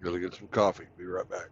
Gonna get some coffee. Be right back.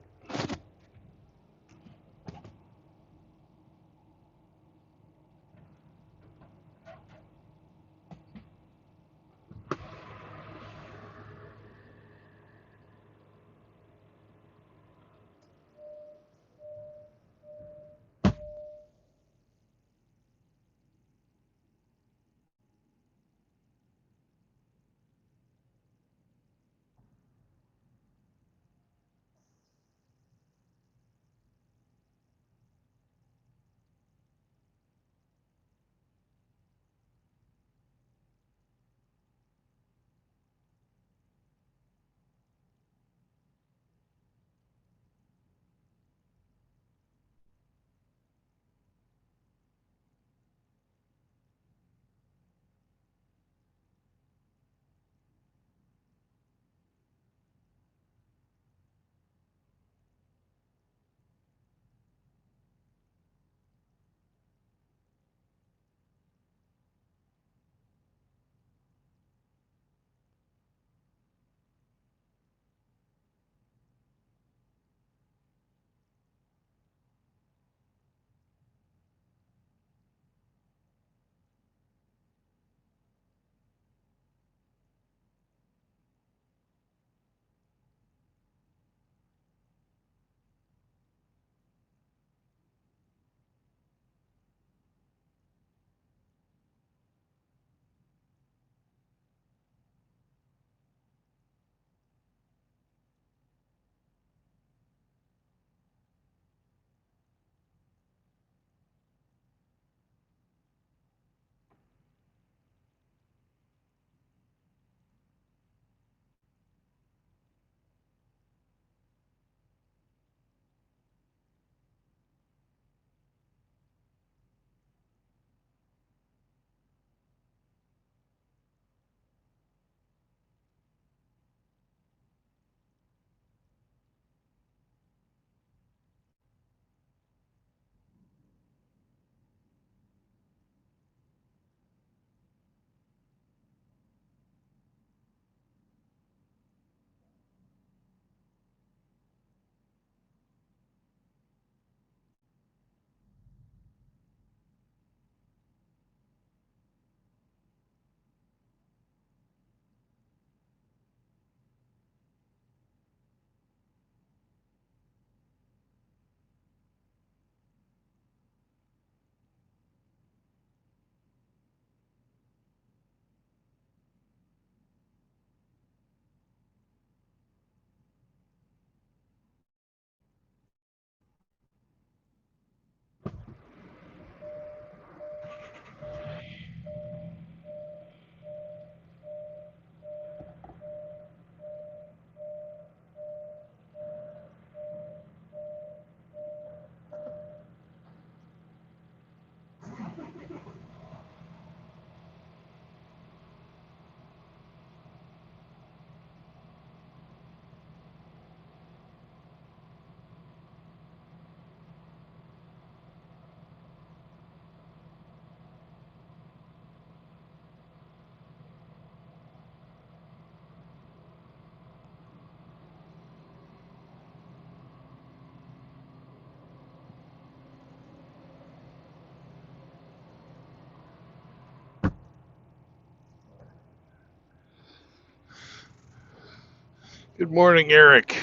Good morning, Eric.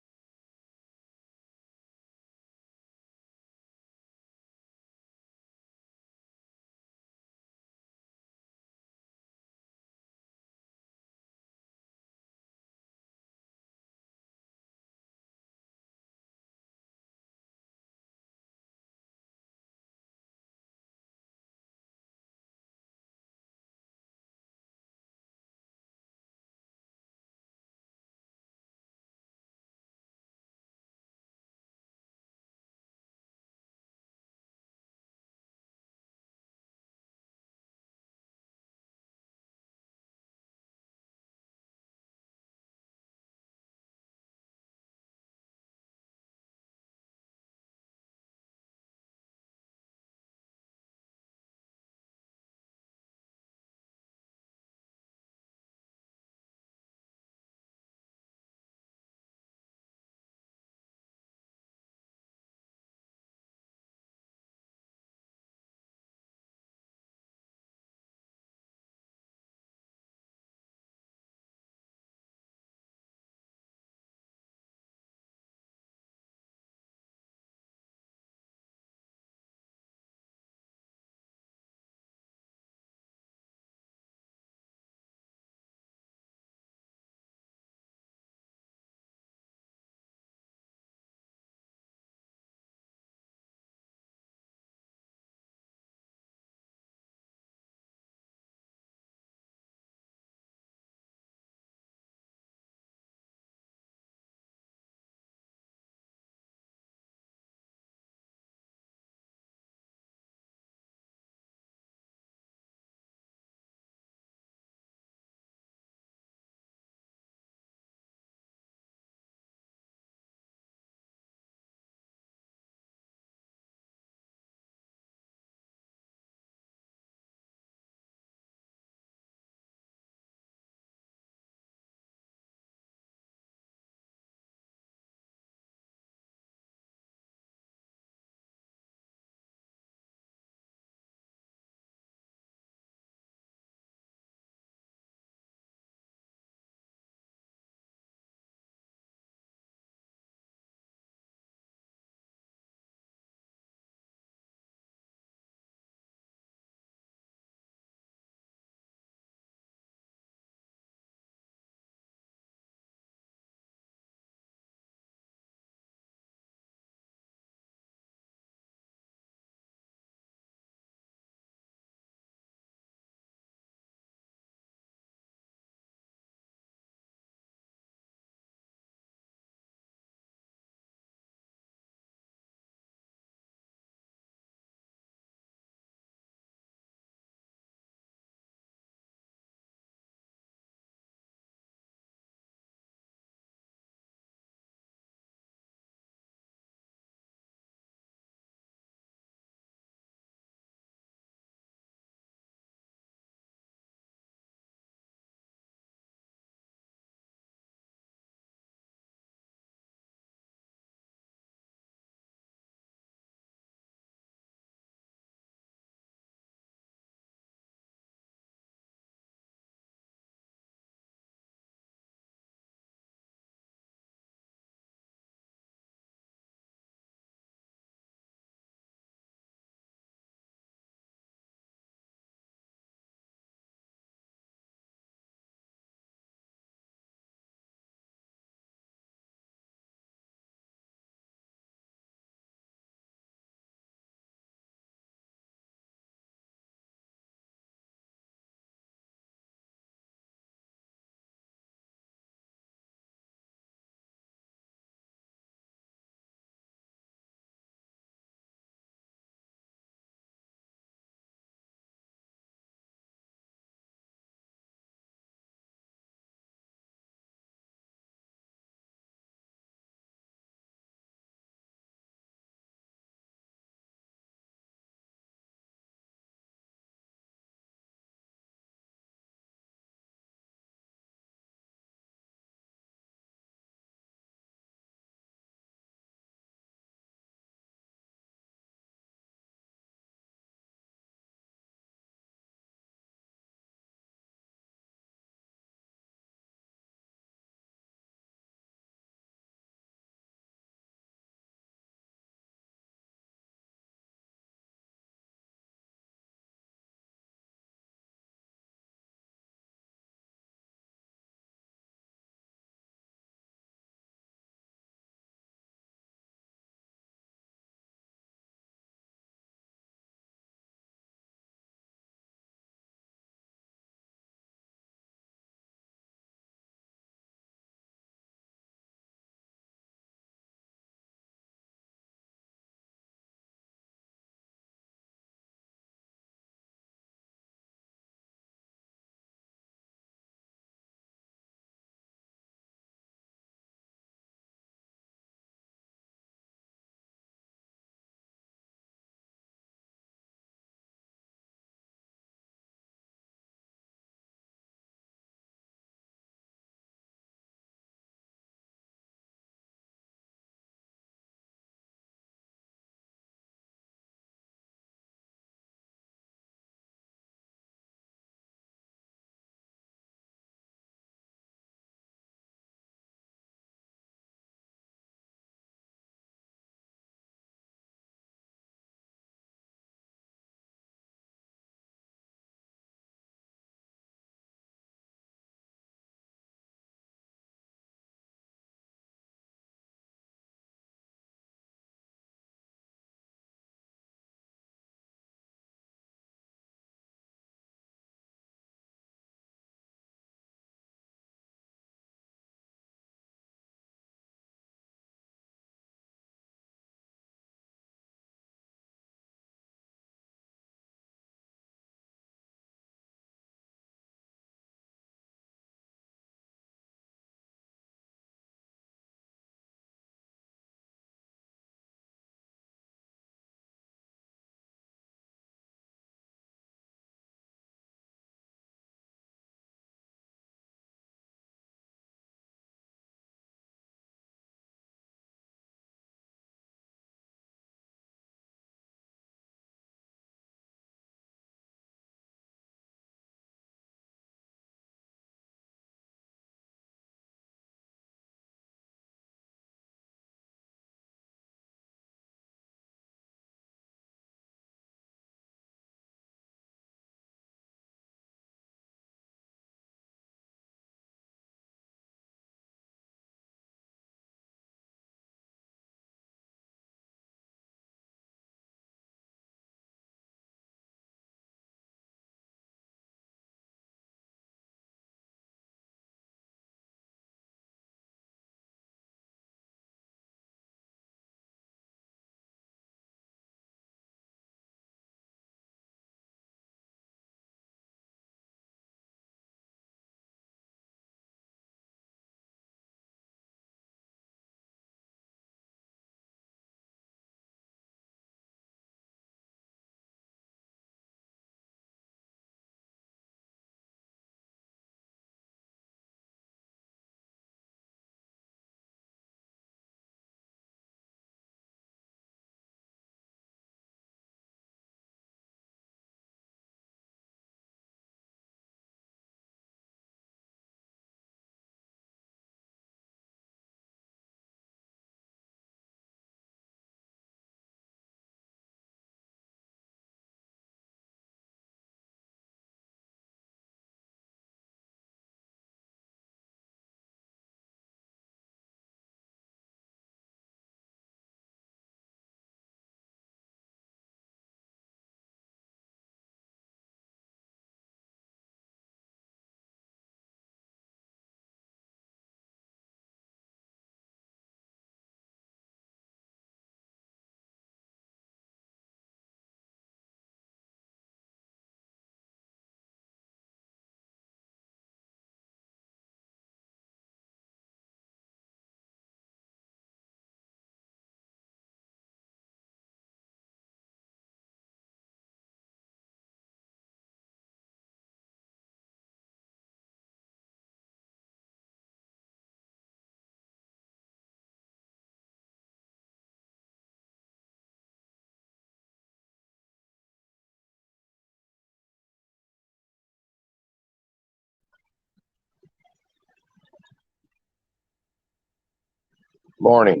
Morning.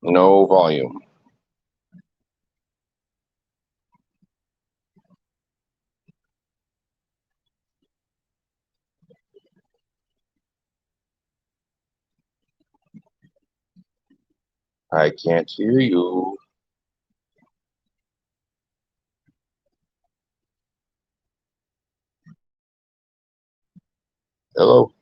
No volume. I can't hear you. Hello?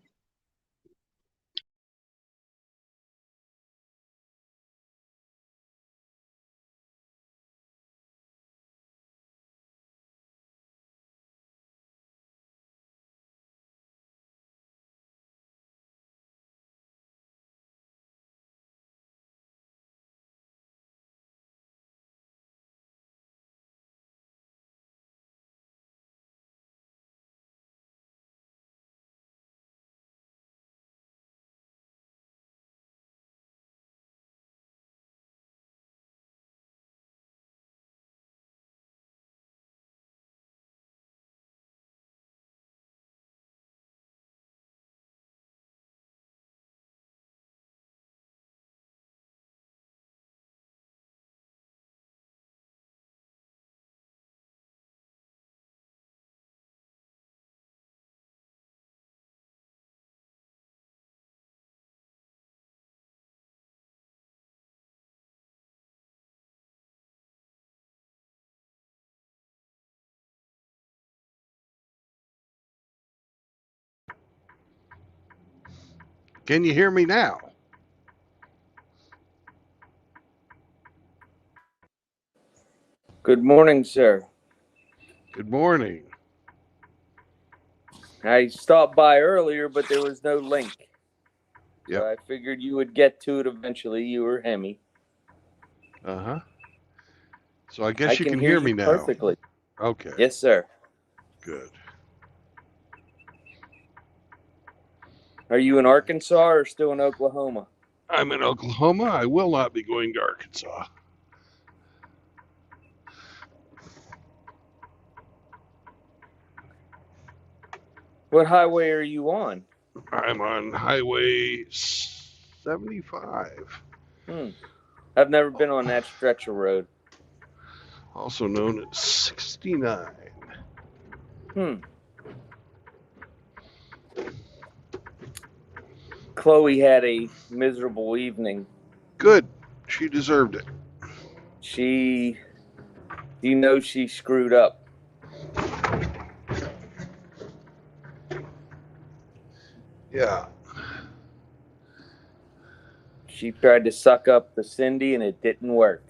Can you hear me now? Good morning, sir. Good morning. I stopped by earlier, but there was no link. So Yep. I figured you would get to it eventually. You or Hemi. Uh-huh. So I I guess you can can hear hear you me now. perfectly. Okay. Yes, sir. Good. Are you in Arkansas or still in Oklahoma? I'm in Oklahoma. I will not be going to Arkansas. What highway are you on? I'm on Highway 75, I've never been on that stretch of road. also known as 69. Chloe had a miserable evening. Good. She deserved it. She screwed up. Yeah. She tried to suck up the Cindy and it didn't work.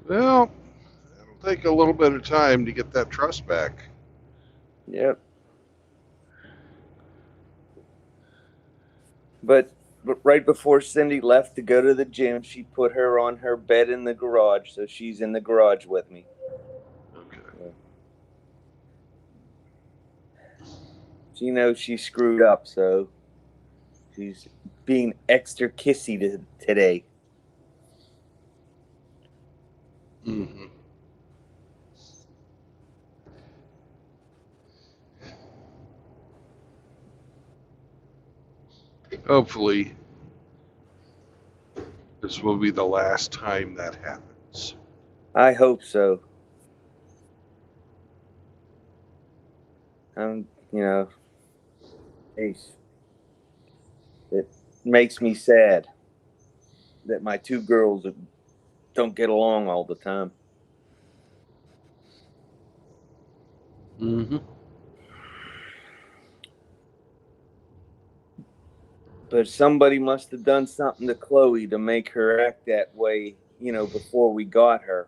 Well, it'll take a little bit of time to get that trust back. Yep. But right before Cindy left to go to the gym, she put her on her bed in the garage, so she's in the garage with me. Okay. She knows she screwed up, so she's being extra kissy today. Mm-hmm. Hopefully, this will be the last time that happens. I hope so. It makes me sad that my two girls don't get along all the time. Mm-hmm. But somebody must have done something to Chloe to make her act that way, before we got her.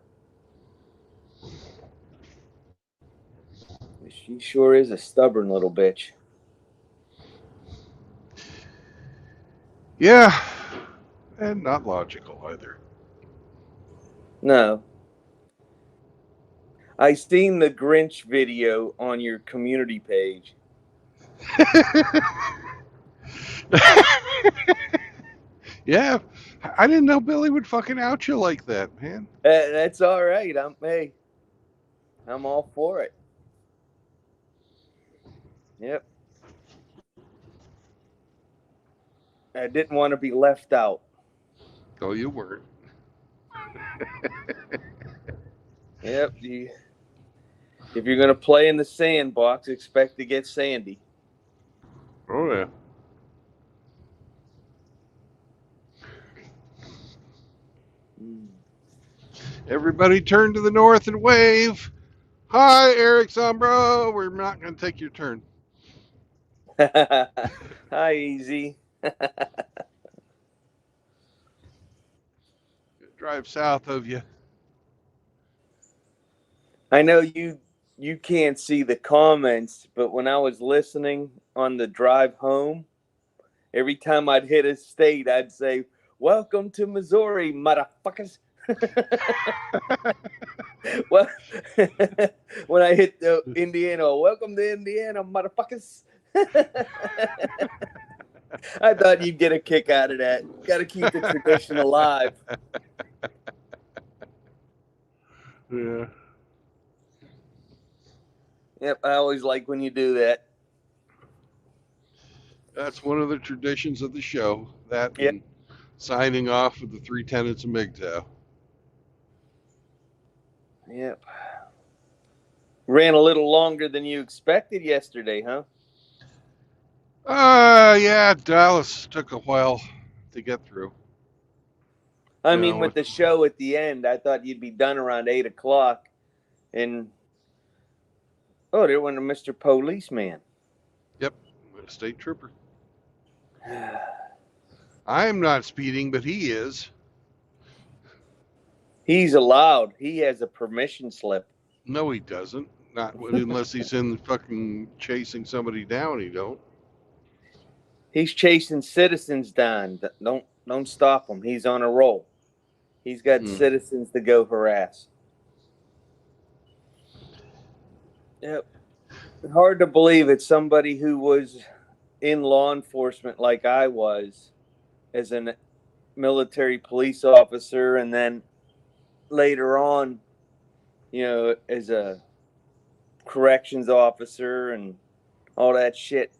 She sure is a stubborn little bitch. Yeah, and not logical either. No. I seen the Grinch video on your community page. Yeah, I didn't know Billy would fucking out you like that, man. That's all right. Hey, I'm all for it. Yep. I didn't want to be left out. Oh, you weren't. Yep. If you're going to play in the sandbox, expect to get sandy. Oh, yeah. Everybody turn to the north and wave. Hi, Eric Sombro. We're not going to take your turn. Hi, Easy. Drive south of you. I know you can't see the comments, but when I was listening on the drive home, every time I'd hit a state, I'd say, "Welcome to Missouri, motherfuckers." Well, when I hit Indiana, "Welcome to Indiana, motherfuckers." I thought you'd get a kick out of that. Got to keep the tradition alive. Yeah. Yep, I always like when you do that. That's one of the traditions of the show. That Yep. and signing off with the 3 tenets of MGTOW. Yep. Ran a little longer than you expected yesterday, huh? Yeah, Dallas took a while to get through. I mean, with the show at the end, I thought you'd be done around 8 o'clock. And, there went a Mr. Policeman. Yep, a state trooper. I'm not speeding, but he is. He's allowed. He has a permission slip. No, he doesn't. Not unless he's in fucking chasing somebody down. He don't. He's chasing citizens down. Don't stop him. He's on a roll. He's got citizens to go harass. Yep. Hard to believe it's somebody who was in law enforcement like I was as a military police officer, and then later on, as a corrections officer and all that shit.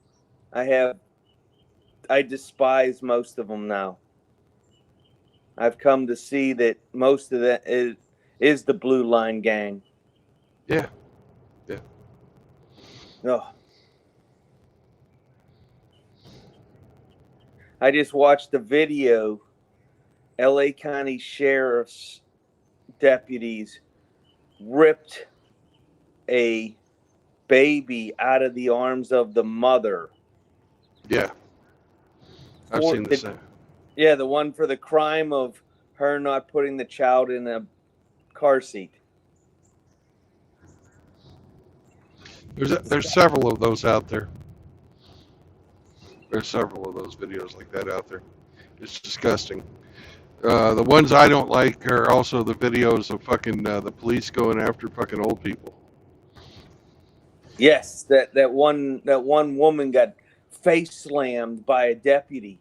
I despise most of them now. I've come to see that most of that is the Blue Line Gang. Yeah. Oh. I just watched the video. LA County Sheriff's deputies ripped a baby out of the arms of the mother. Yeah. I've seen the same. Yeah, the one for the crime of her not putting the child in a car seat. There's several of those out there. There's several of those videos like that out there. It's disgusting. The ones I don't like are also the videos of fucking the police going after fucking old people. Yes, that one woman got face slammed by a deputy.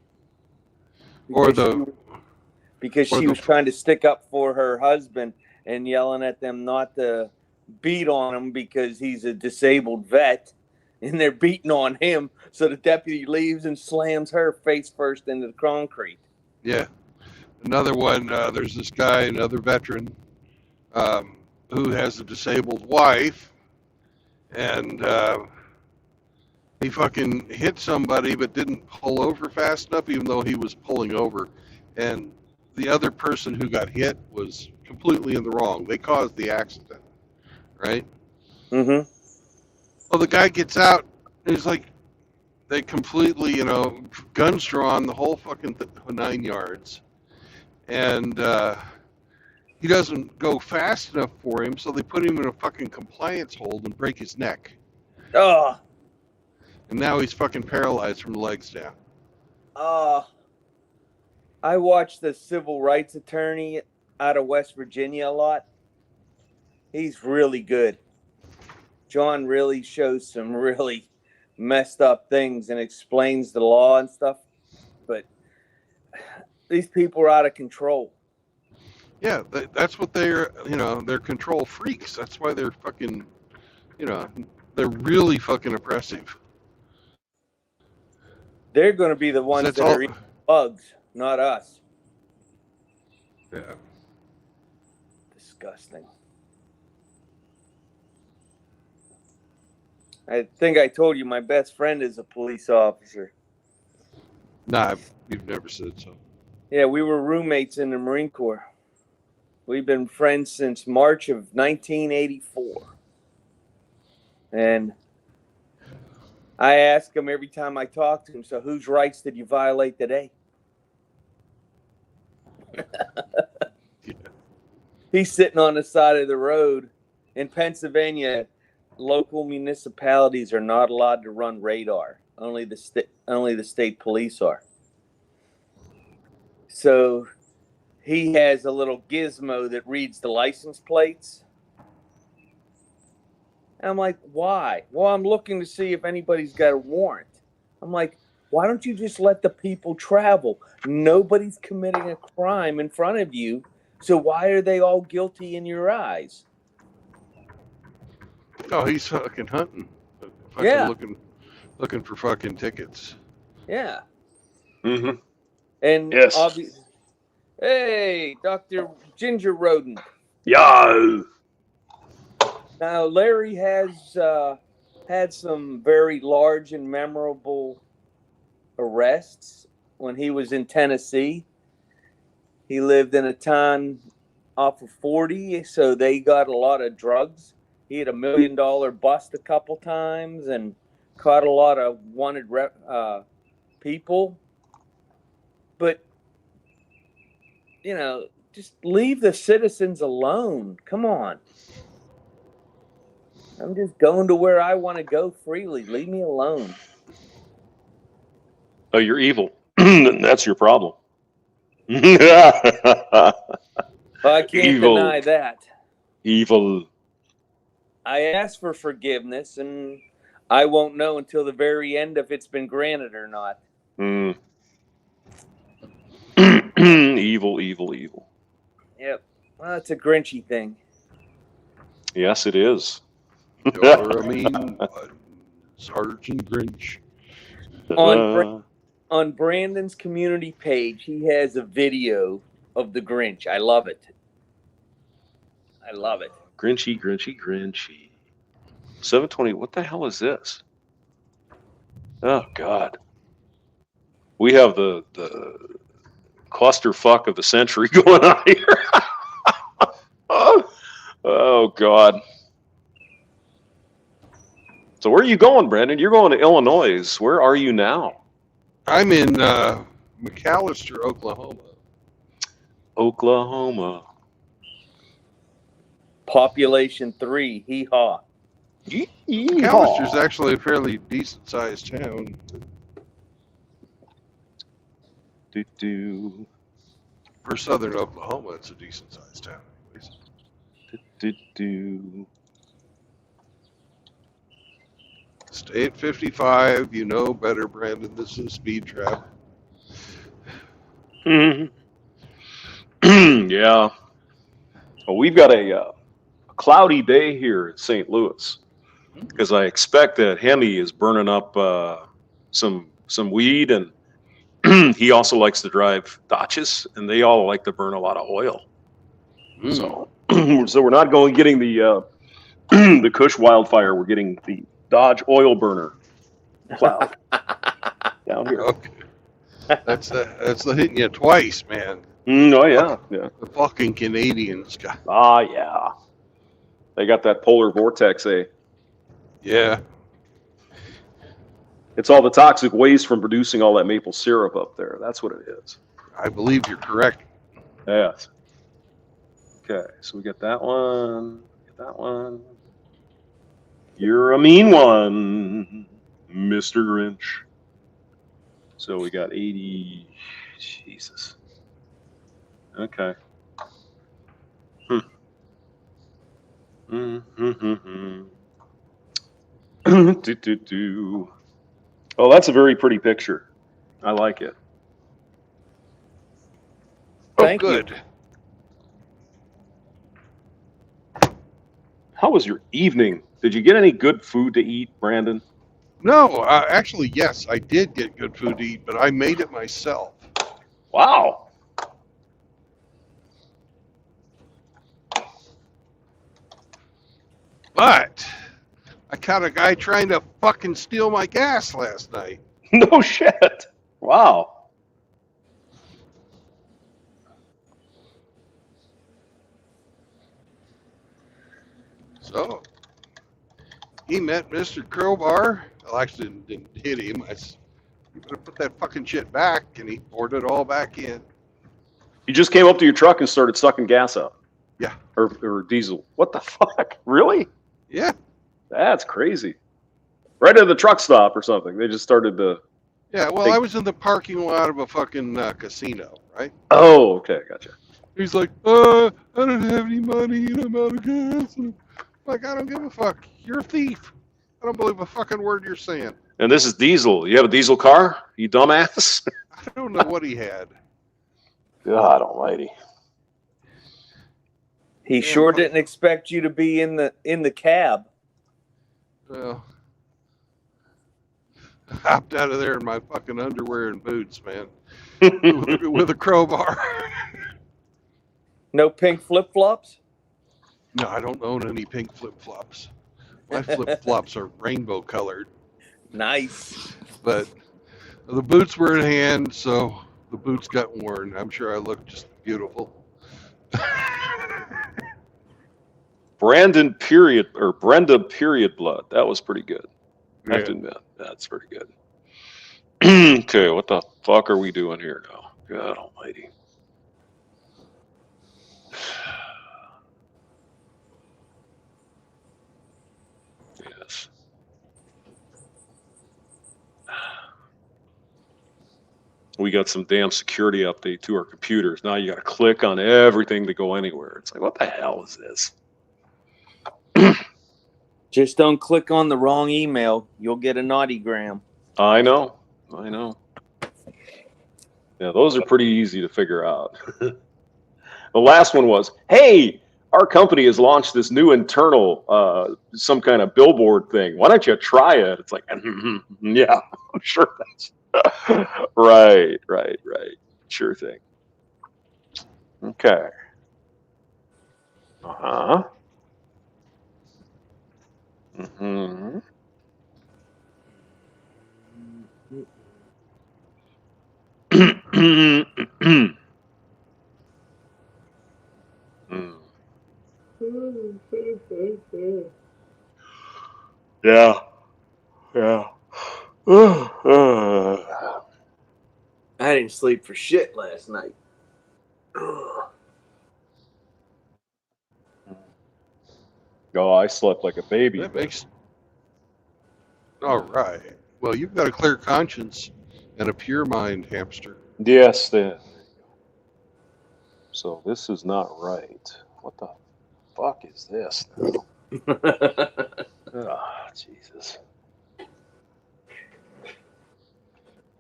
Because she was trying to stick up for her husband and yelling at them not to beat on him because he's a disabled vet, and they're beating on him. So the deputy leaves and slams her face first into the concrete. Yeah. Another one, there's this guy, another veteran, who has a disabled wife, and he fucking hit somebody but didn't pull over fast enough, even though he was pulling over. And the other person who got hit was completely in the wrong. They caused the accident, right? Mm-hmm. Well, the guy gets out, and he's like, they completely, guns drawn, the whole fucking 9 yards. And he doesn't go fast enough for him, so they put him in a fucking compliance hold and break his neck. Oh. And now he's fucking paralyzed from the legs down. I watched the civil rights attorney out of West Virginia a lot. He's really good. John really shows some really messed up things and explains the law and stuff. But these people are out of control. Yeah, that's what they're, they're control freaks. That's why they're fucking, you know, they're really fucking oppressive. They're going to be the 'Cause ones that's that are all. eating bugs, not us. Yeah. Disgusting. I think I told you my best friend is a police officer. Nah, you've never said so. Yeah, we were roommates in the Marine Corps. We've been friends since March of 1984. And I ask him every time I talk to him, so whose rights did you violate today? Yeah. He's sitting on the side of the road. In Pennsylvania, local municipalities are not allowed to run radar. Only the state police are. So he has a little gizmo that reads the license plates. And I'm like, why? Well, I'm looking to see if anybody's got a warrant. I'm like, why don't you just let the people travel? Nobody's committing a crime in front of you. So why are they all guilty in your eyes? Oh, he's fucking hunting. Fucking Yeah. looking for fucking tickets. Yeah. Mm-hmm. And Yes. Hey, Dr. Ginger Rodent. Yeah. Now, Larry has had some very large and memorable arrests when he was in Tennessee. He lived in a town off of 40, so they got a lot of drugs. He had $1 million bust a couple times and caught a lot of wanted people. But, just leave the citizens alone. Come on. I'm just going to where I want to go freely. Leave me alone. Oh, you're evil. That's your problem. Well, I can't Evil. deny that. Evil. I asked for forgiveness, and I won't know until the very end if it's been granted or not. Mm. Evil, evil, evil. Yep. Well, it's a Grinchy thing. Yes, it is. You're a mean one, Sergeant Grinch. On Brandon's community page, he has a video of the Grinch. I love it. I love it. Grinchy, Grinchy, Grinchy. 720. What the hell is this? Oh God. We have the clusterfuck of the century going on here. Oh God. So where are you going, Brandon? You're going to Illinois. Where are you now? I'm in McAllister, Oklahoma. Oklahoma. Population 3. Hee-haw. McAllister's actually a fairly decent sized town. Do. For southern Oklahoma, it's a decent sized town. Anyways. Do. Stay at 55. You know better, Brandon. This is a speed trap. Mm-hmm. Yeah. Well, we've got a cloudy day here in St. Louis because I expect that Hemi is burning up some weed, and he also likes to drive Dodges, and they all like to burn a lot of oil. So we're not getting the the Kush wildfire. We're getting the Dodge oil burner cloud down here. Okay. That's the hitting you twice, man. Oh yeah, yeah. The fucking Canadians got. Ah yeah. They got that polar vortex, eh? Yeah. It's all the toxic waste from producing all that maple syrup up there. That's what it is. I believe you're correct. Yes. Okay, so we got that one. Get that one. You're a mean one, Mr. Grinch. So we got 80. Jesus. Okay. Oh, that's a very pretty picture. I like it. Oh, Thank you. good. How was your evening? Did you get any good food to eat, Brandon? No, actually, yes, I did get good food to eat, but I made it myself. Wow. But I caught a guy trying to fucking steal my gas last night. No shit. Wow. So he met Mr. Crowbar. Well, actually, didn't hit him. I said, you better put that fucking shit back, and he poured it all back in. You just came up to your truck and started sucking gas out. Yeah. Or diesel. What the fuck? Really? Yeah. That's crazy. Right at the truck stop or something. They just started to. Yeah, well, I was in the parking lot of a fucking casino, right? Oh, okay, gotcha. He's like, I don't have any money and I'm out of gas. And I'm like, I don't give a fuck. You're a thief. I don't believe a fucking word you're saying. And this is diesel. You have a diesel car? You dumbass? I don't know what he had. God almighty. He sure didn't expect you to be in the cab. Well, I hopped out of there in my fucking underwear and boots, man, with a crowbar. No pink flip-flops? No, I don't own any pink flip-flops. My flip-flops are rainbow colored. Nice. But the boots were in hand, so the boots got worn. I'm sure I looked just beautiful. Brenda period blood. That was pretty good. I have to admit, that's pretty good. Okay, what the fuck are we doing here now? God almighty. Yes. We got some damn security update to our computers. Now you got to click on everything to go anywhere. It's like, what the hell is this? Just don't click on the wrong email. You'll get a naughtygram. I know. Yeah, those are pretty easy to figure out. The last one was, hey, our company has launched this new internal, some kind of billboard thing. Why don't you try it? It's like, yeah, sure. Right. Sure thing. Okay. Uh-huh. Mm-hmm. Yeah. I didn't sleep for shit last night. Oh, I slept like a baby. That makes... All right. Well, you've got a clear conscience and a pure mind, hamster. Yes, so this is not right. What the fuck is this now? Oh, Jesus.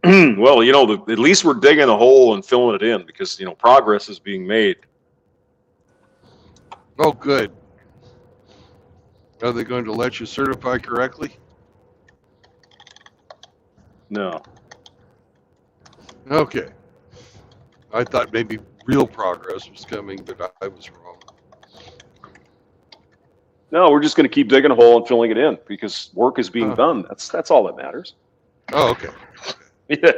Well, at least we're digging a hole and filling it in because, progress is being made. Oh, good. Are they going to let you certify correctly? No. Okay. I thought maybe real progress was coming, but I was wrong. No, we're just going to keep digging a hole and filling it in because work is being done. That's all that matters. Oh, okay. Yeah.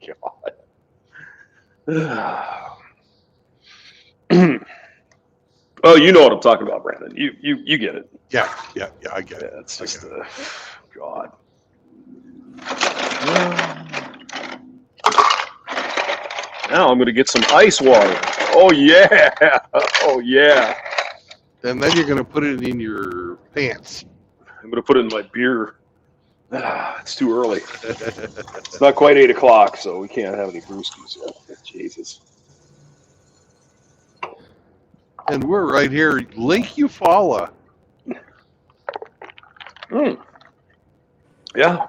God. Oh, you know what I'm talking about, Brandon. You get it. Yeah, I get it. It's just God. Now I'm going to get some ice water. Oh yeah. And then you're going to put it in your pants. I'm going to put it in my beer. It's too early. It's not quite 8 o'clock, so we can't have any brewskis yet. Jesus. And we're right here, Lake Eufaula. Yeah.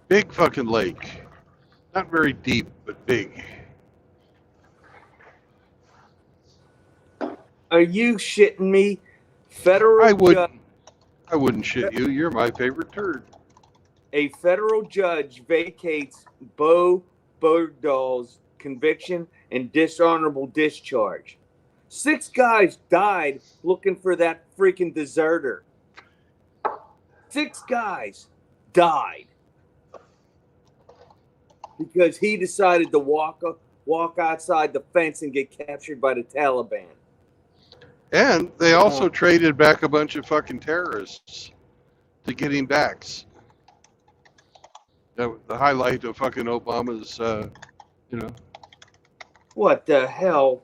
Big fucking lake. Not very deep, but big. Are you shitting me? Federal I would. judge. I wouldn't shit you. You're my favorite turd. A federal judge vacates Bo Bergdahl's conviction and dishonorable discharge. 6 guys died looking for that freaking deserter. 6 guys died because he decided to walk outside the fence and get captured by the Taliban. And they also traded back a bunch of fucking terrorists to get him backs. The highlight of fucking Obama's, What the hell?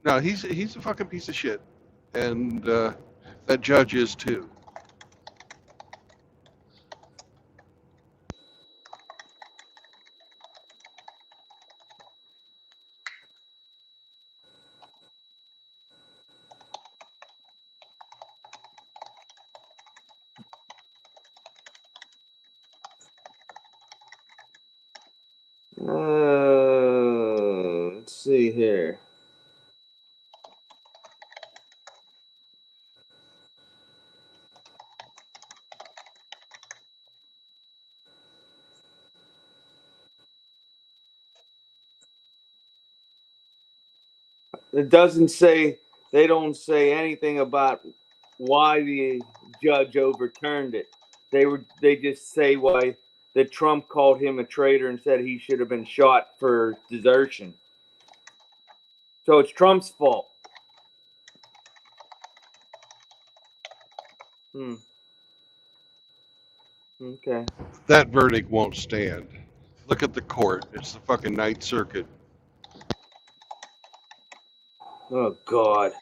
No, he's a fucking piece of shit, and that judge is too. Let's see here. It doesn't say, they don't say anything about why the judge overturned it. They just say why that Trump called him a traitor and said he should have been shot for desertion. So it's Trump's fault. Okay. That verdict won't stand. Look at the court. It's the fucking Ninth Circuit. Oh God,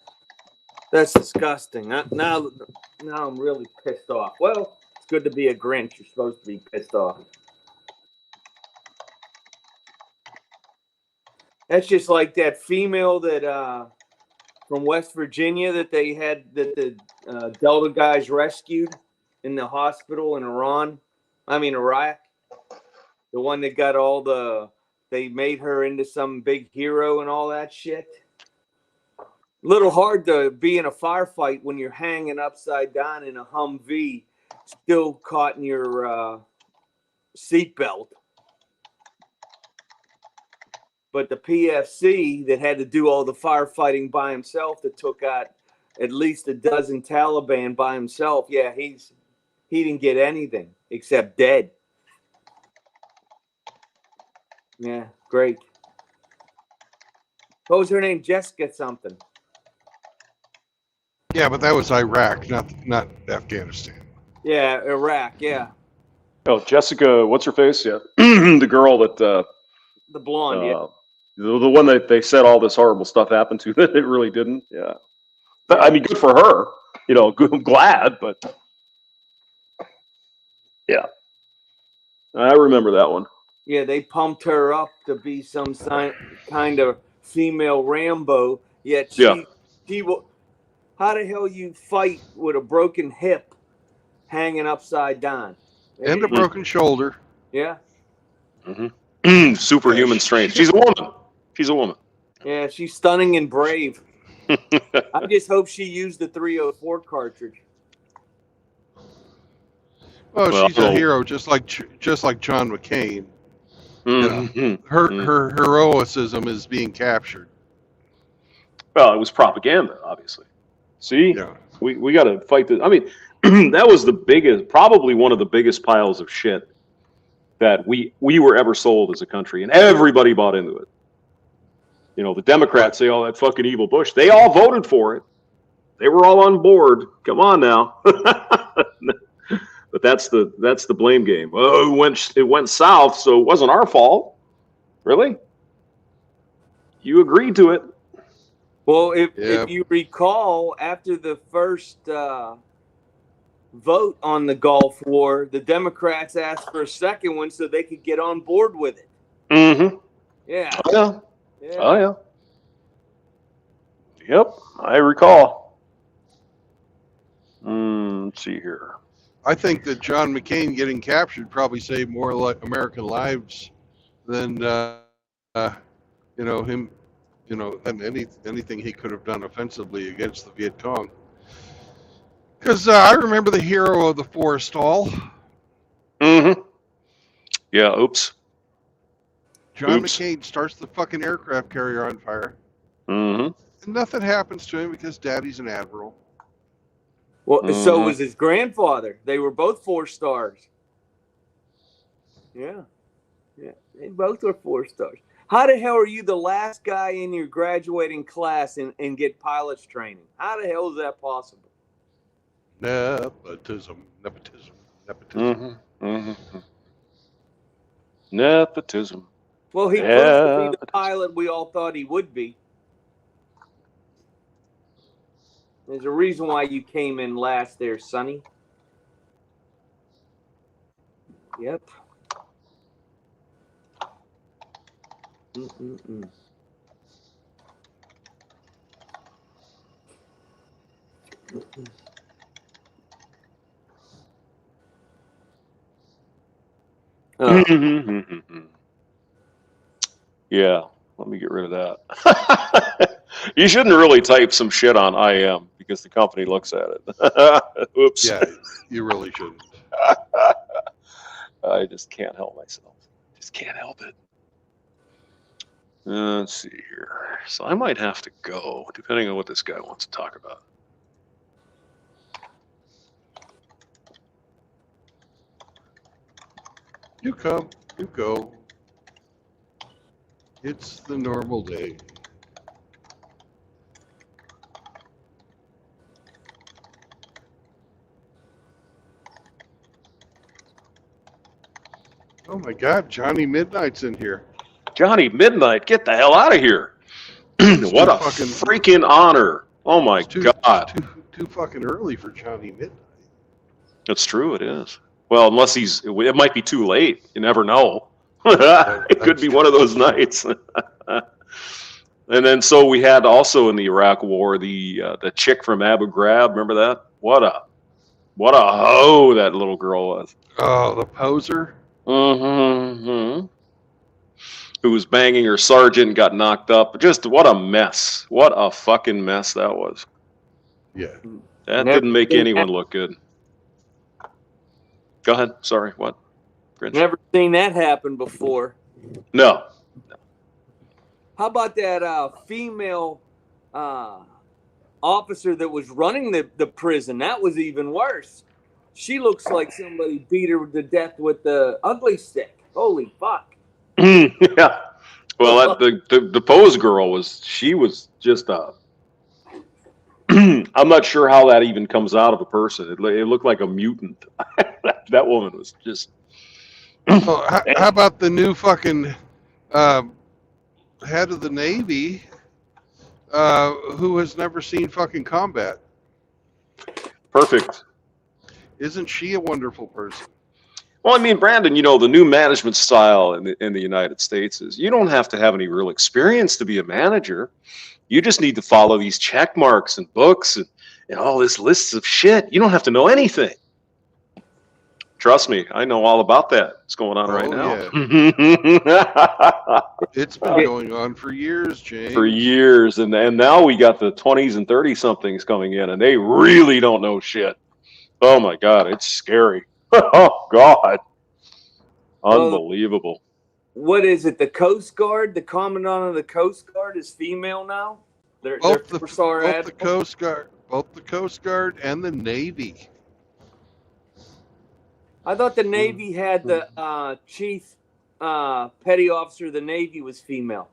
that's disgusting. Now I'm really pissed off. Well, it's good to be a Grinch. You're supposed to be pissed off. That's just like that female that from West Virginia that they had, that the Delta guys rescued in the hospital in Iraq. The one that got they made her into some big hero and all that shit. Little hard to be in a firefight when you're hanging upside down in a Humvee, still caught in your seatbelt. But the PFC that had to do all the firefighting by himself, that took out at least a dozen Taliban by himself, yeah, he didn't get anything except dead. Yeah, great. What was her name? Jessica something. Yeah, but that was Iraq, not Afghanistan. Yeah, Iraq. Yeah. Oh, Jessica, what's her face? Yeah, the girl that the blonde. Yeah. The one that they said all this horrible stuff happened to that it really didn't. Yeah. But, I mean, good for her. You know, I'm glad, but yeah, I remember that one. Yeah, they pumped her up to be some kind of female Rambo. Yet she will. How the hell you fight with a broken hip, hanging upside down, and a broken shoulder? Yeah. Mm-hmm. Superhuman strength. She's a woman. She's a woman. Yeah, she's stunning and brave. I just hope she used the 304 cartridge. Well, she's a hero, just like John McCain. Mm-hmm. You know, her heroicism is being captured. Well, it was propaganda, obviously. See, we got to fight this. I mean, that was probably one of the biggest piles of shit that we were ever sold as a country, and everybody bought into it. You know, the Democrats say, "Oh, that fucking evil Bush." They all voted for it. They were all on board. Come on now. But that's the blame game. Oh, it went south, so it wasn't our fault. Really? You agreed to it. Well, if you recall, after the first vote on the Gulf War, the Democrats asked for a second one so they could get on board with it. Mm-hmm. Yeah. Oh, yeah. Oh, yeah. Yep, I recall. Let's see here. I think that John McCain getting captured probably saved more American lives than him you know, and anything he could have done offensively against the Viet Cong. Because I remember the hero of the Forrestal, Mm-hmm. Yeah. Oops. John Oops. McCain, starts the fucking aircraft carrier on fire. Mm-hmm. And nothing happens to him because Daddy's an admiral. Well, so Mhm. was his grandfather. They were both 4 stars. Yeah. Yeah. They both were 4 stars. How the hell are you the last guy in your graduating class and get pilot's training? How the hell is that possible? Nepotism. Mm-hmm. Mm-hmm. Nepotism. Well, he proved to be the pilot we all thought he would be. There's a reason why you came in last there, Sonny. Yep. Mm-mm-mm. Mm-mm. Oh. Mm-hmm. Yeah. Let me get rid of that. You shouldn't really type some shit on IM because the company looks at it. Oops. Yeah, you really shouldn't. I just can't help myself. Just can't help it. Let's see here. So I might have to go, depending on what this guy wants to talk about. You come, you go. It's the normal day. Oh my God, Johnny Midnight's in here. Johnny Midnight, get the hell out of here. What a freaking honor. Oh my God. Too fucking early for Johnny Midnight. That's true, it is. Well, unless it might be too late. You never know. It could be one of those nights. And then so we had also in the Iraq War the chick from Abu Ghraib. Remember that? What a hoe that little girl was. Oh, the poser. Mm-hmm. Who was banging her sergeant, got knocked up. Just what a mess. What a fucking mess that was. Yeah. That didn't make anyone look good. Go ahead. Sorry, what? Grinch? Never seen that happen before. No. How about that female officer that was running the prison? That was even worse. She looks like somebody beat her to death with the ugly stick. Holy fuck. Yeah. Well, the pose girl was just a. I'm not sure how that even comes out of a person. It looked like a mutant. That woman was just. Oh, how about the new fucking head of the Navy who has never seen fucking combat? Perfect. Isn't she a wonderful person? Well, I mean, Brandon, the new management style in the United States is you don't have to have any real experience to be a manager. You just need to follow these check marks and books and all this lists of shit. You don't have to know anything. Trust me, I know all about that. What's going on right now? Yeah. It's been going on for years, James. For years, and now we got the 20s and 30-somethings coming in, and they really don't know shit. Oh my God, it's scary. Oh God, unbelievable. What is it? The Coast Guard, the commandant of the Coast Guard is female now. Both the Coast Guard and the Navy. I thought the Navy had the chief petty officer of the Navy was female.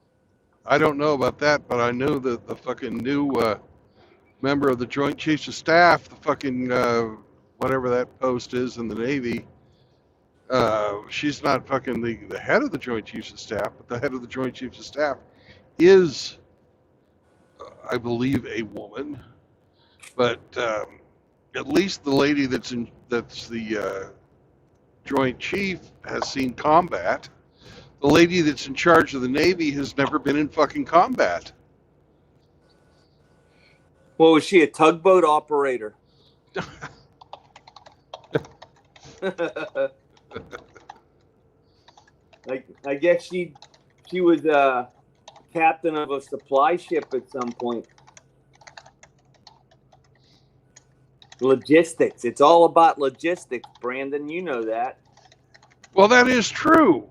I don't know about that, but I know that the fucking new member of the Joint Chiefs of Staff, the fucking whatever that post is in the Navy, she's not fucking the head of the Joint Chiefs of Staff, but the head of the Joint Chiefs of Staff is, I believe, a woman. But at least the lady that's the Joint Chief has seen combat. The lady that's in charge of the Navy has never been in fucking combat. Well, was she a tugboat operator? I guess she was captain of a supply ship at some point. Logistics. It's all about logistics, Brandon. You know that. Well, that is true.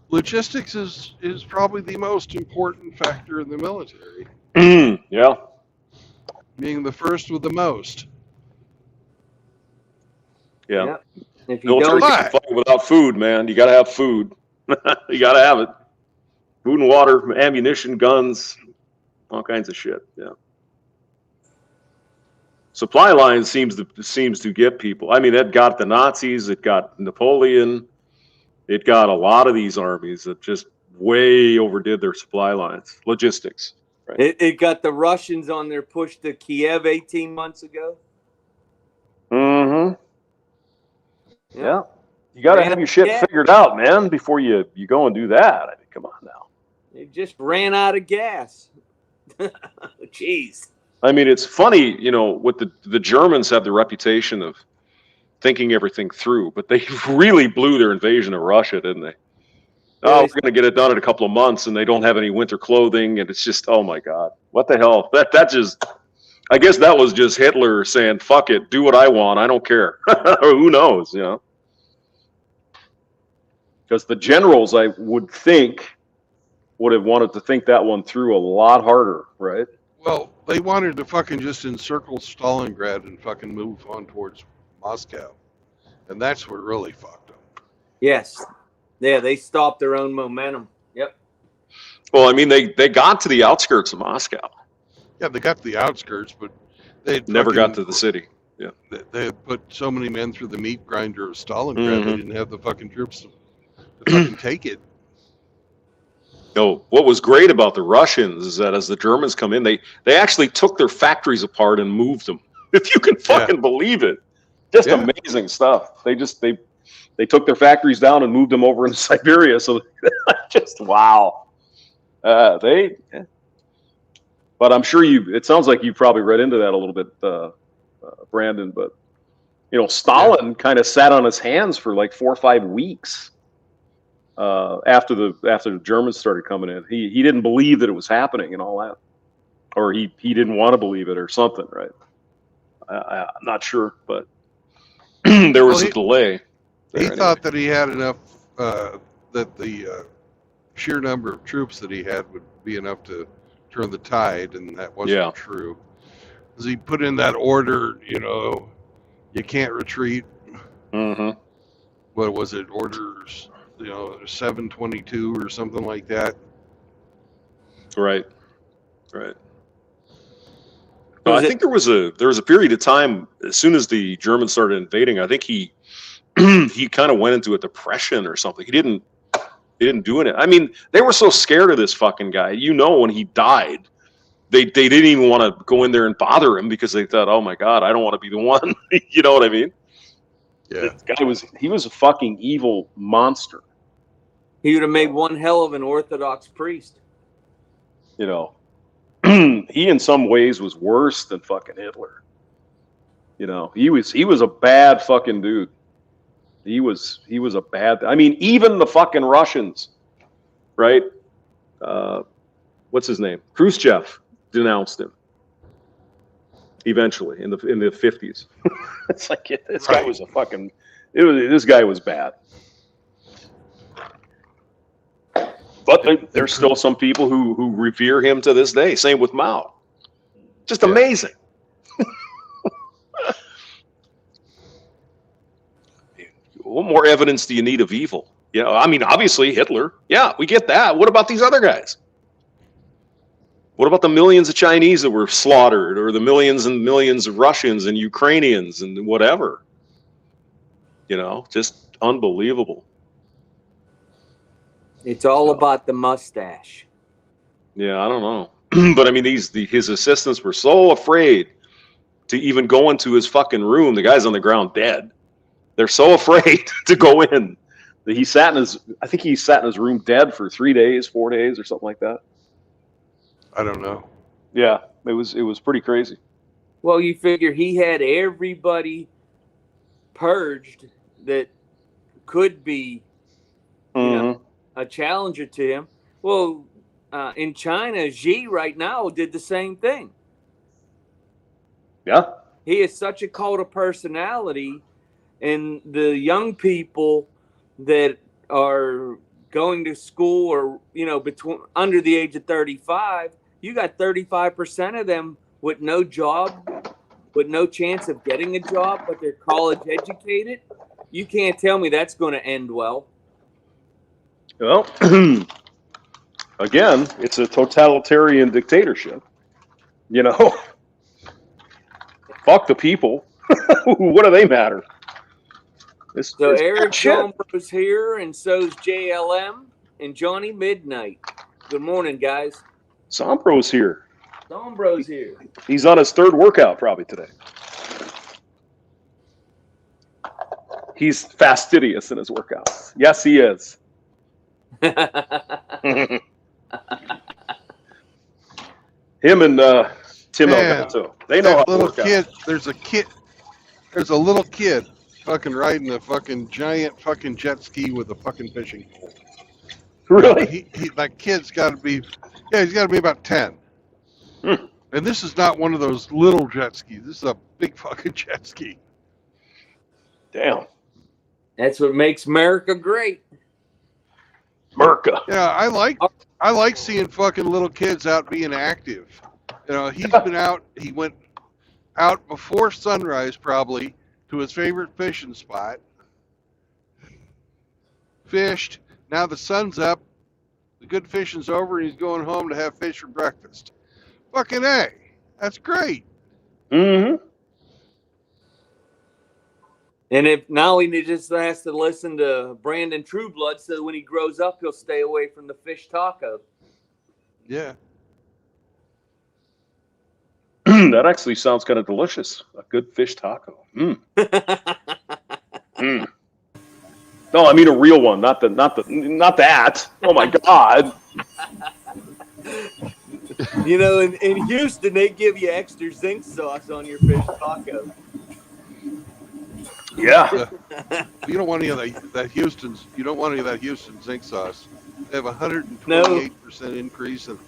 Logistics is probably the most important factor in the military. Yeah. Being the first with the most. Yeah. Yep. If you Military don't, can't fight without food, man. You got to have food. You got to have it. Food and water, ammunition, guns, all kinds of shit. Yeah. Supply lines seems to get people. I mean, it got the Nazis, it got Napoleon, it got a lot of these armies that just way overdid their supply lines. Logistics. Right. it got the Russians on their push to Kiev 18 months ago. Mm-hmm. Yep. Yeah. You got to have your shit figured out, man, before you go and do that. I mean, come on now. They just ran out of gas. Jeez. I mean, it's funny, you know, what the Germans have the reputation of thinking everything through, but they really blew their invasion of Russia, didn't they? Oh, we're going to get it done in a couple of months, and they don't have any winter clothing, and it's just, oh my God, what the hell? That just, I guess that was just Hitler saying, fuck it, do what I want, I don't care. Or who knows, you know? Because the generals, I would think, would have wanted to think that one through a lot harder, right? Well, they wanted to fucking just encircle Stalingrad and fucking move on towards Moscow. And that's what really fucked them. Yes. Yeah, they stopped their own momentum. Yep. Well, I mean, they got to the outskirts of Moscow. Yeah, they got to the outskirts, but they never got to the city. Yeah, they had put so many men through the meat grinder of Stalingrad, they didn't have the fucking troops to fucking take it. No, what was great about the Russians is that as the Germans come in, they actually took their factories apart and moved them. If you can fucking believe it, just amazing stuff. They took their factories down and moved them over into Siberia. So just wow. But I'm sure it sounds like you probably read into that a little bit, Brandon. But you know, Stalin kind of sat on his hands for like 4 or 5 weeks after the Germans started coming in. He didn't believe that it was happening and all that, or he didn't want to believe it or something, right? I'm not sure, but there was a delay. He thought that he had enough, that the sheer number of troops that he had would be enough to turn the tide, and that wasn't true. Because he put in that order, you know, you can't retreat. Mm-hmm. What was it? Orders, you know, 722 or something like that. Right. I think there was a period of time as soon as the Germans started invading. I think he kind of went into a depression or something. He didn't do it. I mean, they were so scared of this fucking guy. You know, when he died, they didn't even want to go in there and bother him because they thought, oh my God, I don't want to be the one. You know what I mean? Yeah. This guy was a fucking evil monster. He would have made one hell of an Orthodox priest. You know, he in some ways was worse than fucking Hitler. You know, he was a bad fucking dude. He was a bad. I mean, even the fucking Russians, right? What's his name? Khrushchev denounced him. Eventually, in the 50s, it's like this guy was a fucking. This guy was bad. But there's still some people who revere him to this day. Same with Mao. Just amazing. What more evidence do you need of evil? You know, I mean, obviously Hitler. Yeah, we get that. What about these other guys? What about the millions of Chinese that were slaughtered, or the millions and millions of Russians and Ukrainians and whatever? You know, just unbelievable. It's all about the mustache. Yeah, I don't know. But I mean, his assistants were so afraid to even go into his fucking room. The guy's on the ground dead. They're so afraid to go in that I think he sat in his room dead for 3 days, 4 days, or something like that. I don't know. Yeah, it was pretty crazy. Well, you figure he had everybody purged that could be, you know, a challenger to him. Well, in China, Xi right now did the same thing. Yeah. He is such a cult of personality, and the young people that are going to school or between under the age of 35, you got 35% of them with no job, with no chance of getting a job, but they're college educated. You can't tell me that's going to end well. Well, again, it's a totalitarian dictatorship. Fuck the people. What do they matter? So Eric Zombro's here, and so's JLM and Johnny Midnight. Good morning, guys. Zombro's here. Zombro's here. He's on his third workout probably today. He's fastidious in his workouts. Yes, he is. Him and Tim Alberto. They know how to work out. There's a little kid fucking riding a fucking giant fucking jet ski with a fucking fishing pole. Really? That kid's got to be, he's got to be about 10. And this is not one of those little jet skis. This is a big fucking jet ski. Damn. That's what makes America great. America. Yeah, I like seeing fucking little kids out being active. He's been out. He went out before sunrise probably to his favorite fishing spot. Fished. Now the sun's up. The good fishing's over, and he's going home to have fish for breakfast. Fucking A. That's great. Mm-hmm. And if now he just has to listen to Brandon Trueblood, so when he grows up, he'll stay away from the fish taco. Yeah. That actually sounds kind of delicious. A good fish taco. Mm. Mm. No, I mean a real one, not that. Oh my God. In Houston, they give you extra zinc sauce on your fish taco. Yeah. You don't want any of that Houston's. You don't want any of that Houston zinc sauce. They have 128% increase in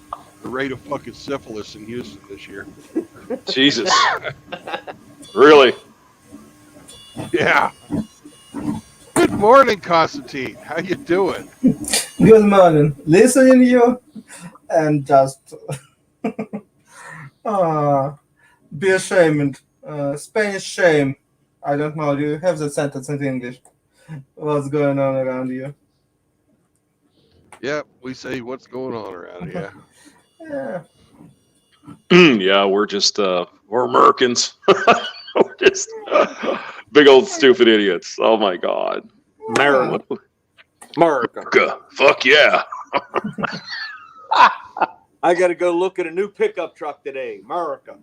the rate of fucking syphilis in Houston this year. Jesus. Really? Yeah. Good morning, Constantine. How you doing? Good morning. Listening to you and just be ashamed. Spanish shame. I don't know. Do you have the sentence in English? What's going on around you? Yeah, we say what's going on around here. Yeah. Yeah, we're just we're Americans. We're just big old stupid idiots. Oh my God. America. Fuck yeah. I got to go look at a new pickup truck today. America.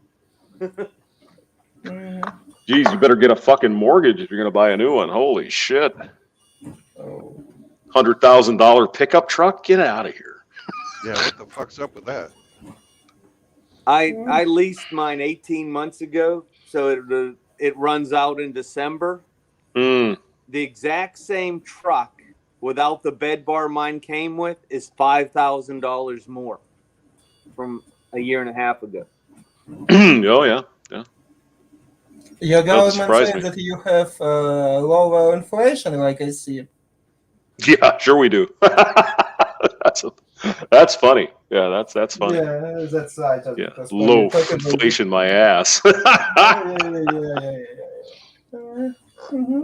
Geez, you better get a fucking mortgage if you're going to buy a new one. Holy shit. Oh. $100,000 pickup truck? Get out of here. Yeah, what the fuck's up with that? I leased mine 18 months ago, so it runs out in December. Mm. The exact same truck without the bed bar mine came with is $5,000 more from a year and a half ago. Oh, yeah. Yeah. Your government surprise says me. that you have lower inflation, like I see. Yeah, sure we do. That's funny. Yeah, that's funny. Yeah, that's right. Yeah, low inflation, my ass. Mm-hmm.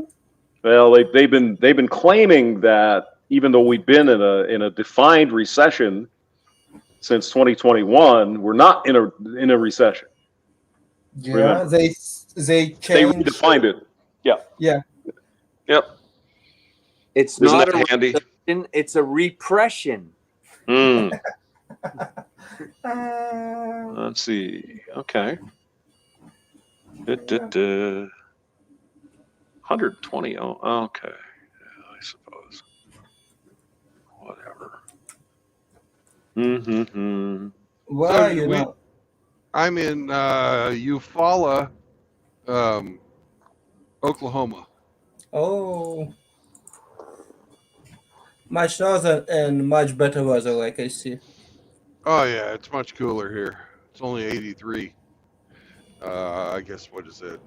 Well, they've been claiming that even though we've been in a defined recession since 2021, we're not in a recession. Yeah, Remember? they changed. They redefined it. Yeah. Yeah. Yep. It's Isn't not that a handy? recession, it's a repression. Mm. Let's see. Okay. 120. Oh, okay. Yeah, I suppose. Whatever. Mm-hmm. Why So I'm in Eufaula, Oklahoma. Oh. Much northern and much better weather, like I see. Oh yeah, it's much cooler here. It's only 83. I guess what is it?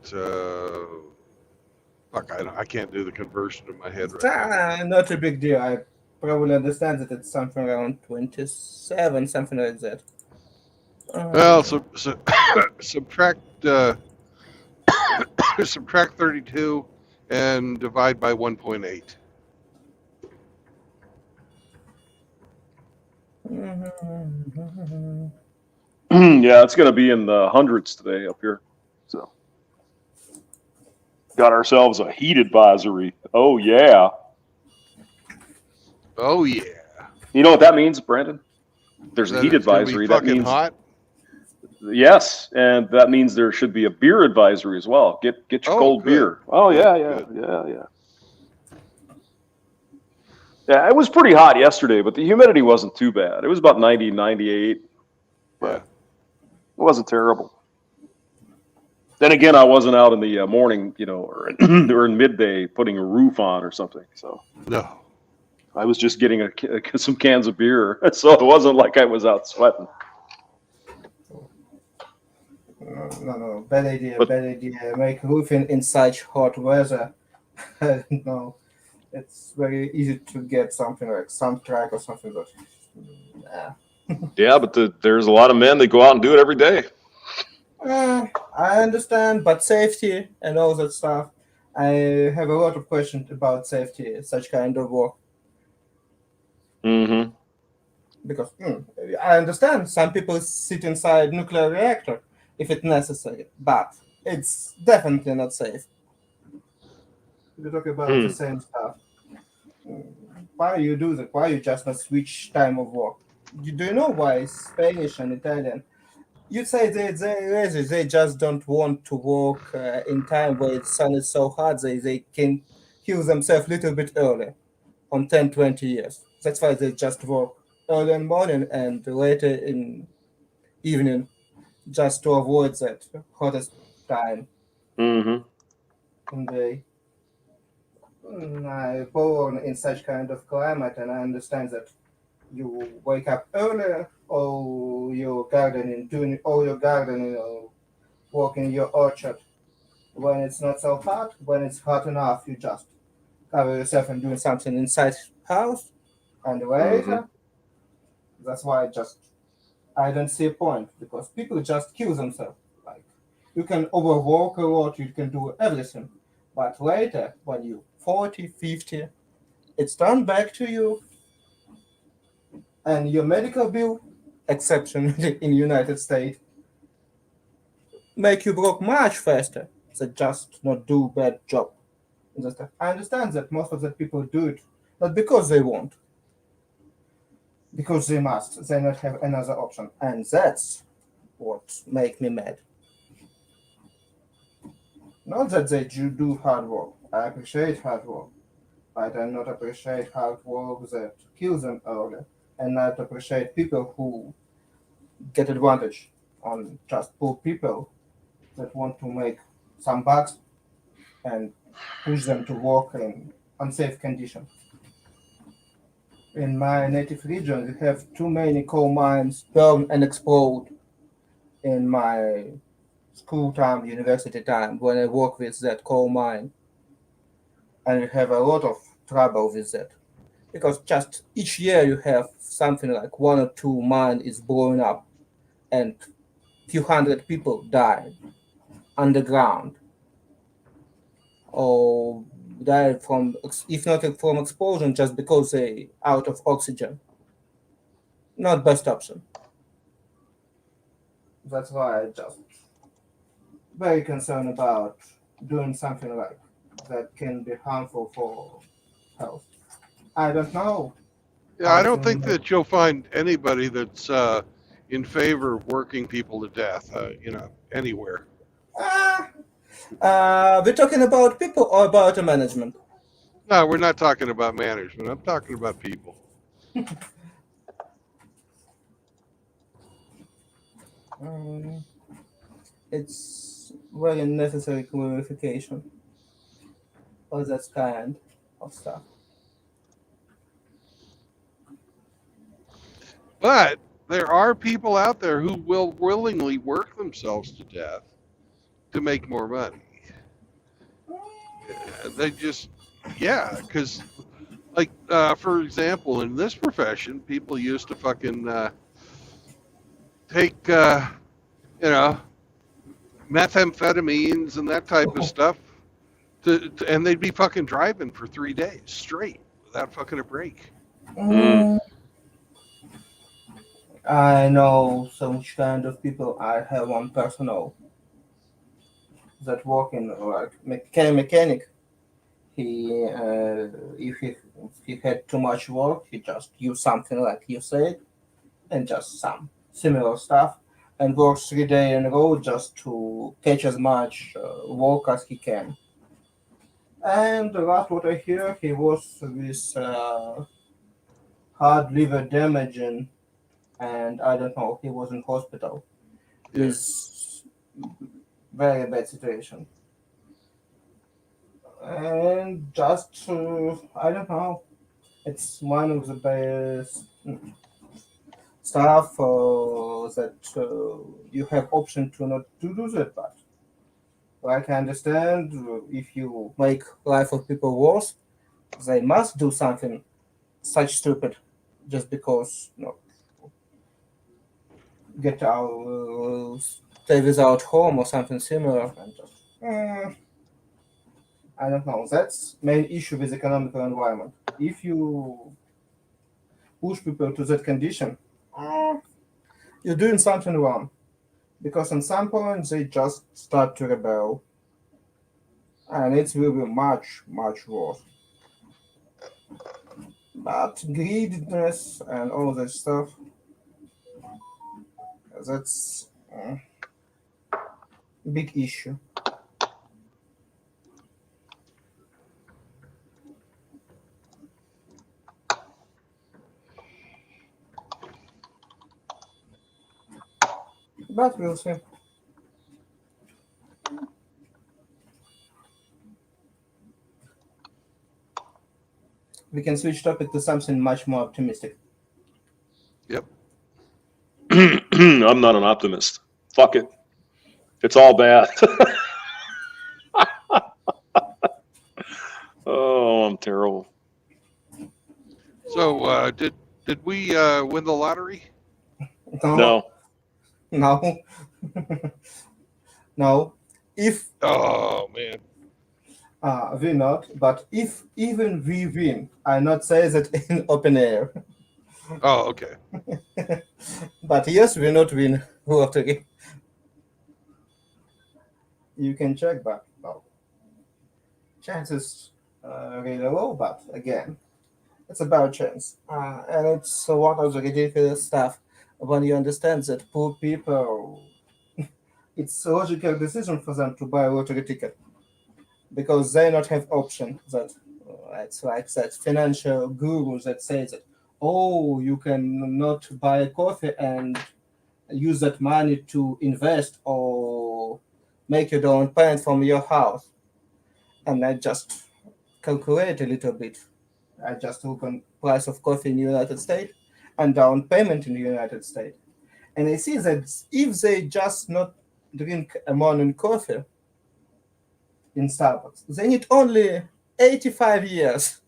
Fuck, I can't do the conversion in my head right now. Not a big deal. I probably understand that it's something around 27, something like that. Well, so subtract subtract 32 and divide by 1.8. Yeah, it's going to be in the hundreds today up here. So, got ourselves a heat advisory. Oh yeah. Oh yeah. You know what that means, Brandon? There's a That heat it's gonna be advisory. That fucking means hot. yes, and that means there should be a beer advisory as well. Get your Oh, cold good. beer. Oh yeah, Good. yeah. Yeah, it was pretty hot yesterday, but the humidity wasn't too bad. It was about 90, 98, but Yeah. it wasn't terrible. Then again, I wasn't out in the morning, or in midday putting a roof on or something. So No. I was just getting some cans of beer, so it wasn't like I was out sweating. No, bad idea, But bad idea. Make roofing in such hot weather. I don't know. It's very easy to get something like some track or something, but yeah, but there's a lot of men that go out and do it every day. I understand, but safety and all that stuff. I have a lot of questions about safety, such kind of work, Mm-hmm. because I understand some people sit inside nuclear reactor if it's necessary, but it's definitely not safe. We talk about the same stuff. Why you do that? Why you just not switch time of work? Do you know why Spanish and Italian? You say they lazy. They just don't want to work in time where the sun is so hot. They can heal themselves a little bit early, on 10, 20 years. That's why they just work early in morning and later in evening, just to avoid that hottest time Mm-hmm. in the day. I born in such kind of climate, and I understand that you wake up earlier, or you're gardening, doing all your gardening, or working your orchard. When it's not so hot, when it's hot enough, you just cover yourself and doing something inside house, and Mm-hmm. later, that's why I don't see a point, because people just kill themselves. Like, you can overwork a lot, you can do everything, but later, when you 40, 50, it's turned back to you, and your medical bill, exceptionally in United States, make you broke much faster than just not do bad job. I understand that most of the people do it not because they want, because they must. They not have another option, and that's what make me mad. Not that they do hard work. I appreciate hard work, but I not appreciate hard work that kills them early, and not appreciate people who get advantage on just poor people that want to make some bucks and push them to work in unsafe conditions. In my native region, we have too many coal mines burn and explode in my school time, university time, when I work with that coal mine, and we have a lot of trouble with that. Because just each year you have something like one or two mine is blowing up and few hundred people die underground or die from, if not from explosion, just because they out of oxygen. Not best option. That's why I just very concerned about doing something like that can be harmful for health. I don't know Yeah, how I don't to think make. that you'll find anybody that's in favor of working people to death. Anywhere. Ah, we're talking about people or about the management. No, we're not talking about management. I'm talking about people. Um, it's very necessary clarification of that kind of stuff. But there are people out there who will willingly work themselves to death to make more money. They just, yeah, because like for example, in this profession, people used to fucking take you know methamphetamines and that type of stuff, and they'd be fucking driving for 3 days straight without fucking a break. Mm, I know some kind of people. I have one personal that work in like mechanic. He if he had too much work, he just use something like you said, and just some similar stuff, and works 3 days in a row just to catch as much work as he can. And the last what I hear, he was with hard liver damage, and I don't know, he was in hospital Yeah. with very bad situation. And just I don't know, it's one of the best stuff that you have option to not to do that, but like I understand, if you make life of people worse, they must do something such stupid just because get out, stay without home or something similar, and just I don't know. That's main issue with economical environment. If you push people to that condition, uh, you're doing something wrong because at some point they just start to rebel, and it will be much much worse. But greediness and all that stuff, that's big issue. But we'll see. We can switch topic to something much more optimistic. Yep. I'm not an optimist. Fuck it. It's all bad. Oh, I'm terrible. So did we win the lottery? No, No. no, no. If Oh man. we not, but if even we win, I not say that in open air. Oh, okay. But yes, we not win lottery. You can check, but no. Chances really low, but again, it's about chance. And it's one of the ridiculous stuff when you understand that poor people, it's a logical decision for them to buy a lottery ticket because they not have option that it's like that financial guru that says that, oh, you can not buy coffee and use that money to invest or make your down payment from your house. And I just calculate a little bit. I just look on price of coffee in the United States and down payment in the United States. And I see that if they just not drink a morning coffee in Starbucks, they need only 85 years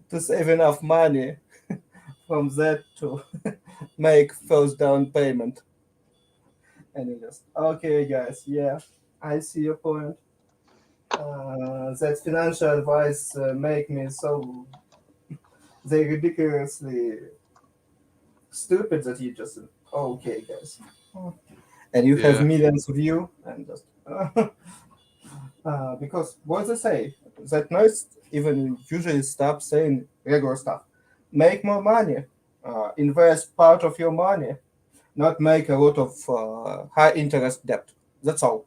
to save enough money from that to make first down payment. And you just, okay, guys, yeah, I see your point. That financial advice make me so they ridiculously stupid that you just okay, guys, and you have Yeah. millions of you and just because what they say that noise even usually stop saying regular stuff. Make more money, invest part of your money, not make a lot of high interest debt. That's all.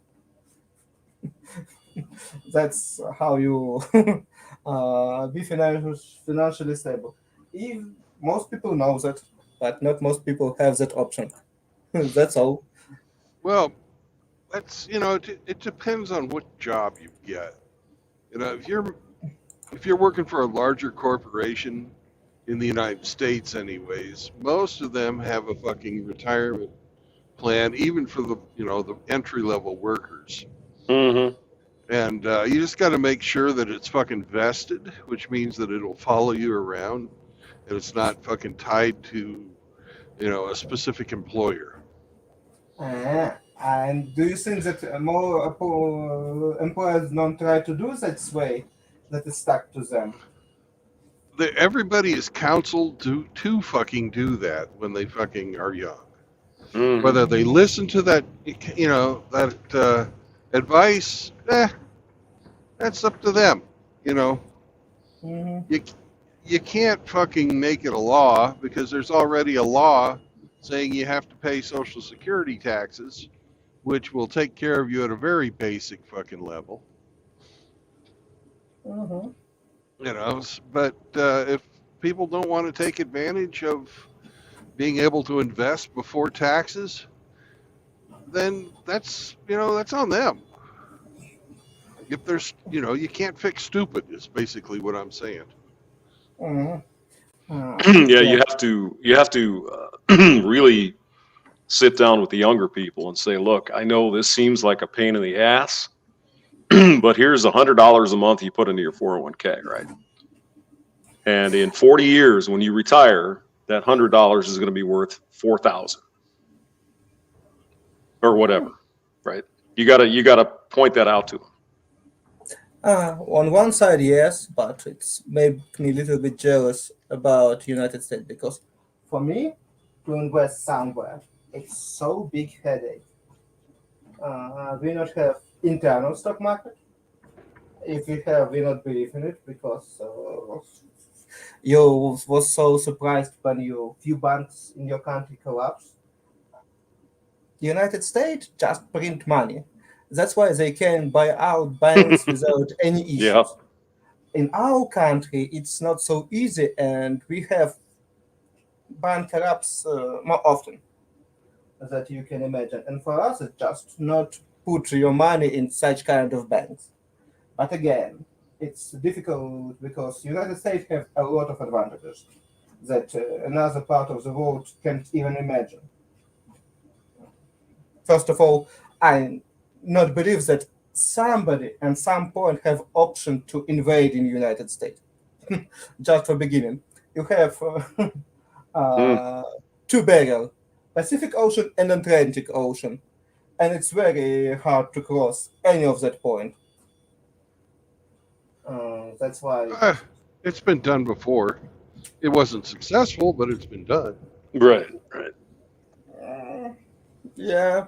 That's how you be financially stable. If most people know that, but not most people have that option. That's all. Well, that's it depends on what job you get. If you're working for a larger corporation, in the United States anyways, most of them have a fucking retirement plan, even for the, the entry level workers. Mm-hmm. And you just got to make sure that it's fucking vested, which means that it'll follow you around and it's not fucking tied to, a specific employer. And do you think that more employers don't try to do that way, that is stuck to them? Everybody is counseled to fucking do that when they fucking are young. Mm-hmm. Whether they listen to that, that advice, that's up to them. Mm-hmm. You can't fucking make it a law because there's already a law saying you have to pay Social Security taxes, which will take care of you at a very basic fucking level. Mm-hmm. But if people don't want to take advantage of being able to invest before taxes, then that's on them. If there's, you can't fix stupid is basically what I'm saying. Mm-hmm. Yeah, you have to really sit down with the younger people and say, look, I know this seems like a pain in the ass, but here's $100 a month you put into your 401k, right? And in 40 years, when you retire, that $100 is going to be worth $4,000 or whatever, right? You gotta point that out to them. On one side, yes, but it's made me a little bit jealous about United States because for me, to invest somewhere, it's so big headache. We not have internal stock market. If we have, we not believe in it because you was so surprised when you few banks in your country collapsed. The United States just print money. That's why they can buy out banks without any issues. Yeah. In our country, it's not so easy, and we have bank collapse more often that you can imagine. And for us, it's just not put your money in such kind of banks. But again, it's difficult because United States have a lot of advantages that another part of the world can't even imagine. First of all, I not believe that somebody at some point have option to invade in United States. Just for beginning, you have two barriers, Pacific Ocean and Atlantic Ocean, and it's very hard to cross any of that point. That's why. It's been done before. It wasn't successful, but it's been done. Right. Yeah.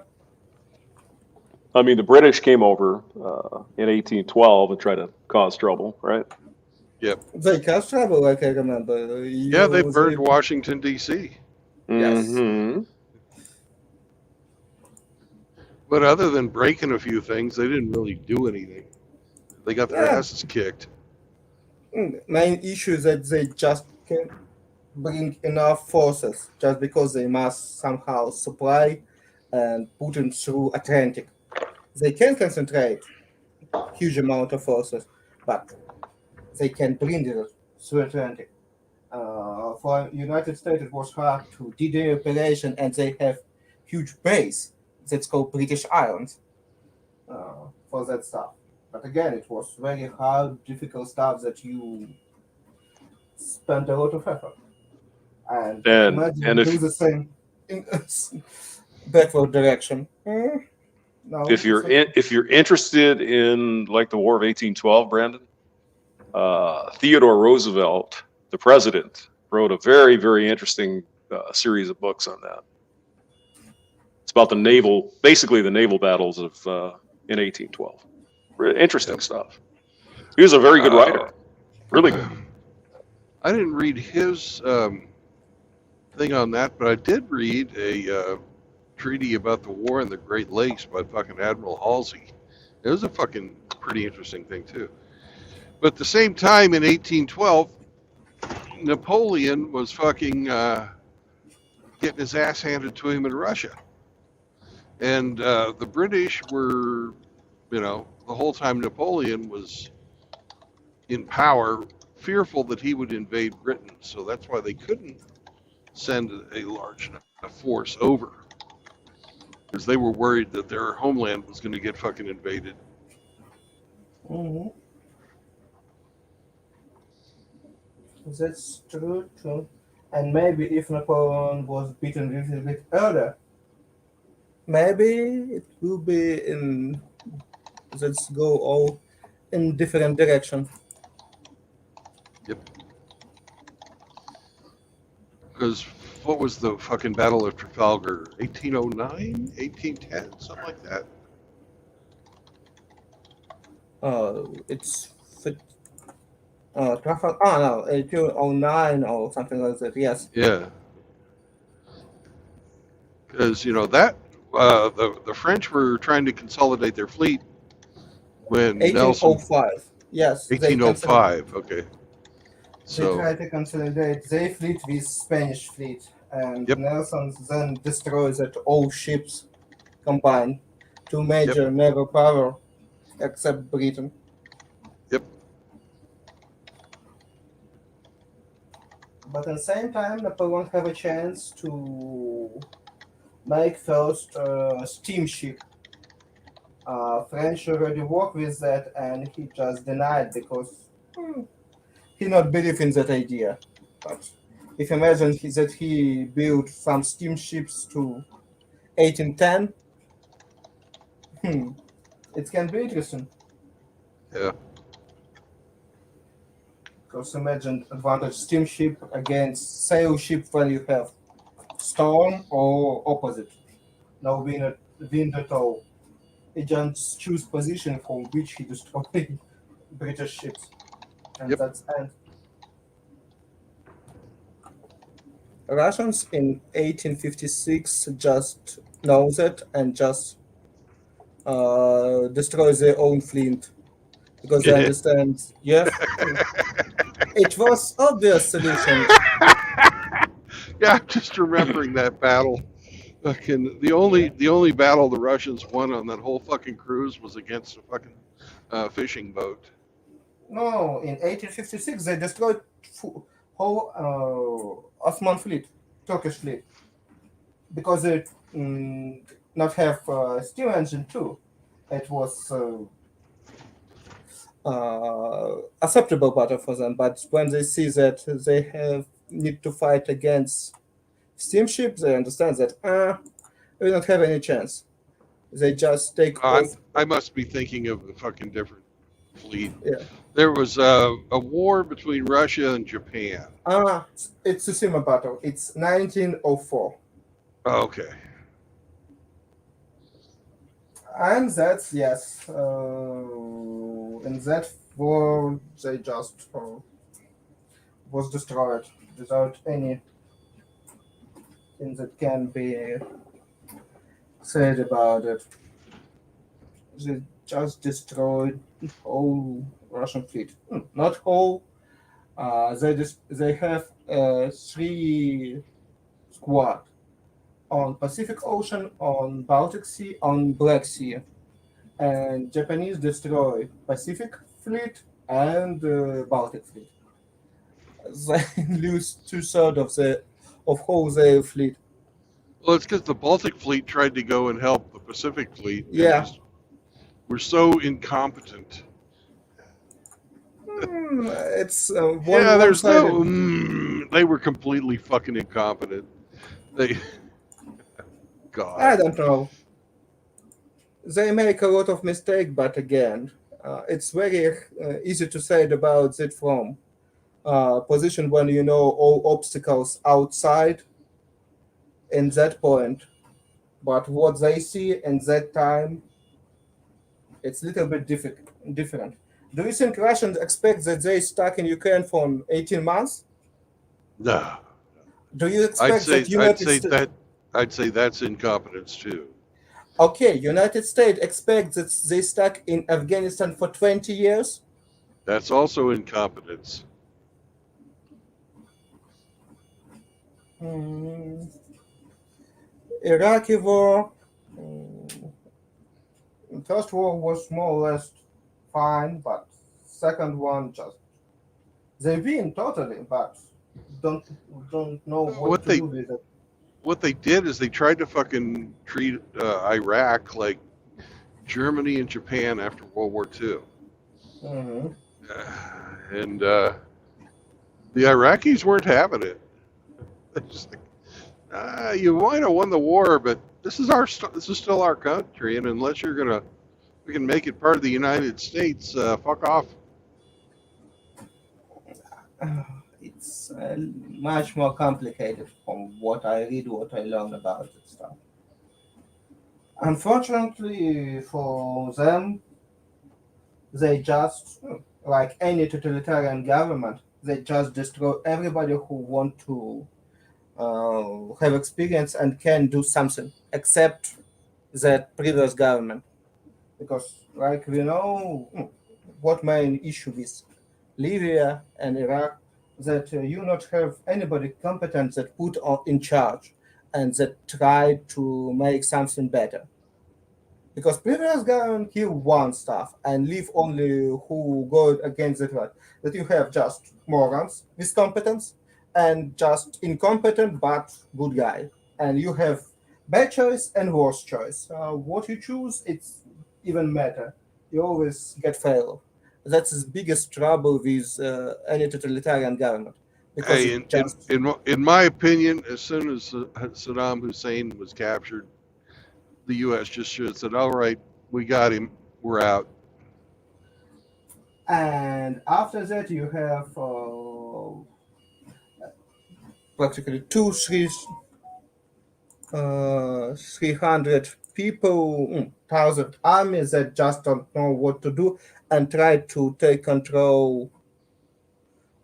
I mean, the British came over in 1812 and tried to cause trouble, right? Yep. They caused trouble, like I remember. Yeah, they burned Washington, D.C. Yes. Mm-hmm. But other than breaking a few things, they didn't really do anything. They got their asses kicked. Main issue is that they just can't bring enough forces just because they must somehow supply and put them through Atlantic. They can concentrate huge amount of forces, but they can bring it through Atlantic. For United States, it was hard to D-Day operation, and they have huge base that's called British Islands for that stuff. But again, it was very hard, difficult stuff that you spent a lot of effort. And imagine if do the same in backward direction. No, if you're interested in like the War of 1812, Brandon, Theodore Roosevelt, the president, wrote a very, very interesting series of books on that. It's about basically the naval battles of in 1812. Interesting stuff. He was a very good writer, really good. I didn't read his thing on that, but I did read a treaty about the war in the Great Lakes by fucking Admiral Halsey. It was a fucking pretty interesting thing too. But at the same time, in 1812, Napoleon was fucking getting his ass handed to him in Russia. And the British were, the whole time Napoleon was in power, fearful that he would invade Britain, so that's why they couldn't send a large enough force over, because they were worried that their homeland was going to get fucking invaded. Mhm. That's true, too. And maybe if Napoleon was beaten a little bit earlier, maybe it will be in. Let's go all in different direction. Yep. Because what was the fucking Battle of Trafalgar? 1809, 1810, something like that. It's Trafalgar. Oh no, 1809 or something like that. Yes, Yeah. Because that the French were trying to consolidate their fleet when Nelson. 1805. Yes, they consider 1805. Okay. they So. try to consolidate their fleet with Spanish fleet, and Yep. Nelson then destroys that all ships combined, two major Yep. naval power except Britain. Yep. But at the same time, Napoleon have a chance to make first steamship. French already work with that, and he just denied because he not believe in that idea. But if you imagine that he built some steamships to 1810, it can be interesting. Yeah. Because imagine advantage steamship against sail ship when you have storm or opposite. No wind at all. He just choose position from which he destroy British ships. And Yep. that's end. Russians in 1856 just know that and just destroy their own fleet because they understand, yes, it was obvious solution. Yeah, I'm just remembering that battle. Fucking the only battle the Russians won on that whole fucking cruise was against a fucking fishing boat. No, in 1856 they destroyed whole Ottoman fleet, Turkish fleet, because they not have steam engine too. It was acceptable battle for them, but when they see that they have need to fight against steamships, they understand that we don't have any chance. They just take off. I must be thinking of a fucking different fleet. Yeah. There was a war between Russia and Japan. It's Tsushima battle. It's 1904. Oh, okay. And that's yes. In that war, they just was destroyed without any thing that can be said about it. They just destroyed whole Russian fleet. Not whole. They have three squad on Pacific Ocean, on Baltic Sea, on Black Sea, and Japanese destroy Pacific fleet and Baltic fleet. They lose 2/3 of whole their fleet. Well, it's because the Baltic fleet tried to go and help the Pacific fleet and Yeah. just were so incompetent. It's Yeah, there's one-sided. no. They were completely fucking incompetent. They. I God. don't know. They make a lot of mistake, but again, it's very easy to say it about it from position when you know all obstacles outside in that point. But what they see in that time, it's a little bit different. Do you think Russians expect that they stuck in Ukraine for 18 months? No. Do you expect that United States? I'd say that's incompetence too. Okay, United States expect that they stuck in Afghanistan for 20 years? That's also incompetence. Iraqi war. mm, First war was more or less fine, but second one just They win totally, but don't don't know what What to they do with it. what they did is they tried to fucking treat Iraq like Germany and Japan after World War II. Hmm. And the Iraqis weren't having it. They're just like, you might have won the war, but this is this is still our country, and unless we can make it part of the United States, fuck off. It's much more complicated from what I read, what I learn about it stuff. Unfortunately for them, they just, like any totalitarian government, they just destroy everybody who want to have experience and can do something, except that previous government. Because, like we know, what main issue with Libya and Iraq, that you not have anybody competent that put in charge and that try to make something better. Because previous government kill one stuff and leave only who go against it, right. That you have just morons with competence and just incompetent but good guy, and you have bad choice and worse choice. What you choose, it's even matter. You always get fail. That's the biggest trouble with any totalitarian government, because Hey, it just in my opinion, as soon as Saddam Hussein was captured, the U.S. just should have said, "All right, we got him. We're out." and after that you have practically 300 people, 1,000 armies that just don't know what to do and try to take control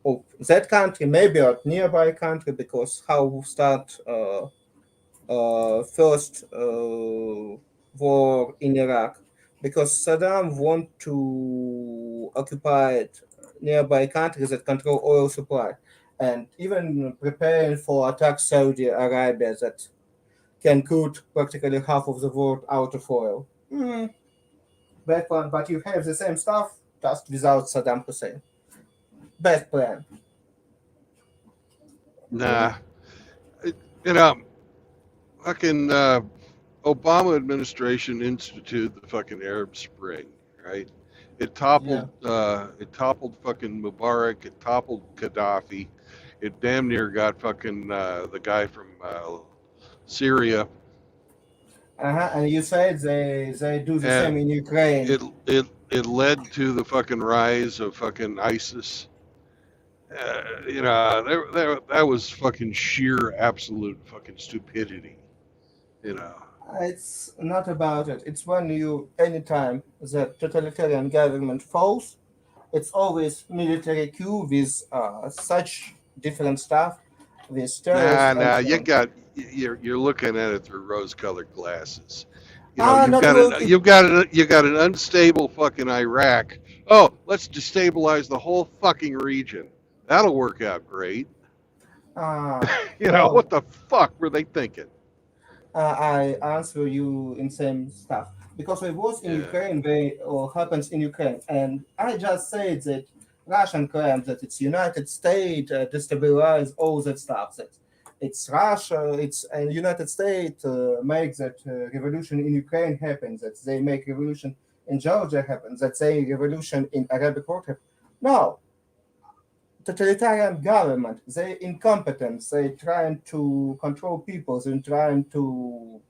of that country, maybe a nearby country, because how start first war in Iraq, because Saddam want to occupy nearby countries that control oil supply, and even preparing for attack Saudi Arabia that can cut practically half of the world out of oil. Bad plan, but you have the same stuff just without Saddam Hussein. Bad plan. Nah, you know, fucking Obama administration instituted the fucking Arab Spring, right? Yeah. It toppled fucking Mubarak. It toppled Gaddafi. It damn near got fucking the guy from Syria. And you said they do the same And in Ukraine. it led to the fucking rise of fucking ISIS. That was fucking sheer absolute fucking stupidity. You know. It's not about it. It's when you, anytime the totalitarian government falls, it's always military coup with such different stuff, with terrorists Nah, and nah, so on. you're looking at it through rose-colored glasses. You know, Ah, not looking. you got an unstable fucking Iraq. Oh, let's destabilize the whole fucking region. That'll work out great. You know, Well, what the fuck were they thinking? I answer you in same stuff because I was in Yeah. Ukraine, they or happens in Ukraine, and I just said that Russian claims that it's United States destabilize all that stuff. That it's Russia, it's and United States make that revolution in Ukraine happen. That they make revolution in Georgia happen. That they revolution in Arabic world happen. No, totalitarian government. They incompetent. They trying to control people. They trying to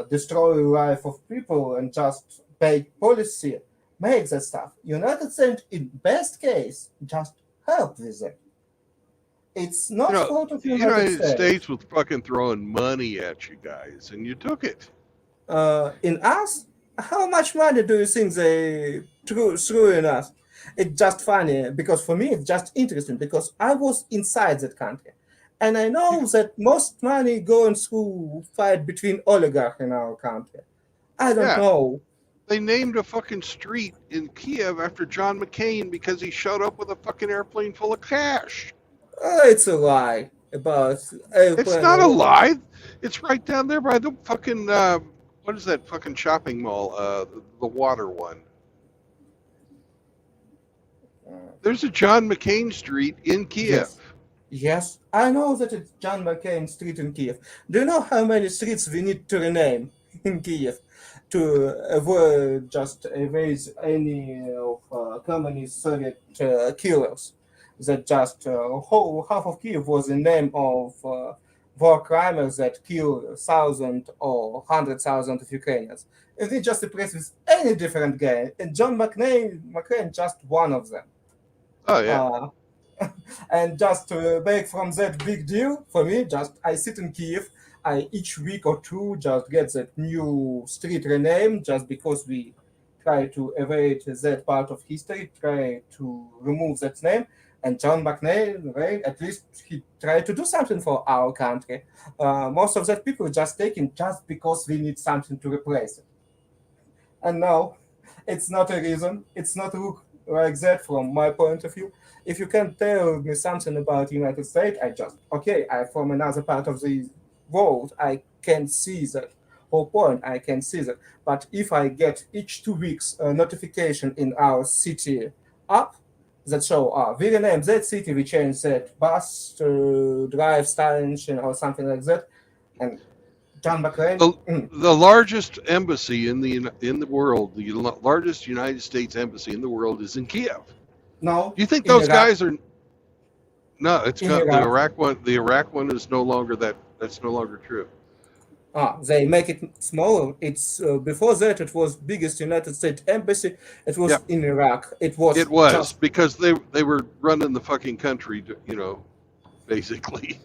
destroy life of people and just make policy, make that stuff. United States, in best case, just help with it. It's You not know, fault of the United United States. States was fucking throwing money at you guys, and you took it. In us, how much money do you think they threw in us? It's just funny because for me it's just interesting because I was inside that country, and I know that most money going through fight between oligarchs in our country. I don't Yeah, know. they named a fucking street in Kiev after John McCain because he showed up with a fucking airplane full of cash. It's a lie about It's airplane not a or whatever. lie. It's right down there by the fucking what is that fucking shopping mall? The water one. There's a John McCain Street in Kiev. Yes. Yes, I know that it's John McCain Street in Kiev. Do you know how many streets we need to rename in Kiev to avoid just erase any of communist Soviet killers? That just whole half of Kiev was the name of war criminals that killed thousands or 100,000 of Ukrainians. If they just replace with any different guy, and John McCain just one of them. Oh yeah. And just to make from that big deal for me, just I sit in Kiev. I each week or two just get that new street renamed just because we try to evade that part of history, try to remove that name. And John McCain, right, at least he tried to do something for our country. Most of that people just taking just because we need something to replace it. And no, it's not a reason. It's not look like that from my point of view. If you can tell me something about the United States, I just okay. I from another part of the world. I can see that whole point. I can see that. But if I get each 2 weeks a notification in our city app that show we rename that city, we change that bus to drive station or something like that, and John McCain. The largest embassy in the world, the largest United States embassy in the world, is in Kiev. No, Do you think in those Iraq. guys are? No, it's In got the Iraq. Iraq one. The Iraq one is no longer that. That's no longer true. They make it smaller. It's before that it was biggest United States embassy. It was Yeah. in Iraq. It was It was just because they were running the fucking country, basically.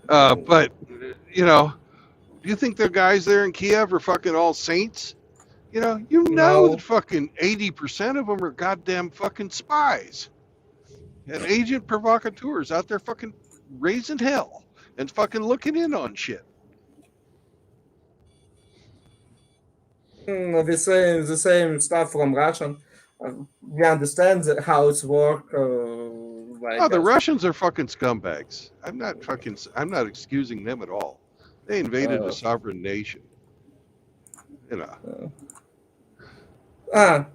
But do you think the guys there in Kiev are fucking all saints? No. that fucking 80% of them are goddamn fucking spies and agent provocateurs out there fucking raising hell and fucking looking in on shit. the same stuff from Russian. We understand how it's work. The Russians are fucking scumbags. I'm not excusing them at all. They invaded a sovereign nation. I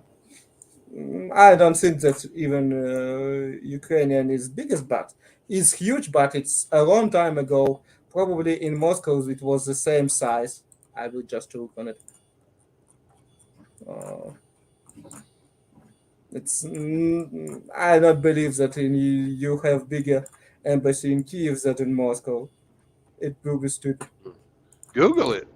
don't think that even Ukrainian is biggest, but it's huge. But it's a long time ago. Probably in Moscow it was the same size. I will just look on it. I don't believe that you have bigger embassy in Kiev than in Moscow. It will be stupid. Google it.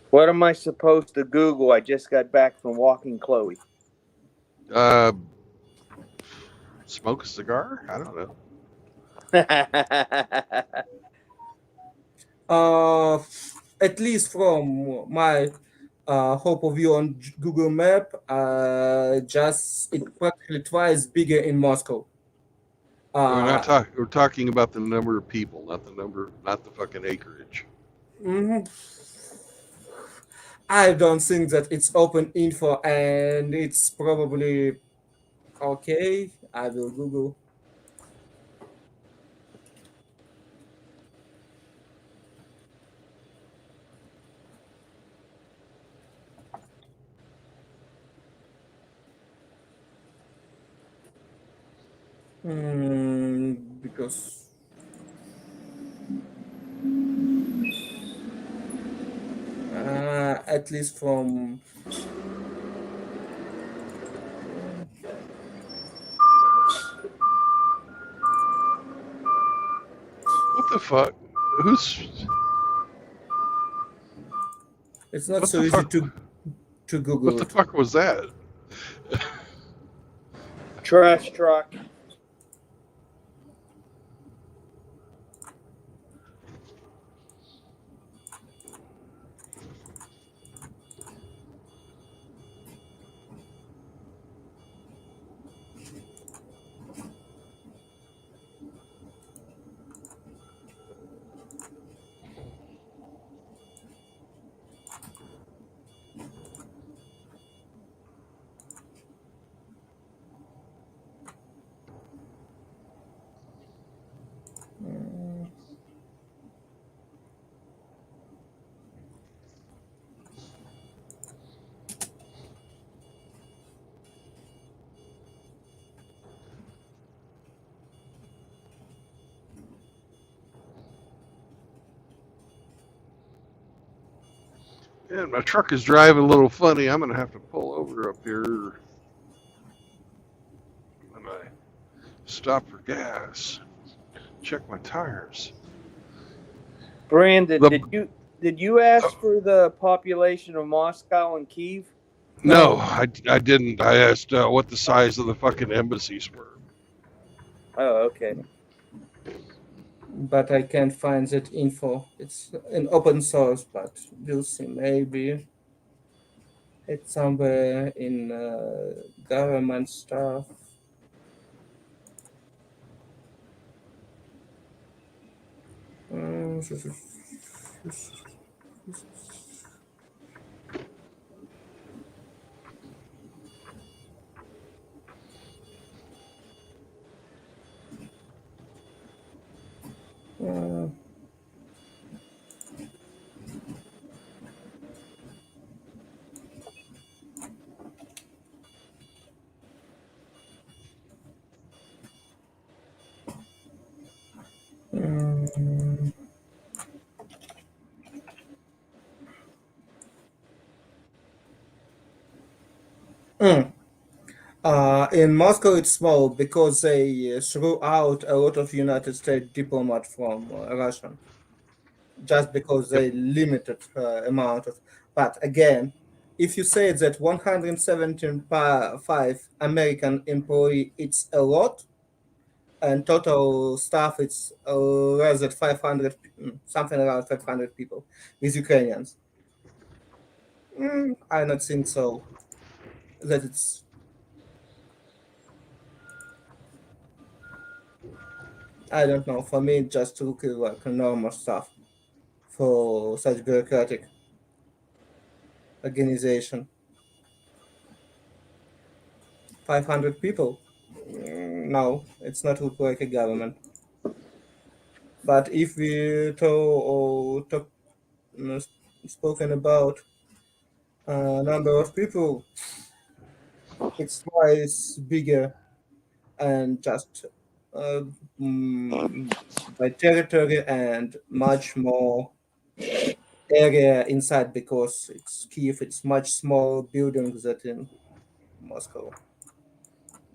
What am I supposed to Google? I just got back from walking Chloe. Smoke a cigar? I don't know. At least from my hope of view on Google Map, just it practically twice bigger in Moscow. We're talking about the number of people, not the fucking acreage. I don't think that it's open info, and it's probably okay. I will Google. Because at least from What the fuck? it's not What so the easy fuck? to Google What the it. fuck was that? Trash truck. And my truck is driving a little funny. I'm gonna have to pull over up here when I stop for gas. Check my tires. Brandon, The- did you ask for the population of Moscow and Kiev? No, I didn't. I asked what the size of the fucking embassies were. Oh, okay. But I can't find that info. It's in open source, but we'll see. Maybe it's somewhere in government stuff. Mm, uh, mm, mm. In Moscow, it's small because they threw out a lot of United States diplomats from Russia, just because Yep. they limited amount of. But again, if you say that 175 American employee, it's a lot, and total staff it's less than 500, something around 500 people with Ukrainians. I don't think so. That it's. I don't know. For me, it just look like normal stuff for such bureaucratic organization. 500 people? No, it's not look like a government. But if we uh, spoken about number of people, it's twice bigger and just uh, mm, by territory and much more area inside because it's Kiev. It's much smaller buildings than in Moscow.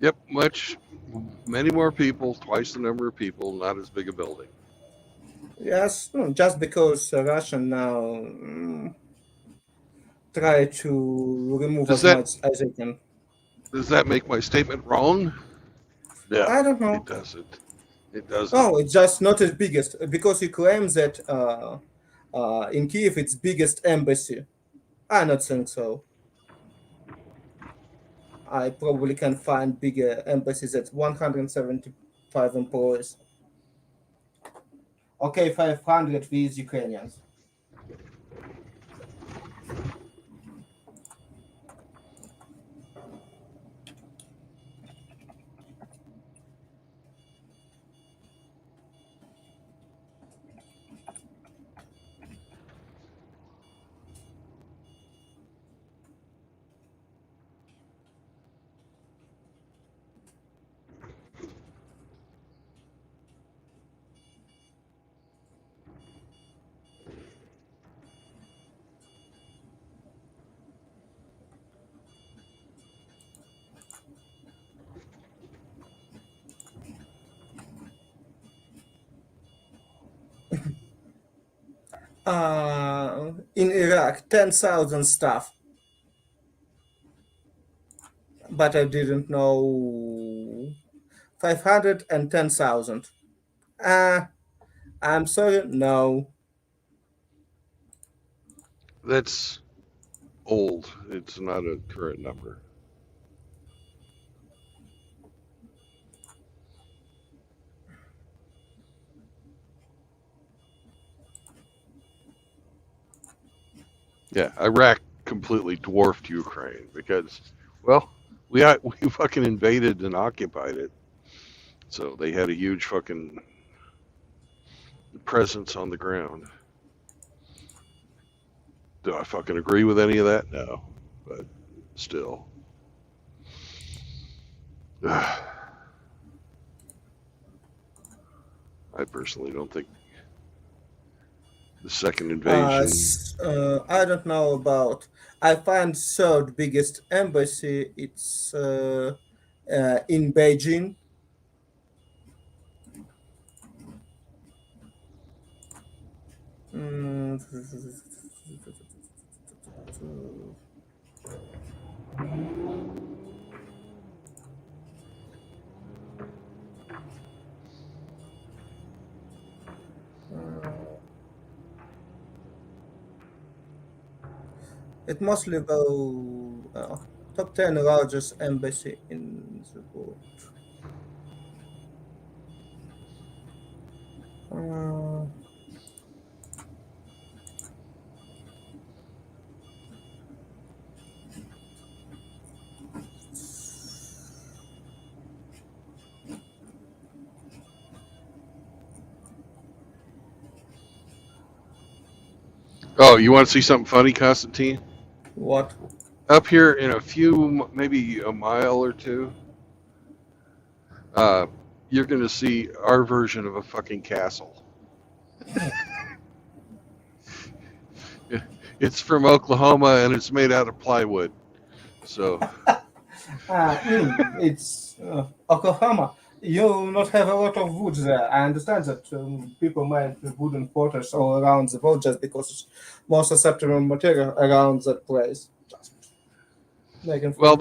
Yep. Many more people, twice the number of people, not as big a building. Yes, just because Russia now try to remove Does as that much as they can. does that make my statement wrong? I No, don't it know. doesn't. It doesn't. No, it's just not as biggest because you claim that in Kiev it's biggest embassy. I don't think so. I probably can find bigger embassies at 175 employees. Okay, 500 with Ukrainians. In Iraq, 10,000 staff, but I didn't know 510,000. Uh, I'm sorry, no. That's old. It's not a current number. Yeah, Iraq completely dwarfed Ukraine because, well, we fucking invaded and occupied it, so they had a huge fucking presence on the ground. Do I fucking agree with any of that? No, but still. I personally don't think the second invasion. I don't know about. I find third biggest embassy. It's in Beijing. Mm, it mostly go top 10 largest embassy in the world. Uh, Oh, you want to see something funny, Constantine? what? Up here in a few, maybe a mile or two, uh, you're going to see our version of a fucking castle. It's from Oklahoma and it's made out of plywood. So, It's Oklahoma. You not have a lot of wood there. I understand that people made wooden porters all around the world just because it's more susceptible material around that place. Just making fun well, of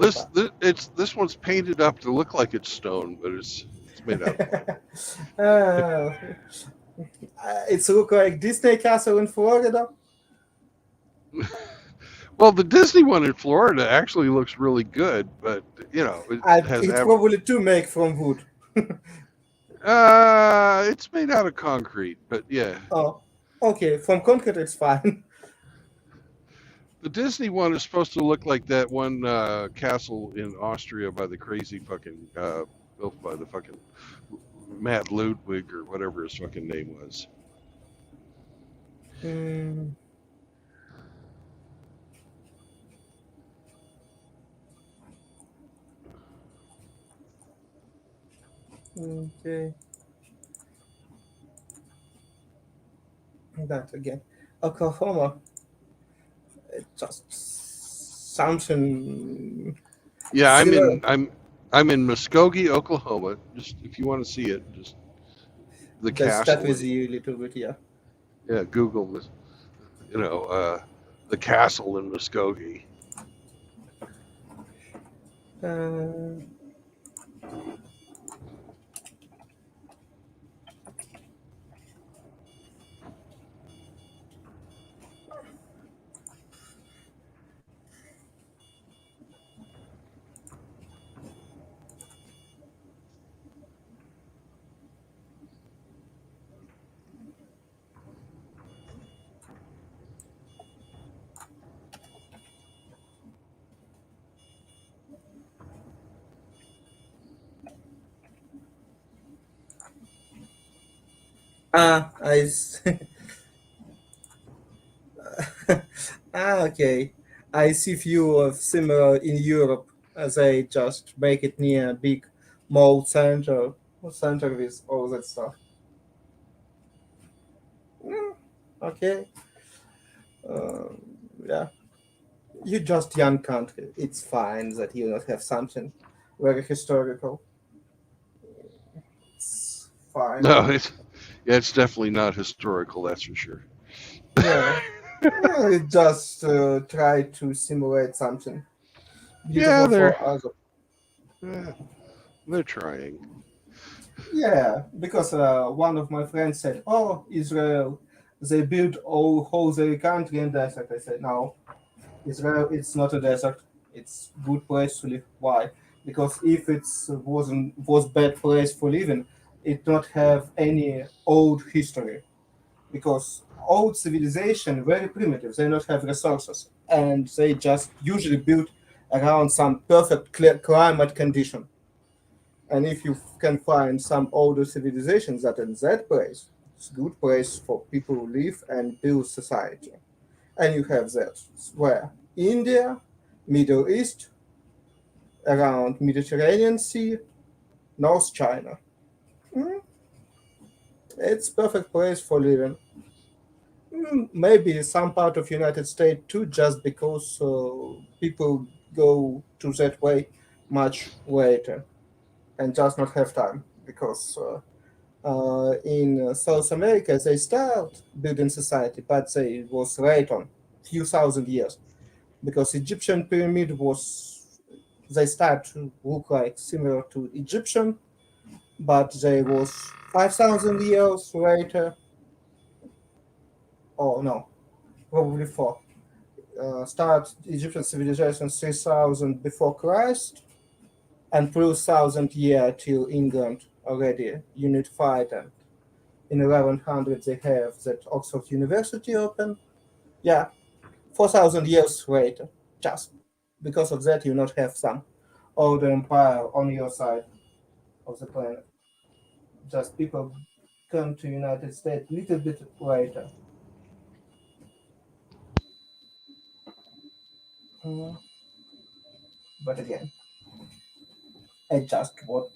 this one's painted up to look like it's stone, but it's made out of plywood. It's look like Disney Castle in Florida. Well, the Disney one in Florida actually looks really good, but you know, it has It's probably too make from wood. it's made out of concrete, but yeah. Oh, okay. From concrete, it's fine. The Disney one is supposed to look like that one castle in Austria by the crazy fucking built by the fucking Matt Ludwig or whatever his fucking name was. Mm, okay. That again. Oklahoma. It's just something Yeah, similar. I'm in Muskogee, Oklahoma. Just if you want to see it, just the The stuff castle. is a little bit, yeah. Yeah, Google this. You know, the castle in Muskogee. Uh, I. Okay. I see few of similar in Europe as they just make it near a big mall center with all that stuff. Mm, okay. Uh, yeah. You just young country. It's fine that you not have something very historical. It's fine. No, it's definitely not historical. That's for sure. Yeah. Just try to simulate something Yeah, beautiful for other. eh, they're trying. Yeah, because one of my friends said, "Oh, Israel, they built whole their country in desert." I said, "No, Israel, it's not a desert. It's good place to live. Why? Because if was bad place for living, it not have any old history. Because old civilization very primitive. They not have resources, and they just usually build around some perfect climate condition. And if you can find some older civilizations that in that place, it's a good place for people to live and build society. And you have that where India, Middle East, around Mediterranean Sea, North China. Mm, it's perfect place for living. Maybe some part of United States too, just because people go to that way much later and just not have time because in South America they start building society, but they was late on few thousand years because Egyptian pyramid was they start to look like similar to Egyptian, but they was 5,000 years later. Oh no, probably four. Start Egyptian civilization 3,000 before Christ, and plus 1,000 year till England already unified, and in 1100 they have that Oxford University open. Yeah, 4,000 years later, just because of that you not have some older empire on your side of the planet. Just people come to United States little bit later. Mm, But again, it's just what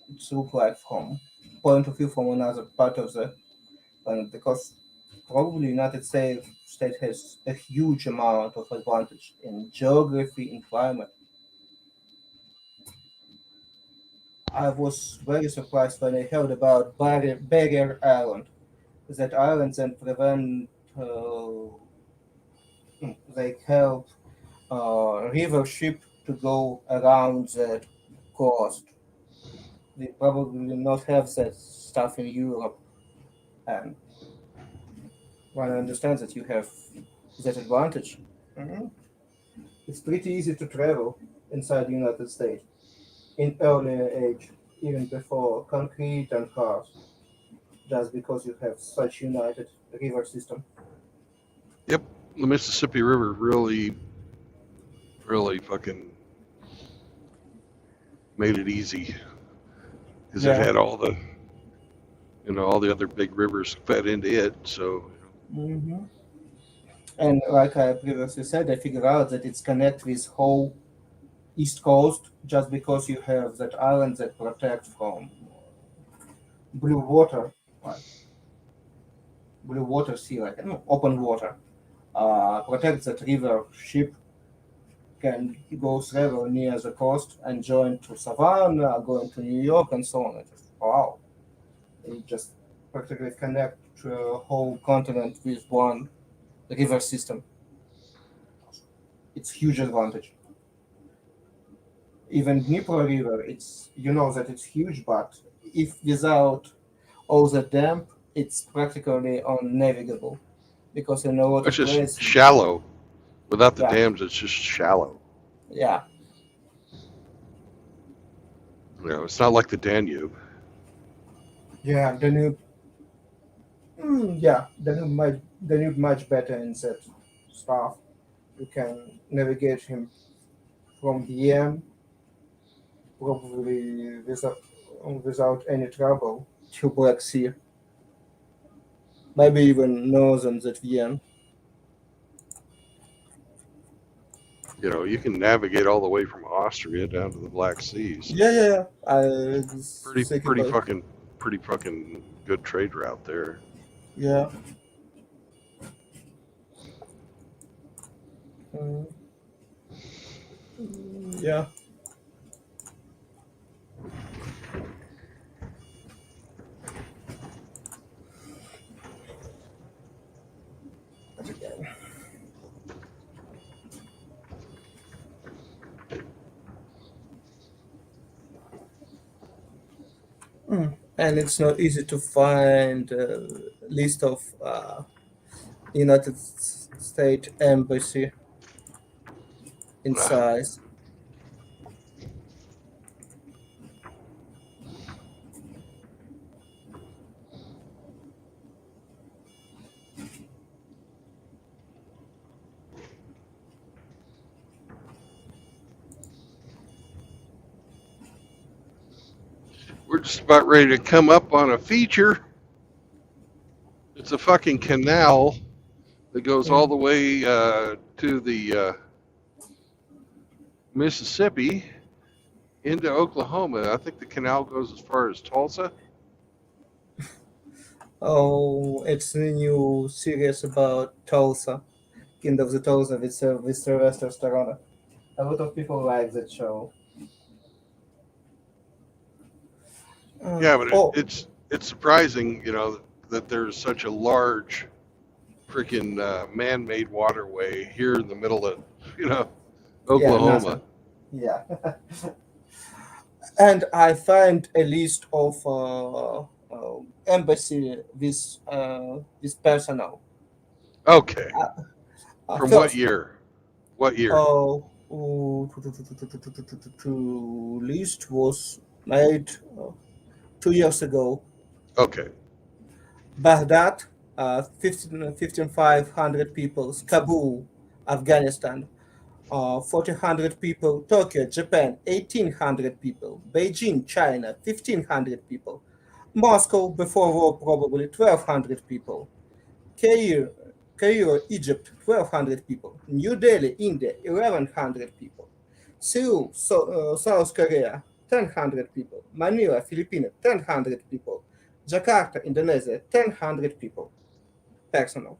it look like from point of view from another part of the planet because probably United States has a huge amount of advantage in geography and climate. I was very surprised when I heard about Barrier Island. That island then prevent they help river ship to go around that coast. They probably not have that stuff in Europe, and one understands that you have that advantage. Mhm. It's pretty easy to travel inside the United States in earlier age, even before concrete and cars, just because you have such united river system. Yep, the Mississippi River really fucking made it easy because it Yeah. had all the all the other big rivers fed into it. So hmm And like I previously said, I figure out that it's connect with whole east coast just because you have that island that protect from blue water, like blue water sea, like open water. Protect that river ship can go travel near the coast and join to Savannah, going to New York and so on. Wow, it just practically connect to a whole continent with one river system. It's huge advantage. Even Dnipro River, it's you know that it's huge, but if without all the dam, it's practically unnavigable because in a lot it's of just places, shallow. Without the yeah, dams, it's just shallow. yeah, It's not like the Danube. yeah, Danube much better in that stuff. You can navigate him from the end probably without any trouble to Black Sea, maybe even northern that Vienna. You can navigate all the way from Austria down to the Black Sea. So Yeah, yeah, yeah. I was pretty thinking pretty about fucking pretty fucking good trade route there. yeah. Mm, yeah. But again. And it's not easy to find a list of United States embassy in size. We're just about ready to come up on a feature. It's a fucking canal that goes all Mm. the way to the Mississippi into Oklahoma. I think the canal goes as far as Tulsa. Oh, it's a new series about Tulsa, King of the Tulsa with Sylvester Stallone. A lot of people like that show. Yeah, but Oh, it's surprising, that there's such a large freaking man-made waterway here in the middle of, you know, yeah, Oklahoma. nothing. Yeah. And I find a list of embassy with personnel. Okay. From what First, year? What year? list was made 2 years ago. Okay. Baghdad, 15,500 people. Kabul, Afghanistan, 1,400 people. Tokyo, Japan, 1,800 people. Beijing, China, 1,500 people. Moscow, before war, probably 1,200 people. Cairo, Cairo, Egypt, 1,200 people. New Delhi, India, 1,100 people. Seoul, South Korea, 1,000 people. Manila, Philippines, 1,000 people. Jakarta, Indonesia, 1,000 people. Personal.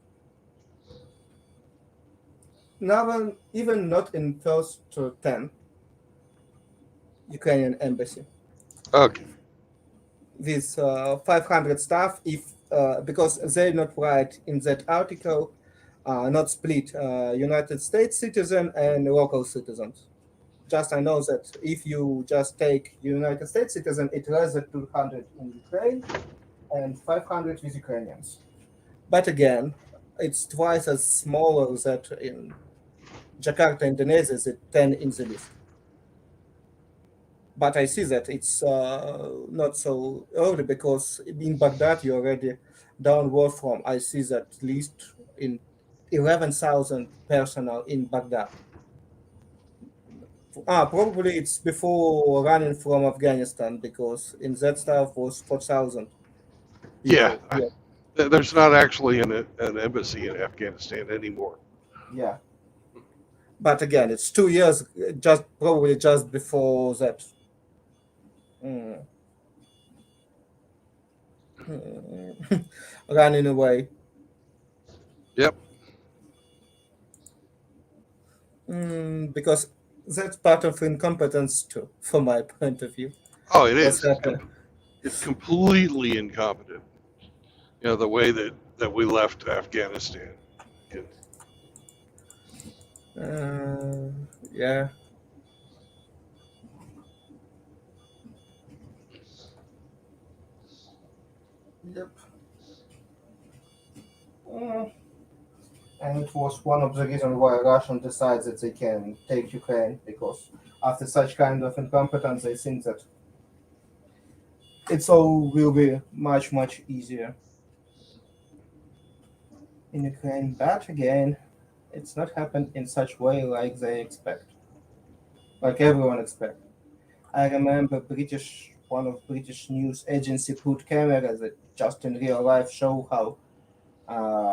Now, even not in first 10 Ukrainian embassy. Okay. With 500 staff, if because they not write in that article, not split United States citizen and local citizens. Just I know that if you just take United States citizen, it less than 200 in Ukraine and 500 with Ukrainians. But again, it's twice as smaller that in Jakarta, Indonesia, is 10 in the list. But I see that it's not so early because in Baghdad you already downward from. I see that list in 11,000 personnel in Baghdad. Probably it's before running from Afghanistan because in that stuff was 4,000 Yeah. people. Yeah, There's not actually an embassy in Afghanistan anymore. yeah. But again, it's 2 years, just probably just before that. Mm. Running away. Yep. Because that's part of incompetence too, from my point of view. Oh, it What's is. happened? It's completely incompetent. The way that we left Afghanistan. Uh, yeah. Yep. Mm. And it was one of the reasons why Russian decides that they can take Ukraine because after such kind of incompetence, they think that it's all will be much easier in Ukraine. But again, it's not happened in such way like they expect, like everyone expect. I remember one of British news agency put cameras that just in real life show how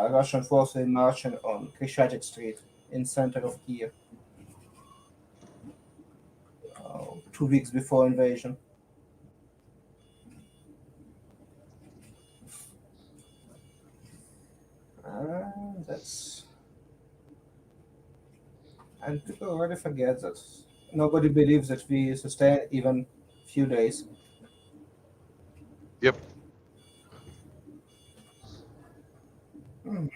Russian forces marching on Krishchatik Street in center of Kiev 2 weeks before invasion. That's and people already forget that nobody believes that we sustain even few days. Yep. Hmm.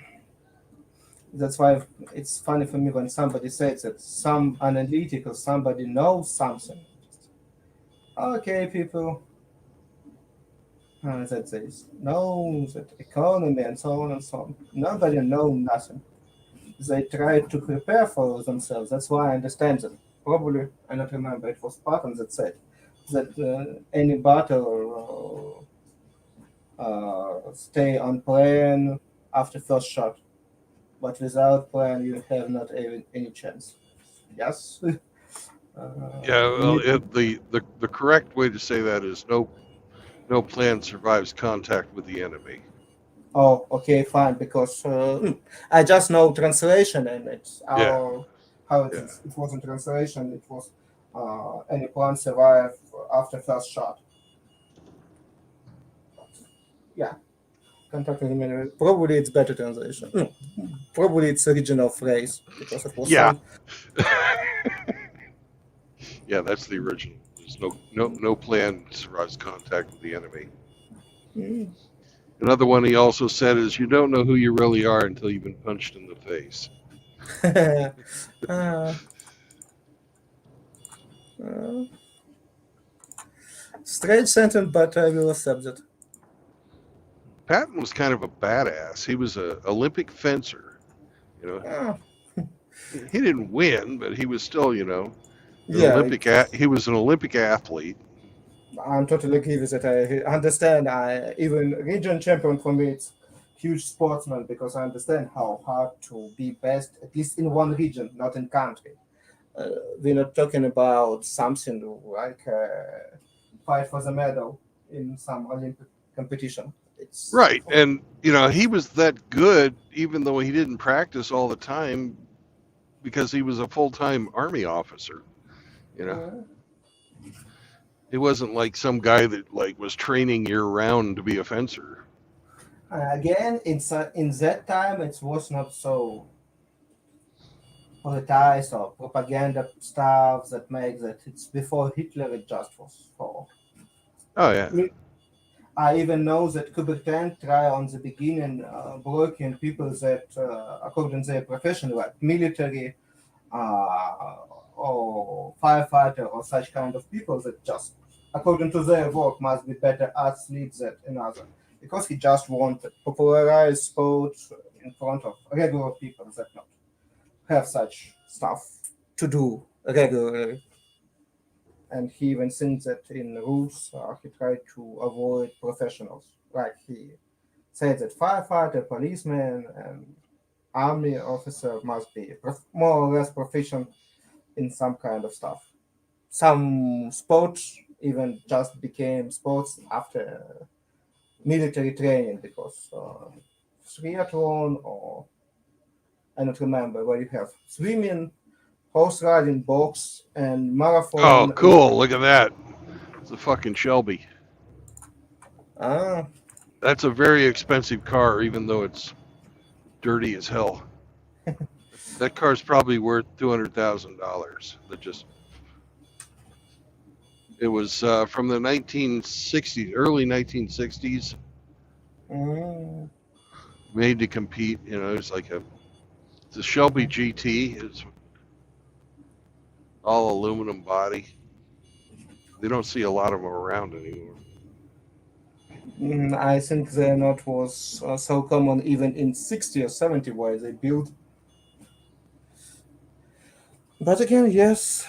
That's why it's funny for me when somebody says that some analytical somebody knows something. Okay, people, that they know that economy and so on and so on. Nobody know nothing. They try to prepare for themselves. That's why I understand that. Probably, I don't remember, it was Patton that said that any battle stay on plan after first shot, but without plan you have not even any chance. Yes. Yeah. We Well, need to. the correct way to say that is no plan survives contact with the enemy. Oh, okay, fine. Because I just know translation, and it's Yeah. our how it Yeah. is. It wasn't translation. It was any plan survive after first shot. Yeah. Contracting military. Probably it's better translation. No, probably it's a regional phrase because it was Yeah. some. Yeah, that's the original. There's no plan to rise contact with the enemy. Mm. Another one he also said is, you don't know who you really are until you've been punched in the face. uh, uh, strange sentence, but I will accept it. Patton was kind of a badass. He was an Olympic fencer. You know, Uh, he didn't win, but he was still, you know, an yeah, Olympic. He was an Olympic athlete. I'm totally agree with it. I understand. I even region champion for me, it's huge sportsman because I understand how hard to be best, at least in one region, not in country. Uh, we're not talking about something like fight for the medal in some Olympic competition. It's Right, and you know, he was that good, even though he didn't practice all the time, because he was a full-time army officer. You know, it wasn't like some guy that like was training year-round to be a fencer. again in that time it was not so politicized or propaganda stuff that makes it. It's before Hitler. It just was for. Oh yeah. I even know that Coubertin tried on the beginning working people that, according to their profession, like military uh, or firefighter or such kind of people that just, according to their work, must be better athletes than another. Because he just wanted popularize sports in front of regular people that not have such stuff to do regularly. And he even thinks that in rules he tried to avoid professionals. Like he said that firefighter, policeman, and army officer must be more or less proficient in some kind of stuff. Some sports even just became sports after military training because triathlon or I don't remember where you have swimming, horse riding, box, and Oh, marathon. cool! Look at that. It's a fucking Shelby. Ah, That's a very expensive car, even though it's dirty as hell. That car's probably worth $200,000. That just it was from the 1960s, early 1960s, mm, made to compete. You know, it's a Shelby GT. It's all aluminum body. They don't see a lot of them around anymore. I think the not was so common even in 60 or 70 where they built. But again, yes,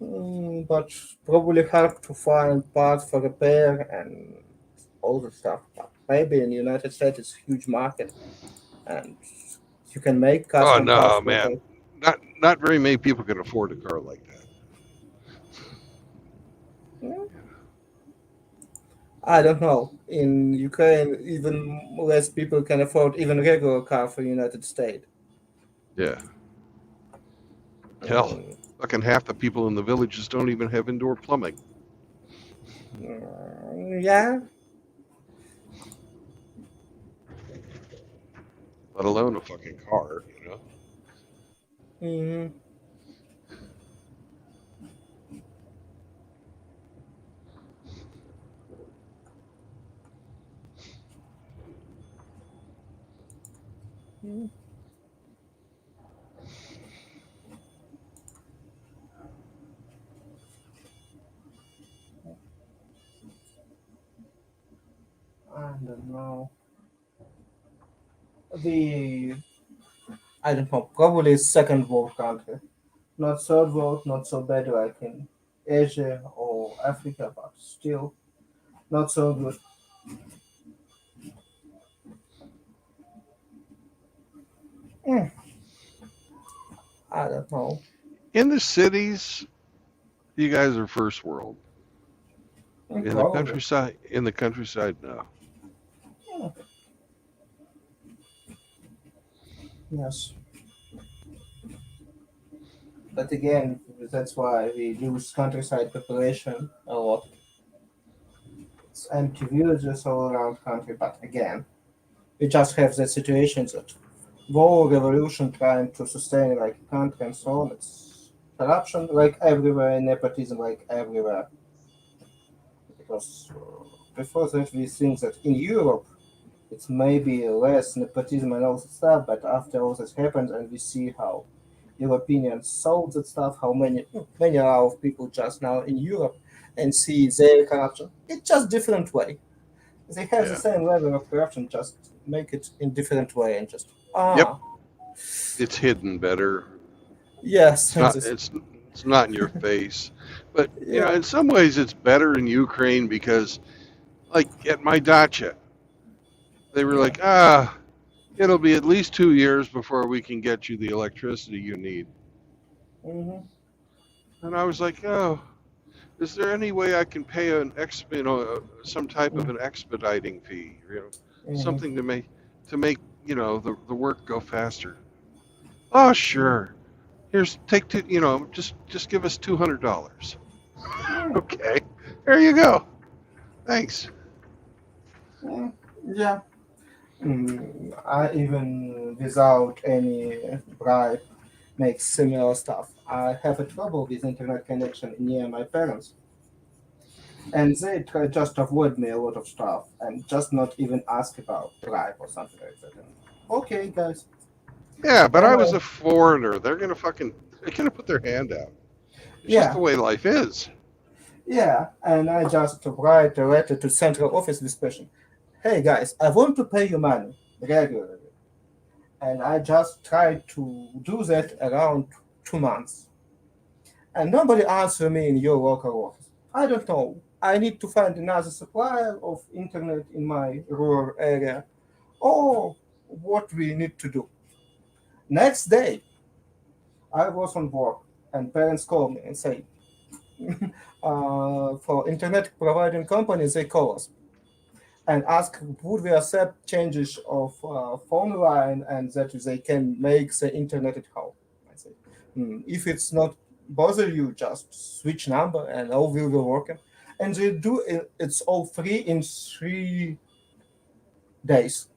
but probably hard to find parts for repair and all the stuff. But maybe in the United States it's a huge market and you can make Oh custom parts no, for man! it. Not very many people can afford a car like that. Mm, I don't know. In Ukraine, even less people can afford even regular car for United States. Yeah, hell, Mm, fucking half the people in the villages don't even have indoor plumbing, yeah. let alone a fucking car. You know. Mm, I don't know. The I don't know. Probably second world country. Not third world, not so bad like in Asia or Africa, but still not so good. Mm, I don't know. In the cities, you guys are first world. Probably. In the countryside, no. Mm, yes. But again, that's why we lose countryside population a lot. It's empty villages all around country, but again, We just have the situation that war, revolution trying to sustain like a country and so on. It's corruption like everywhere, nepotism like everywhere. Because before that, we think that in Europe it's maybe less nepotism and all that stuff, but after all this happened, and we see how Europeans sold that stuff, how many of people just now in Europe and see their corruption. It's just different way. They have the Yeah. same level of corruption, just make it in different way and just Yep. It's hidden better. yes, It's and not. this, It's not in your face. But yeah. in some ways, it's better in Ukraine because, like at my dacha, they were like, it'll be at least 2 years before we can get you the electricity you need. Hmm. And I was like, oh, is there any way I can pay some type of an expediting fee, Hmm. something to make the work go faster? Oh, sure. Here's take two, just give us $200. Okay, there you go. Thanks. Yeah. I even without any bribe make similar stuff. I have a trouble with internet connection near my parents, and they try just avoid me a lot of stuff and just not even ask about bribe or something like that. And, okay, guys. Yeah, but I was Anyway, a foreigner. They're gonna put their hand out. It's just the yeah, way life is. yeah, and I just write a letter to central office with question. Hey guys, I want to pay you money regularly, and I just try to do that around 2 months, and nobody answer me in your local office. I don't know. I need to find another supplier of internet in my rural area, or what we need to do. Next day, I was on work, and parents call me and say, for internet providing companies, they call us and ask would we accept changes of phone line and that they can make the internet at home. I say, if it's not bother you, just switch number and all will be working. And they do it, it's all free in 3 days.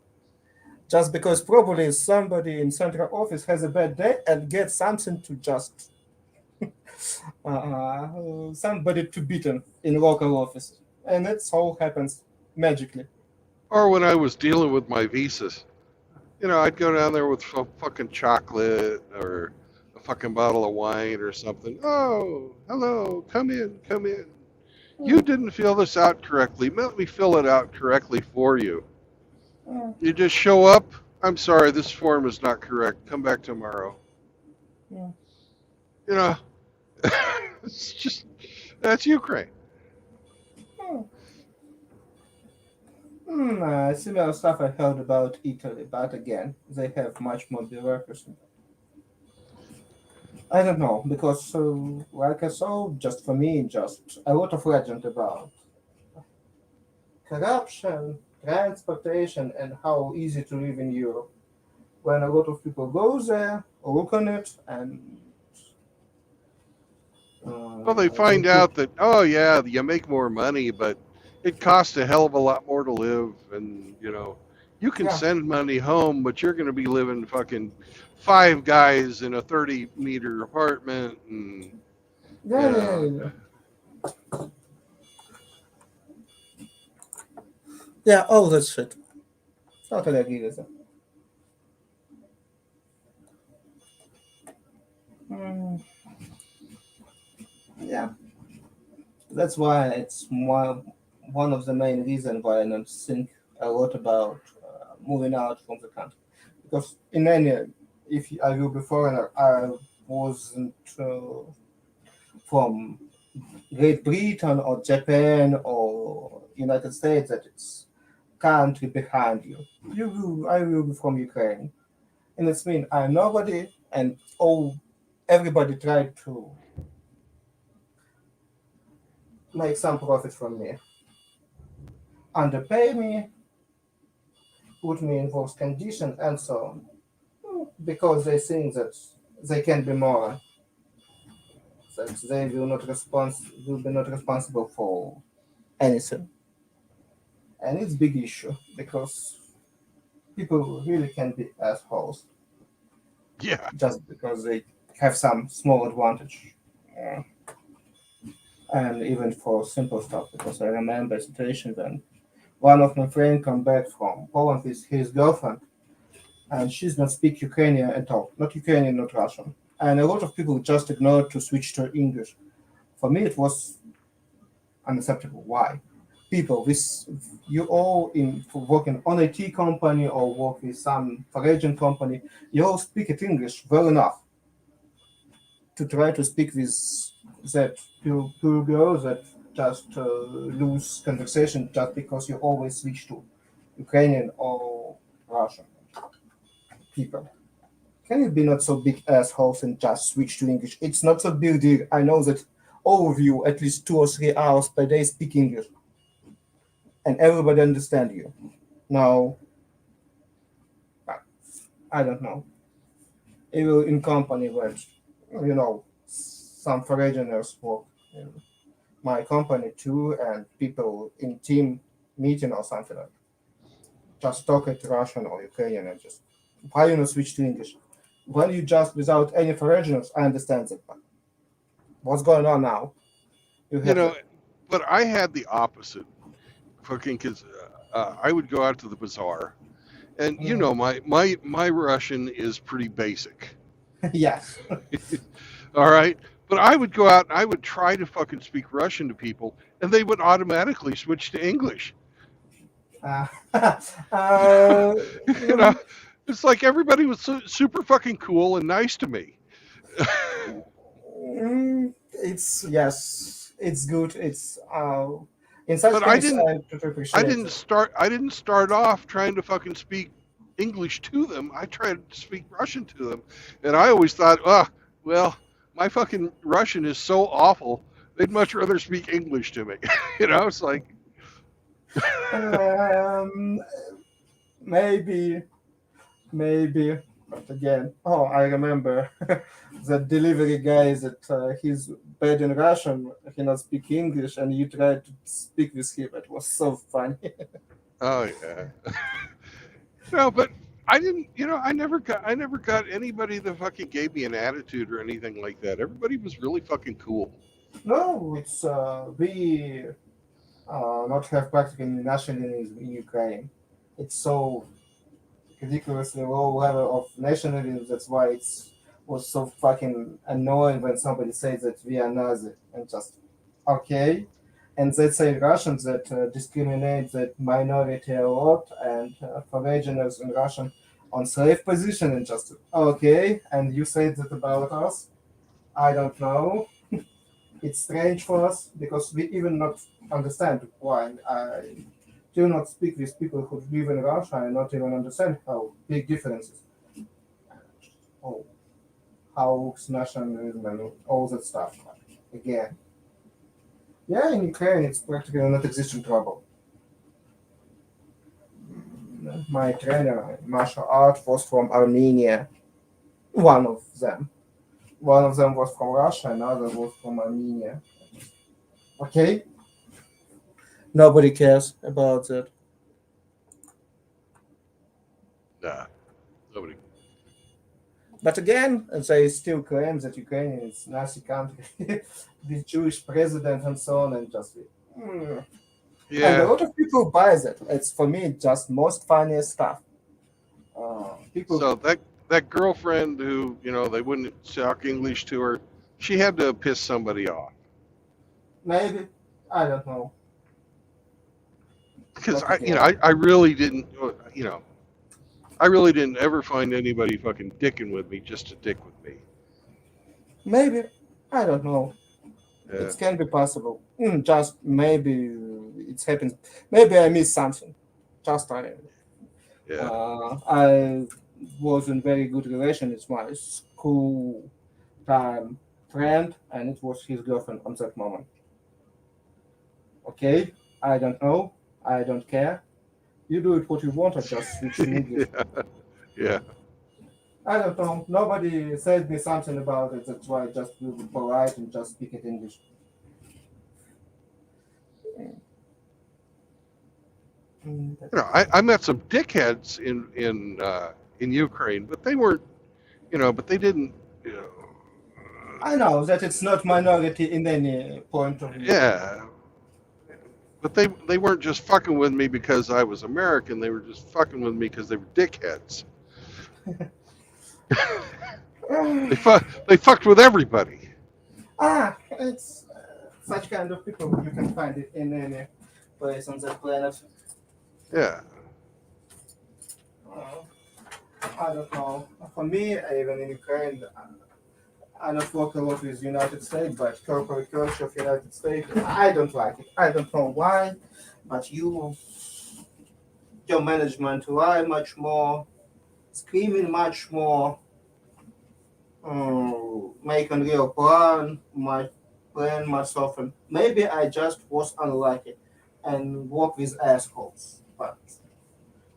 Just because probably somebody in central office has a bad day and gets something to just somebody to beaten in local office, and it all happens magically. Or when I was dealing with my visas, I'd go down there with fucking chocolate or a fucking bottle of wine or something. Oh, hello, come in, come in. You didn't fill this out correctly. Let me fill it out correctly for you. Mm, You just show up. I'm sorry, this form is not correct. Come back tomorrow. mm, You know, it's just that's Ukraine. mm. Similar stuff I heard about Italy, but again, they have much more bureaucracy. I don't know because, like I saw, just for me, just a lot of legend about corruption, transportation, and how easy to live in Europe. When a lot of people go there, look on it, and Well, they they find put, out that oh yeah, you make more money, but it costs a hell of a lot more to live, and you can yeah, send money home, but you're going to be living fucking five guys in a 30-meter apartment, and you yeah, yeah, know. yeah, yeah, all that shit. Totally agree with that. Mm, yeah, that's why it's one of the main reasons why I don't think a lot about moving out from the country. Because in any, if I will be foreigner, I wasn't from Great Britain or Japan or United States that it's country behind you. I will be from Ukraine, and it's mean I'm nobody, and everybody tried to make some profit from me, underpay me, put me in worse condition, and so on, because they think that they can be more, that they will be not responsible for anything, and it's big issue because people really can be assholes Yeah. just because they have some small advantage. And even for simple stuff, because I remember a situation when one of my friends come back from Poland with his girlfriend, and she's not speak Ukrainian at all, not Ukrainian, not Russian. And a lot of people just ignored to switch to English. For me, it was unacceptable. Why? People, this you all in working on a IT company or work with some foreign company, you all speak it English well enough to try to speak with that poor girl that just lose conversation just because you always switch to Ukrainian or Russian people. Can you be not so big assholes and just switch to English? It's not so big deal. I know that all of you at least 2 or 3 hours per day speak English and everybody understand you. Now, I don't know. Even in company where, some foreigners work in my company too, and people in team meeting or something like just talk it Russian or Ukrainian and just why you not switch to English? When you just without any foreigners, I understand that. But what's going on now? You You have know, but I had the opposite. Fucking, because I would go out to the bazaar, and you know, my Russian is pretty basic. yes. All right. But I would go out and I would try to fucking speak Russian to people, and they would automatically switch to English. Uh, You know, it's like everybody was super fucking cool and nice to me. it's yes, it's good. It's in such But I case, didn't. I totally appreciate it. I didn't start off trying to fucking speak English to them. I tried to speak Russian to them, and I always thought, oh, well, my fucking Russian is so awful. They'd much rather speak English to me. You know, it's like, Um, maybe, maybe, but again, oh, I remember the delivery guy that he's bad in Russian, he not speak English, and you try to speak with him. It was so funny. oh yeah. No, but I didn't. You know, I never got anybody that fucking gave me an attitude or anything like that. Everybody was really fucking cool. No, it's we not have practically nationalism in Ukraine. It's so ridiculously low level of nationalism. That's why it's was so fucking annoying when somebody says that we are Nazi and just okay. And they say Russians that discriminate that minority a lot and foreigners in Russian on slave position and just okay. And you say that about us? I don't know. It's strange for us because we even not understand why. I do not speak with people who live in Russia and not even understand how big differences. Oh, how nationalism and all that stuff. Again, yeah, in Ukraine it's practically not existing trouble. My trainer in martial art was from Armenia. One of them. One of them was from Russia, another was from Armenia. Okay, nobody cares about that. Nah, nobody. But again, they still claim that Ukraine is Nazi country with Jewish president and so on, and just and a Yeah. lot of people buy that. It's for me just most funniest stuff. People So that girlfriend who, you know, they wouldn't talk English to her, she had to piss somebody off. maybe I don't know. Because But you know, again, I really didn't, you know, I really didn't ever find anybody fucking dicking with me just to dick with me. maybe I don't know. Yeah. It can be possible. Just maybe it happens. Maybe I missed something. Just Yeah. I was in very good relation with my school time friend, and it was his girlfriend on that moment. Okay, I don't know. I don't care. You do it what you want. I just switch to English. Yeah. I don't know. Nobody said me something about it. That's why I just will be polite and just speak it English. Mm, You know, I met some dickheads in Ukraine, but they weren't, you know, but they didn't, you know, I know that it's not minority in any point of view. yeah. But they weren't just fucking with me because I was American. They were just fucking with me because they were dickheads. They fucked with everybody. It's such kind of people you can find it in any place on the planet. Yeah. Uh, I don't know. For me, even in Ukraine, I don't work a lot with United States, but corporate culture of United States, I don't like it. I don't know why, but your management lie much more, screaming much more, making real plan much often. Maybe I just was unlucky and work with assholes, but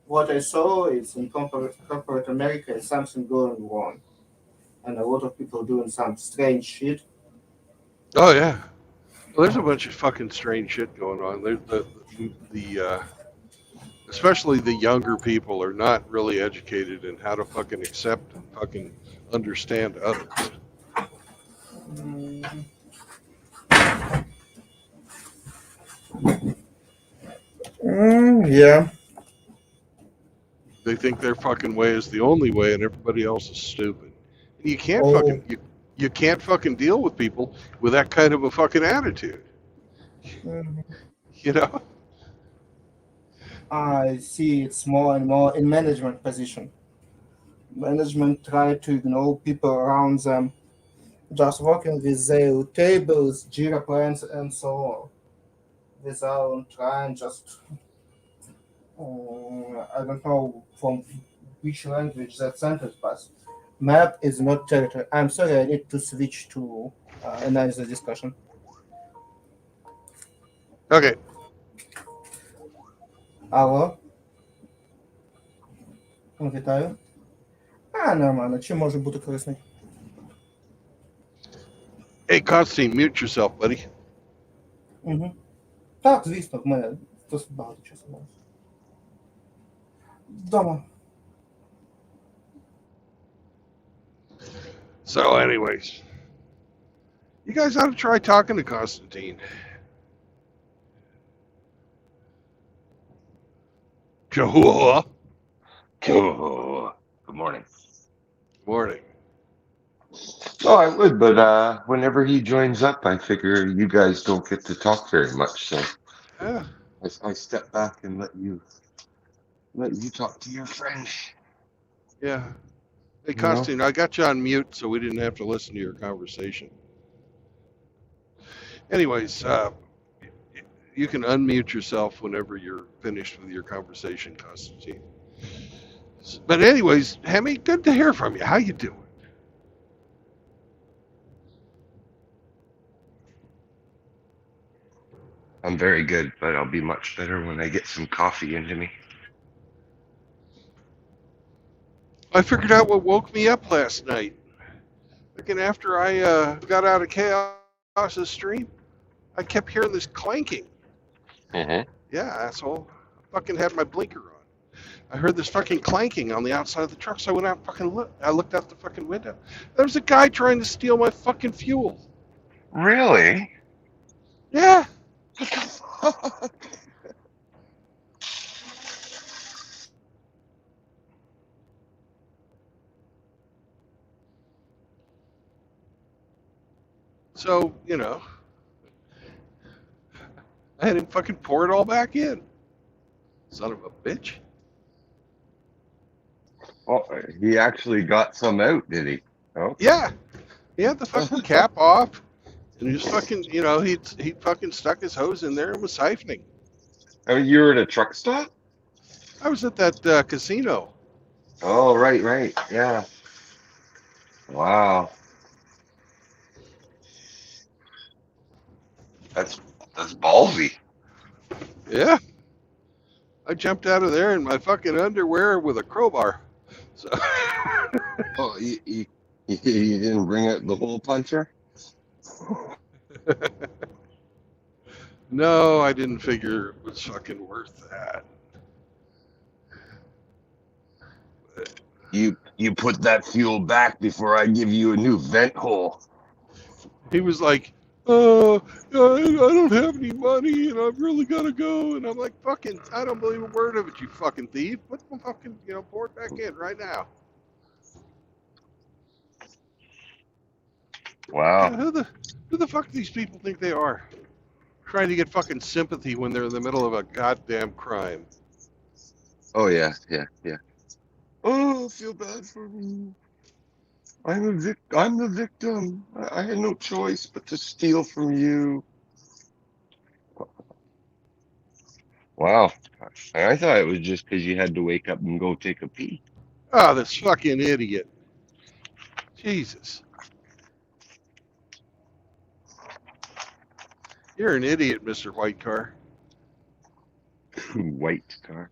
what I saw is in corporate America is something going wrong, and a lot of people doing some strange shit. Oh yeah. Well, there's a bunch of fucking strange shit going on. There's especially the younger people are not really educated in how to fucking accept and fucking understand others. Mm, yeah. They think their fucking way is the only way, and everybody else is stupid. And Oh, you can't fucking deal with people with that kind of a fucking attitude. mhm. You know? I see it's more and more in management position. Management try to ignore people around them, just working with their tables, Jira plans, and so on, without trying just I don't know from which language that sentence was. Map is not territory. I'm sorry, I need to switch to another discussion. Okay. Алло, вітаю. Нормально, чим може бути корисний? Hey, Constantine, mute yourself, buddy. Угу. Так, звісно, в мене досить багато часу зараз. Вдома. So, anyways, you guys ought to try talking to Constantine. Cool. Oh, good morning. Morning. Oh, I would, but whenever he joins up, I figure you guys don't get to talk very much, so Yeah. I step back and let you talk to your friend. Yeah. Hey, You know? Constantine, I got you on mute so we didn't have to listen to your conversation. Anyways, you can unmute yourself whenever you're finished with your conversation, Constantine. But anyways, Hemi, good to hear from you. How you doing? I'm very good, but I'll be much better when I get some coffee into me. I figured out what woke me up last night. Looking after I got out of Chaos's stream, I kept hearing this clanking. Mm-hmm. Yeah, asshole. I fucking had my blinker on. I heard this fucking clanking on the outside of the truck, so I went out and fucking looked. I looked out the fucking window. There was a guy trying to steal my fucking fuel. Really? Yeah. What the fuck? So, you know, I had him fucking pour it all back in. Son of a bitch. Oh, he actually got some out, did he? Oh. Yeah. He had the fucking cap off. And he just fucking, you know, he fucking stuck his hose in there and was siphoning. Oh, you were at a truck stop? I was at that casino. Oh, right, yeah. Wow. That's ballsy. Yeah. I jumped out of there in my fucking underwear with a crowbar. So Oh, you didn't bring out the hole puncher? no, I didn't figure it was fucking worth that. You put that fuel back before I give you a new vent hole. He was like, "Oh, I don't have any money, and I've really got to go." And I'm like, "Fucking, I don't believe a word of it, you fucking thief. Put the fucking, pour it back in right now." Wow. Who the fuck do these people think they are? Trying to get fucking sympathy when they're in the middle of a goddamn crime. Oh yeah. Oh, I feel bad for me. I'm the victim. I had no choice but to steal from you. Wow. I thought it was just because you had to wake up and go take a pee. Oh, this fucking idiot. Jesus. You're an idiot, Mr. White Car. White car.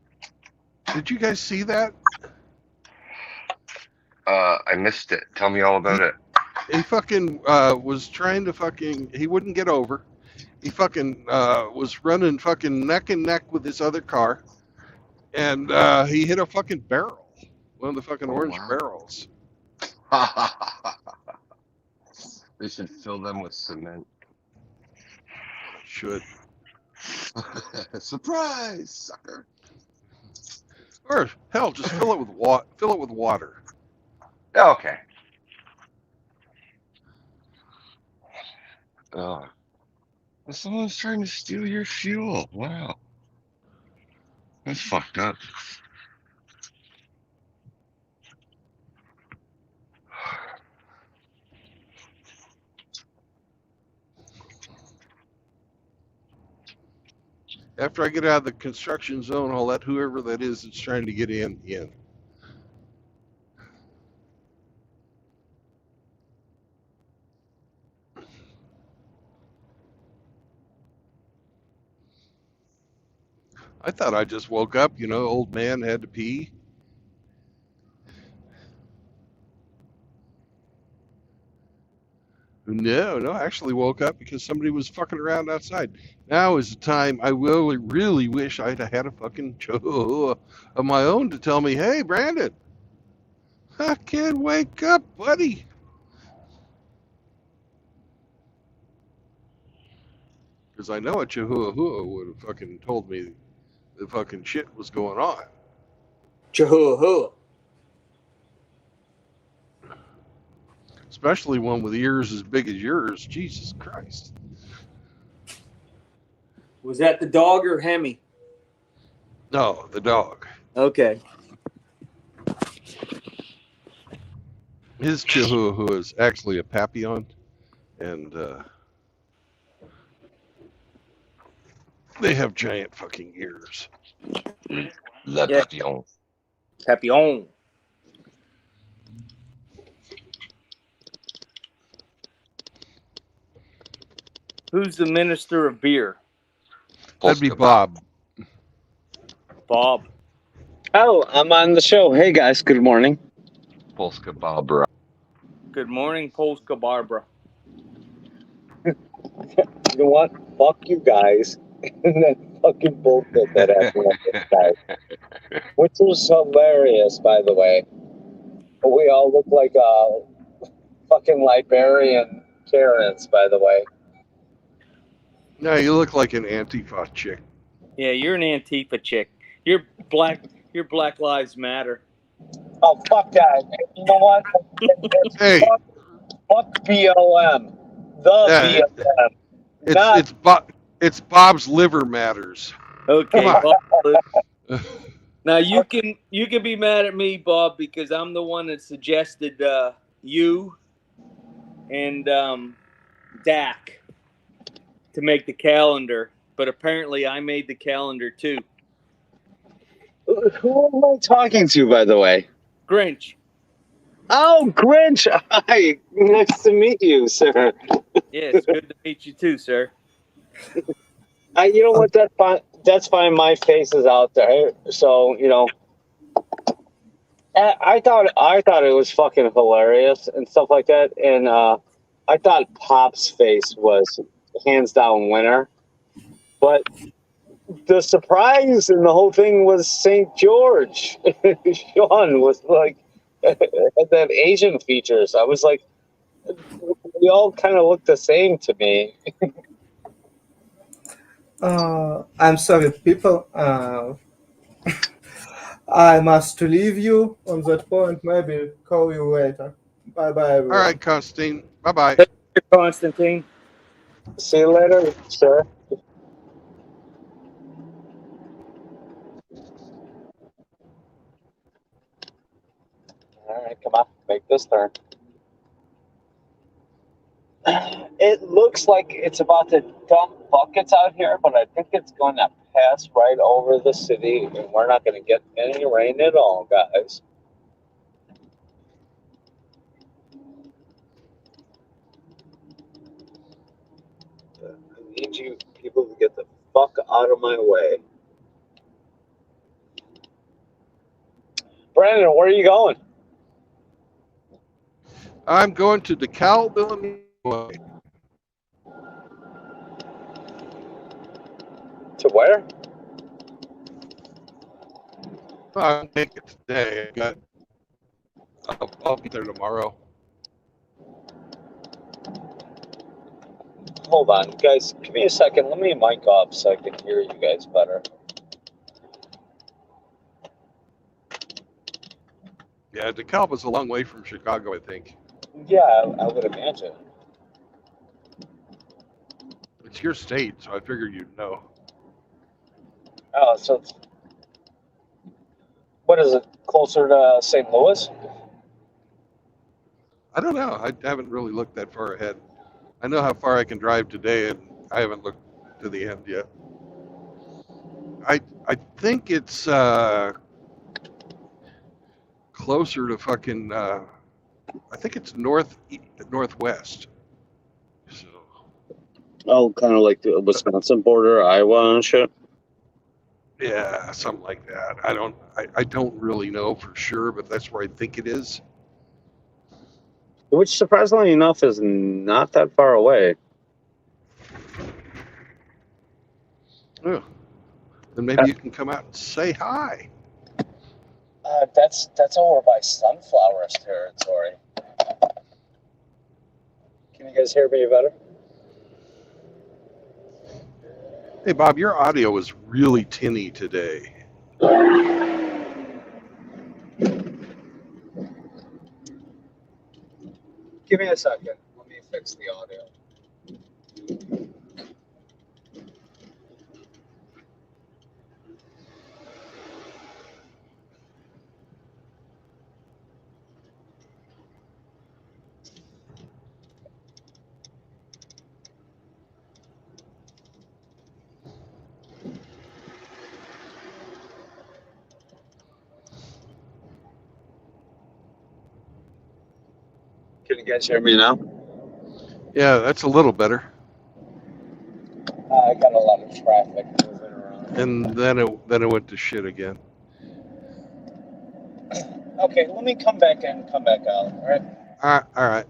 Did you guys see that? I missed it. Tell me all about it. He fucking was trying to he wouldn't get over. He fucking was running fucking neck and neck with this other car. And he hit a fucking barrel. One of the fucking orange barrels. They should fill them with cement. Should. Surprise, sucker. Or hell, just fill it with water. Okay. Someone's trying to steal your fuel. Wow. That's fucked up. After I get out of the construction zone, I'll let whoever that is that's trying to get in. I thought I just woke up, old man had to pee. No, I actually woke up because somebody was fucking around outside. Now is the time I really wish I'd had a fucking show of my own to tell me, "Hey, Brandon, I can't wake up, buddy." Because I know a Chihuahua would have fucking told me the fucking shit was going on. Chihuahua. Especially one with ears as big as yours. Jesus Christ. Was that the dog or Hemi? No, the dog. Okay. His Chihuahua is actually a Papillon, and they have giant fucking ears. Le Papillon. Papillon. Who's the minister of beer? That'd be Bob. Bob. Oh, I'm on the show. Hey guys, good morning. Polska Barbara. Good morning, Polska Barbara. You know what? Fuck you guys. And then fucking bullshit that everyone guys. Which was hilarious, by the way. We all look like fucking Liberian Karens, by the way. No, you look like an Antifa chick. Yeah, you're an Antifa chick. You're Black Lives Matter. Oh, fuck that. You know what? Hey. Fuck BLM. BLM. It's Bob's liver matters. Okay. Now you can be mad at me, Bob, because I'm the one that suggested you and Dak to make the calendar, but apparently I made the calendar too. Who am I talking to, by the way? Grinch. Oh, Grinch. Hi. Nice to meet you, sir. Yeah, it's good to meet you too, sir. You know what? That's fine. That's fine. My face is out there, so I thought it was fucking hilarious and stuff like that, and I thought Pop's face was hands down winner, but the surprise in the whole thing was St. George. Sean was like It had that Asian features. I was like, we all kind of look the same to me. I'm sorry, people. I must leave you on that point. Maybe call you later. Bye bye, All everyone. right, Constantine. Bye bye. Constantine. See you later, sir. All right, come on, make this turn. It looks like it's about to dump buckets out here, but I think it's going to pass right over the city, and we're not going to get any rain at all, guys. I need you people to get the fuck out of my way. Brandon, where are you going? I'm going to DeKalb, Illinois. To where? I'll take it today. I'll be there tomorrow. Hold on, guys. Give me a second. Let me mic off so I can hear you guys better. Yeah, DeKalb is a long way from Chicago, I think. Yeah, I would imagine. It's your state, so I figured you'd know. Oh, so it's, what is it? Closer to St. Louis? I don't know. I haven't really looked that far ahead. I know how far I can drive today, and I haven't looked to the end yet. I think it's closer to fucking. I think it's northwest. So Oh, kind of like the Wisconsin border, Iowa and shit. yeah, something like that. I don't really know for sure, but that's where I think it is. Which, surprisingly enough, is not that far away. Oh, then maybe you can come out and say hi. That's over by Sunflowers territory. Can you guys hear me better? Hey, Bob, your audio is really tinny today. Give me a second. Let me fix the audio. Can you guys hear me now? Yeah, that's a little better. I got a lot of traffic moving around. And then it went to shit again. Okay, let me come back in, come back out. All right. All right.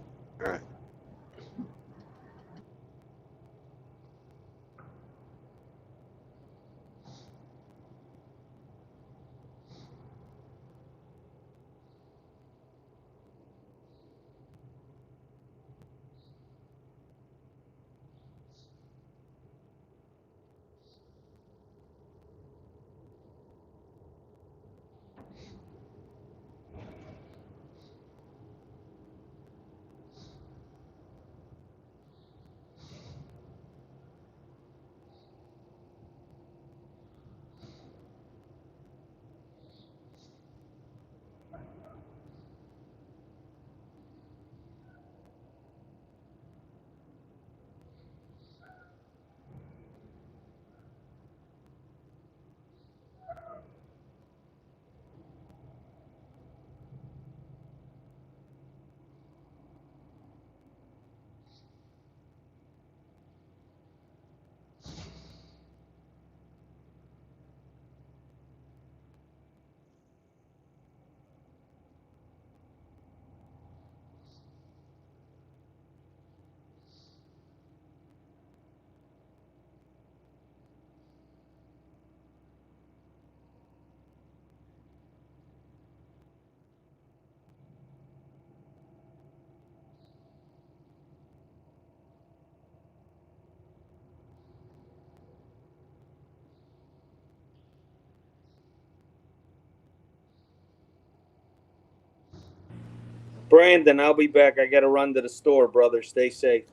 Brandon, I'll be back. I got to run to the store, brother. Stay safe.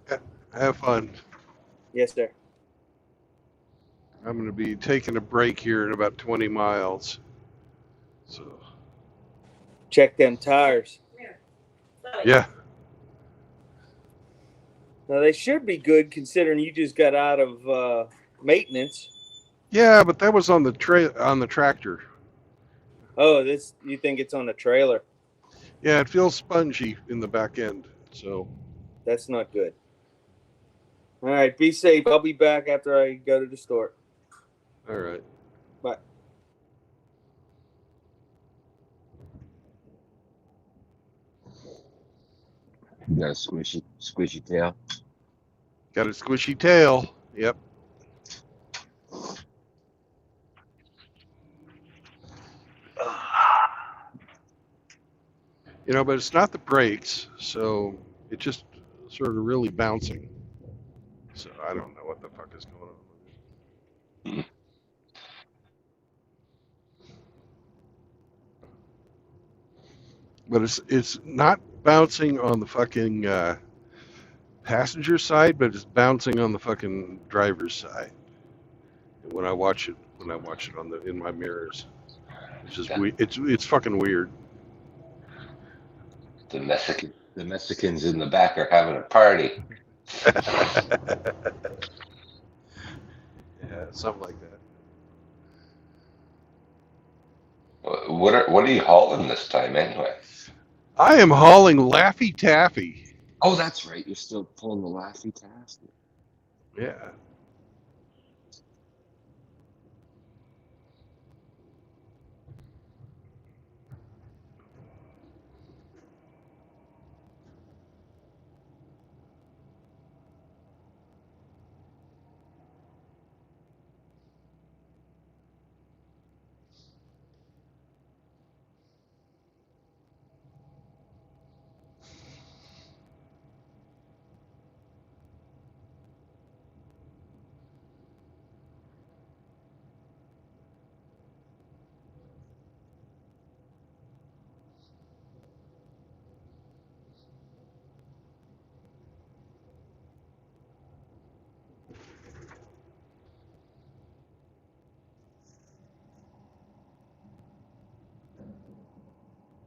Have fun. Yes, sir. I'm going to be taking a break here in about 20 miles. So, Check them tires. yeah. Now, they should be good considering you just got out of maintenance. Yeah, but that was on the tractor. Oh, you think it's on a trailer? Yeah, it feels spongy in the back end. So, That's not good. All right, be safe. I'll be back after I go to the store. all right. Bye. You got a squishy tail. Got a squishy tail. Yep. You know, but it's not the brakes, so it's just sort of really bouncing. So I don't know what the fuck is going on with it. But it's not bouncing on the fucking passenger side, but it's bouncing on the fucking driver's side. When I watch it on in my mirrors, it's just it's fucking weird. The Mexicans in the back are having a party. Yeah, something like that. What are you hauling this time anyway? I am hauling Laffy Taffy. Oh, that's right. You're still pulling the Laffy Taffy. Yeah.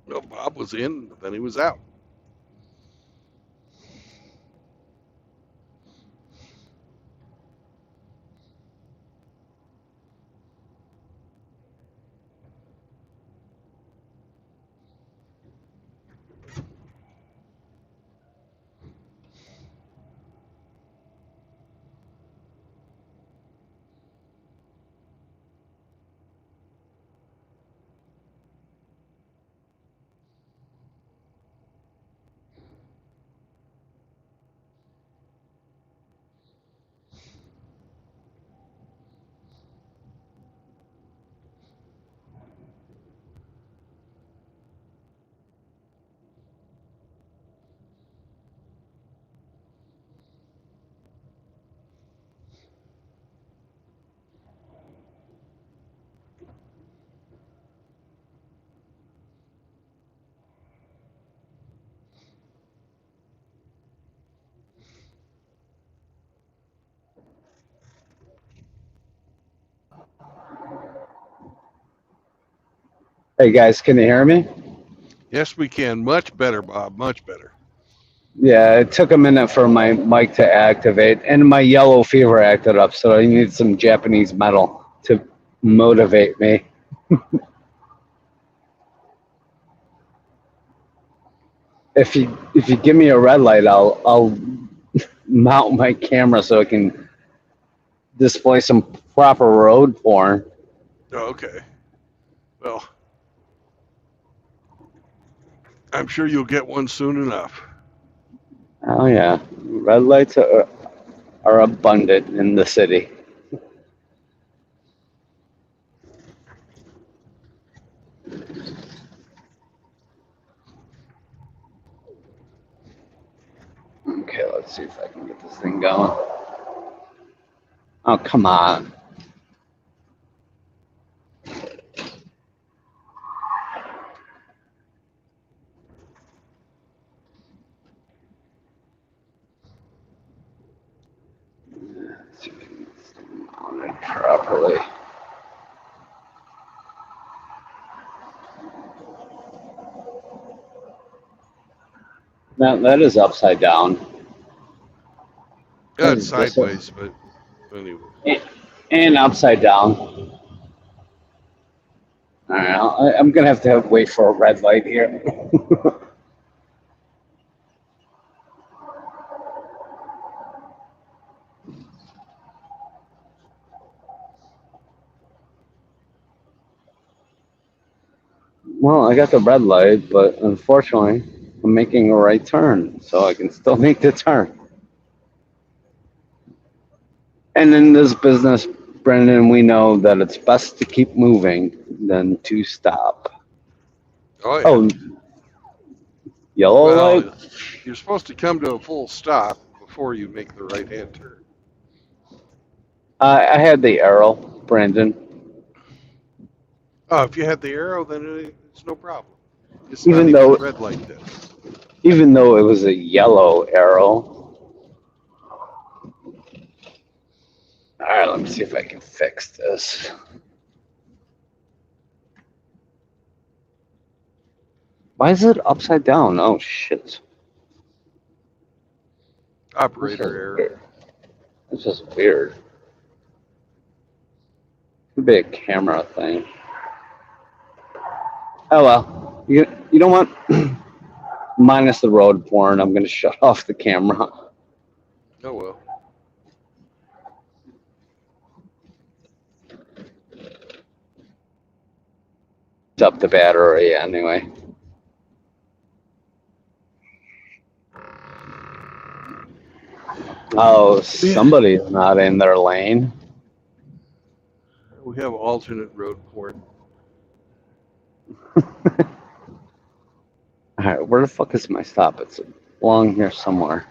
No, Bob was in, but then he was out. Hey guys, can you hear me? Yes, we can. Much better, Bob. Much better. Yeah, it took a minute for my mic to activate, and my yellow fever acted up, so I need some Japanese metal to motivate me. If you give me a red light, I'll mount my camera so it can display some proper road porn. Oh, okay. Well, I'm sure you'll get one soon enough. Oh yeah, red lights are abundant in the city. Okay, let's see if I can get this thing going. Oh, come on. properly. That is upside down. Yeah, it's This- sideways, but anyway. And upside down. All right, I'm gonna have to wait for a red light here. Well, I got the red light, but unfortunately, I'm making a right turn, so I can still make the turn. And in this business, Brendan, we know that it's best to keep moving than to stop. Oh, yeah. Oh, yellow Well, light? you're supposed to come to a full stop before you make the right-hand turn. I had the arrow, Brandon. Oh, if you had the arrow, then it's no problem. It's Even not even though- a red light then. Even though it was a yellow arrow. All right, let me see if I can fix this. Why is it upside down? Oh, shit. Operator error. This is weird. Could be a camera thing. Oh, well. You know what? Minus the road porn, I'm going to shut off the camera. Oh, well. It's up the battery anyway. Oh, somebody's not in their lane. We have alternate road port. All right, where the fuck is my stop? It's along here somewhere.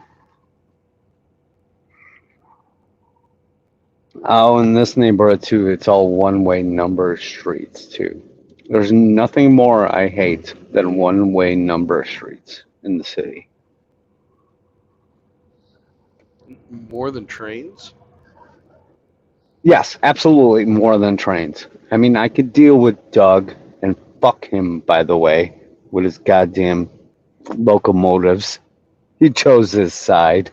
Oh, in this neighborhood too, it's all one-way number streets too. There's nothing more I hate than one-way number streets in the city. More than trains? Yes, absolutely more than trains. I mean, I could deal with Doug, and fuck him, by the way, with his goddamn locomotives. He chose his side.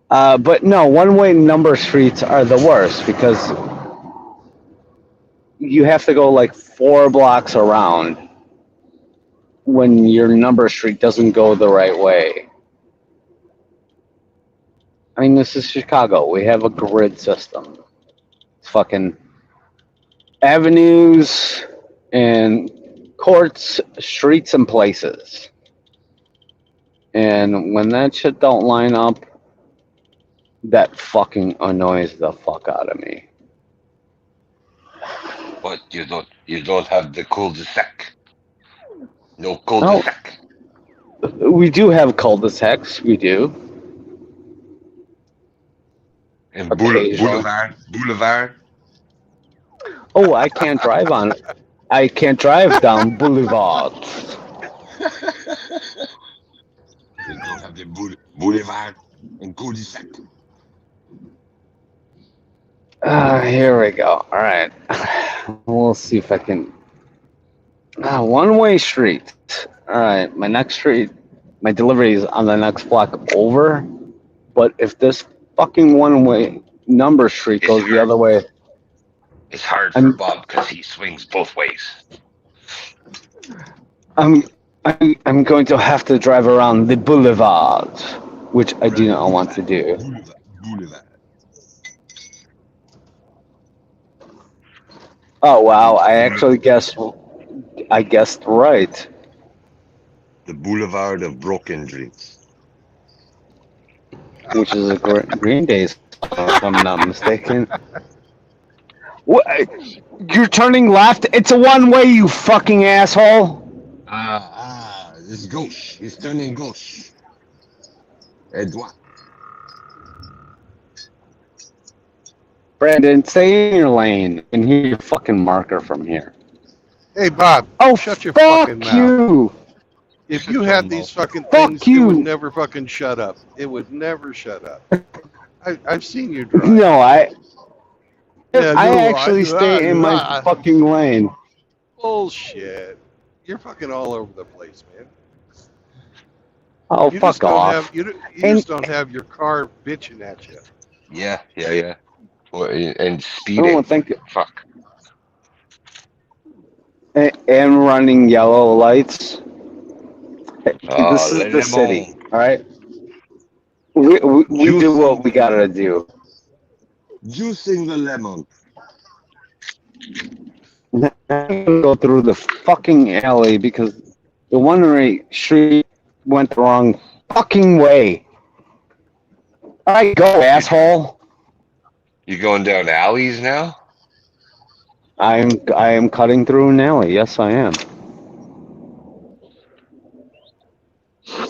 But no, one-way number streets are the worst because you have to go like 4 blocks around when your number street doesn't go the right way. I mean, this is Chicago. We have a grid system. It's fucking avenues and courts, streets, and places. And when that shit don't line up, that fucking annoys the fuck out of me. But you don't have the cul-de-sac. No cul-de-sac. We do have cul-de-sacs. We do. And Occasionally. boulevard. Oh, I can't drive on. I can't drive down Boulevard. You don't have the boulevard and cul-de-sac. Here we go. All right. We'll see if I can. One-way street. All right. My next street, my delivery is on the next block over. But if this fucking one-way number street goes the other way, It's hard for Bob because he swings both ways. I'm going to have to drive around the boulevard, which I do not want to do. Boulevard. Oh wow! I guessed right. The boulevard of broken dreams. Which is a Green Day song, if I'm not mistaken. What? You're turning left? It's a one-way, you fucking asshole! It's gauche. He's turning gauche. Edouard. Brandon, stay in your lane. I can hear your fucking marker from here. Hey, Bob, Oh, shut your fuck fucking mouth. you! If you had these fucking Fuck things, you. it would never fucking shut up. It would never shut up. I've seen you drive. No, Yeah, I no, actually stay in my fucking lane. bullshit. You're fucking all over the place, man. Oh, You fuck just don't off. have you And just don't have your car bitching at you. Yeah. Well, and I don't speeding. think, Fuck. and running yellow lights. This is Le the lemon. city, all right? We do Juicing what we the gotta lemon. do. Juicing the lemon. I'm gonna go through the fucking alley because the one-way street went the wrong fucking way. All right, go, asshole. You going down alleys now? I am cutting through an alley. Yes, I am.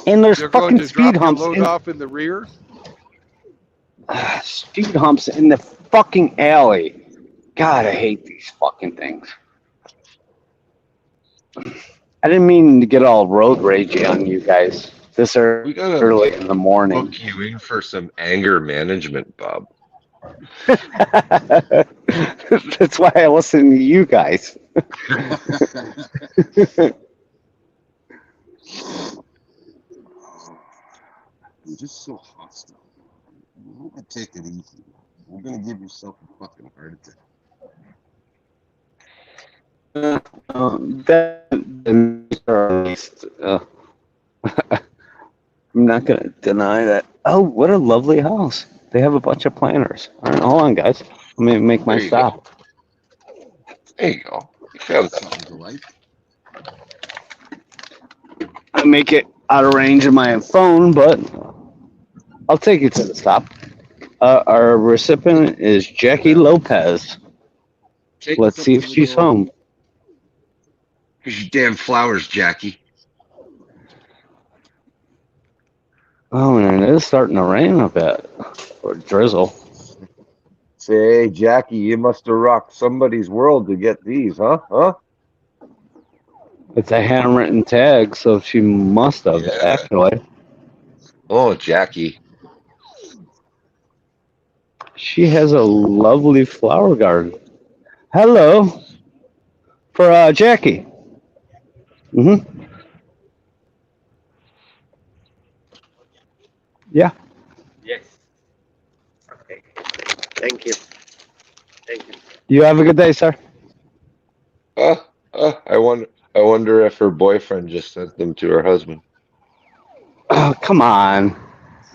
And there's You're going fucking to speed drop your humps load in off in the rear? speed humps in the fucking alley. God, I hate these fucking things. I didn't mean to get all road ragey on you guys this We gotta early in the morning. book you in for some anger management, Bob. That's why I listen to you guys. You're just so hostile. You need to take it easy. You're gonna give yourself a fucking heart attack. I'm not going to deny that. Oh, what a lovely house. They have a bunch of planters. All right, hold on, guys. Let me make my There you stop. There you go. You found something to like. I make it out of range of my phone, but I'll take you to the stop. Our recipient is Jackie Lopez. Take Let's us see up if to the she's door. home. Here's your damn flowers, Jackie. Oh, and it is starting to rain a bit. Or drizzle. Say, Jackie, you must have rocked somebody's world to get these, huh? Huh? It's a handwritten tag, so she must have, Yeah. actually. Oh, Jackie. She has a lovely flower garden. Hello. For Jackie. Mm-hmm. Yeah. Yes. Okay. Thank you. Thank you. You have a good day, sir. I wonder if her boyfriend just sent them to her husband. Oh, come on.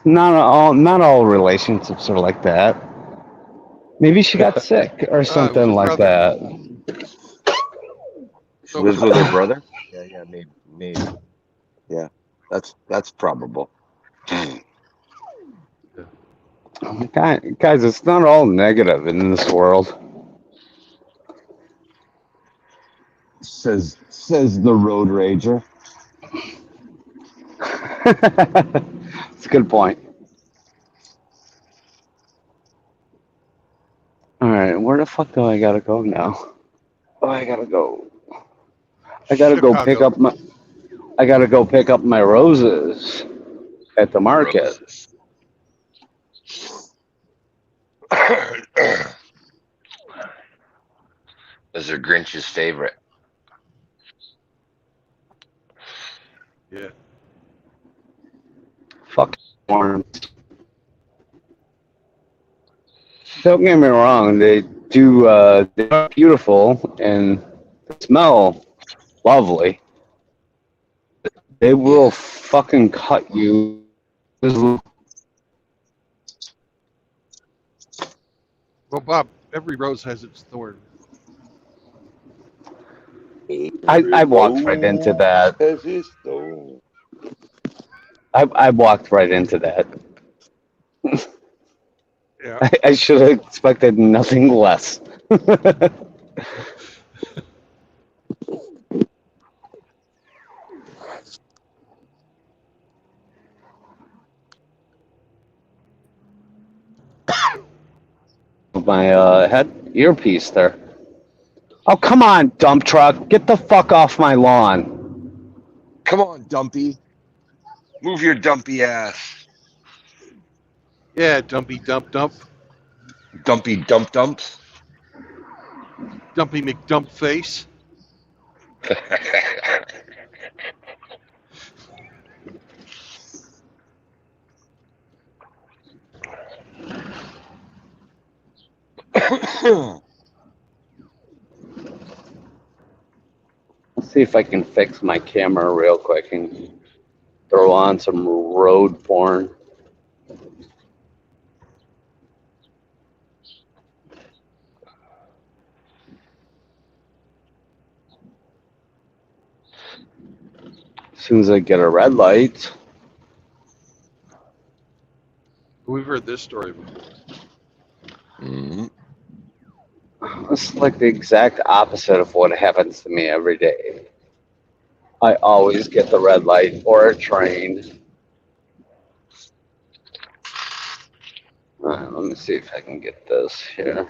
Not all relationships are like that. Maybe she got sick or It was something his like brother. that. She lives with her brother? Yeah, maybe. Yeah, that's probable. Guys, it's not all negative in this world. Says the road rager. It's a good point. All right, where the fuck do I gotta go now? Oh, I gotta go pick Chicago. up my. I gotta go pick up my roses at the market. Roses. Those are Grinch's favorite. Yeah. Fuck orange. Don't get me wrong, they do. They are beautiful and they smell lovely. They will fucking cut you. Well, Bob, every rose has its thorn. I walked right into that. As his stone. I walked right into that. Yeah. I should have expected nothing less. My head earpiece there. Oh, come on, dump truck. Get the fuck off my lawn. Come on, Dumpy. Move your dumpy ass. Yeah, dumpy dump dump. Dumpy dump dumps. Dumpy McDump face. Let's see if I can fix my camera real quick and throw on some road porn. As soon as I get a red light. We've heard this story before. Mhm. It's like the exact opposite of what happens to me every day. I always get the red light or a train. All right, let me see if I can get this here.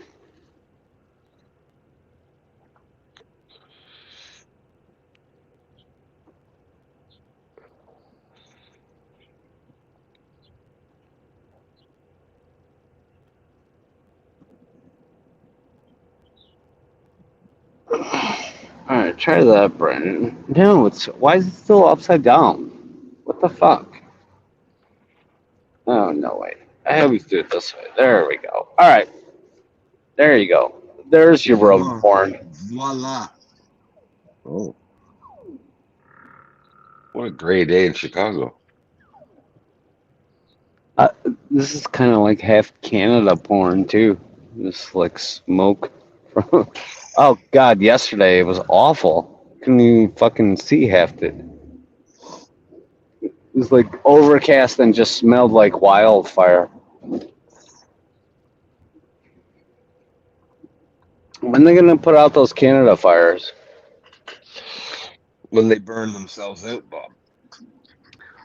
All right, try that, Brandon. No, why is it still upside down? What the fuck? Oh no, wait. I always do it this way. There we go. All right, there you go. There's your road porn. Voila. Oh. What a great day in Chicago. This is kind of like half Canada porn too. Just like smoke from. Oh God! Yesterday it was awful. Couldn't even fucking see half it. It was like overcast and just smelled like wildfire. When they gonna put out those Canada fires? When they burn themselves out, Bob.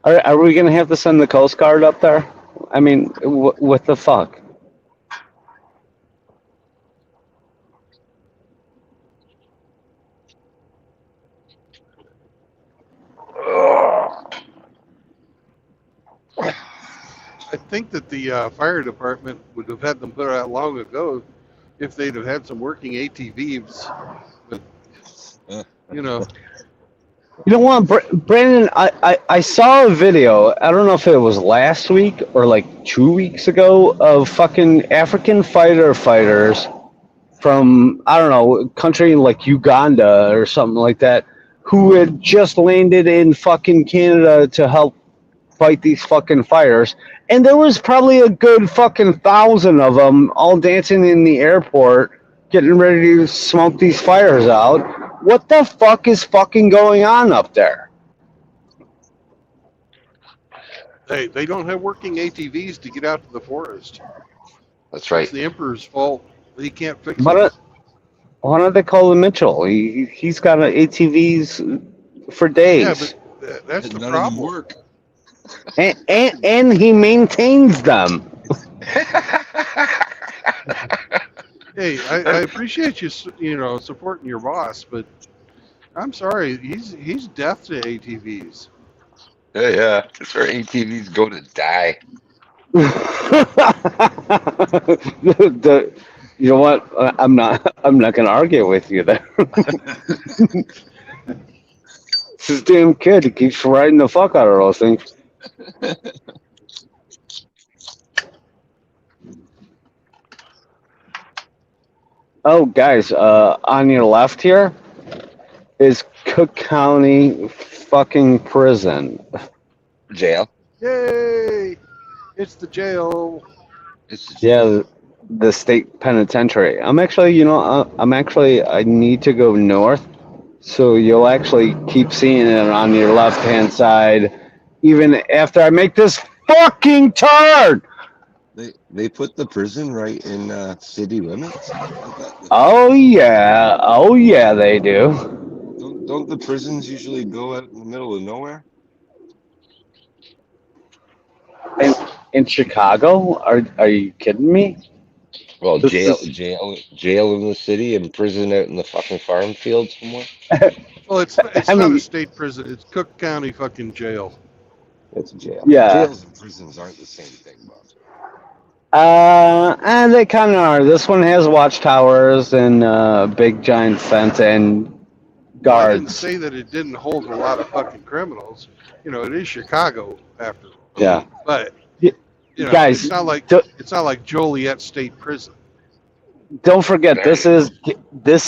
Are we gonna have to send the Coast Guard up there? I mean, what the fuck? I think that the fire department would have had them put out long ago if they'd have had some working ATVs. But, you know, You know what, Brandon? I saw a video. I don't know if it was last week or like 2 weeks ago of fucking African fighters from, I don't know, a country like Uganda or something like that, who had just landed in fucking Canada to help fight these fucking fires. And there was probably a good fucking 1,000 of them all dancing in the airport, getting ready to smoke these fires out. What the fuck is fucking going on up there? they don't have working ATVs to get out to the forest. That's right. It's the emperor's fault. He can't fix Why it. don't they call him Mitchell? He's got ATVs for days. Yeah, but that's the None of them problem. work. And he maintains them. Hey, I appreciate you, supporting your boss, but I'm sorry, he's deaf to ATVs. Yeah. That's where ATVs go to die. You know what? I'm not going to argue with you there. This damn kid, he keeps riding the fuck out of those things. Oh, guys, on your left here is Cook County fucking prison. Jail. Yay! It's the jail. Yeah, the state penitentiary. I need to go north, so you'll actually keep seeing it on your left-hand side, even after I make this fucking turn. They put the prison right in city limits. Oh yeah, they do. Don't the prisons usually go out in the middle of nowhere? In Chicago? Are you kidding me? Well, This jail in the city and prison out in the fucking farm field somewhere. Well, it's not a state prison. It's Cook County fucking jail. It's a jail. Yeah. Jails and prisons aren't the same thing, Bob. And they kind of are. This one has watchtowers and big giant fence and Well, I didn't guards. say that it didn't hold a lot of fucking criminals. You know, it is Chicago after all. Yeah. But Y- you know, Guys, it's not like Joliet State Prison. don't forget this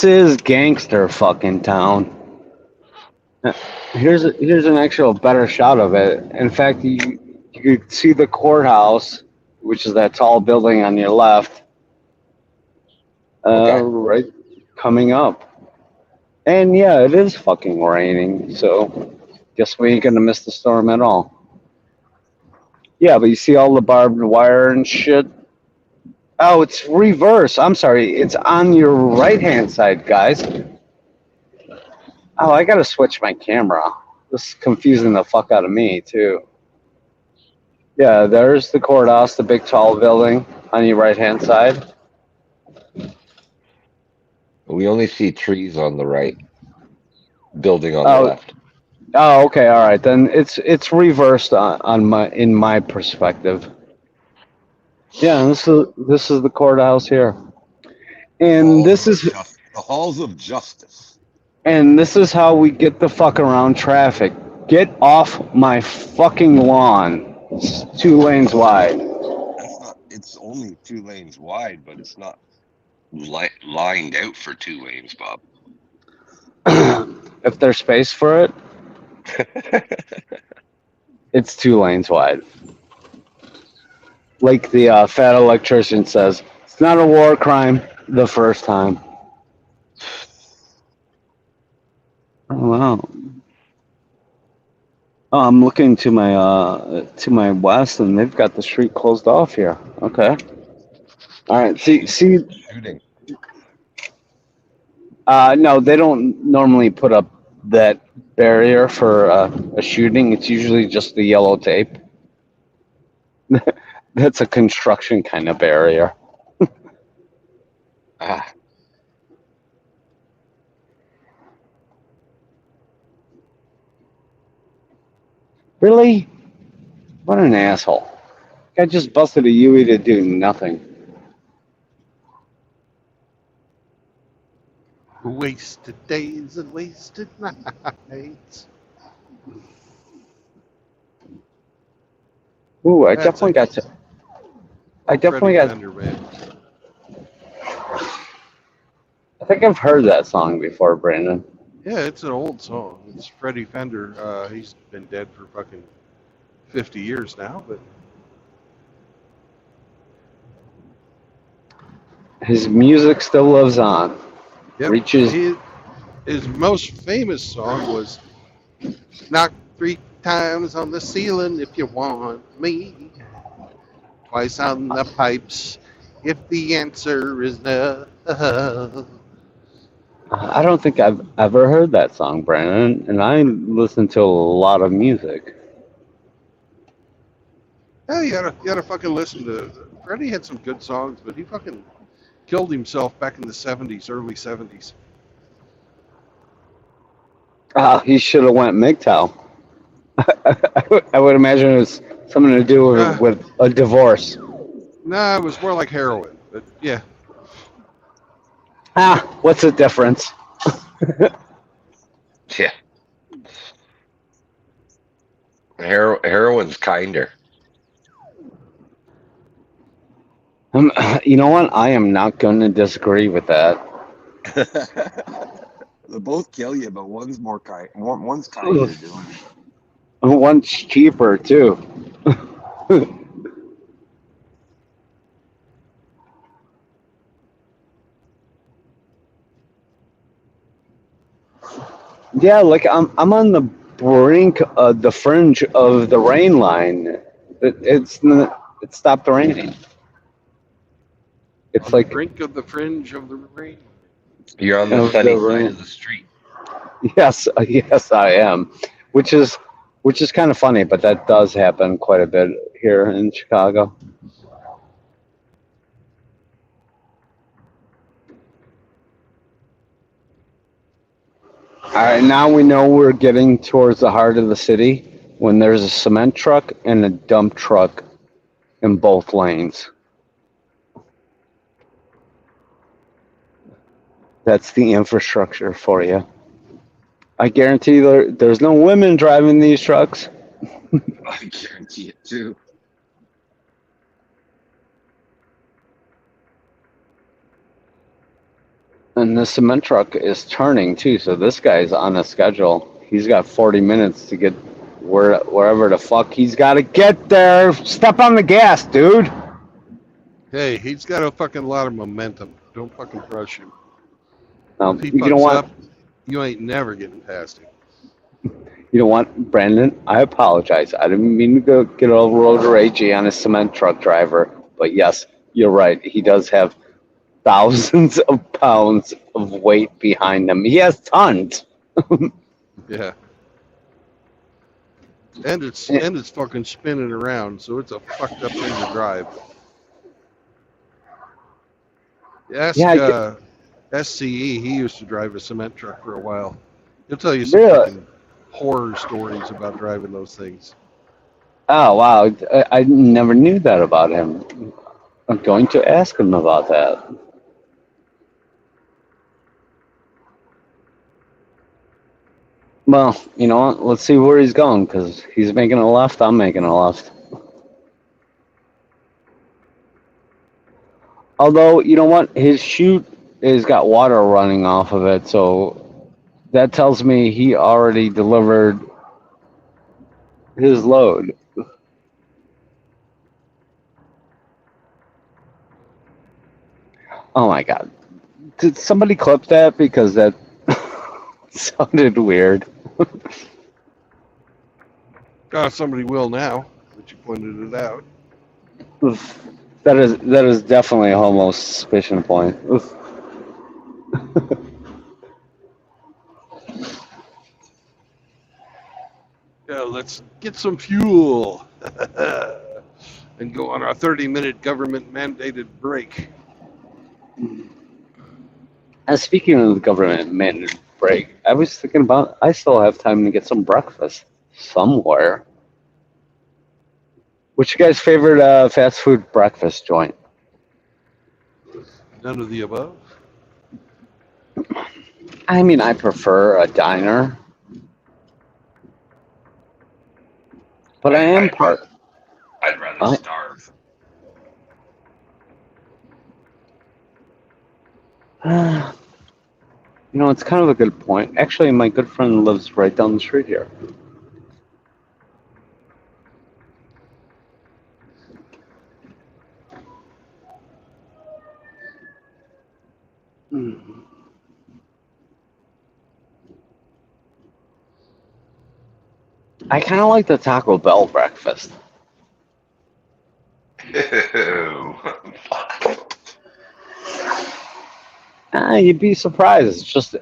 is gangster fucking town. Here's an actual better shot of it. In fact, you could see the courthouse, which is that tall building on your left, Okay. right coming up. And yeah, it is fucking raining, so guess we ain't gonna miss the storm at all. Yeah, but you see all the barbed wire and shit. Oh, it's reverse. I'm sorry. It's on your right hand side, guys. Oh, I gotta switch my camera. This is confusing the fuck out of me too. Yeah, there's the courthouse, the big tall building on your right hand side. We only see trees on the right, building on Oh. the left. Oh, okay, all right. Then it's reversed in my perspective. Yeah, this is the courthouse here, and this is the halls of justice. and this is how we get the fuck around traffic. Get off my fucking lawn. It's 2 lanes wide. That's not. It's only 2 lanes wide, but it's not lined out for 2 lanes, Bob. If there's space for it, it's 2 lanes wide. Like the fat electrician says, it's not a war crime the first time. Oh wow. Oh, I'm looking to my west, and they've got the street closed off here. Okay. All right. See. Shooting. No, they don't normally put up that barrier for a shooting. It's usually just the yellow tape. That's a construction kind of barrier. Ah. Really? What an asshole. Guy just busted a Yui to do nothing. Wasted days and wasted nights. Ooh, I That's definitely a- got to. I definitely Freddie got. Fender, man. I think I've heard that song before, Brandon. Yeah, it's an old song. It's Freddie Fender. He's been dead for fucking 50 years now, but His music still lives on. yep. Reaches. His most famous song was "Knock 3 times on the ceiling if you want me, twice on the pipes if the answer is no." I don't think I've ever heard that song, Brandon, and I listen to a lot of music. Yeah, you gotta fucking listen to. Freddie had some good songs, but he fucking killed himself back in the 70s, early 70s. He should have went MGTOW. I would imagine it was something to do with a divorce. Nah, it was more like heroin, but yeah. What's the difference? Yeah. Heroin's kinder. You know what? I am not going to disagree with that. They both kill you, but one's more kind. One's kinder to doing it. One's cheaper too. Yeah, like I'm on the brink of the fringe of the rain line. It stopped raining. It's On like the brink of the fringe of the rain. You're on the Of sunny the side rain. of the street. yes, I am, which is kind of funny, but that does happen quite a bit here in Chicago. All right, now we know we're getting towards the heart of the city when there's a cement truck and a dump truck in both lanes. That's the infrastructure for you. I guarantee there's no women driving these trucks. I guarantee it too. And the cement truck is turning too, so this guy's on a schedule. He's got 40 minutes to get wherever the fuck he's got to get there. Step on the gas, dude. Hey, he's got a fucking lot of momentum. Don't fucking crush him. Now, If he you don't fucks want up, you ain't never getting past him. you don't want Brandon. I apologize. I didn't mean to go get all road ragey on a cement truck driver, but yes, you're right. He does have thousands of pounds of weight behind him. He has tons. Yeah. And it's fucking spinning around, so it's a fucked up thing to drive. Ask Yeah, SCE. He used to drive a cement truck for a while. He'll tell you some Really? fucking horror stories about driving those things. Oh wow, I never knew that about him. I'm going to ask him about that. Well, you know what? Let's see where he's going, because he's making a left, I'm making a left. Although, you know what? His chute has got water running off of it, so that tells me he already delivered his load. Oh my god. Did somebody clip that? Because that sounded weird. Somebody will now that you pointed it out. Oof. That is definitely a homo suspicion point. Oof. Yeah, let's get some fuel and go on our 30-minute government mandated break. And speaking of the government mandated break, I was thinking about I still have time to get some breakfast somewhere. What's your guys' favorite fast food breakfast joint? None of the above. I mean, I prefer a diner, but I am part. I'd rather starve. You know, it's kind of a good point. Actually, my good friend lives right down the street here. I kind of like the Taco Bell breakfast. Ew. You'd be surprised. It's just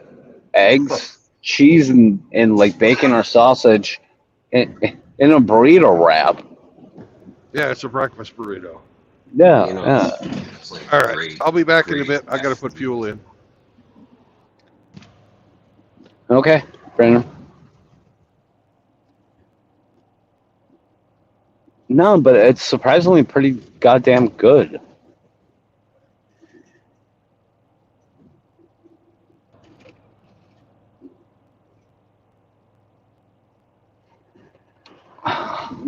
eggs, cheese, and like bacon or sausage in a burrito wrap. Yeah, it's a breakfast burrito. Yeah, You know, yeah. it's like All right, great- I'll be back in a great bit. I got to fast put food. fuel in. Okay, Brandon. No, but it's surprisingly pretty goddamn good.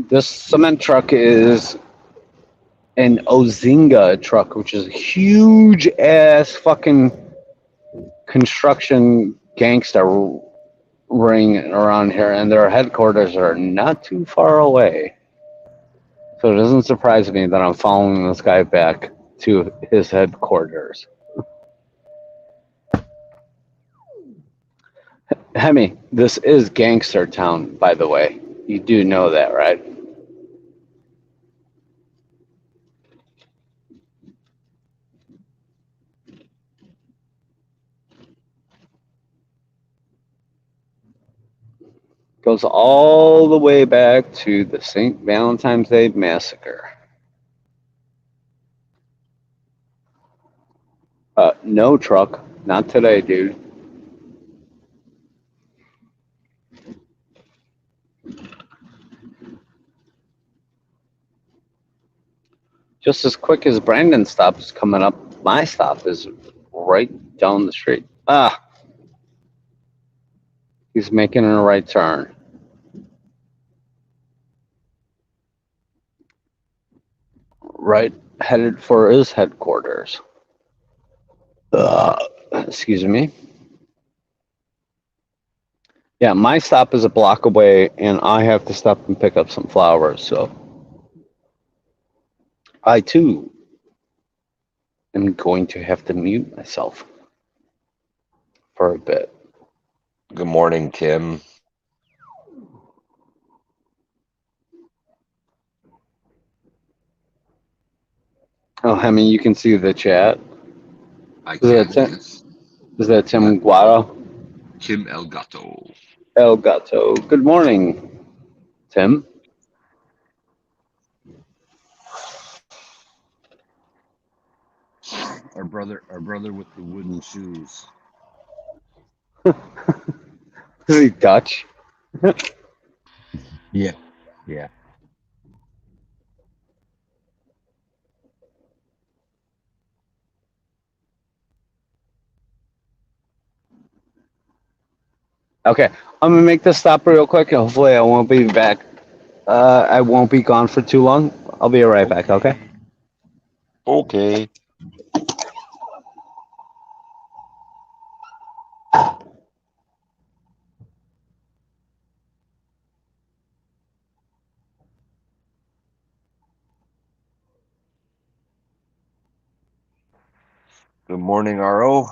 This cement truck is an Ozinga truck, which is a huge ass fucking construction gangster ring around here, and their headquarters are not too far away. So it doesn't surprise me that I'm following this guy back to his headquarters. Hemi, this is Gangster Town, by the way. You do know that, right? Goes all the way back to the St. Valentine's Day Massacre. No truck, not today, dude. Just as quick as Brandon's stop is coming up, my stop is right down the street. Ah, he's making a right turn. Right, headed for his headquarters. Excuse me. Yeah, my stop is a block away, and I have to stop and pick up some flowers. So I too am going to have to mute myself for a bit. Good morning, Tim. Oh, I mean, you can see the chat. I Is that can, Tim? yes. Is that Tim Guado? Tim El Gato. El Gato. Good morning, Tim. Our brother with the wooden shoes. Is he Dutch? Yeah, yeah. Okay, I'm gonna make this stop real quick. Hopefully, I won't be back. I won't be gone for too long. I'll be right back. Okay. Okay. Good morning, RO.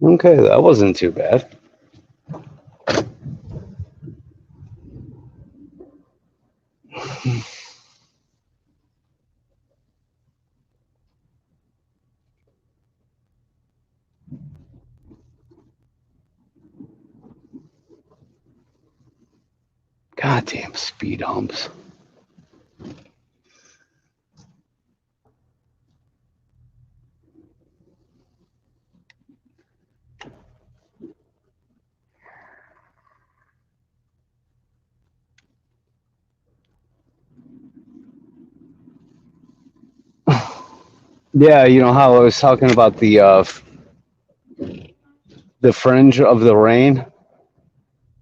Okay, that wasn't too bad. Goddamn speed humps. Yeah, you know how I was talking about the fringe of the rain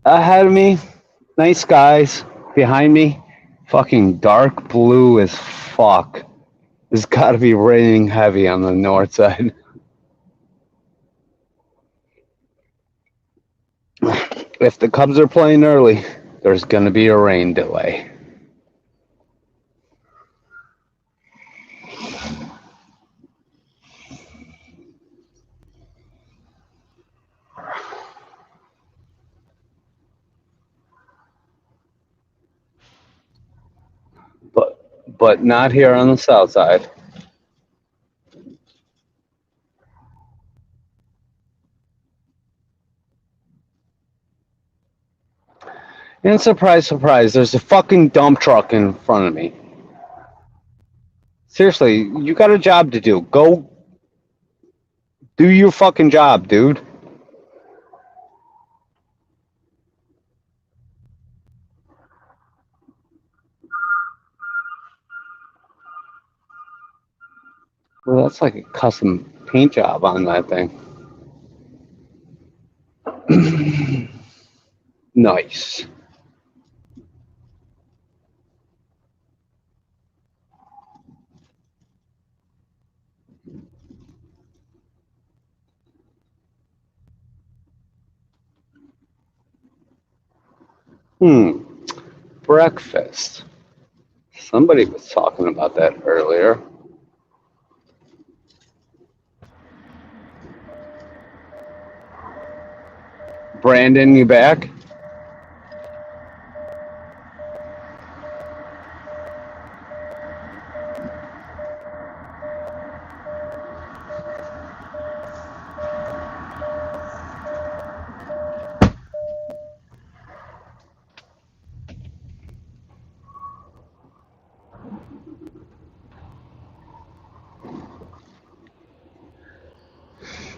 ahead of me, nice skies behind me, fucking dark blue as fuck. It's got to be raining heavy on the north side. If the Cubs are playing early, there's gonna be a rain delay. but not here on the south side. And surprise, surprise, there's a fucking dump truck in front of me. Seriously, you got a job to do. Go do your fucking job, dude. Well, that's like a custom paint job on that thing. Nice. Breakfast. Somebody was talking about that earlier. Brandon, you back?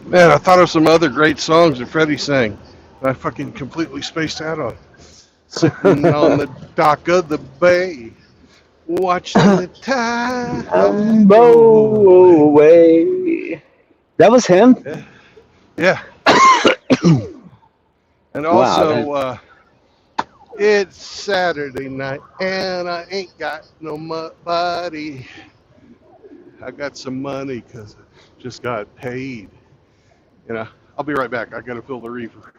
Man, I thought of some other great songs that Freddie sang. I fucking completely spaced out on. Sitting on the dock of the bay, watching the tide Blow away. That was him? Yeah. And Wow, also, it's Saturday night and I ain't got no buddy. I got some money because I just got paid. You know, I'll be right back. I got to fill the reefer.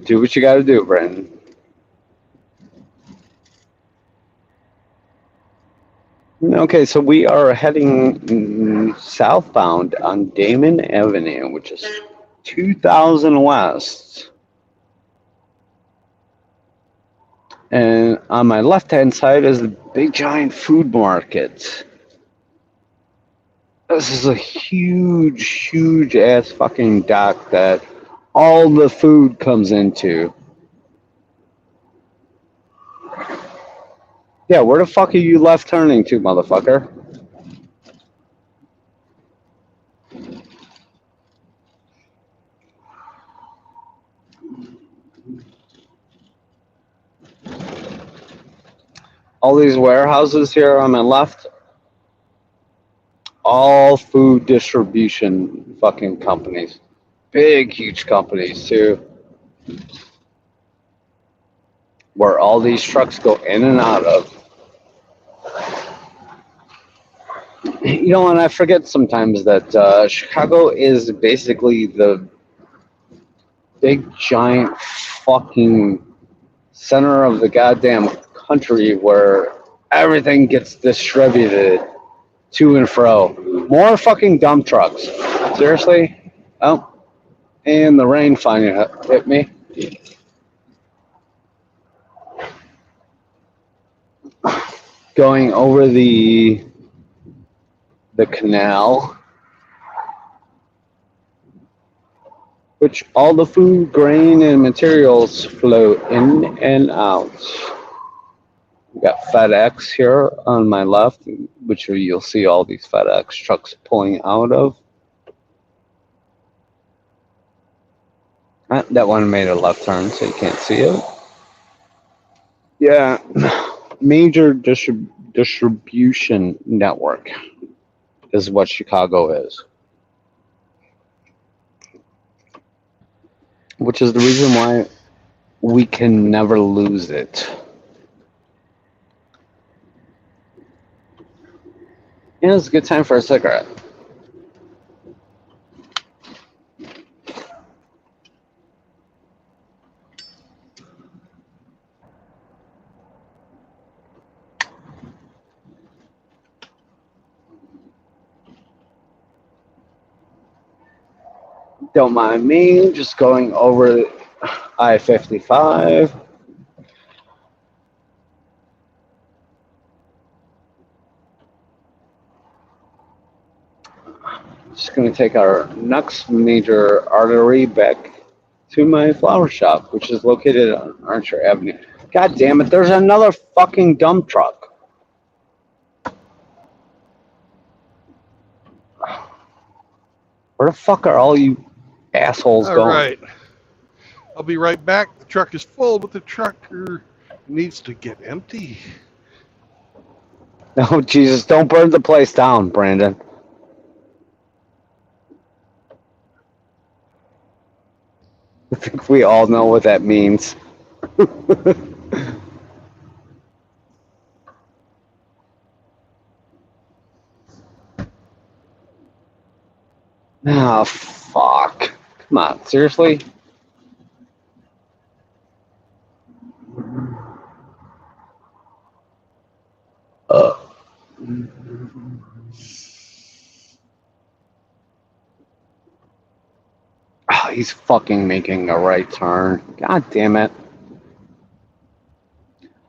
Do what you gotta do, Brandon. Okay, so we are heading southbound on Damon Avenue, which is 2000 West. And on my left-hand side is the big giant food market. This is a huge, huge ass fucking dock that all the food comes into. Yeah, where the fuck are you left turning to, motherfucker? All these warehouses here on my left, all food distribution fucking companies. Big, huge companies, too. Where all these trucks go in and out of. You know, and I forget sometimes that Chicago is basically the big, giant fucking center of the goddamn country where everything gets distributed to and fro. More fucking dump trucks. Seriously? Oh. And the rain finally hit me. Going over the canal, which all the food, grain, and materials flow in and out. We got FedEx here on my left, which you'll see all these FedEx trucks pulling out of. That one made a left turn, so you can't see it. Yeah, major distribution network is what Chicago is. Which is the reason why we can never lose it. Yeah, it's a good time for a cigarette. Don't mind me, just going over I-55. Just gonna take our next major artery back to my flower shop, which is located on Archer Avenue. God damn it, there's another fucking dump truck. Where the fuck are all you assholes All going? right. I'll be right back. The truck is full, but the trucker needs to get empty. Oh, Jesus, don't burn the place down, Brandon. I think we all know what that means. Oh, fuck. Come on, seriously? Oh, he's fucking making a right turn. God damn it.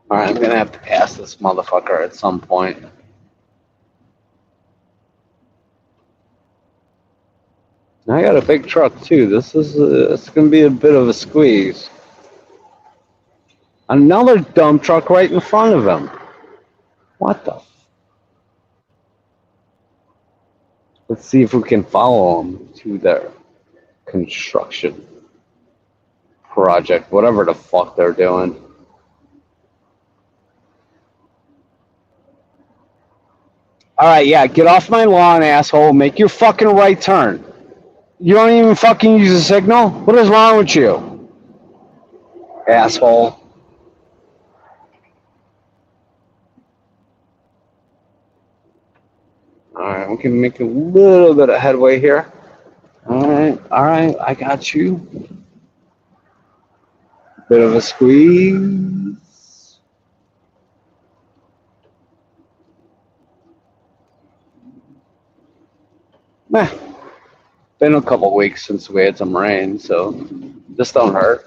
Alright, I'm gonna have to pass this motherfucker at some point. I got a big truck too. This is it's gonna be a bit of a squeeze. Another dump truck right in front of him. What the? Let's see if we can follow them to their construction project, whatever the fuck they're doing. Alright, yeah, get off my lawn, asshole. Make your fucking right turn. You don't even fucking use a signal? What is wrong with you? Asshole. Alright, we can make a little bit of headway here. Alright, I got you. Bit of a squeeze. Meh. Been a couple weeks since we had some rain, so this don't hurt.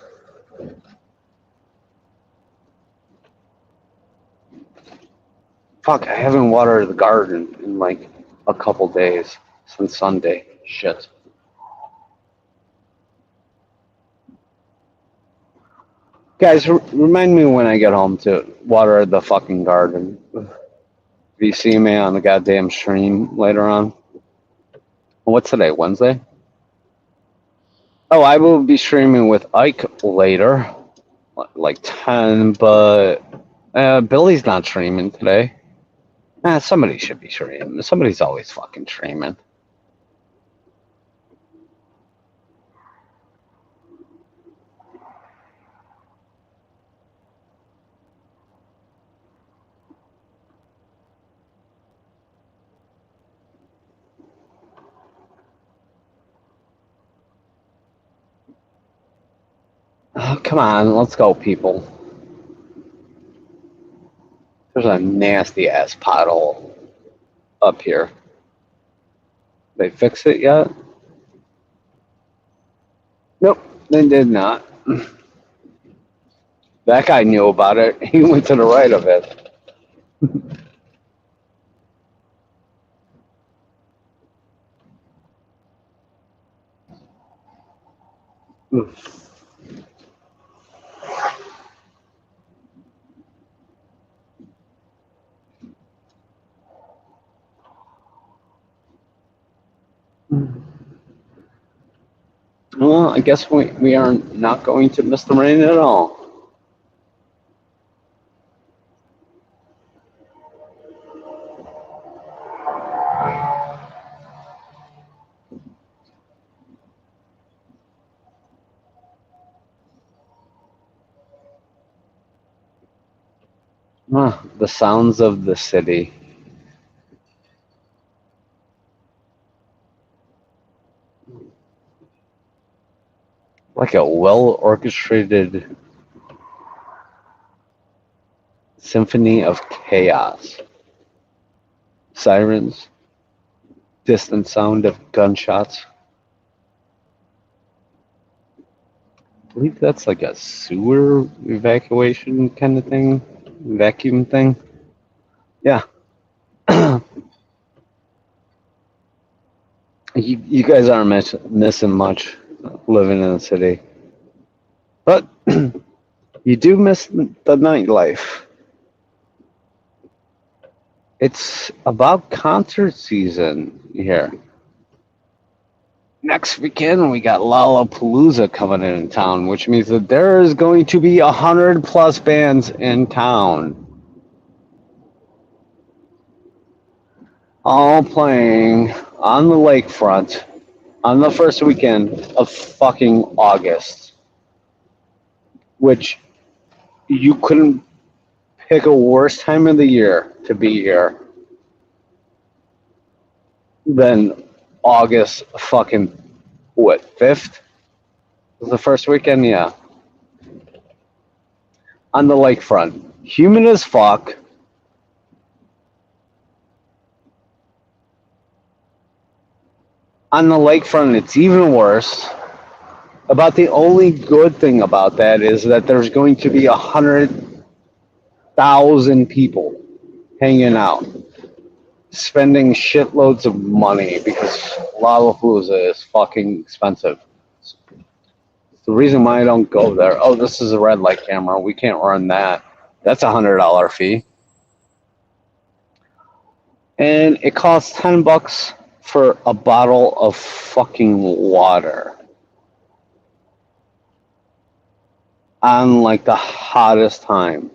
Fuck, I haven't watered the garden in like a couple days since Sunday. Shit. Guys, remind me when I get home to water the fucking garden. If you see me on the goddamn stream later on. What's today, Wednesday? Oh, I will be streaming with Ike later, like 10, but Billy's not streaming today. Somebody should be streaming. Somebody's always fucking streaming. Oh, come on, let's go, people. There's a nasty ass pothole up here. They fix it yet? Nope, they did not. That guy knew about it. He went to the right of it. Well, I guess we are not going to miss the rain at all. The sounds of the city. Like a well-orchestrated symphony of chaos. Sirens, distant sound of gunshots. I believe that's like a sewer evacuation kind of thing, vacuum thing. Yeah. You guys aren't missing much living in the city. But you do miss the nightlife. It's about concert season here. Next weekend, we got Lollapalooza coming in town, which means that there is going to be 100+ bands in town. All playing on the lakefront on the first weekend of fucking August. Which you couldn't pick a worse time of the year to be here than August fucking, what, 5th? Was the first weekend? Yeah. On the lakefront. Humid as fuck. On the lakefront, it's even worse. About the only good thing about that is that there's going to be 100,000 people hanging out, spending shitloads of money because Lollapalooza is fucking expensive. It's the reason why I don't go there. Oh, this is a red light camera. We can't run that. That's $100 fee. And it costs $10 for a bottle of fucking water. On like the hottest time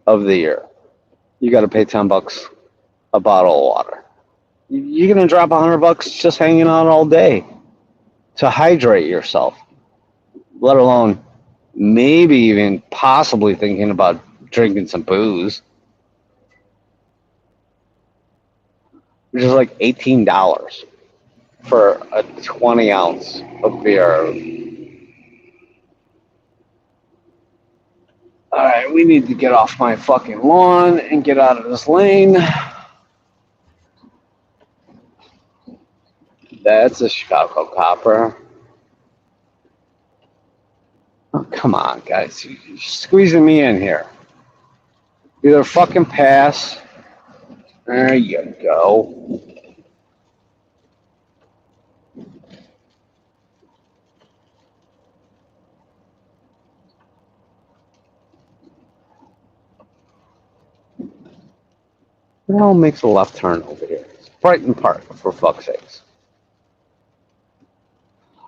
of the year, you got to pay $10 a bottle of water. You're gonna drop $100 just hanging out all day to hydrate yourself, let alone maybe even possibly thinking about drinking some booze, which is like $18 for a 20 ounce of beer. Alright, we need to get off my fucking lawn and get out of this lane. That's a Chicago copper. Oh, come on, guys. You're squeezing me in here. Either fucking pass. There you go. It all makes a left turn over here. It's Brighton Park, for fuck's sakes.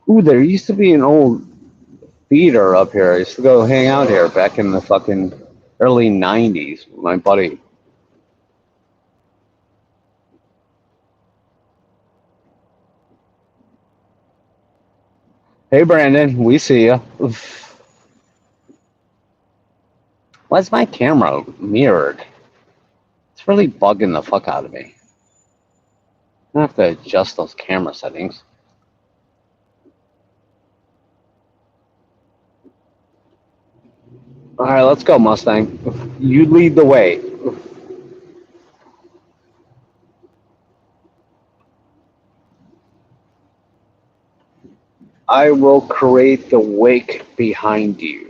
Ooh, there used to be an old theater up here. I used to go hang out here back in the fucking early 90s with my buddy. Hey, Brandon, we see you. Why's my camera mirrored? It's really bugging the fuck out of me. I have to adjust those camera settings. All right, let's go, Mustang. You lead the way. I will create the wake behind you.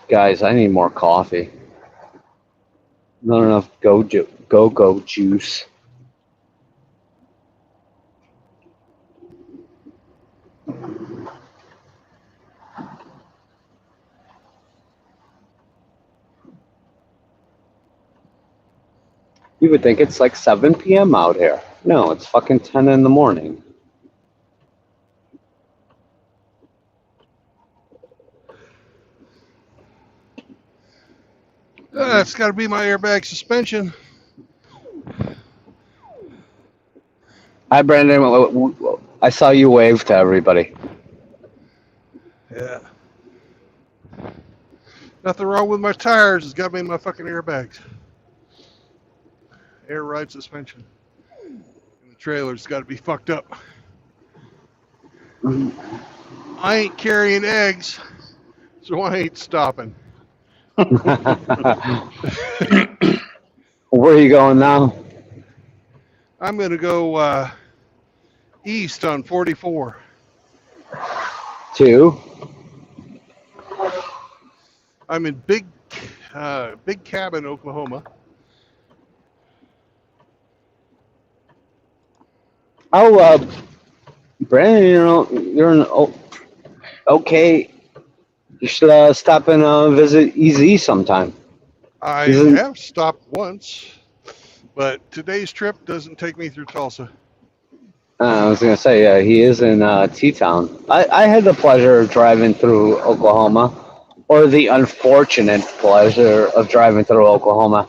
Guys, I need more coffee. Not enough go-go juice. You would think it's like 7 p.m. out here. No, it's fucking 10 in the morning. It's got to be my airbag suspension. Hi, Brandon. I saw you wave to everybody. Yeah. Nothing wrong with my tires. It's got to be my fucking airbags. Air ride suspension. And the trailer's got to be fucked up. I ain't carrying eggs, so I ain't stopping. Where are you going now? I'm going to go east on 44. 2. I'm in Big Cabin, Oklahoma. Oh, Brandon, you're okay. You should stop and visit EZ sometime. I Isn't have stopped once, but today's trip doesn't take me through Tulsa. I was gonna say, yeah, he is in T-Town. I had the pleasure of driving through Oklahoma, or the unfortunate pleasure of driving through Oklahoma.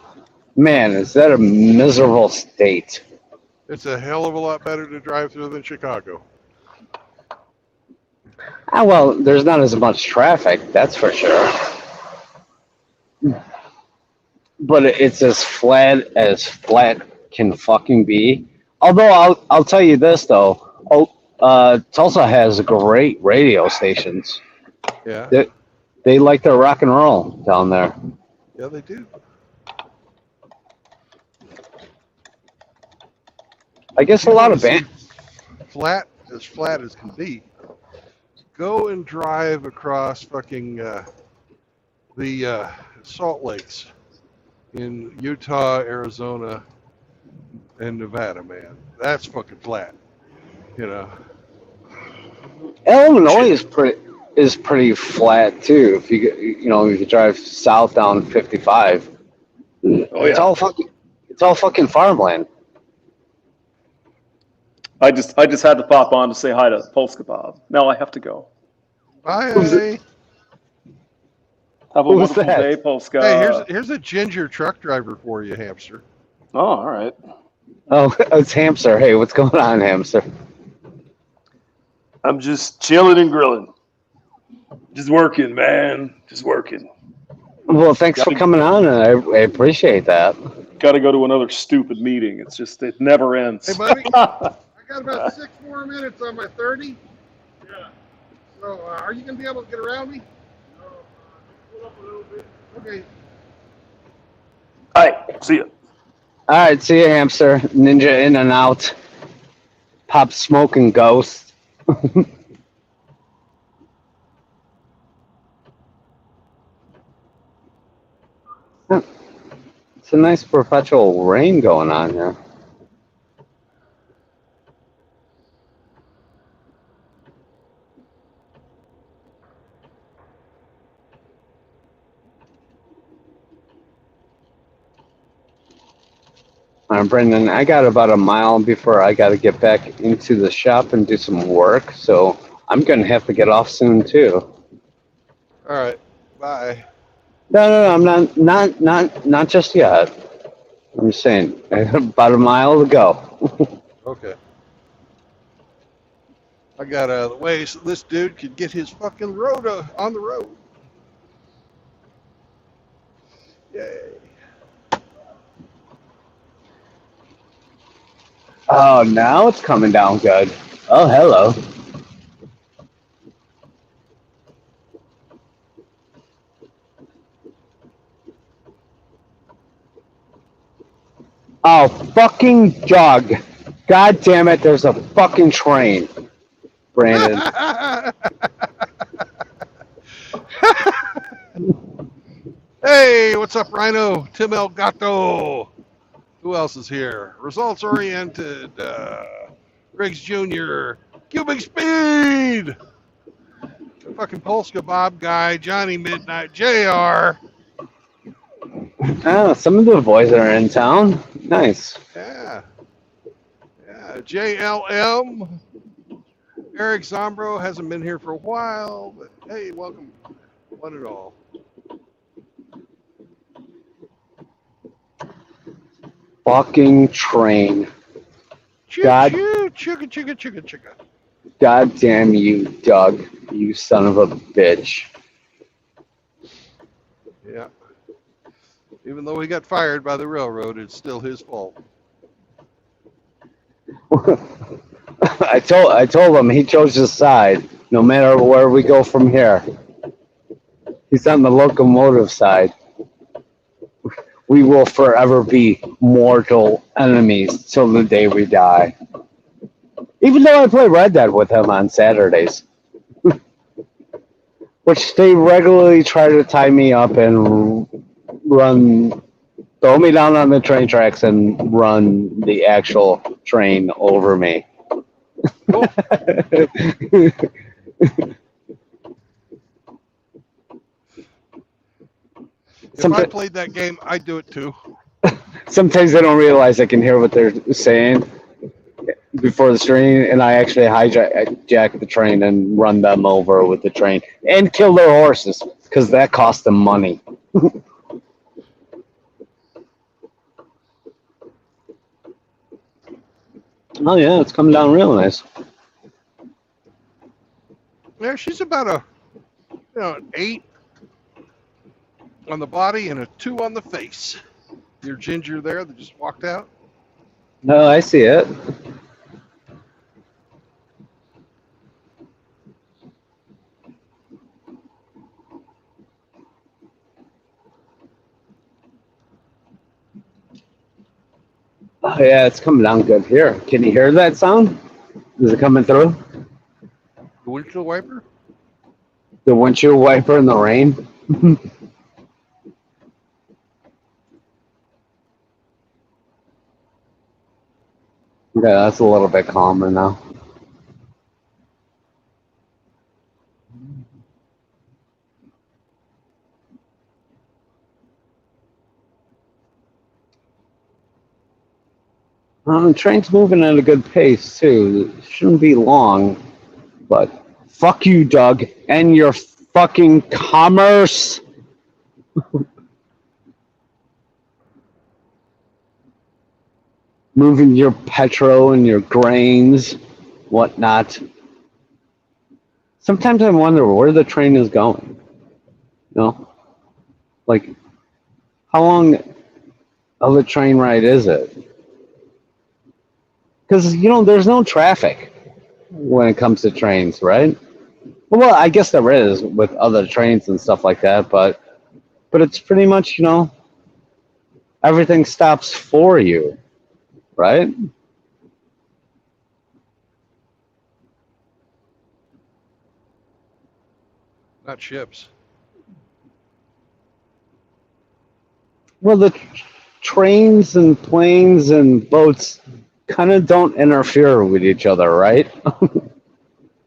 Man, is that a miserable state? It's a hell of a lot better to drive through than Chicago. Well, there's not as much traffic, that's for sure. But it's as flat can fucking be. Although I'll tell you this though, Tulsa has great radio stations. Yeah, They like their rock and roll down there. yeah, they do. I guess a lot of bands. Flat as can be. Go and drive across fucking the Salt Lakes in Utah, Arizona, and Nevada, man. That's fucking flat. You know. Illinois is pretty flat too. If you drive south down 55, it's all fucking farmland. I just had to pop on to say hi to Polska Bob. Now I have to go. Bye. Have a Who's wonderful that? day, Polska. Hey, here's a ginger truck driver for you, hamster. Oh, all right. Oh, it's Hamster. Hey, what's going on, Hamster? I'm just chilling and grilling. Just working, man. Just working. Well, thanks for coming on, and I appreciate that. Got to go to another stupid meeting. It's just, it never ends. Hey, buddy. I got about 6 more minutes on my 30. Yeah. So, are you going to be able to get around me? No, pull up a little bit. Okay. All right. See ya. All right, see you, Hamster. Ninja in and out. Pop smoking ghost. It's a nice perpetual rain going on here. Brendan, I got about a mile before I got to get back into the shop and do some work, so I'm going to have to get off soon too. All right. Bye. No, I'm not just yet. I'm just saying, I have about a mile to go. Okay. I got out of the way so this dude could get his fucking road on the road. Yay. Oh, now it's coming down good. Oh, hello. Oh, fucking dog. God damn it, there's a fucking train. Brandon. Hey, what's up, Rhino? Tim El Gato. Who else is here? Results oriented. Riggs Jr. Cubic Speed. The fucking Polska Bob guy. Johnny Midnight. JR. Oh, some of the boys are in town. Nice. Yeah. Yeah. JLM. Eric Zombro hasn't been here for a while, but hey, welcome, one and all. Fucking train. God. Chugga. God damn you, Doug. You son of a bitch. Yeah. Even though he got fired by the railroad, it's still his fault. I told him he chose his side, no matter where we go from here. He's on the locomotive side. We will forever be mortal enemies till the day we die. Even though I play Red Dead with him on Saturdays. which they regularly try to tie me up and throw me down on the train tracks and run the actual train over me. Cool. If I played that game, I'd do it too. Sometimes I don't realize I can hear what they're saying before the train, and I actually hijack the train and run them over with the train and kill their horses because that costs them money. Oh yeah, it's coming down real nice. Yeah, she's about an 8 on the body and a 2 on the face. Your ginger there that just walked out. No, I see it. Oh yeah, it's coming down good here. Can you hear that sound? Is it coming through? The windshield wiper? The windshield wiper in the rain? Yeah, that's a little bit calmer now. The train's moving at a good pace too. It shouldn't be long, but fuck you, Doug, and your fucking commerce. Moving your petrol and your grains, whatnot. Sometimes I wonder where the train is going. You know, like how long of a train ride is it? Because there's no traffic when it comes to trains, right? Well, I guess there is with other trains and stuff like that, but it's pretty much everything stops for you, right? Not ships. Well, the trains and planes and boats kind of don't interfere with each other, right?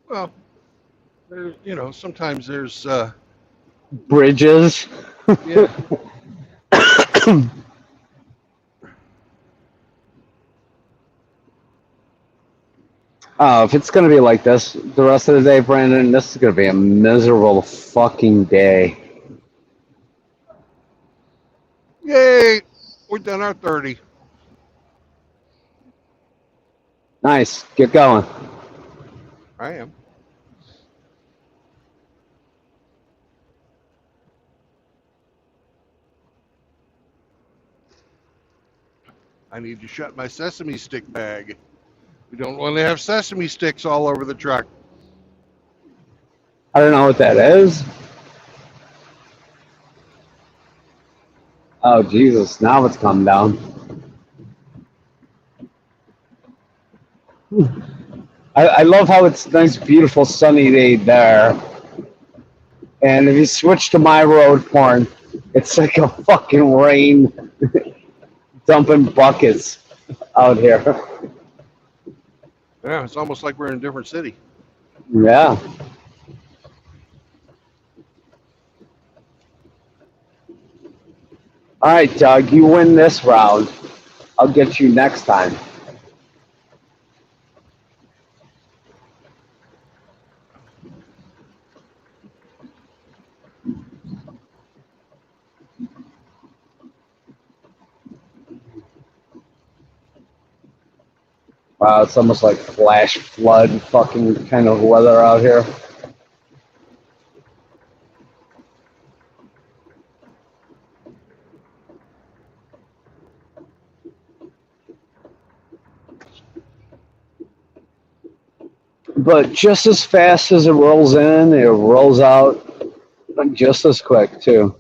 Well, there's, sometimes there's, Bridges. yeah. Oh, if it's going to be like this the rest of the day, Brandon, this is going to be a miserable fucking day. Yay! We're done our 30. Nice. Get going. I am. I need to shut my sesame stick bag. We don't want to have sesame sticks all over the truck. I don't know what that is. Oh, Jesus. Now it's come down. I love how it's a nice, beautiful, sunny day there. And if you switch to my road porn, it's like a fucking rain dumping buckets out here. Yeah, it's almost like we're in a different city. Yeah. All right, Doug, you win this round. I'll get you next time. Wow, it's almost like flash flood fucking kind of weather out here. But just as fast as it rolls in, it rolls out just as quick, too.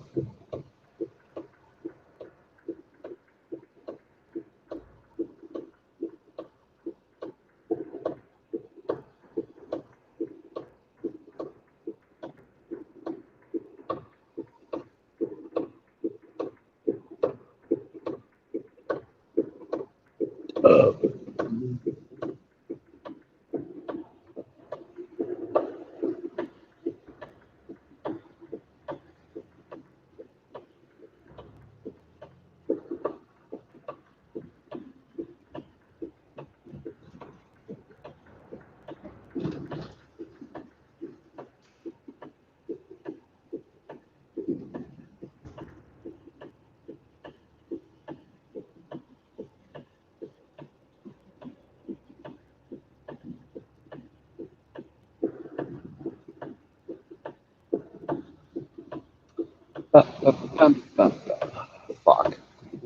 Fuck.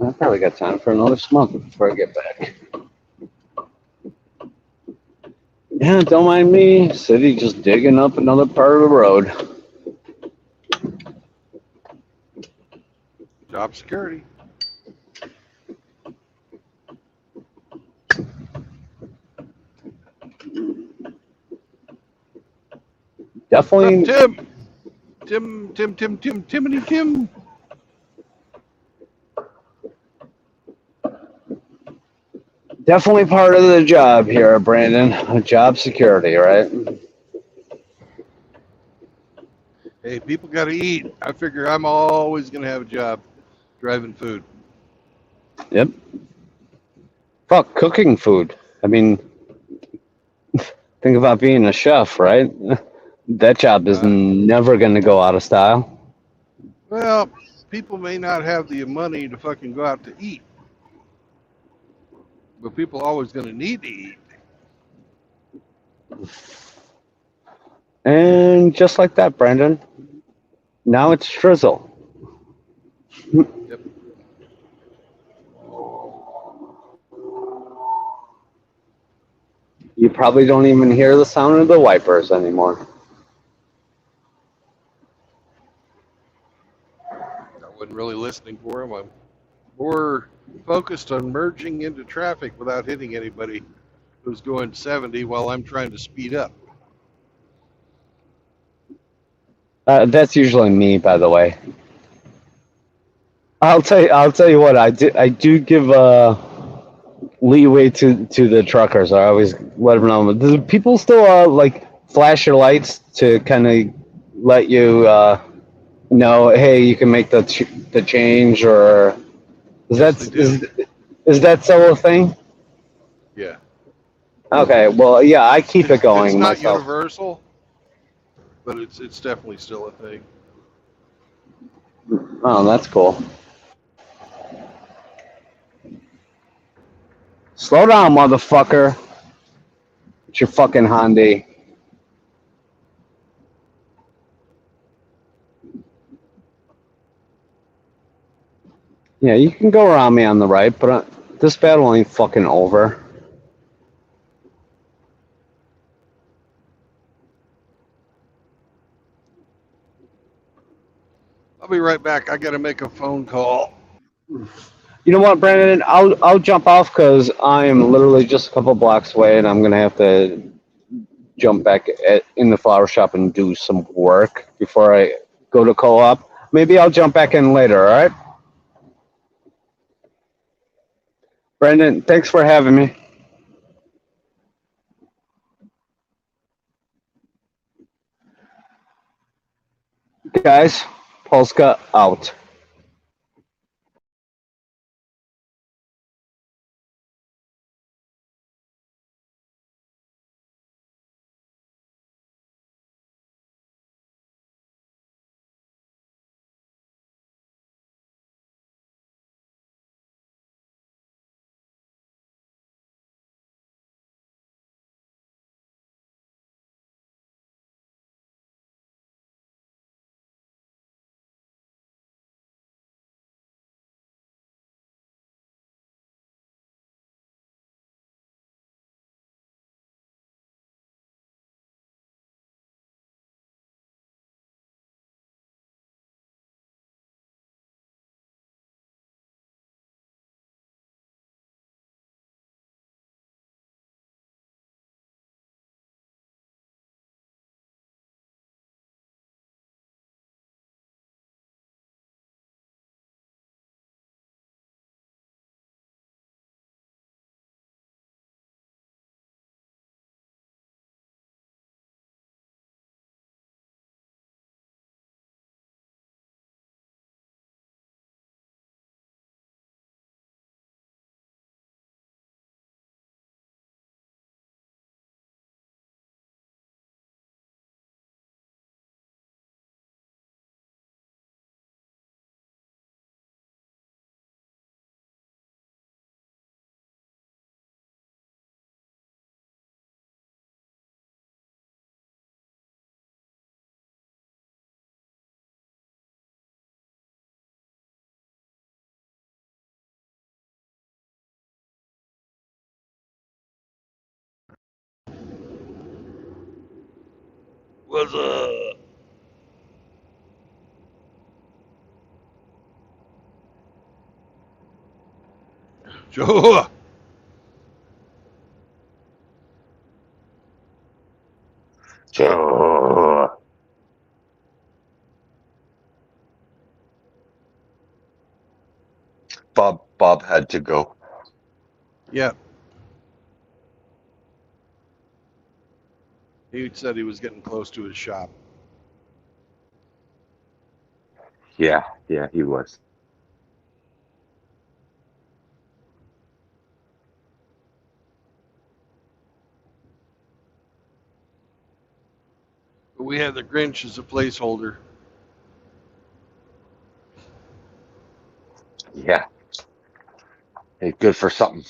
I probably got time for another smoke before I get back. Yeah, don't mind me. City just digging up another part of the road. Job security. Definitely, Timothy Tim. definitely part of the job here, Brandon. Job security, right? Hey, people got to eat. I figure I'm always going to have a job driving food. Yep. Fuck, cooking food. I mean, think about being a chef, right? That job is never going to go out of style. Well, people may not have the money to fucking go out to eat, but people are always going to need to eat. And just like that, Brandon, now it's drizzle. Yep. You probably don't even hear the sound of the wipers anymore. I wasn't really listening for them. I'm more focused on merging into traffic without hitting anybody who's going 70 while I'm trying to speed up. That's usually me, by the way. I'll tell you what. I do give leeway to the truckers. I always let them know. Do people still like flash your lights to kind of let you know, hey, you can make the change, or Yes, they do. is that still a thing? Yeah. Okay, well, yeah, I keep it It's going not myself. universal, but it's definitely still a thing. Oh, that's cool. Slow down, motherfucker. It's your fucking Hyundai. Yeah, you can go around me on the right, but this battle ain't fucking over. I'll be right back. I got to make a phone call. You know what, Brandon? I'll jump off because I am literally just a couple blocks away, and I'm gonna have to jump back in the flower shop and do some work before I go to co-op. Maybe I'll jump back in later. All right, Brandon. Thanks for having me. Guys, Polska out. What's up? Joe. Joe. Bob had to go. Yeah. He said he was getting close to his shop. Yeah, he was. But we had the Grinch as a placeholder. Yeah. Hey, good for something.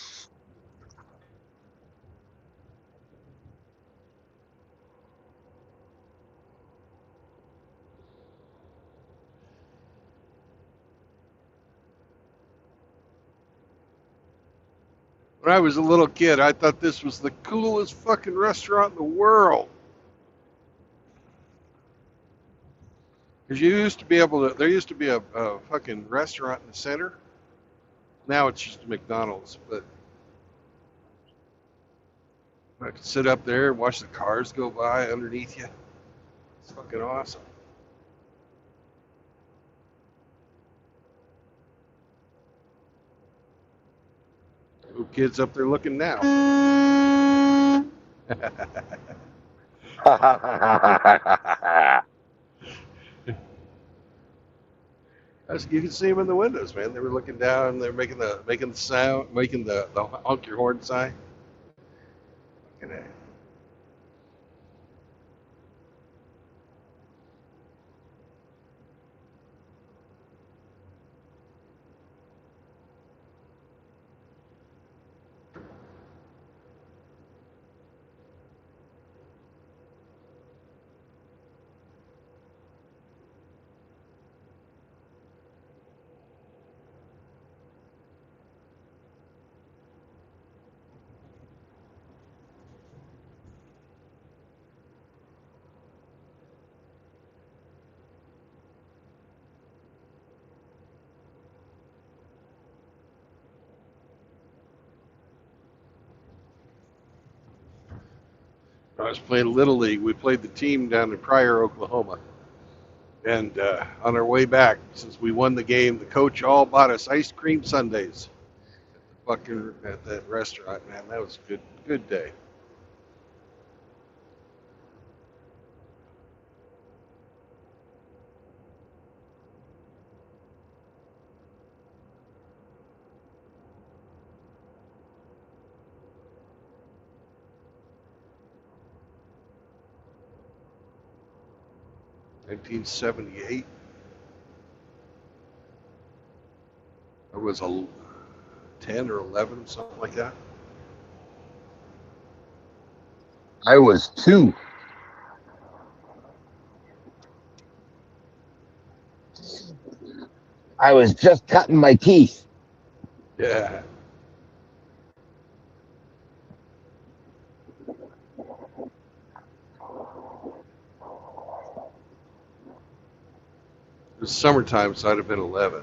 When I was a little kid, I thought this was the coolest fucking restaurant in the world. Because you used to be able to, there used to be a fucking restaurant in the center. Now it's just a McDonald's, but I could sit up there and watch the cars go by underneath you. It's fucking awesome. Little kids up there looking now. You can see them in the windows, man. They were looking down. They're making the sound, making the honk your horn sign. Fucking A. 'When I was playing Little League, we played the team down in Pryor, Oklahoma. And on our way back, since we won the game, the coach all bought us ice cream sundaes at that restaurant. Man, that was a good day. $1978. I was a 10 or 11, something like that. I was 2. I was just cutting my teeth. Yeah. It was summertime, so I'd have been 11.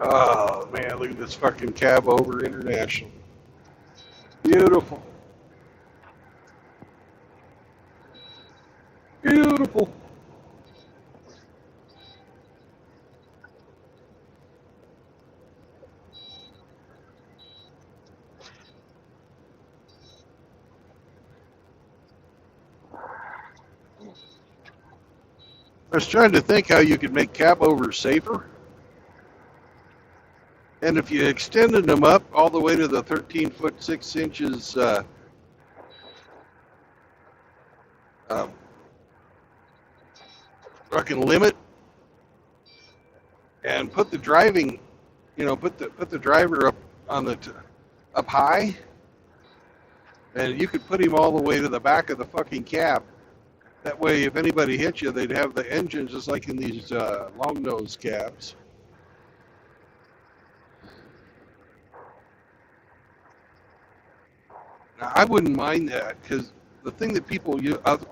Oh man, look at this fucking cab over international. Beautiful. Beautiful. I was trying to think how you could make cab over safer. And if you extended them up all the way to the 13 foot 6 inches fucking limit, and put the driving, put the driver up on the up high, and you could put him all the way to the back of the fucking cab. That way, if anybody hits you, they'd have the engines just like in these long nose cabs. Now, I wouldn't mind that, because the thing that people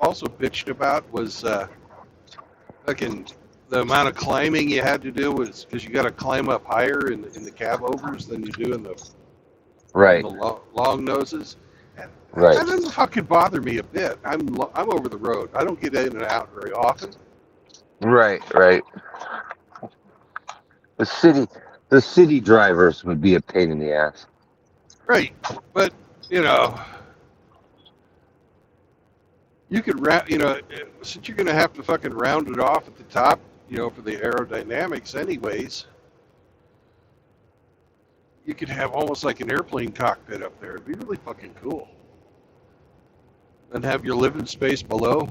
also bitched about was fucking the amount of climbing you had to do was because you got to climb up higher in the cab overs than you do in the Right. long noses. And Right. that doesn't fucking bother me a bit. I'm over the road. I don't get in and out very often. Right. Right. The city drivers would be a pain in the ass. Right, but you could since you're gonna have to fucking round it off at the top, for the aerodynamics anyways. You could have almost like an airplane cockpit up there. It'd be really fucking cool. And have your living space below.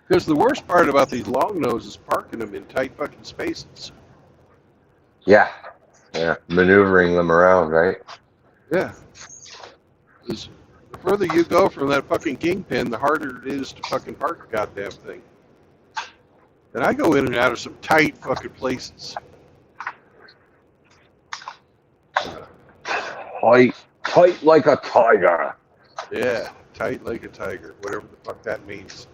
Because the worst part about these long noses is parking them in tight fucking spaces. Yeah. Yeah. Maneuvering them around, right? Yeah. 'Cause the further you go from that fucking kingpin, the harder it is to fucking park the goddamn thing. And I go in and out of some tight fucking places. Tight like a tiger. Yeah, tight like a tiger, whatever the fuck that means.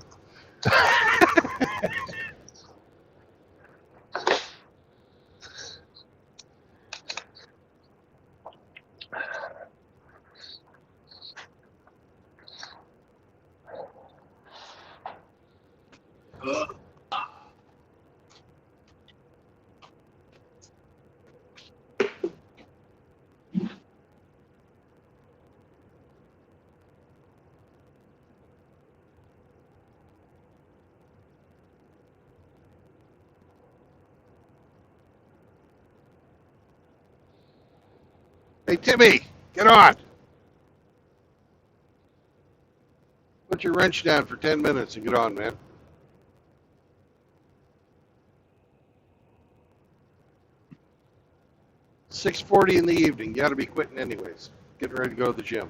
Hey, Timmy, get on. Put your wrench down for 10 minutes and get on, man. $6:40 in the evening. You got to be quitting anyways. Getting ready to go to the gym.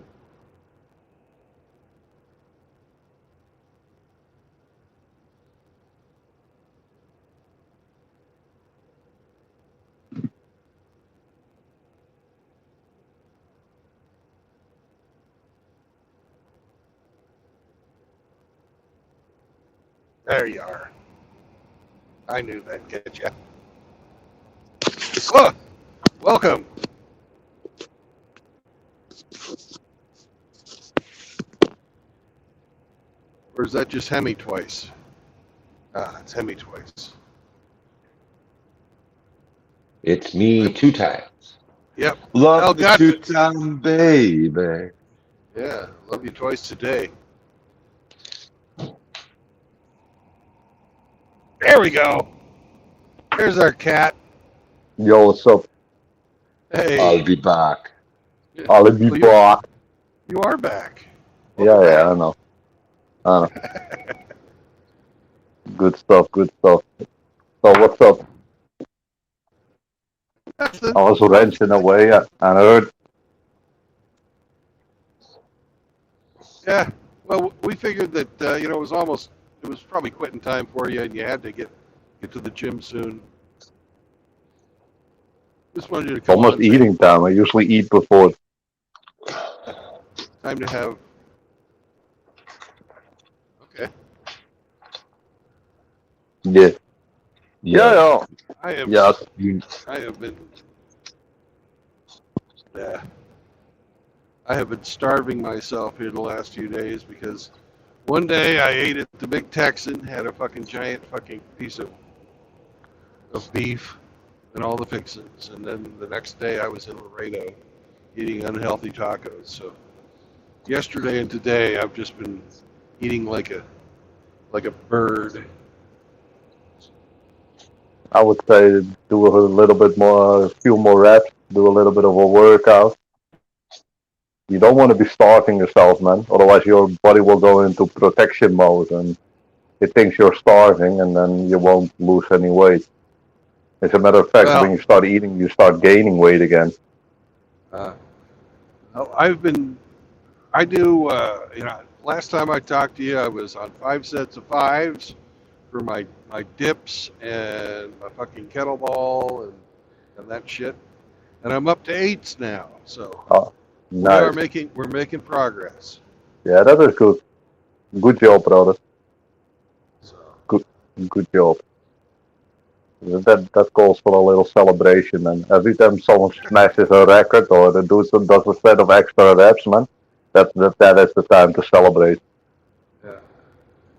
There you are. I knew that'd get you. Look, welcome. Or is that just Hemi twice? Ah, it's Hemi twice. It's me 2 times. Yep. Love the got it. 2-time baby. Yeah, love you twice today. There we go. There's our cat. Yo, what's up? Hey. I'll be back. I'll be Well, back. You are back. Yeah, I know. Good stuff, good stuff. So what's up? I was wrenching away and I heard. Yeah. Well, we figured that it was probably quitting time for you, and you had to get to the gym soon. Just wanted you to come Almost on. eating time. I usually eat before Time to have. Okay. Yeah. Yeah. I am. Yeah. I have been. Yeah. I have been starving myself here the last few days because one day I ate at the Big Texan, had a fucking giant fucking piece of beef and all the fixings, and then the next day I was in Laredo eating unhealthy tacos. So yesterday and today I've just been eating like a bird. I would say do a little bit more, a few more reps, do a little bit of a workout. You don't want to be starving yourself, man. Otherwise, your body will go into protection mode and it thinks you're starving, and then you won't lose any weight. As a matter of fact, when Well, you start eating, you start gaining weight again. I do, last time I talked to you, I was on 5 sets of 5s for my dips and my fucking kettlebell and that shit. And I'm up to 8s now. So Oh, nice. we're making progress. Yeah, that is good. Good job, brother. So, Good job. That calls for a little celebration, man. Every time someone smashes a record or does a set of extra reps, man, that is the time to celebrate. yeah.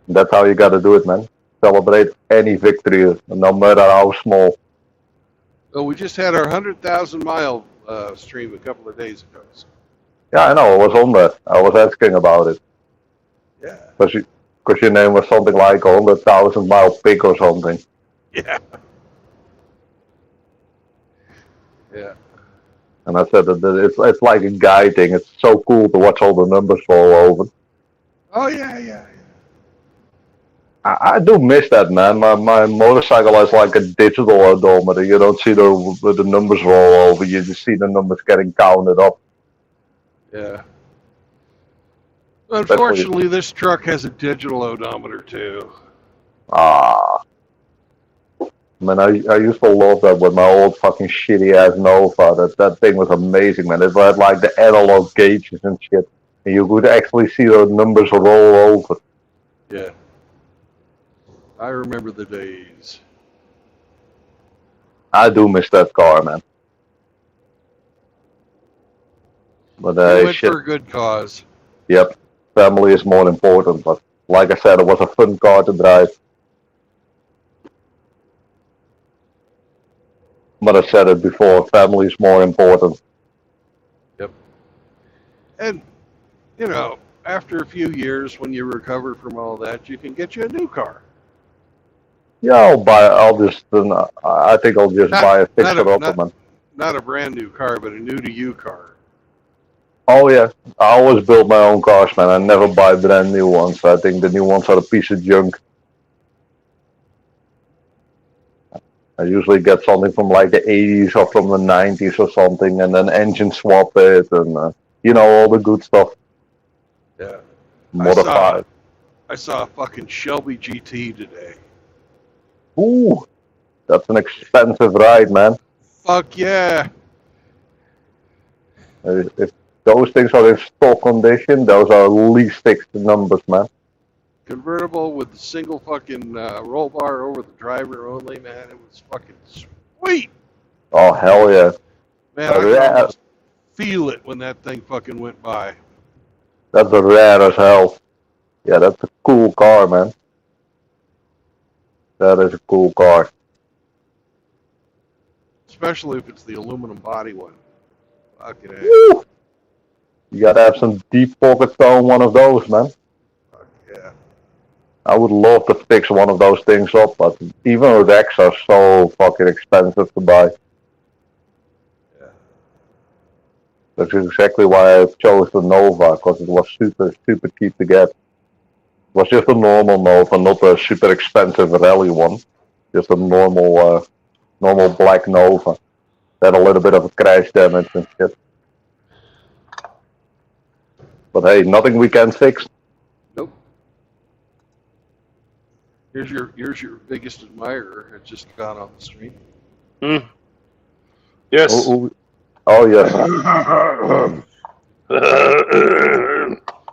That's how you got to do it, man. Celebrate any victory, no matter how small. Well, we just had our 100,000-mile stream a couple of days ago. So, Yeah, I know. I was on that. I was asking about it. yeah. Because your name was something like 100,000-mile pig or something. Yeah. Yeah. And I said that it's like a guy thing. It's so cool to watch all the numbers roll over. Oh, yeah. I do miss that, man. My motorcycle is like a digital odometer. You don't see the numbers roll over. You just see the numbers getting counted up. Yeah. Unfortunately, this truck has a digital odometer too. Ah. Man, I used to love that with my old fucking shitty ass Nova. That thing was amazing, man. It had like the analog gauges and shit. And you could actually see the numbers roll over. Yeah. I remember the days. I do miss that car, man. But You went shit. for a good cause. Yep. Family is more important. But like I said, it was a fun car to drive. But I said it before, family is more important. Yep. And, after a few years, when you recover from all that, you can get you a new car. Yeah, I think I'll just buy a fixer-upper, man. Not a brand new car, but a new-to-you car. Oh, yeah. I always build my own cars, man. I never buy brand new ones. I think the new ones are a piece of junk. I usually get something from like the 80s or from the 90s or something, and then engine swap it, and all the good stuff. Yeah. Modified. I saw a fucking Shelby GT today. Ooh, that's an expensive ride, man. Fuck yeah. If those things are in stock condition, those are at least 6 numbers, man. Convertible with the single fucking roll bar over the driver only, man. It was fucking sweet. Oh, hell yeah. Man, I could almost feel it when that thing fucking went by. That's a rare as hell. Yeah, that's a cool car, man. That is a cool car. Especially if it's the aluminum body one. Fucking hell. You gotta have some deep pockets to own one of those, man. Fuck yeah. I would love to fix one of those things up, but even wrecks are so fucking expensive to buy. Yeah. That's exactly why I chose the Nova, because it was super cheap to get. It was just a normal Nova, not a super expensive rally one. Just a normal black Nova. Had a little bit of a crash damage and shit. But hey, nothing we can't fix. Nope. Here's your biggest admirer. It's just gone off the stream. Yes. Oh yes.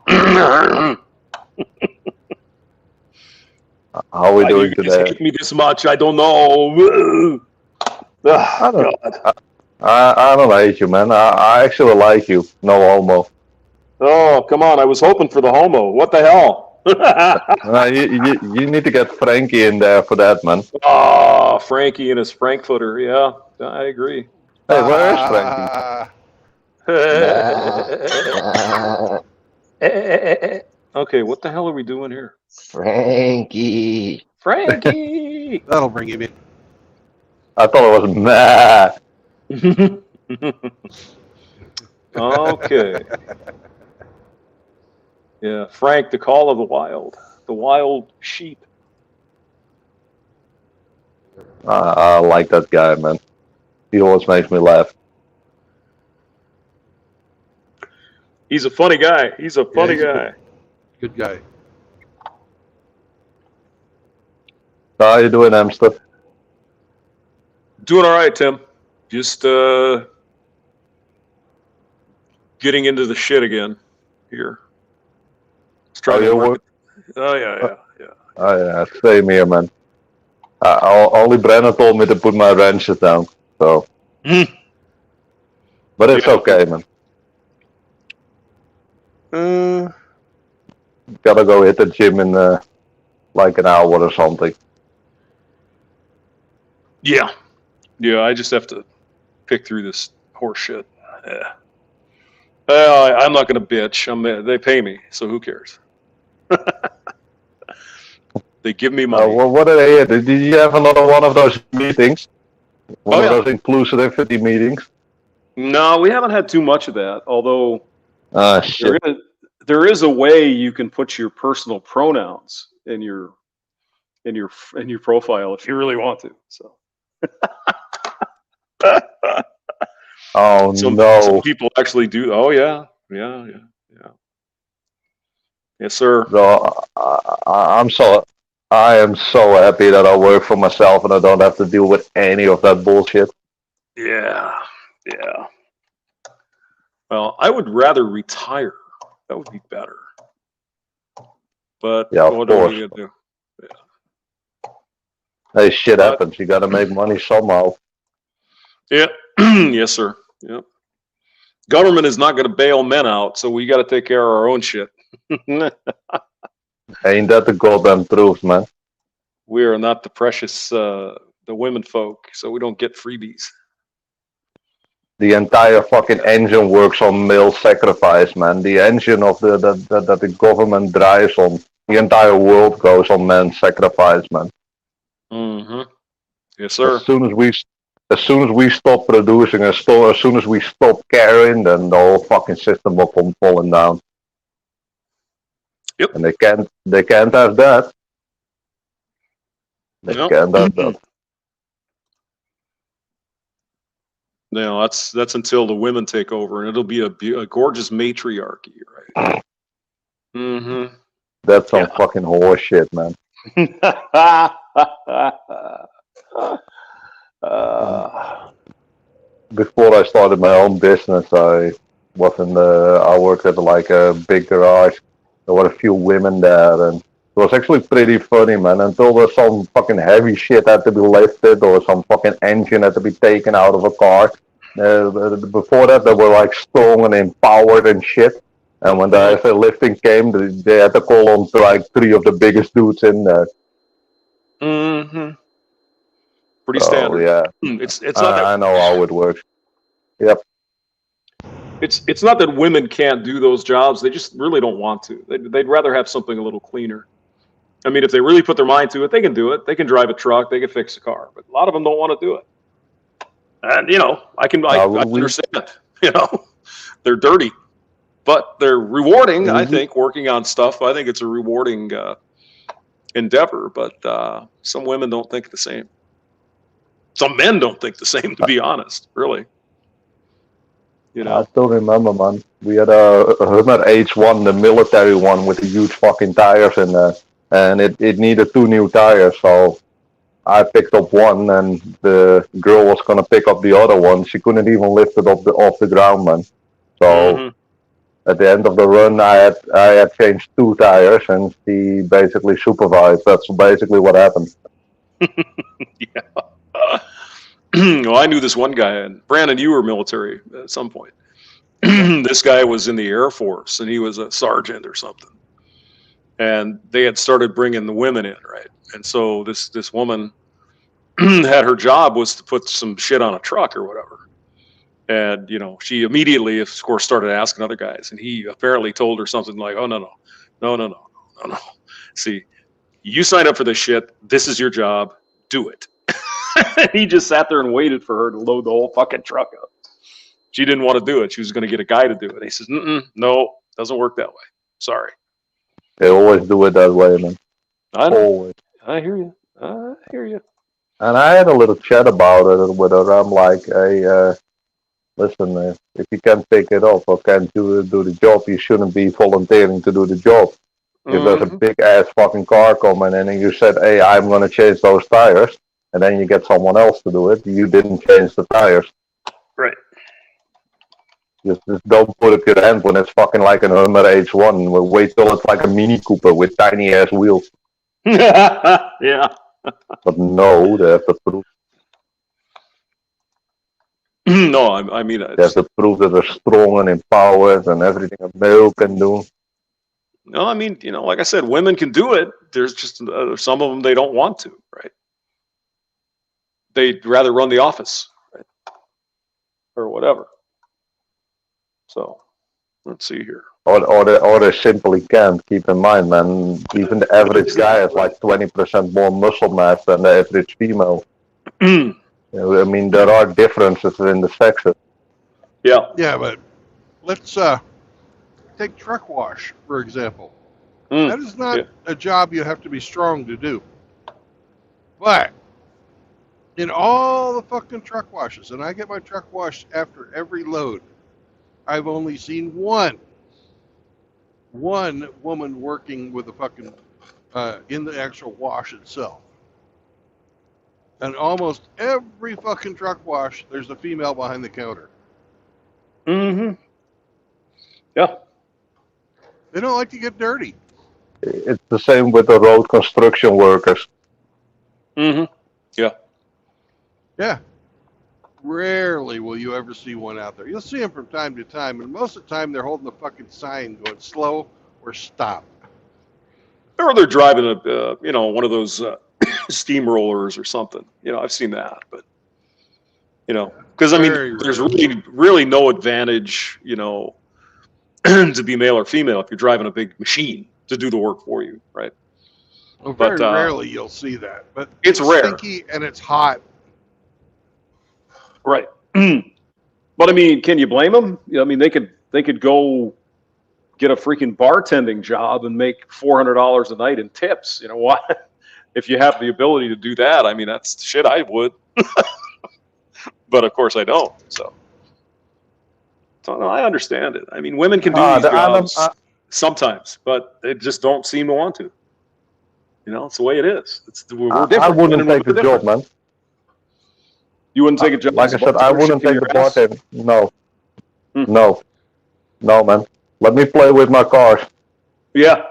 How are we Why do doing you guys today? hate me this much? I don't know. I don't. God. I don't hate you, man. I actually like you. No homo. Oh, come on. I was hoping for the homo. What the hell? You need to get Frankie in there for that, man. Oh, Frankie and his Frankfurter. Yeah, I agree. Hey, where is Frankie? Okay, what the hell are we doing here? Frankie. Frankie! That'll bring him in. I thought it was Matt. Okay. Yeah, Frank, the call of the wild sheep. I like that guy, man. He always makes me laugh. He's a funny guy. He's a funny he's a guy. Good guy. How you doing, Amster? Doing all right, Tim. Just getting into the shit again here. Just trying to work. Oh yeah. Oh yeah, same here, man. Only Brennan told me to put my wrenches down, so. But it's okay, man. Gotta go hit the gym in like an hour or something. Yeah. I just have to pick through this horse shit. Yeah. I'm not gonna bitch. They pay me, so who cares? They give me money. Well, what did I hear? Did you have another one of those meetings? One of yeah. those inclusivity meetings? No, we haven't had too much of that. Although Shit. there is a way you can put your personal pronouns in your profile if you really want to. So. Oh no! Some people actually do. Oh yeah. Yes, sir. So, I am so happy that I work for myself and I don't have to deal with any of that bullshit. Yeah. Well, I would rather retire. That would be better. But Yeah, of what are we course. gonna do? Yeah. Hey, shit happens. You gotta make money somehow. Yeah. Yes, sir. Yep. Government is not going to bail men out, so we got to take care of our own shit. Ain't that the goddamn truth, man? We are not the precious, the women folk, so we don't get freebies. The entire fucking engine works on male sacrifice, man. The engine of that the government drives on, the entire world goes on man's sacrifice, man. Mm-hmm. Yes, sir. As soon as we stop producing, as soon as we stop caring, then the whole fucking system will come falling down. Yep. And they can't have that. They Nope. can't have that. No, that's until the women take over, and it'll be a gorgeous matriarchy, right? Mm-hmm. That's some fucking horse shit, man. Before I started my own business, I worked at like a big garage. There were a few women there, and it was actually pretty funny, man. Until there was some fucking heavy shit had to be lifted, or some fucking engine had to be taken out of a car. Before that, they were like strong and empowered and shit. And when the heavy lifting came, they had to call on to like 3 of the biggest dudes in there. Mm-hmm. Pretty standard. Yeah. It's not that I know how it works. Yep. It's not that women can't do those jobs. They just really don't want to. They'd rather have something a little cleaner. I mean, if they really put their mind to it, they can do it. They can drive a truck. They can fix a car. But a lot of them don't want to do it. And I understand. They're dirty, but they're rewarding. I think working on stuff. I think it's a rewarding endeavor. But some women don't think the same. Some men don't think the same. To be honest, really. I still remember, man. We had a Hummer H1, the military one with the huge fucking tires in there, and it needed 2 new tires. So I picked up one, and the girl was gonna pick up the other one. She couldn't even lift it off the ground, man. So At the end of the run, I had changed 2 tires, and she basically supervised. That's basically what happened. Yeah. Well, I knew this one guy, and Brandon, you were military at some point. This guy was in the Air Force, and he was a sergeant or something. And they had started bringing the women in, right? And so this woman had her job was to put some shit on a truck or whatever. And, you know, she immediately, of course, started asking other guys. And he apparently told her something like, oh, no. See, you signed up for this shit. This is your job. Do it. He just sat there and waited for her to load the whole fucking truck up. She didn't want to do it. She was going to get a guy to do it. He says, no, doesn't work that way. Sorry. They always do it that way, man. I know. Always. I hear you. I hear you. And I had a little chat about it with her. I'm like, hey, listen, if you can't pick it up or can't do the job, you shouldn't be volunteering to do the job. If there's a big ass fucking car coming in and you said, hey, I'm going to change those tires, and then you get someone else to do it, you didn't change the tires. Right. Just don't put up your hand when it's fucking like an Hummer H1. We'll wait till it's like a Mini Cooper with tiny ass wheels. Yeah. But no, they have to prove. No, I mean, They have to prove that they're strong and empowered and everything a male can do. no, I mean, you know, like I said, women can do it. There's just some of them they don't want to, right? They'd rather run the office, right? Or whatever. So, let's see here. Or they simply can't. Keep in mind, man, even the average guy has like 20% more muscle mass than the average female. You know, I mean, there are differences in the sexes. Yeah. Yeah, but let's take truck wash, for example. That is not a job you have to be strong to do. But in all the fucking truck washes, and I get my truck washed after every load, I've only seen one woman working with the fucking in the actual wash itself. And almost every fucking truck wash, there's a female behind the counter. Mm-hmm. Yeah. They don't like to get dirty. It's the same with the road construction workers. Mm-hmm. Yeah. Yeah. Rarely will you ever see one out there. You'll see them from time to time, and most of the time they're holding a fucking sign going slow or stop. Or they're driving a, you know, one of those steamrollers or something. You know, I've seen that, but you know, because I mean, there's really no advantage, you know, to be male or female if you're driving a big machine to do the work for you, right? Well, very rarely you'll see that, but it's rare. Stinky and it's hot. Right. But I mean, can you blame them? I mean, they could go get a freaking bartending job and make $400 a night in tips. You know what? If you have the ability to do that, I mean, that's the shit I would. But of course I don't. So no, I understand it. I mean, women can do these jobs sometimes, but they just don't seem to want to. You know, it's the way it is. We're different. I wouldn't take the job, man. You wouldn't take a job? Like I said, I wouldn't take the bartender. No. No, man. Let me play with my cars. Yeah.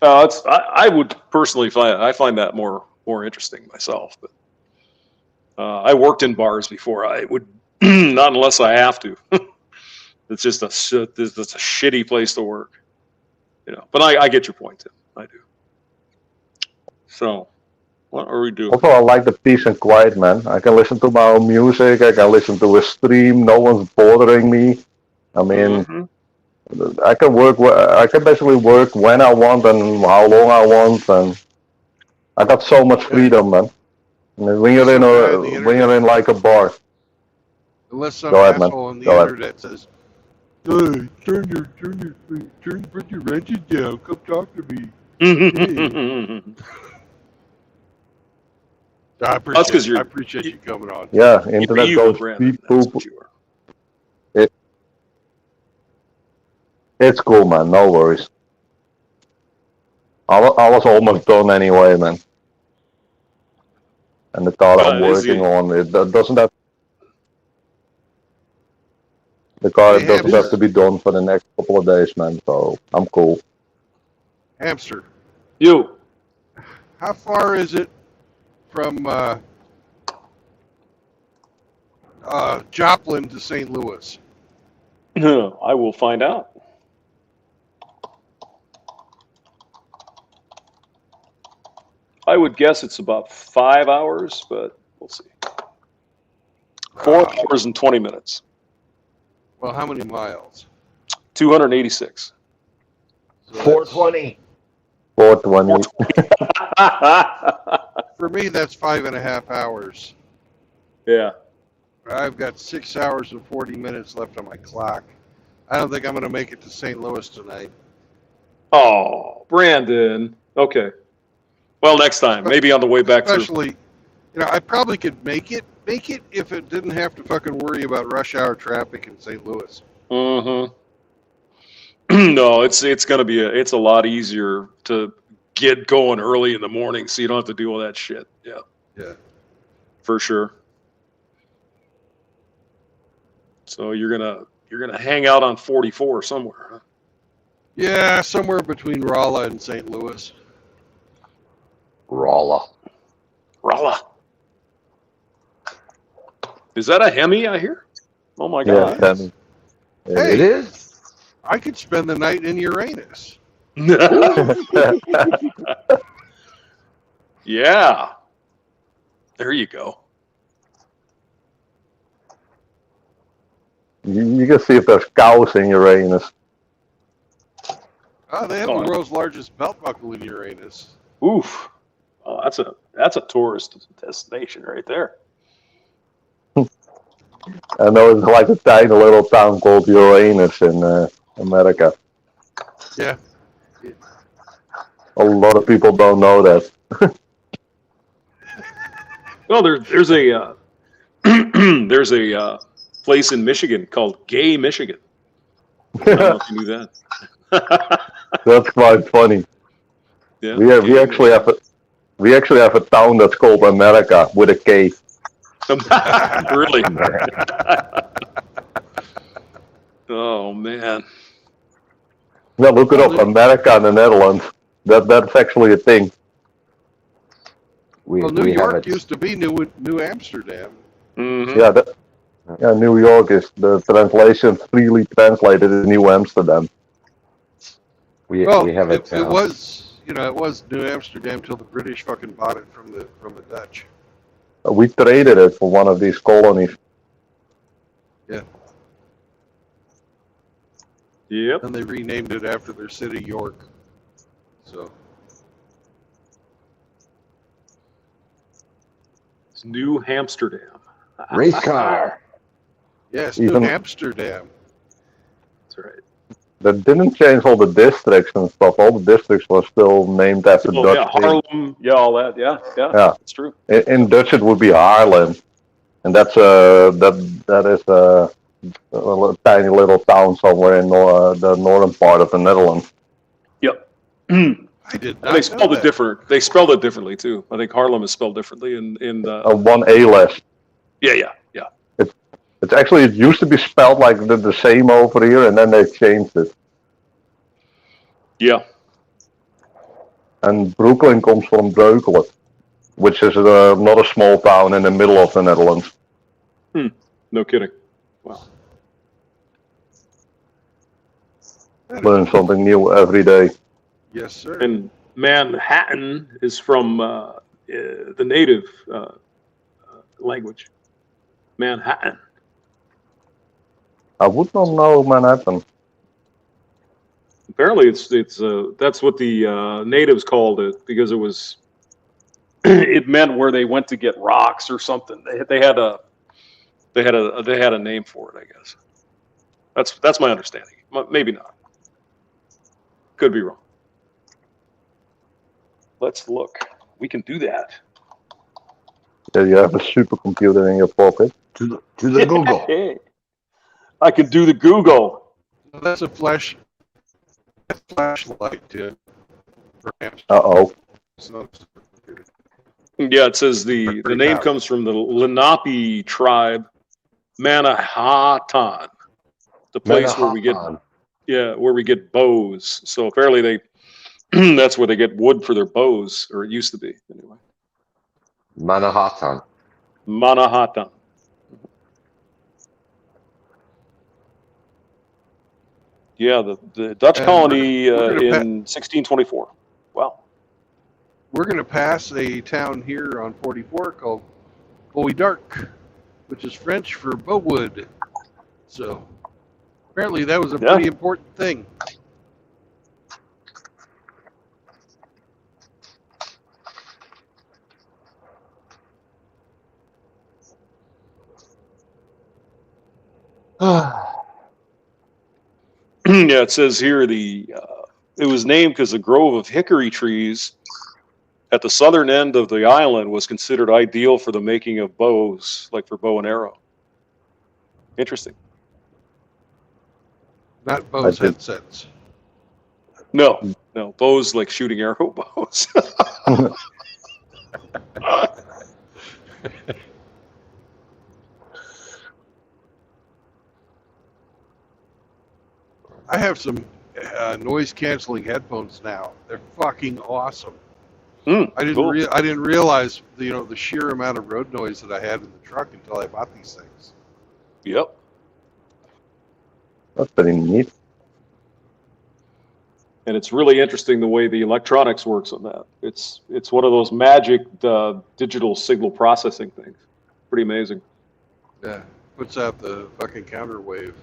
I would personally find that more interesting myself, but I worked in bars before. I would not unless I have to. It's just that's a shitty place to work, you know. But I get your point, Tim. I do. So, what are we doing? Also, I like the peace and quiet, man. I can listen to my own music. I can listen to a stream. No one's bothering me. I mean, I can work. I can basically work when I want and how long I want, and I got so much freedom, man. I mean, when you're in like a bar. Unless some asshole on the internet says, "Hey, put your wrenches down. Come talk to me." Hey. I appreciate you coming on. Yeah, internet goes beep poop. It's cool, man. No worries. I was almost done anyway, man. And the thought I'm working on it doesn't have. The car Hey, doesn't have Hamster. to be done for the next couple of days, man. So I'm cool. Hamster. You. How far is it from Joplin to St. Louis? I will find out. I would guess it's about 5 hours, but we'll see. 4 hours and 20 minutes. Well, how many miles? 286. So that's- 420. 420. For me, that's 5.5 hours. Yeah. I've got 6 hours and 40 minutes left on my clock. I don't think I'm going to make it to St. Louis tonight. Oh, Brandon. Okay. Well, next time. Maybe on the way back through. Especially, I probably could make it if it didn't have to fucking worry about rush hour traffic in St. Louis. Mm-hmm. No, it's gonna be it's a lot easier to get going early in the morning, so you don't have to do all that shit. Yeah. Yeah. For sure. So you're gonna hang out on 44 somewhere, huh? Yeah, somewhere between Rolla and St. Louis. Rolla. Rolla. Is that a Hemi I hear? Oh my Yeah, God. Sammy. Hey. It is. I could spend the night in Uranus. Yeah. There you go. You can see if there's cows in Uranus. Oh, they have Oh. the world's largest belt buckle in Uranus. Oof. Oh, that's a tourist destination right there. I know it's like a tiny little town called Uranus in America. Yeah. A lot of people don't know that. Well, there's a there's a place in Michigan called Gay Michigan. I don't know if you knew that. That's quite funny. Yeah, We actually have a town that's called America with a K. Really? Oh man. Yeah, look it up. America and the Netherlands. That's actually a thing. Well, New we have York it. used to be New Amsterdam. Mm-hmm. Yeah, New York is the translation freely translated as New Amsterdam. We have it. It was, it was New Amsterdam till the British fucking bought it from the Dutch. We traded it for one of these colonies. Yeah. Yep. And they renamed it after their city, York. So. It's New Amsterdam. Race car. Yes, Even- New Amsterdam. That's right. That didn't change all the districts and stuff. All the districts were still named after Oh, Dutch yeah, things. Harlem. Yeah, all that. Yeah. Yeah. That's true. In Dutch, it would be Haarlem, and that's that is a tiny little town somewhere in the northern part of the Netherlands. Yep. I did not They spelled know it that. different. They spelled it differently too. I think Harlem is spelled differently in the. One A less. Yeah. It's actually, it used to be spelled like the same over here, and then they changed it. Yeah. And Brooklyn comes from Breukelen, which is not a small town in the middle of the Netherlands. No kidding. Wow. Learn something new every day. Yes, sir. And Manhattan is from the native language. Manhattan. I would not know Manhattan. Apparently, it's that's what the natives called it because it was it meant where they went to get rocks or something. They had a name for it, I guess. That's my understanding. Maybe not. Could be wrong. Let's look. We can do that. Yeah, you have a supercomputer in your pocket. To the Google. I can do the Google. That's a flashlight, too. Perhaps. Uh-oh. It's not- Yeah, it says the name comes from the Lenape tribe, Manhattan. the place where we get bows. So apparently they that's where they get wood for their bows, or it used to be anyway. Manhattan. Manhattan. Yeah, the Dutch And colony we're gonna in 1624. Wow. We're going to pass a town here on 44 called Bois d'Arc, which is French for bowwood. So apparently that was a pretty important thing. Yeah, it says here it was named because the grove of hickory trees at the southern end of the island was considered ideal for the making of bows, like for bow and arrow. Interesting. Not bows headsets. No, bows like shooting arrow bows. I have some noise canceling headphones now. They're fucking awesome. I didn't realize the sheer amount of road noise that I had in the truck until I bought these things. Yep. That's pretty neat. And it's really interesting the way the electronics works on that. It's one of those magic digital signal processing things. Pretty amazing. Yeah, puts out the fucking counter wave.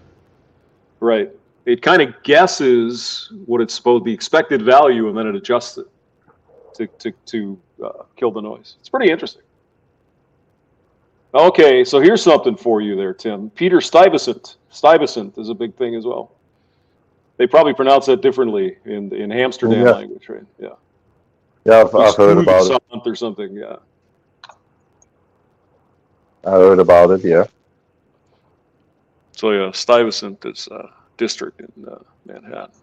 Right. It kind of guesses what it's the expected value, and then it adjusts it to kill the noise. It's pretty interesting. Okay, so here's something for you there, Tim. Peter Stuyvesant. Stuyvesant is a big thing as well. They probably pronounce that differently in Amsterdam language, right? Yeah. Yeah, I've heard about it. Or something, yeah. I heard about it, yeah. So yeah, Stuyvesant is a district in Manhattan.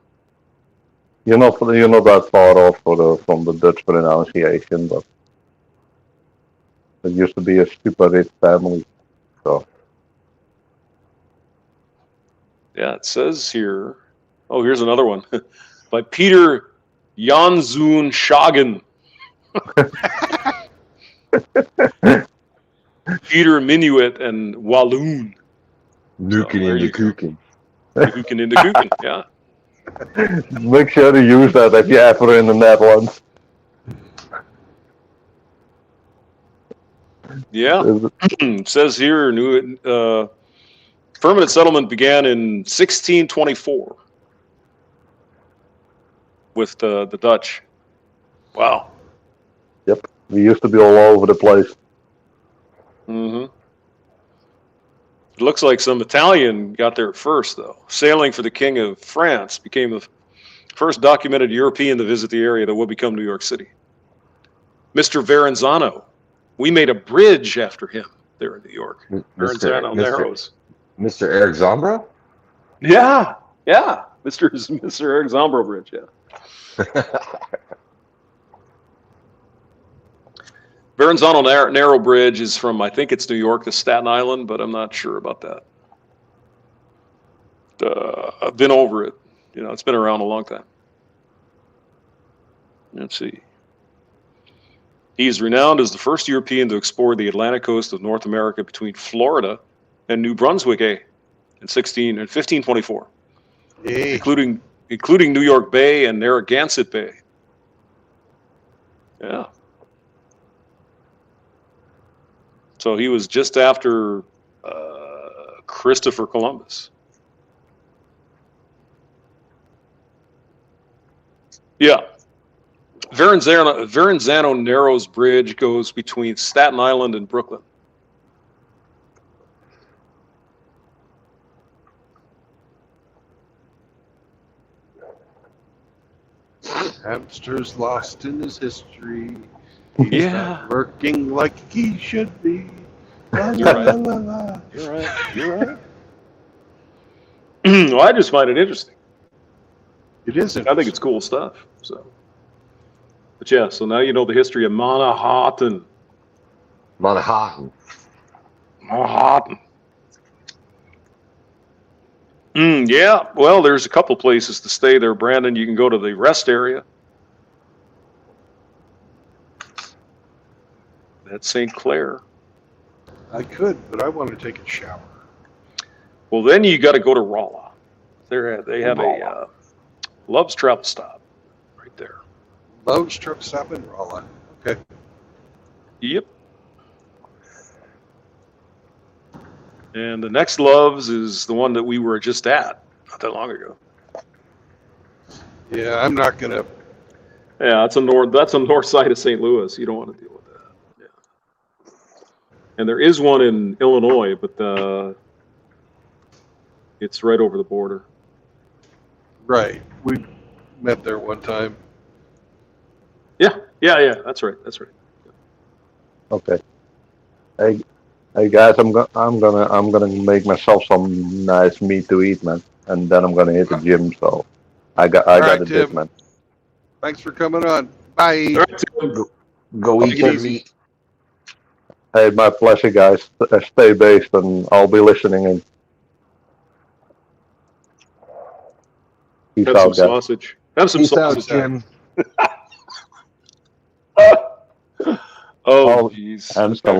You're not that far off from the Dutch pronunciation, but it used to be a super rich family. So yeah, it says here. Oh, here's another one by Peter Janzoon Schagen. Peter Minuit and Walloon. Nuking into cooking. Nuking into cooking, yeah. Make sure to use that if you're ever in the Netherlands. Yeah. It says here, permanent settlement began in 1624 with the Dutch. Wow. Yep. We used to be all over the place. Mm-hmm. It looks like some Italian got there first, though. Sailing for the King of France became the first documented European to visit the area that would become New York City. Mr. Verrazano. We made a bridge after him there in New York. Verrazano Narrows. Mr. Eric Zombra? Yeah. Mr. Eric Zombra Bridge, yeah. Verrazano Narrow Bridge is from, I think it's New York to Staten Island, but I'm not sure about that. I've been over it. It's been around a long time. Let's see. He is renowned as the first European to explore the Atlantic coast of North America between Florida and New Brunswick, in 1524, including New York Bay and Narragansett Bay. Yeah. So he was just after Christopher Columbus. Yeah. Verrazano Narrows Bridge goes between Staten Island and Brooklyn. Hamster's lost in his history. He's not working like he should be. You're right. You're right. Well, I just find it interesting. It is. I think it's cool stuff. But yeah, so now you know the history of Manhattan. Yeah, well, there's a couple places to stay there, Brandon. You can go to the rest area. That's St. Clair. I could, but I want to take a shower. Well, then you got to go to Rolla. They have a Love's Travel Stop right there. Lowe's truck stop in Rolla. Okay. Yep. And the next Love's is the one that we were just at not that long ago. Yeah, I'm not gonna. Yeah, that's on north side of St. Louis. You don't want to deal with that. Yeah. And there is one in Illinois, but it's right over the border. Right. We met there one time. Yeah. That's right. Okay. Hey guys, I'm gonna make myself some nice meat to eat, man, and then I'm gonna hit the gym. So I got right, a dip, Tim. man. Thanks for coming on. Bye. All right, Tim. Go eat Take it some easy. meat. Hey, my pleasure, guys. Stay based, and I'll be listening in. Peace Have some out, guys. sausage. Have some Peace out, sausage. Jim. Oh, jeez. And the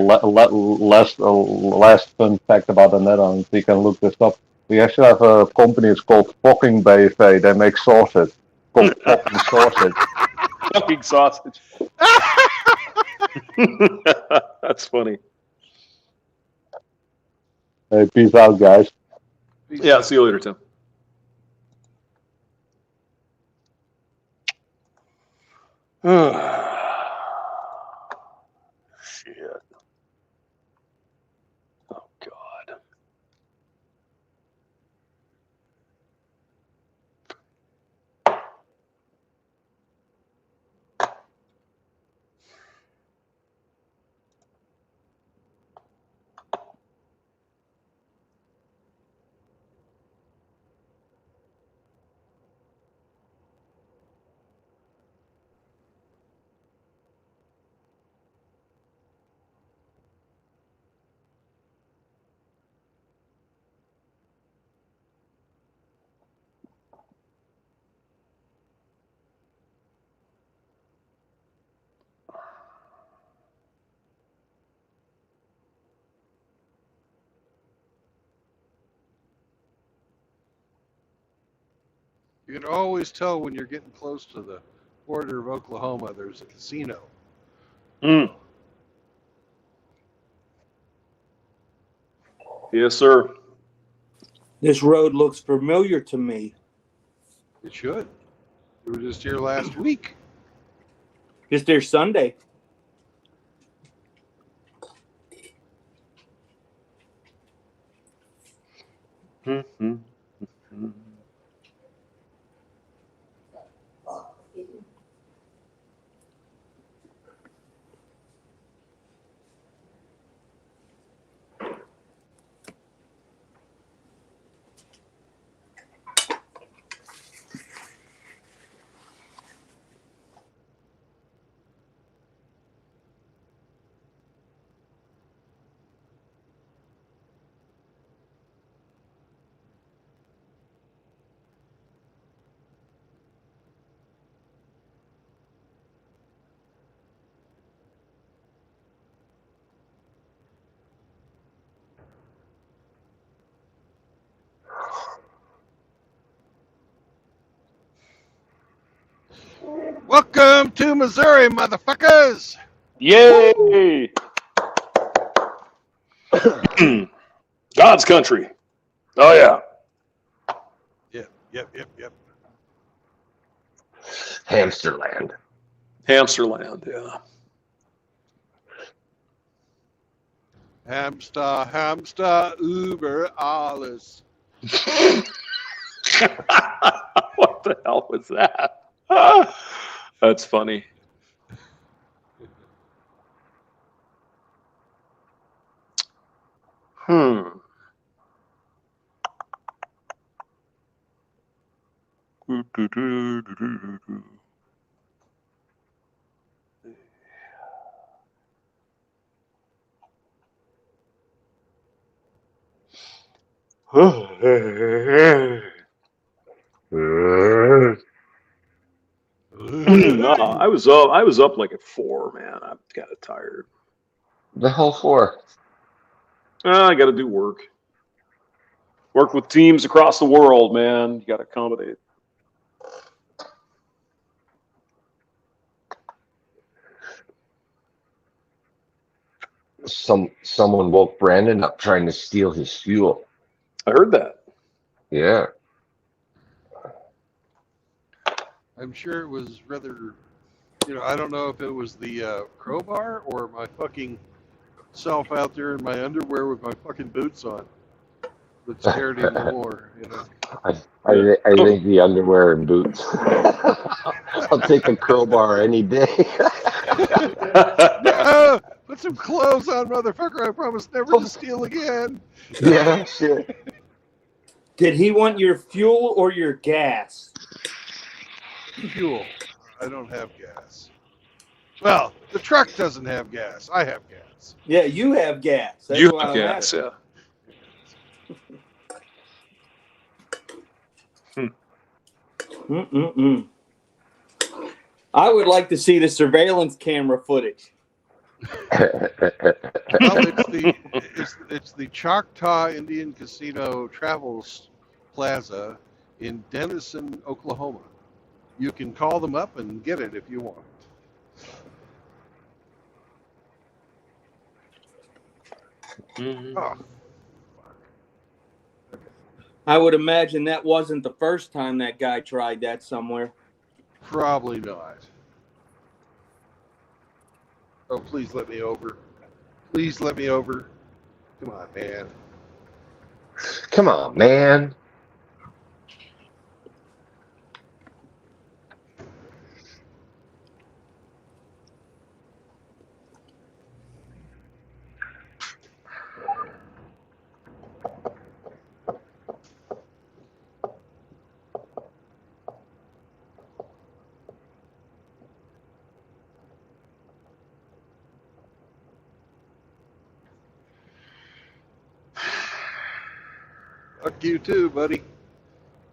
last fun fact about the Netherlands, you can look this up. We actually have a company, it's called Fucking BV. They make sausage. It's called Fucking Sausage. Fucking sausage. That's funny. Hey, peace out, guys. Yeah, see you later, Tim. Shit. Oh, God. You can always tell when you're getting close to the border of Oklahoma. There's a casino. Yes, sir. This road looks familiar to me. It should. We were just here last week. Just there Sunday. Welcome to Missouri, motherfuckers. Yay! God's country. Oh, yeah. Yep. Hamsterland. Hamsterland, yeah. Hamster, Uber, alles. What the hell was that? That's funny. No, I was up like at 4, man. I'm kind of tired. The hell for? I got to do work. Work with teams across the world, man. You got to accommodate. Someone woke Brandon up trying to steal his fuel. I heard that. Yeah. I'm sure it was rather, I don't know if it was the crowbar or my fucking self out there in my underwear with my fucking boots on that scared him more, I think the underwear and boots. I'll take a crowbar any day. No, put some clothes on, motherfucker. I promise never to steal again. Yeah, shit. Did he want your fuel or your gas? Fuel. I don't have gas. Well, the truck doesn't have gas. I have gas. Yeah, you have gas. That's You why have I'm gas, asking. yeah. I would like to see the surveillance camera footage. Well, it's the Choctaw Indian Casino Travels Plaza in Denison, Oklahoma. You can call them up and get it if you want. Oh, I would imagine that wasn't the first time that guy tried that somewhere. probably not. Oh, please let me over. Please let me over. Come on, man. Come on, man. Fuck you too, buddy.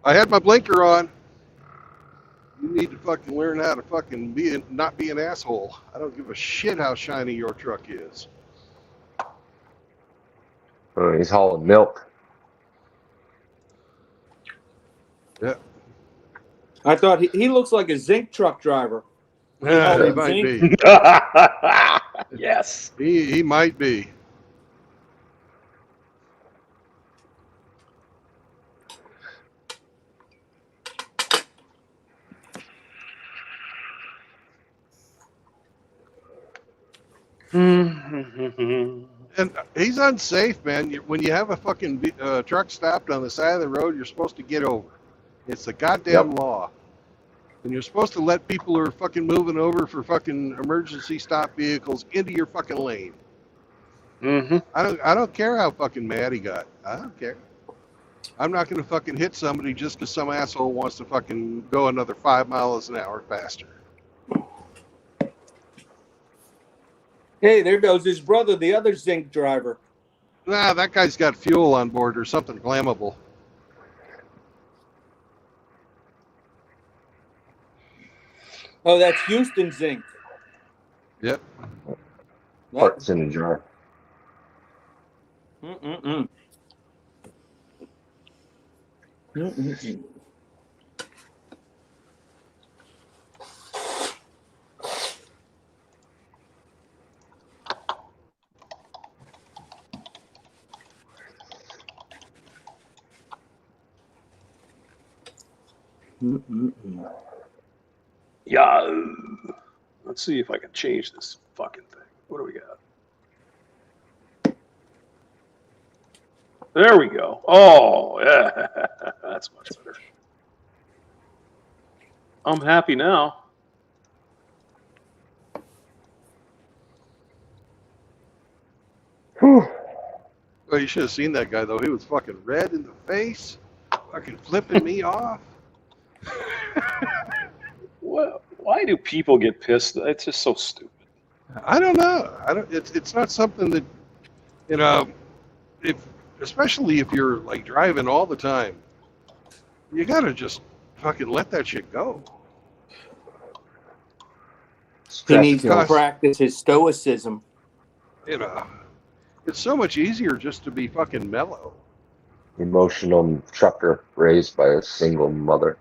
I had my blinker on. You need to fucking learn how to fucking not be an asshole. I don't give a shit how shiny your truck is. Oh, he's hauling milk. Yeah. I thought he looks like a zinc truck driver. Yeah, he might be. Yes. He might be. And he's unsafe, man. When you have a fucking truck stopped on the side of the road, you're supposed to get over. It's the goddamn law. And you're supposed to let people who are fucking moving over for fucking emergency stop vehicles into your fucking lane. Mm-hmm. I don't care how fucking mad he got. I don't care. I'm not going to fucking hit somebody just because some asshole wants to fucking go another 5 miles an hour faster. Hey, there goes his brother, the other zinc driver. Nah, that guy's got fuel on board or something flammable. Oh, that's Houston zinc. Yep. Parts in a jar. Mm-mm-mm. Mm-mm-mm. Mm-mm-mm. Yeah. Let's see if I can change this fucking thing. What do we got? There we go. Oh, yeah. That's much better. I'm happy now. Whew. Well, you should have seen that guy, though. He was fucking red in the face, fucking flipping me off. What? Why do people get pissed? It's just so stupid. I don't know. It's not something that, especially if you're like driving all the time, you gotta just fucking let that shit go. He needs to Cost- practice his stoicism. You know, it's so much easier just to be fucking mellow. Emotional trucker raised by a single mother.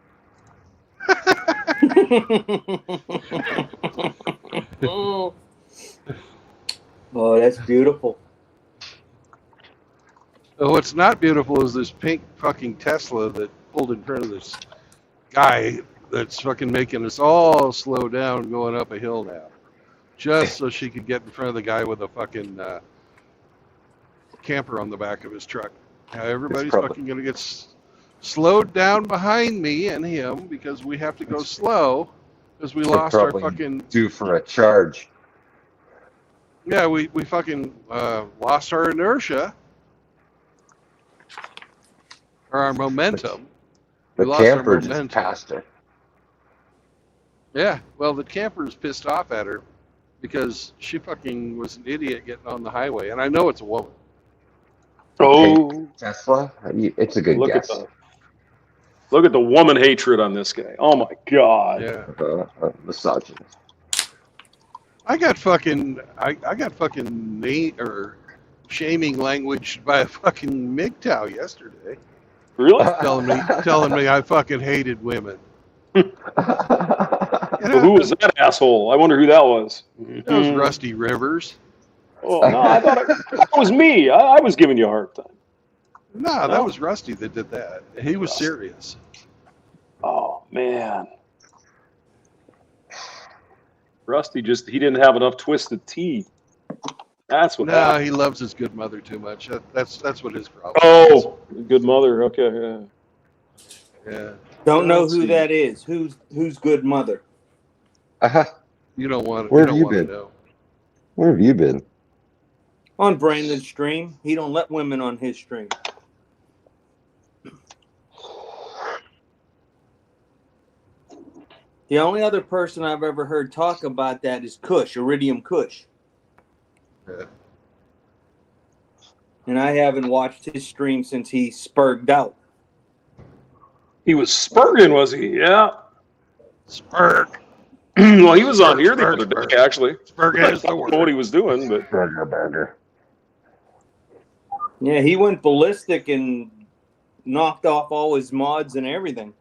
Oh, that's beautiful. What's not beautiful is this pink fucking Tesla that pulled in front of this guy that's fucking making us all slow down going up a hill now. Just so she could get in front of the guy with a fucking camper on the back of his truck. Now everybody's probably- fucking going to get slowed down behind me and him because we have to go slow because we They're lost our probably fucking... due for a charge. Yeah, we fucking lost our inertia. Or our momentum. The We lost our camper just momentum. passed her. Yeah, well, the camper's pissed off at her because she fucking was an idiot getting on the highway. And I know it's a woman. Oh, Tesla? It's a good look guess. look at the woman hatred on this guy. Oh my god. Yeah. Misogynist. I got fucking shaming language by a fucking MGTOW yesterday, Really? telling me I fucking hated women. Well, who was that asshole? I wonder who that was. That was Rusty Rivers. Oh no, I thought it was me. I was giving you a hard time. No, that was Rusty that did that. He was serious. Oh man. Rusty he didn't have enough twisted tea. That's what No, happened. he loves his good mother too much. That's what his problem is. Oh, good mother. Okay, yeah. Yeah. Don't know Let's who see. that is. Who's good mother? You don't want Where you have don't you want to been? know. Where have you been? On Brandon's stream. He don't let women on his stream. The only other person I've ever heard talk about that is Kush, Iridium Kush. Yeah. And I haven't watched his stream since he spurged out. He was spurging, was he? Yeah. Spurg. Well, he was on here the Spurg, other spurg. day, actually. Spurg I is the don't know what he word. was doing, but Burger. Yeah, he went ballistic and knocked off all his mods and everything.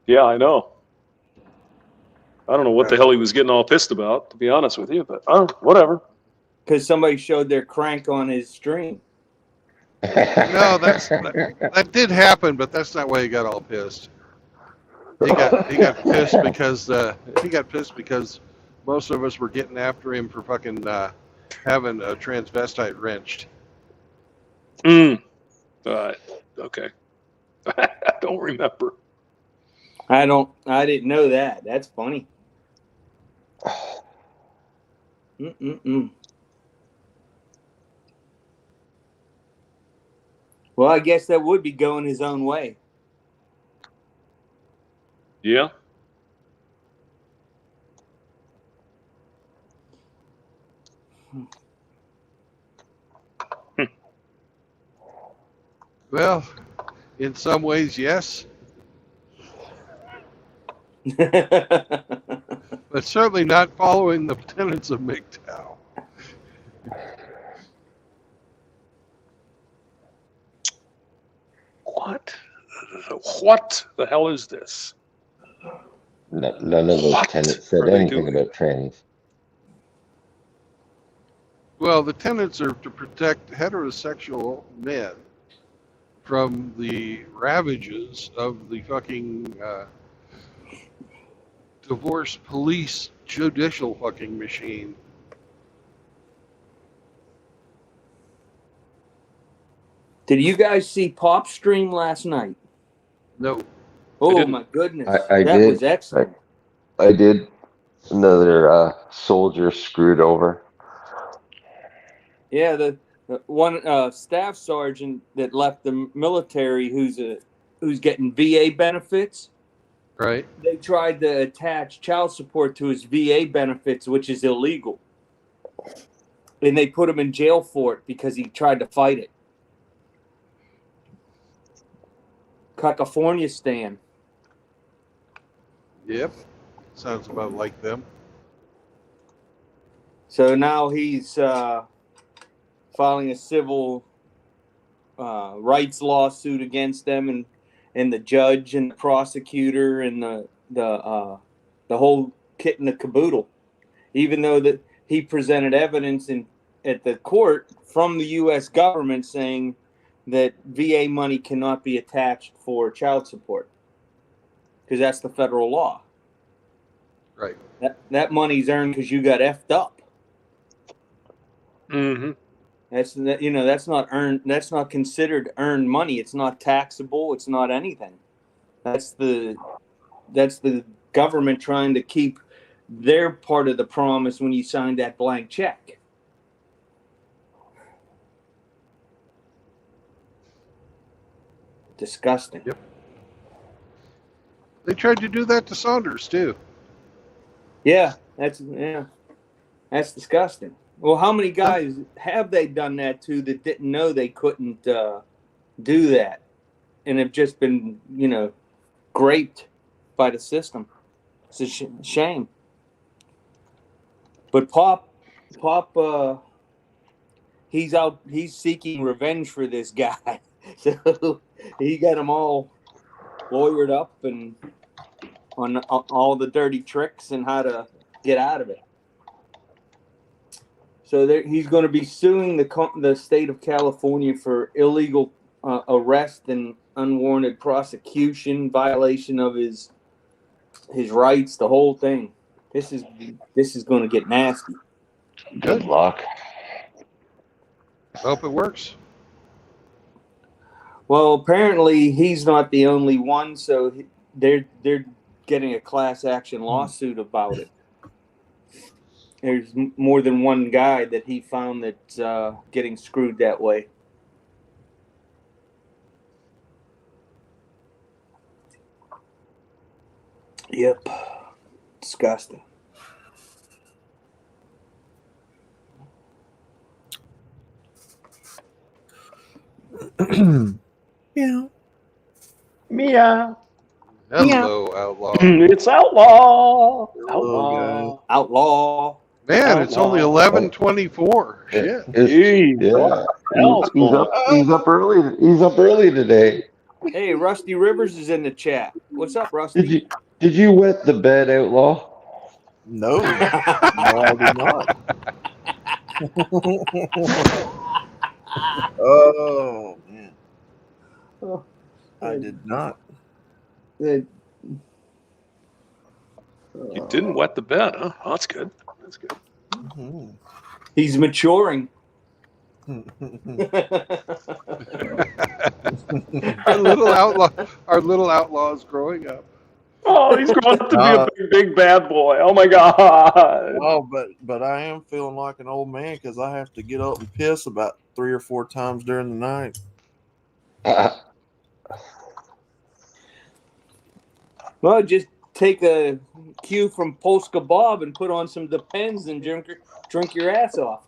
yeah, I know. I don't know what the hell he was getting all pissed about, to be honest with you, but whatever. Because somebody showed their crank on his stream. No, that did happen, but that's not why he got all pissed. He got pissed because most of us were getting after him for fucking having a transvestite wrenched. Okay. I don't remember. I didn't know that. That's funny. Well, I guess that would be going his own way. Yeah. Well, in some ways, yes, but certainly not following the tenets of MGTOW. What the hell is this? None of those What tenants are said they anything doing? about trannies. Well, the tenets are to protect heterosexual men from the ravages of the fucking divorce police judicial fucking machine. Did you guys see Pop stream last night? No. Oh didn't. my goodness. I that did. was excellent. I did. Another soldier screwed over. Yeah, the one staff sergeant that left the military who's getting VA benefits. Right? They tried to attach child support to his VA benefits, which is illegal. And they put him in jail for it because he tried to fight it. California stand. Yep. Sounds about like them. So now he's filing a civil rights lawsuit against them, and the judge and the prosecutor and the whole kit and the caboodle. Even though that he presented evidence at the court from the U.S. government saying that VA money cannot be attached for child support because that's the federal law. Right. That money's earned because you got effed up. Mm-hmm. That's not earned. That's not considered earned money. It's not taxable. It's not anything. That's the government trying to keep their part of the promise when you sign that blank check. Disgusting. Yep. They tried to do that to Saunders too. Yeah, that's disgusting. Well, how many guys have they done that to that didn't know they couldn't do that, and have just been, graped by the system? It's a shame. But Pop, he's seeking revenge for this guy. So he got them all lawyered up and on all the dirty tricks and how to get out of it. So he's going to be suing the state of California for illegal arrest and unwarranted prosecution, violation of his rights, the whole thing. This is going to get nasty. Good luck. Hope it works. Well, apparently he's not the only one, so they're getting a class action lawsuit about it. There's more than one guy that he found that's getting screwed that way. Yep. Disgusting. Yeah. Meow. Hello, outlaw. It's outlaw. Outlaw. Outlaw. Man, it's only 11:24. Shit. Yeah. He's up early. He's up early today. Hey, Rusty Rivers is in the chat. What's up, Rusty? Did you wet the bed, outlaw? No. No, I did not. Oh, man. I did not. You didn't wet the bed, huh? Oh, that's good. That's good. Mm-hmm. He's maturing. Our little outlaw is growing up. Oh, he's growing up to be a big bad boy. Oh my God. Oh, but I am feeling like an old man because I have to get up and piss about 3 or 4 times during the night. Well, just take a cue from Polska Bob and put on some Depends and drink your ass off.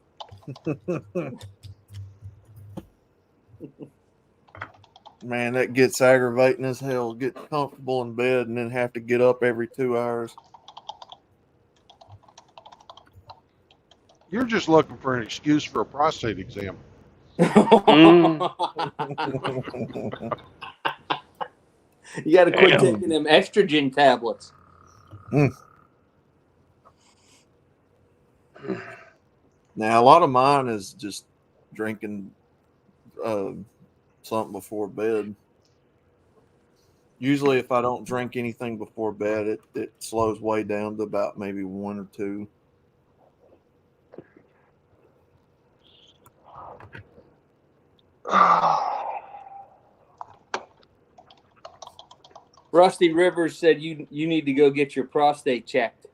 Man, that gets aggravating as hell. Get comfortable in bed and then have to get up every 2 hours. You're just looking for an excuse for a prostate exam. You got to quit taking them estrogen tablets. Now, a lot of mine is just drinking something before bed. Usually, if I don't drink anything before bed, it slows way down to about maybe 1 or 2. Rusty Rivers said you need to go get your prostate checked.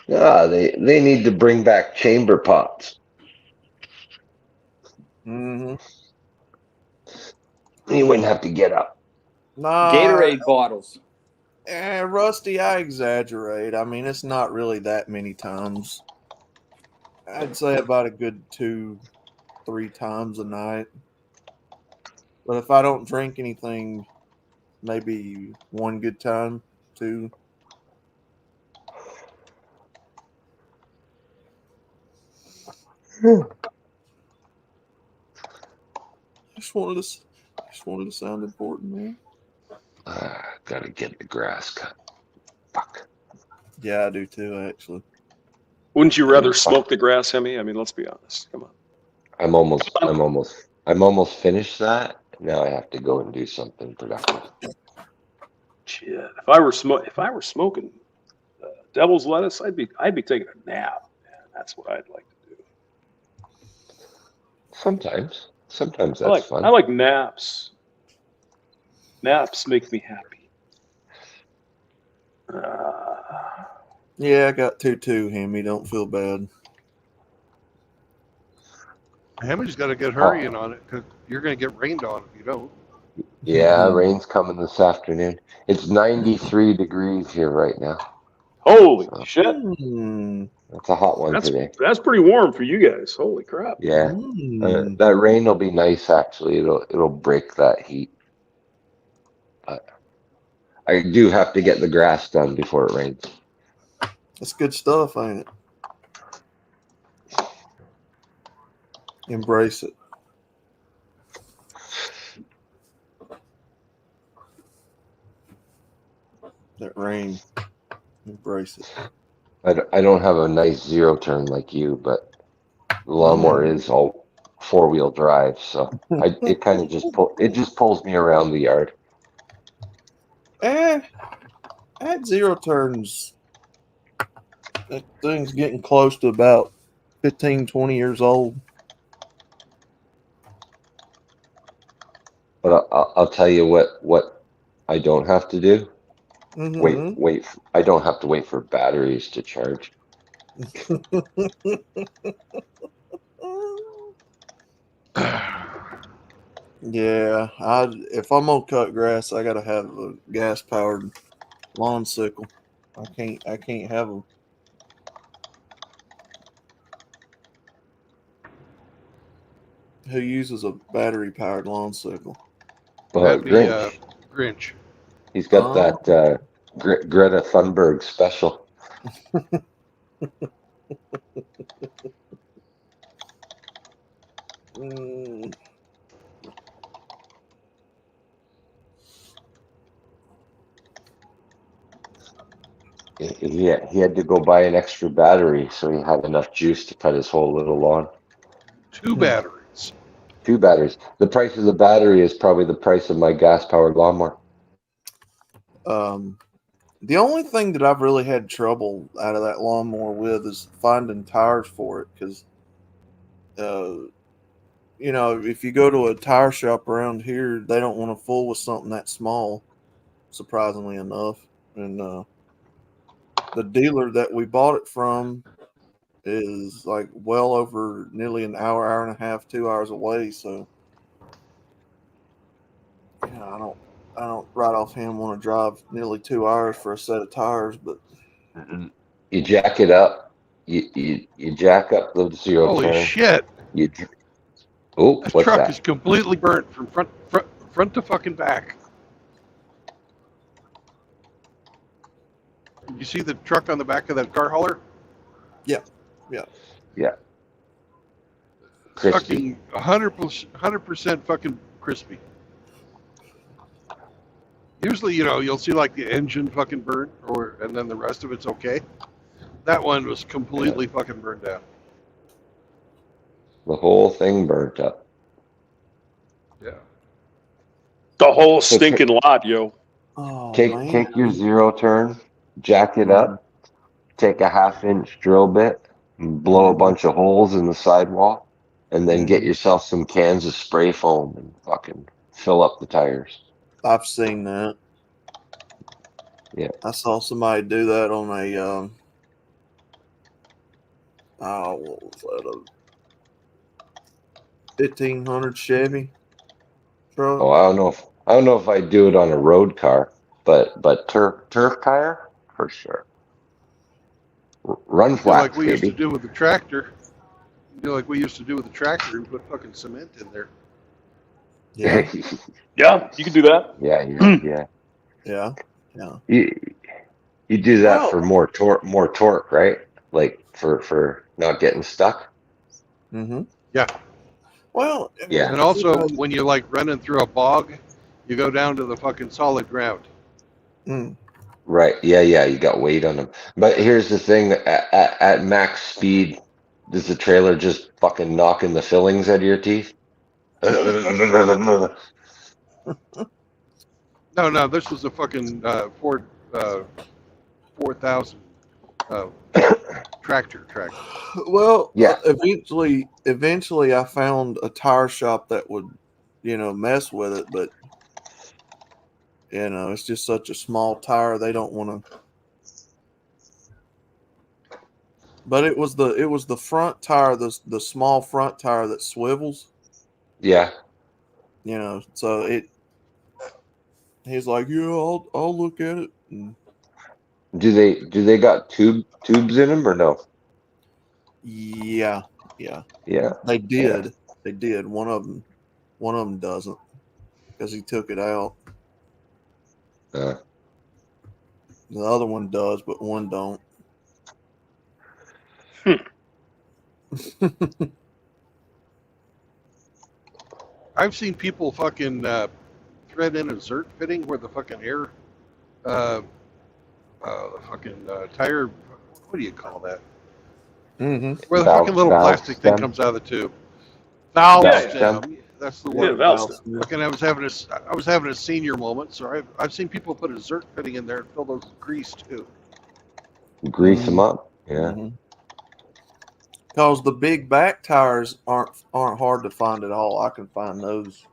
They need to bring back chamber pots. Mm-hmm. You wouldn't have to get up. Nah, Gatorade bottles. Rusty, I exaggerate. I mean, it's not really that many times. I'd say about a good 2-3 times a night. But if I don't drink anything, maybe 1 good time, 2. Just wanted to sound important, man. Gotta get the grass cut. Fuck. Yeah, I do too, actually. Wouldn't you rather smoke the grass, Hemi? I mean, let's be honest. Come on. I'm almost finished that. Now I have to go and do something productive. Shit. If I were smoking devil's lettuce, I'd be taking a nap. Man, that's what I'd like to do. Sometimes that's fun. I like naps. Naps make me happy. Yeah, I got 2-2, Hammy. Don't feel bad. Hammy's got to get hurrying on it because you're going to get rained on if you don't. Yeah, rain's coming this afternoon. It's 93 degrees here right now. Holy shit! That's a hot one today. That's pretty warm for you guys. Holy crap! Yeah, that rain will be nice. Actually, it'll break that heat. I do have to get the grass done before it rains. That's good stuff, ain't it? Embrace it. That rain. Embrace it. I don't have a nice zero turn like you, but the lawnmower is all 4-wheel drive, so it kind of just pulls me around the yard. At zero turns, that thing's getting close to about 15, 20 years old. But I'll tell you what I don't have to do. Wait. I don't have to wait for batteries to charge. Yeah, if I'm gonna cut grass, I gotta have a gas powered lawn sickle. I can't have them. Who uses a battery powered lawn sickle? That'd be Grinch. He's got that Greta Thunberg special. He had to go buy an extra battery so he had enough juice to cut his whole little lawn. 2 batteries. 2 batteries. The price of the battery is probably the price of my gas-powered lawnmower. The only thing that I've really had trouble out of that lawnmower with is finding tires for it because, if you go to a tire shop around here, they don't want to fool with something that small, surprisingly enough. And the dealer that we bought it from is like well over nearly an hour and a half, 2 hours away. So, I don't right offhand want to drive nearly 2 hours for a set of tires, but you jack it up. You jack up the zero Holy turn. shit! This truck that? is completely burnt from front to fucking back. You see the truck on the back of that car hauler? Yeah. Crispy. Fucking 100% fucking crispy. Usually, you'll see like the engine fucking burnt, and then the rest of it's okay. That one was completely fucking burned down. The whole thing burnt up. Yeah. The whole stinking lot, yo. Take your zero turn, jack it up, take a 1/2-inch drill bit, and blow a bunch of holes in the sidewall, and then get yourself some cans of spray foam and fucking fill up the tires. I've seen that. Yeah. I saw somebody do that on a what was that? A 1500 Chevy truck. Oh, I don't know if I'd do it on a road car, but turf tire for sure. Run flats, like we used to do with the tractor. Like we used to do with the tractor and put fucking cement in there. Yeah. Yeah, you can do that. Yeah. You do that for more torque, right? Like for not getting stuck. Mm-hmm. Yeah. Well, Yeah. And also, when you like running through a bog, you go down to the fucking solid ground. Mm. Right. Yeah. Yeah. You got weight on them. But here's the thing: at max speed, does the trailer just fucking knocking the fillings out of your teeth? No, this was a fucking Ford 4000 tractor. Well, Yeah. eventually, I found a tire shop that would, mess with it, but it's just such a small tire they don't want to. But it was the front tire, the small front tire that swivels. Yeah. So he's like, yeah, I'll look at it. And Do they got tubes in them or no? yeah. Yeah. They Yeah. did. They did. One of them doesn't because he took it out. Uh, The other one does, but one don't. I've seen people fucking thread in a Zert fitting where the fucking air, the fucking tire, what do you call that? Mm-hmm. Where the fucking little valve plastic thing stem. comes out of the tube. Valve Valve stem. stem. That's the Yeah, word. valve stem. Fucking, I was having a senior moment, so I've seen people put a Zert fitting in there and fill those with grease too. Grease them up. Yeah. Because the big back tires aren't hard to find at all. I can find those.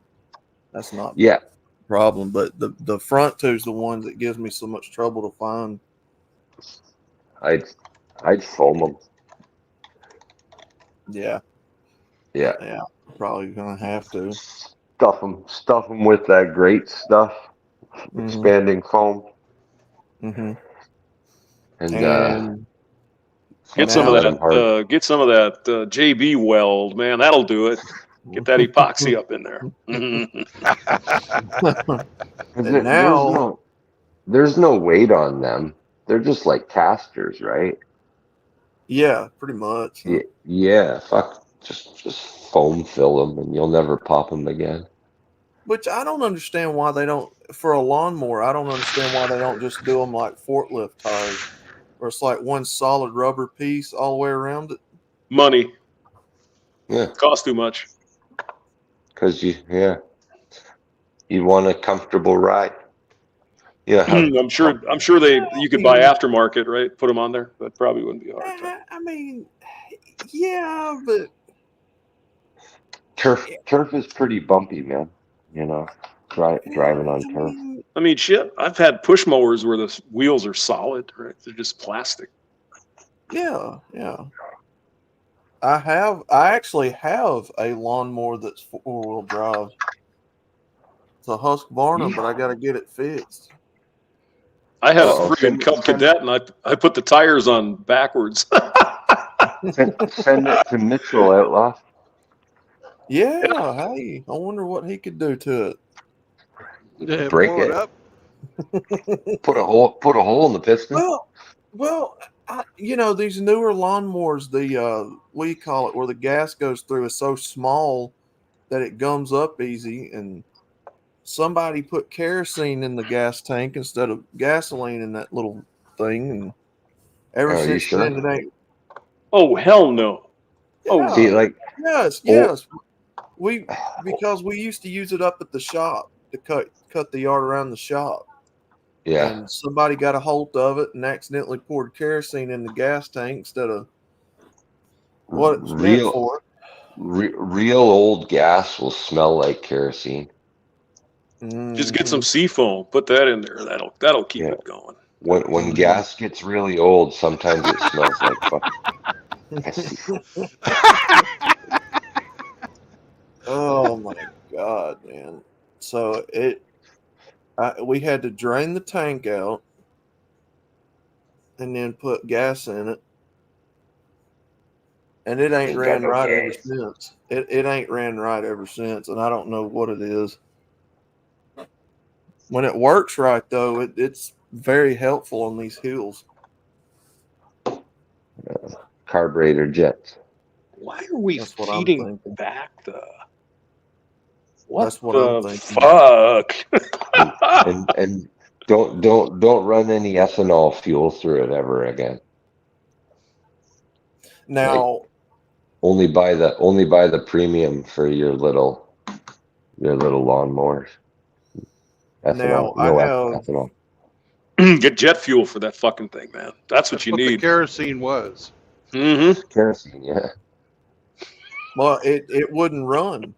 That's not Yeah. a problem. But the front two's the one that gives me so much trouble to find. I'd foam them. Yeah. Yeah. Yeah. Probably gonna have to. Stuff them with that great stuff, expanding foam, Mm-hmm. and Get some of let them hard. that. Get some of that JB weld, man. That'll do it. Get that epoxy up in there. And now, there's no weight on them. They're just like casters, right? yeah, pretty much. Yeah. Yeah. Fuck. Just foam fill them, and you'll never pop them again. Which I don't understand why they don't for a lawnmower. I don't understand why they don't just do them like forklift tires, where it's like one solid rubber piece all the way around it. Money. Yeah. Costs too much. Because you want a comfortable ride. Yeah. I'm sure you could buy aftermarket, right? Put them on there. That probably wouldn't be hard. I mean, yeah, but turf is pretty bumpy, man. Driving on turf. I mean, shit. I've had push mowers where the wheels are solid, right? They're just plastic. Yeah. I actually have a lawnmower that's 4-wheel drive. It's a Husqvarna, but I got to get it fixed. I had a friggin' Cub Cadet, and I put the tires on backwards. Send it to Mitchell, Outlaw. Yeah, hey, I wonder what he could do to it. Break Blow it up. Put a hole in the piston. Well, these newer lawnmowers, the what do you call it, where the gas goes through is so small that it gums up easy, and somebody put kerosene in the gas tank instead of gasoline in that little thing, and ever since then it ain't. Oh hell no! Yeah, oh see, like yes, because we used to use it up at the shop to cut the yard around the shop. Yeah. And somebody got a hold of it and accidentally poured kerosene in the gas tank instead of what it was meant for. Real old gas will smell like kerosene. Just get some seafoam, put that in there. That'll keep it going. When gas gets really old, sometimes it smells like fuck. Oh my god, man! So we had to drain the tank out and then put gas in it, and it ain't ran right ever since. It ain't ran right ever since, and I don't know what it is. When it works right, though, it's very helpful on these hills. Carburetor jets. Why are we That's what I'm feeding thinking. back the? What That's what I'm the thinking. fuck? And don't run any ethanol fuel through it ever again. Now, Only buy the premium for your little lawnmowers. now Ethanol, I no have ethanol. Get jet fuel for that fucking thing, man. That's what That's you what the need. kerosene was. Mm-hmm. Kerosene, yeah. well, it wouldn't run.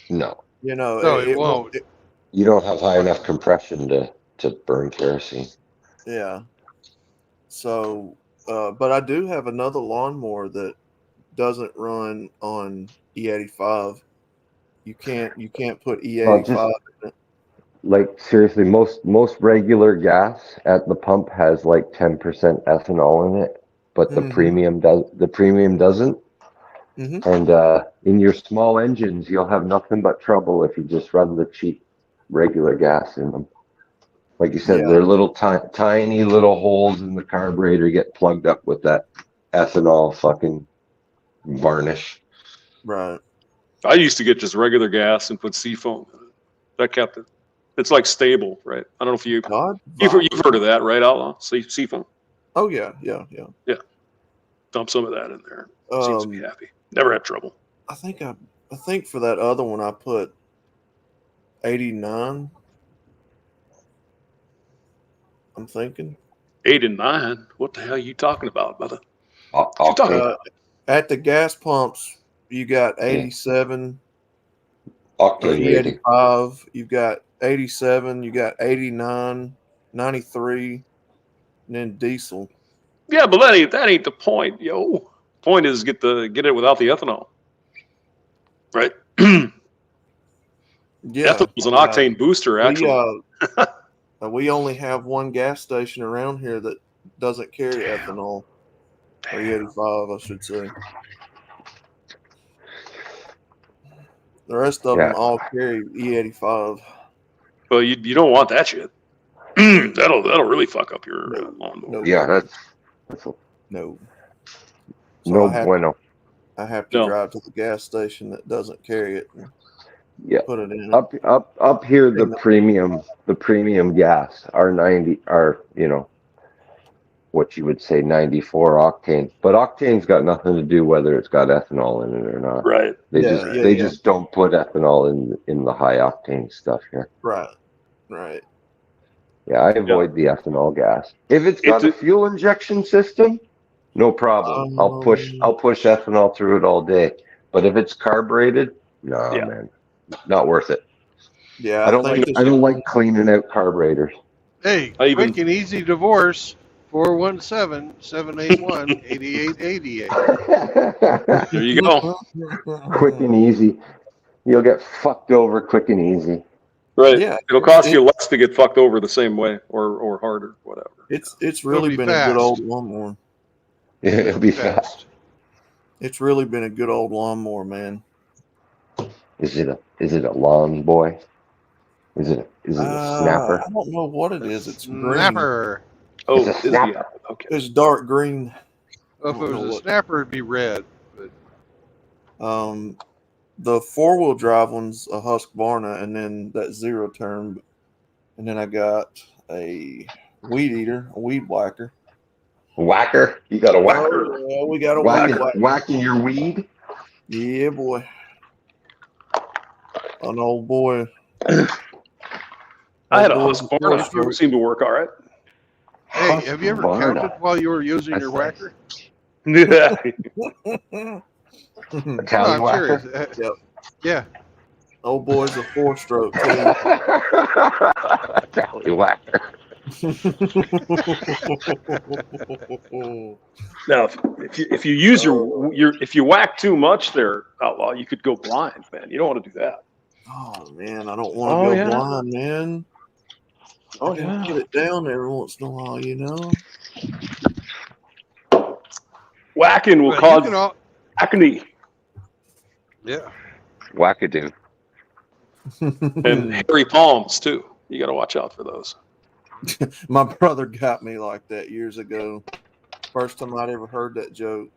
No, You know, No, it it won't. won't. you don't have high enough compression to burn kerosene. Yeah. So, but I do have another lawnmower that doesn't run on E85. You can't put Well, just E85 in it. like seriously, most regular gas at the pump has like 10% ethanol in it, but the premium doesn't. Mm-hmm. And in your small engines, you'll have nothing but trouble if you just run the cheap regular gas in them. Like you said, Yeah. they're little tiny little holes in the carburetor get plugged up with that ethanol fucking varnish. Right. I used to get just regular gas and put seafoam in it. That kept it. It's like stable, right? I don't know if you've heard of that, right, Outlaw? Seafoam. Oh yeah. Dump some of that in there. Seems to be happy. Never had trouble. I think for that other one I put 89. I'm thinking 8 and 9. What the hell are you talking about, brother? What you talking Octane. about? at the gas pumps you got 87 Octane rating. E85. You've got 87. You got 89, 93, and then diesel. Yeah, but that ain't the point, yo. Point is get it without the ethanol, right? Yeah, Ethanol's an octane booster, actually. We only have one gas station around here that doesn't carry ethanol. Or E85, I should say. The rest of them all carry E85. Well, you don't want that shit. that'll really fuck up your lawnmower. No. Yeah, that's no. So no bueno. I have to drive to the gas station that doesn't carry it. And put it in. Up here, the premium gas, R90, what you would say 94 octane, but octane's got nothing to do whether it's got ethanol in it or not. Right. They just don't put ethanol in the high octane stuff here. Right. Yeah, I avoid the ethanol gas. If it's got a fuel injection system, no problem. I'll push ethanol through it all day. But if it's carbureted, man, not worth it. Yeah, I don't like cleaning out carburetors. Hey, quick and easy divorce. 417-781-8888. There you go. Quick and easy. You'll get fucked over quick and easy. Right. Yeah. It'll cost you less to get fucked over the same way or harder, whatever. It's really been a good old lawnmower. Yeah, it'll be fast. It's really been a good old lawnmower, man. Is it a lawn boy? Is it a snapper? I don't know what it is. It's snapper. Green. Oh, it's a snapper. Okay. It's dark green. Well, if it was a snapper, it'd be red. But the 4-wheel drive one's a Husqvarna, and then that zero turn, and then I got a weed eater, a weed whacker. Whacker? You got a whacker? Oh, yeah, we got a whacking your weed? Yeah, boy. An old boy. I had a Husqvarna. It seemed to work all right. Hey, have you ever counted while you were using your whacker? Yeah. Italian whacker? Yep. Yeah. Old boy's a 4-stroke too. Italian whacker. Now, if you use if you whack too much there, Outlaw, you could go blind, man. You don't want to do that. Oh man, I don't want to go blind, man. Oh yeah, get it down every once in a while, you know. Whacking will cause acne. Yeah. Wackadoo. And hairy palms too. You got to watch out for those. My brother got me like that years ago. First time I'd ever heard that joke.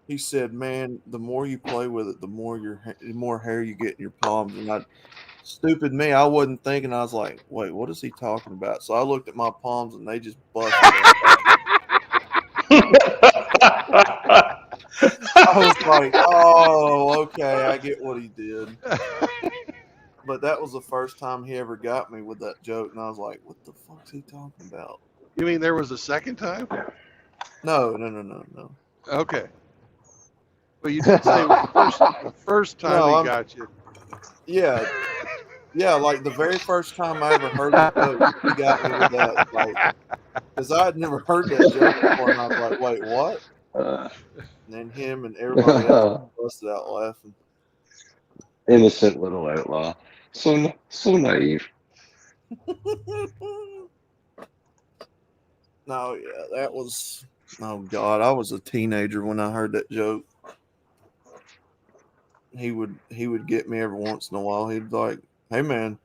he said, "Man, the more you play with it, the more hair you get in your palms." And stupid me, I wasn't thinking. I was like, "Wait, what is he talking about?" So I looked at my palms, and they just busted. I was like, "Oh, okay, I get what he did." But that was the first time he ever got me with that joke, and I was like, "What the fuck's he talking about?" You mean there was a second time? No. Okay. But you did say it was the first time No, he I'm got you. yeah, like the very first time I ever heard the joke, he got me with that, like, because I had never heard that joke before, and I was like, "Wait, what?" Uh, And then him and everybody else busted out laughing. innocent little outlaw. So naive. No, yeah, that was. Oh God, I was a teenager when I heard that joke. He would get me every once in a while. He'd be like, "Hey man,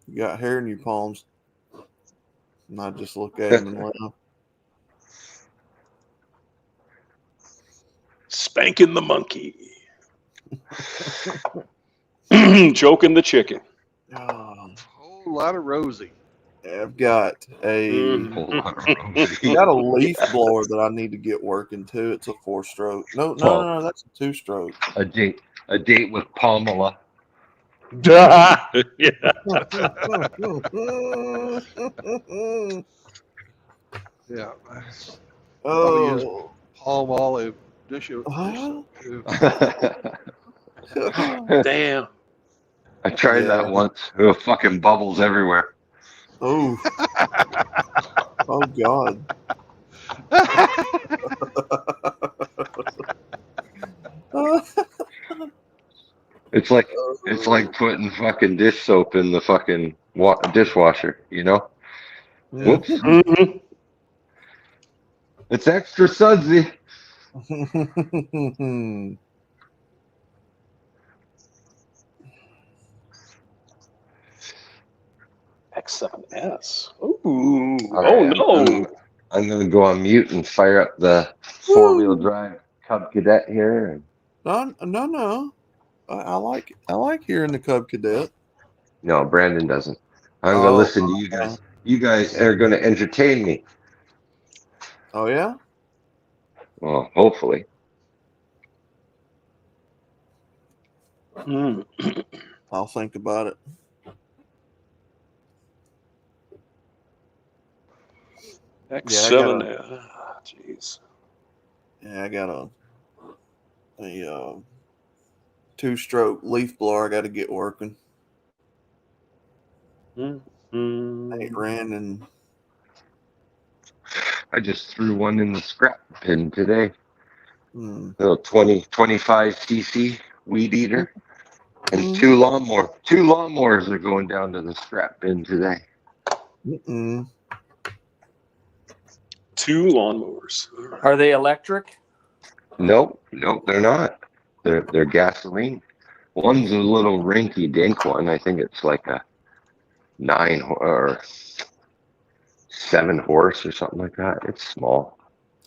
you got hair in your palms," and I'd just look at him and laugh. Spanking the monkey. Choking the chicken. Oh, Whole lot of Rosie. I've got Mhm. got a leaf blower that I need to get working too. It's a 4-stroke. No, that's a 2-stroke. A date with Pamela. Yeah. Yeah. That's probably use Oh, palm olive dish huh? soap too. Damn. I tried that Yeah. once. There were fucking bubbles everywhere. Oh, oh God. It's like putting fucking dish soap in the fucking dishwasher, you know? Whoops. Mhm. It's extra sudsy. X7S. Ooh. All Oh right, no. I'm gonna go on mute and fire up the 4-wheel drive Cub Cadet here. No. I like hearing the Cub Cadet. No, Brandon doesn't. I'm gonna Oh, listen to you guys. You guys are gonna entertain me. oh yeah. Well, hopefully. Mm. I'll think about it. X7S. Jeez. Yeah, I got a 2-stroke leaf blower. I got to get working. Ain't ran and I just threw one in the scrap bin today. mm, Little 25cc weed eater. And mm, two lawnmowers are going down to the scrap bin today. mm. 2 lawnmowers. Are they electric? Nope, they're not. They're gasoline. One's a little rinky dink one. I think it's like a 9 or 7 horse or something like that. It's small.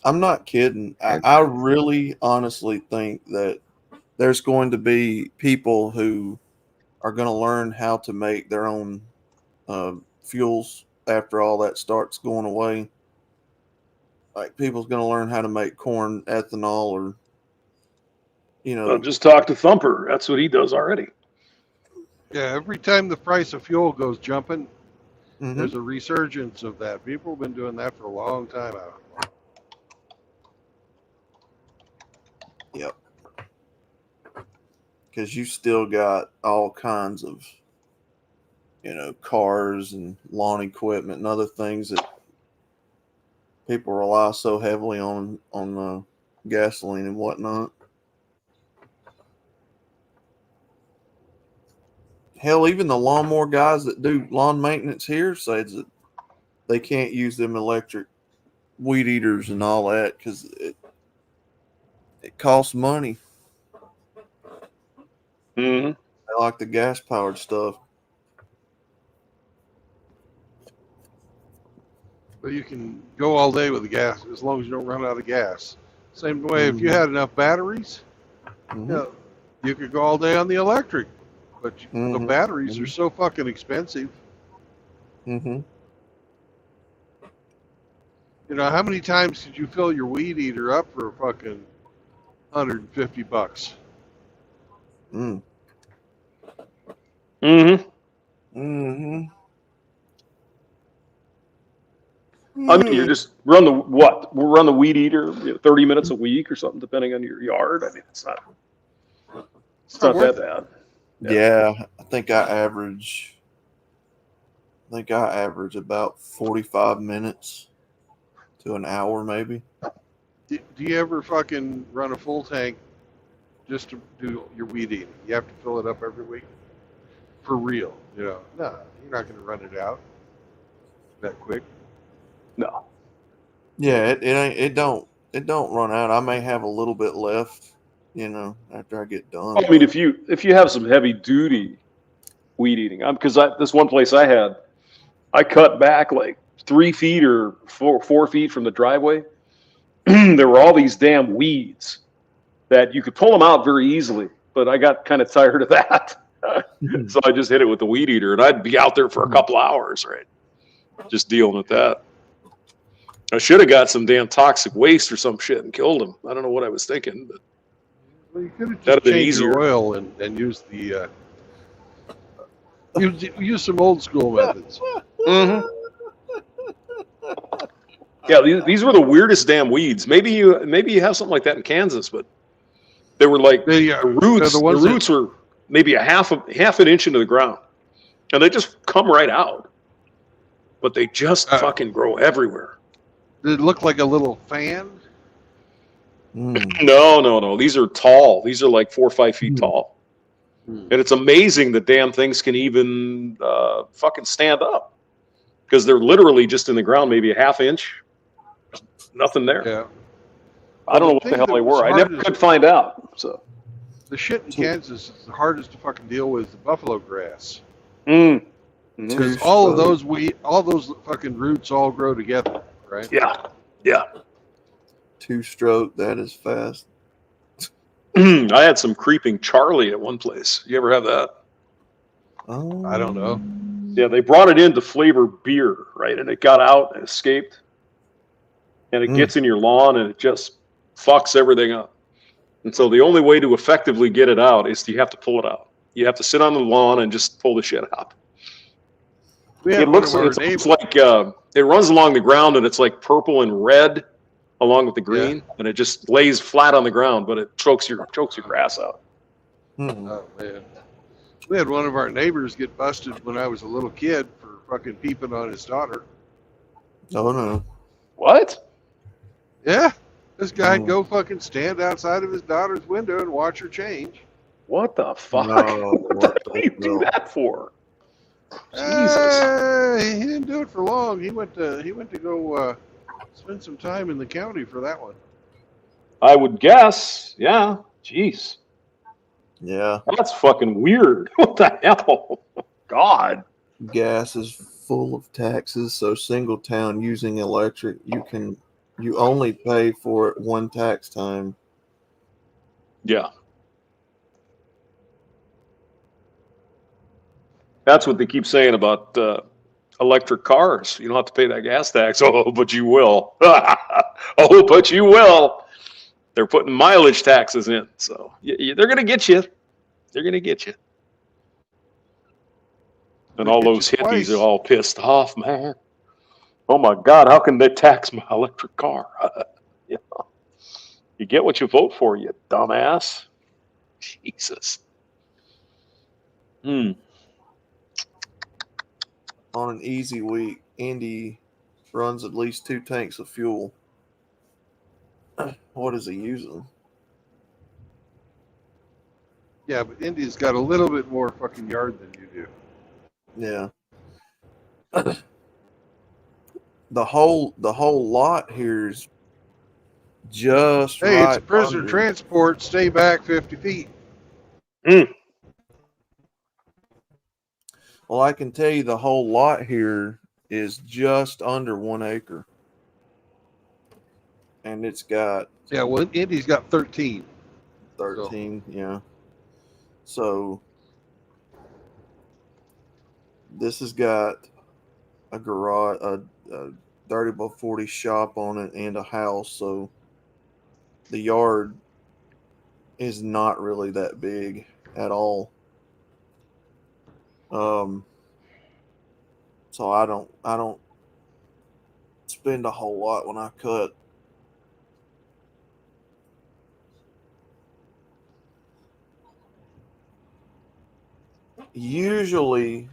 I'm not kidding. I really honestly think that there's going to be people who are going to learn how to make their own fuels after all that starts going away. Like people's going to learn how to make corn ethanol, or Well, just talk to Thumper. That's what he does already. Yeah, every time the price of fuel goes jumping, mhm. there's a resurgence of that. People have been doing that for a long time out. Yep. Because you still got all kinds of, cars and lawn equipment and other things that people rely so heavily on gasoline and whatnot. Hell, even the lawnmower guys that do lawn maintenance here say that they can't use them electric weed eaters and all that because it costs money. Mm-hmm. They like the gas powered stuff. But you can go all day with the gas as long as you don't run out of gas. Same way, if you had enough batteries, Mhm. you could go all day on the electric. But the Mhm. batteries are so fucking expensive. Mhm. You know, how many times did you fill your weed eater up for fucking $150? Mm. Mm-hmm. Mhm. I mean, you're just run the what? We'll run the weed eater 30 minutes a week or something, depending on your yard. I mean, it's not that bad. Yeah, I think I average about 45 minutes to an hour, maybe. Do you ever fucking run a full tank just to do your weed eating? You have to fill it up every week? For real, you know? No, you're not going to run it out that quick. No. Yeah, it don't run out. I may have a little bit left, after I get done. I mean, if you have some heavy duty weed eating, because this one place I cut back like 3 feet or 4 feet from the driveway. There were all these damn weeds that you could pull them out very easily, but I got kind of tired of that. So I just hit it with the weed eater, and I'd be out there for a couple hours, right? Just dealing with that. I should have got some damn toxic waste or some shit and killed him. I don't know what I was thinking, but Well, you could have that'd just have been changed easier. your oil and used the use some old school methods. Mm-hmm. Yeah, these were the weirdest damn weeds. Maybe you have something like that in Kansas, but they were like the roots. The roots were maybe a half an inch into the ground, and they just come right out. But they just fucking grow everywhere. Did it look like a little fan? No. These are tall. These are like 4 or 5 feet tall, and it's amazing that damn things can even fucking stand up, because they're literally just in the ground, maybe a half inch. Nothing there. Yeah. I don't know what the hell they were. I never could find out. So the shit in Kansas is the hardest to fucking deal with, the buffalo grass. Because all of those fucking roots all grow together, right? Yeah. 2-stroke, that is fast. I had some creeping Charlie at one place. You ever have that? I don't know. Yeah, they brought it in to flavor beer, right? And it got out and escaped. And it gets in your lawn and it just fucks everything up. And so the only way to effectively get it out is you have to pull it out. You have to sit on the lawn and just pull the shit out. It looks like it runs along the ground, and it's like purple and red along with the green, and it just lays flat on the ground, but it chokes your grass out. Oh man, we had one of our neighbors get busted when I was a little kid for fucking peeping on his daughter. Oh no! What? Yeah, this guy'd go fucking stand outside of his daughter's window and watch her change. What the fuck? What the hell do you do that for? Jesus. He didn't do it for long. He went to go spend some time in the county for that one. I would guess. Yeah. Jeez. Yeah. That's fucking weird. What the hell? God. Gas is full of taxes, so single town using electric, you only pay for it one tax time. Yeah. That's what they keep saying about electric cars. You don't have to pay that gas tax. Oh, but you will. Oh, but you will. They're putting mileage taxes in. So they're going to get you. They're going to get you. And all those hippies are all pissed off, man. Oh, my God. How can they tax my electric car? You get what you vote for, you dumbass. Jesus. On an easy week, Indy runs at least 2 tanks of fuel. What is he using? Yeah, but Indy's got a little bit more fucking yard than you do. Yeah. The whole lot here is just hey, right. It's a prisoner transport. Stay back 50 feet. Well, I can tell you the whole lot here is just under 1 acre. and it's got Yeah, well, Indy's got 13. 13. Yeah. So this has got a garage, a 30 by 40 shop on it, and a house. So the yard is not really that big at all. So I don't spend a whole lot when I cut. Usually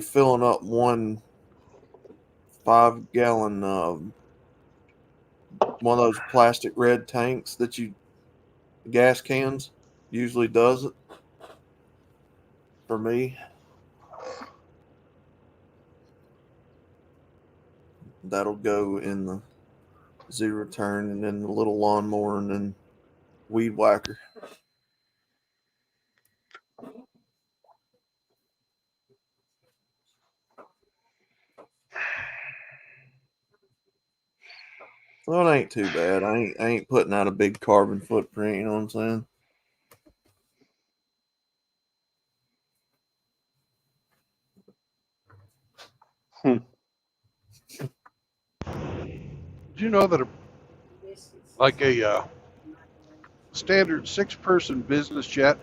filling up one 5-gallon one of those plastic red tanks that you gas cans usually does it for me. That'll go in the zero turn, and then the little lawnmower, and then weed whacker. So it ain't too bad. I ain't putting out a big carbon footprint, you know what I'm saying? Did you know that a standard 6-person business jet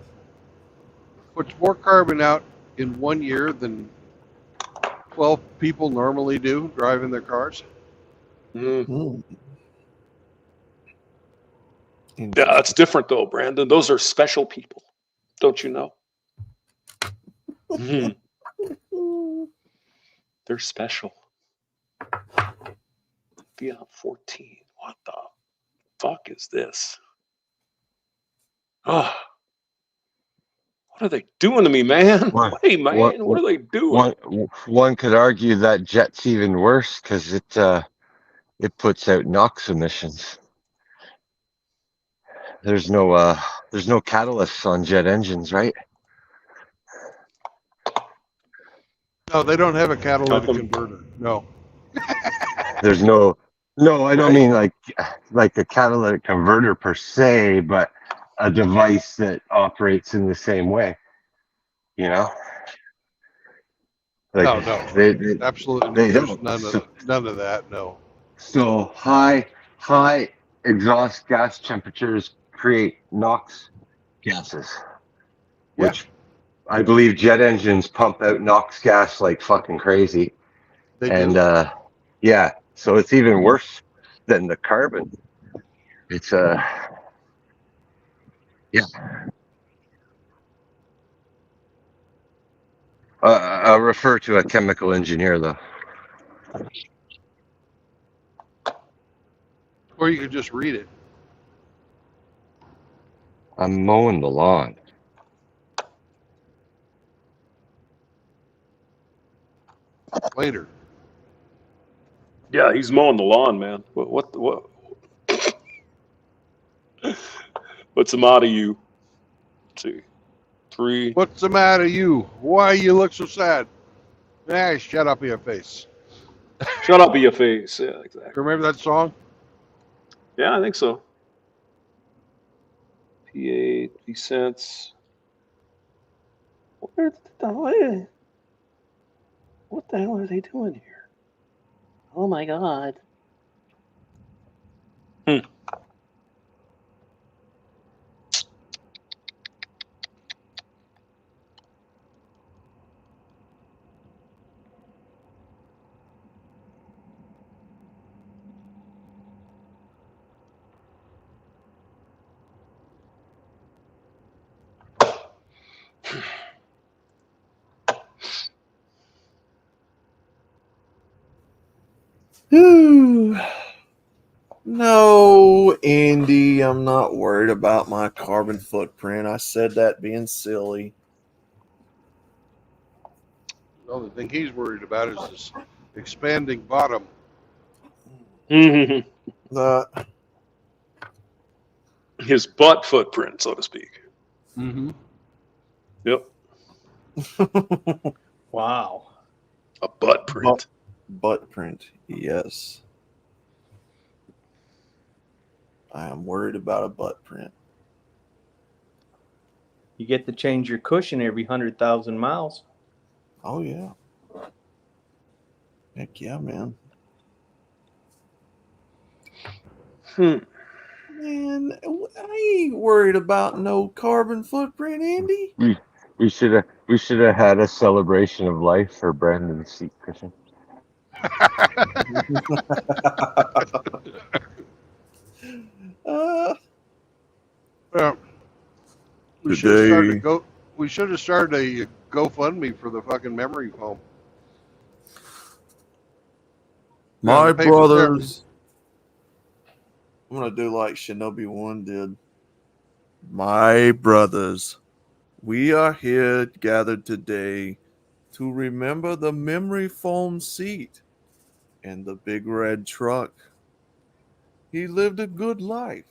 puts more carbon out in 1 year than 12 people normally do driving their cars? Yeah, it's different though, Brandon. Those are special people, don't you know? They're special. Vietnam 14. What the fuck is this? Oh, what are they doing to me, man? Hey, man, what are they doing? One could argue that jet's even worse because it puts out NOx emissions. There's no catalysts on jet engines, right? No, they don't have a catalytic converter. No. There's no. I don't mean like a catalytic converter per se, but a device that operates in the same way. You know, like No. they Absolutely. There's don't. none of that. No. So high exhaust gas temperatures create NOx gases, which I believe jet engines pump out NOx gas like fucking crazy. They And do. yeah, so it's even worse than the carbon. It's yeah. I'll refer to a chemical engineer though. Or you could just read it. I'm mowing the lawn. Later. Yeah, he's mowing the lawn, man. What? What's the matter, you? 2, 3. What's the matter, you? Why you look so sad? Ah, shut up in your face. Shut up in your face. Yeah, exactly. Remember that song? Yeah, I think so. P8, P-Sense. What the hell are they doing here? Oh my god. No, Andy, I'm not worried about my carbon footprint. I said that being silly. The only thing he's worried about is this expanding bottom. His butt footprint, so to speak. Mm-hmm. Yep. Wow. A butt print. Butt print, yes. I am worried about a butt print. You get to change your cushion every 100,000 miles. Oh yeah. Heck yeah, man. Man, I ain't worried about no carbon footprint, Andy. We should have had a celebration of life for Brandon's seat cushion. Well, we should have started a GoFundMe for the fucking memory foam. My to pay for therapy. brothers. I'm gonna do like Shinobi 1 did. My brothers, we are here gathered today to remember the memory foam seat and the big red truck. He lived a good life.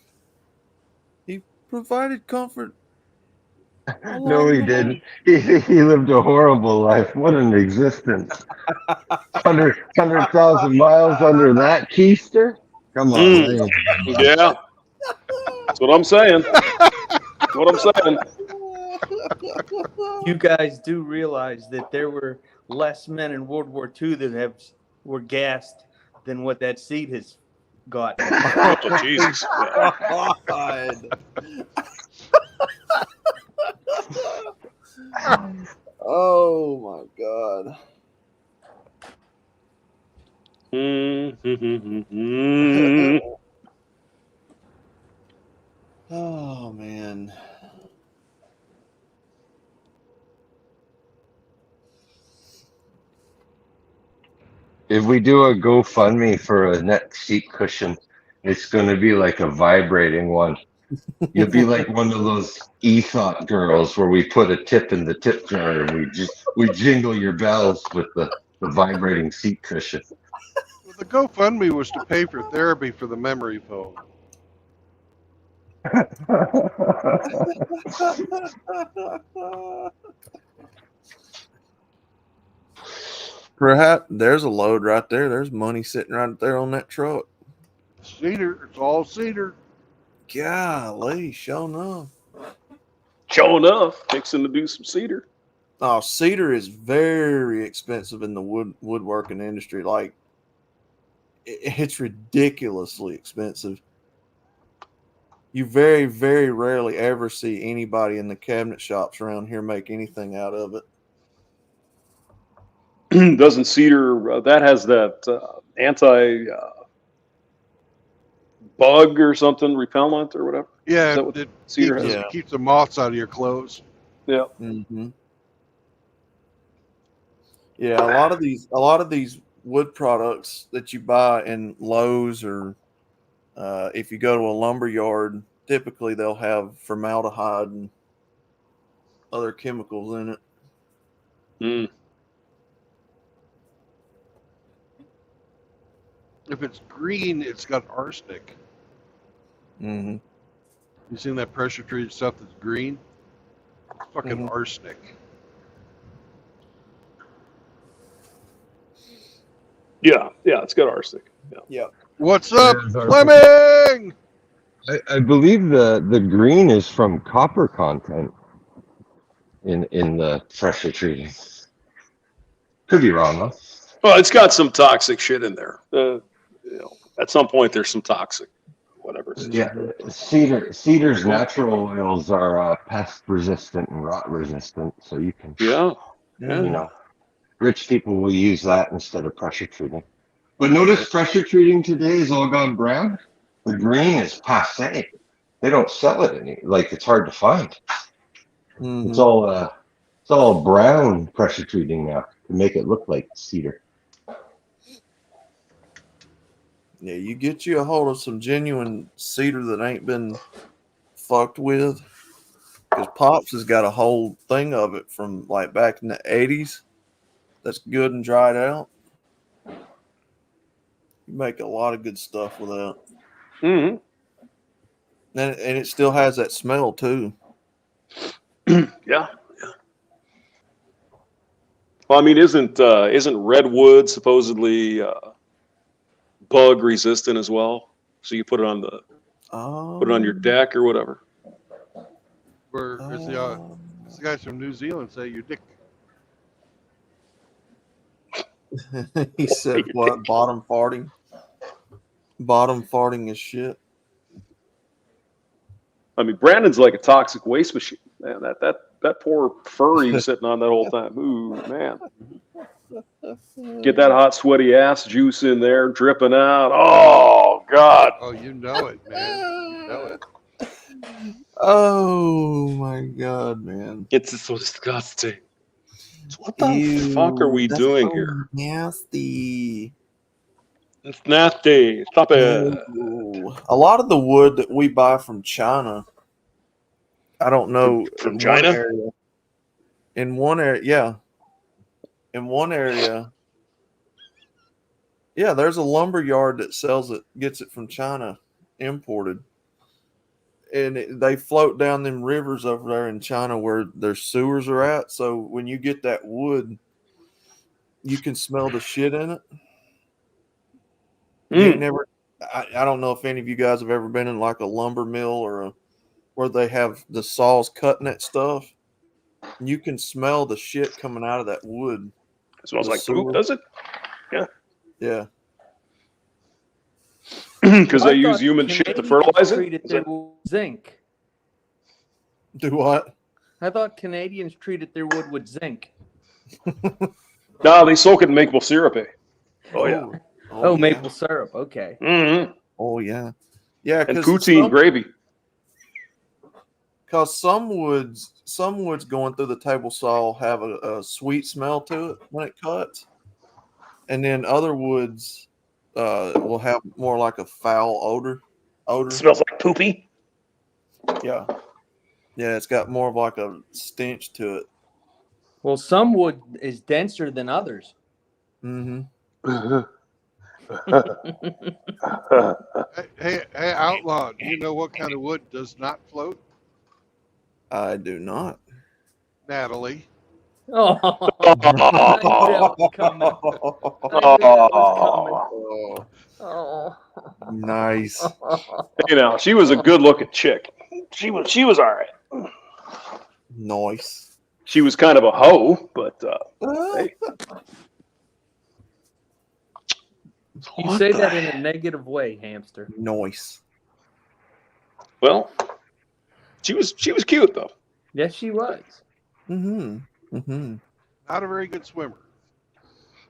He provided comfort. No, he didn't. He lived a horrible life. What an existence. 100,000 miles under that keister? Come on. that ain't good enough. Yeah. That's what I'm saying. That's what I'm saying. You guys do realize that there were less men in World War II that were gassed than what that seat has got. Oh, Jesus. Oh my God. Oh man. If we do a GoFundMe for a neck seat cushion, it's going to be like a vibrating one. You'll be like one of those e-thought girls where we put a tip in the tip jar and we jingle your bells with the vibrating seat cushion. Well, the GoFundMe was to pay for therapy for the memory foam. Perhaps there's a load right there. There's money sitting right there on that truck. Cedar, it's all cedar. Golly, sure enough. Sure enough, fixing to do some cedar. Oh, cedar is very expensive in the woodworking industry. Like, it's ridiculously expensive. You very, very rarely ever see anybody in the cabinet shops around here make anything out of it. Doesn't cedar, that has that anti bug or something, repellent or whatever? Yeah, it cedar has? It keeps the moths out of your clothes. Yeah. Mm-hmm. Yeah, a lot of these wood products that you buy in Lowe's or if you go to a lumber yard, typically they'll have formaldehyde and other chemicals in it. Mm. If it's green, it's got arsenic. Mm-hmm. You seen that pressure treated stuff that's green? It's fucking arsenic. Yeah, it's got arsenic. Yeah. What's up, There's Fleming? I believe the green is from copper content in the pressure treating. Could be wrong though. Well, it's got some toxic shit in there. At some point there's some toxic, whatever it is. Yeah, cedar's natural oils are pest resistant and rot resistant, so you can. Yeah. You know, rich people will use that instead of pressure treating. But notice pressure treating today is all gone brown. The green is passé. They don't sell it any. Like it's hard to find. Mm-hmm. It's all brown pressure treating now to make it look like cedar. Yeah, you get you a hold of some genuine cedar that ain't been fucked with. Because Pops has got a whole thing of it from like back in the 80s that's good and dried out. You make a lot of good stuff with that. Mm-hmm. And it still has that smell too. Yeah. Well, I mean, isn't redwood supposedly bug resistant as well? So you put it on the Put it on your deck or whatever. Where it's the guys from New Zealand say your dick. He said what? Bottom farting. Bottom farting is shit. I mean, Brandon's like a toxic waste machine. Man, that poor furry sitting on that whole time. Ooh, man. Get that hot, sweaty ass juice in there, dripping out. Oh, God. Oh, you know it, man. You know it. Oh my god, man! It's so disgusting. So what the fuck are we doing so here? Nasty. It's nasty. Stop it. Ew. A lot of the wood that we buy from China, I don't know. From China? In one area, yeah. In one area, yeah. There's a lumber yard that sells it, gets it from China, imported. And they float down them rivers over there in China where their sewers are at. So when you get that wood, you can smell the shit in it. You ain't never. I don't know if any of you guys have ever been in like a lumber mill or where they have the saws cutting that stuff. You can smell the shit coming out of that wood. It smells like poop, does it? Yeah. Yeah. Because they use human shit to fertilize it? Treated their wood with zinc. Do what? I thought Canadians treated their wood with zinc. No, they soak it in maple syrup. Oh, yeah. Oh, maple syrup. Okay. Mm-hmm. Oh, yeah. Yeah. And poutine gravy. Because some woods going through the table saw have a sweet smell to it when it cuts. And then other woods will have more like a foul odor. It smells like poopy. Yeah. Yeah, it's got more of like a stench to it. Well, some wood is denser than others. Mm-hmm. Hey, outlaw, do you know what kind of wood does not float? I do not. Natalie. Oh, I knew that was coming. I knew that was coming. Oh. Nice. You know, she was a good-looking chick. She was all right. Nice. She was kind of a hoe, but hey. You say that in a negative way, hamster. Nice. Well, she was cute though. Yes, she was. Mm-hmm. Mm-hmm. Not a very good swimmer.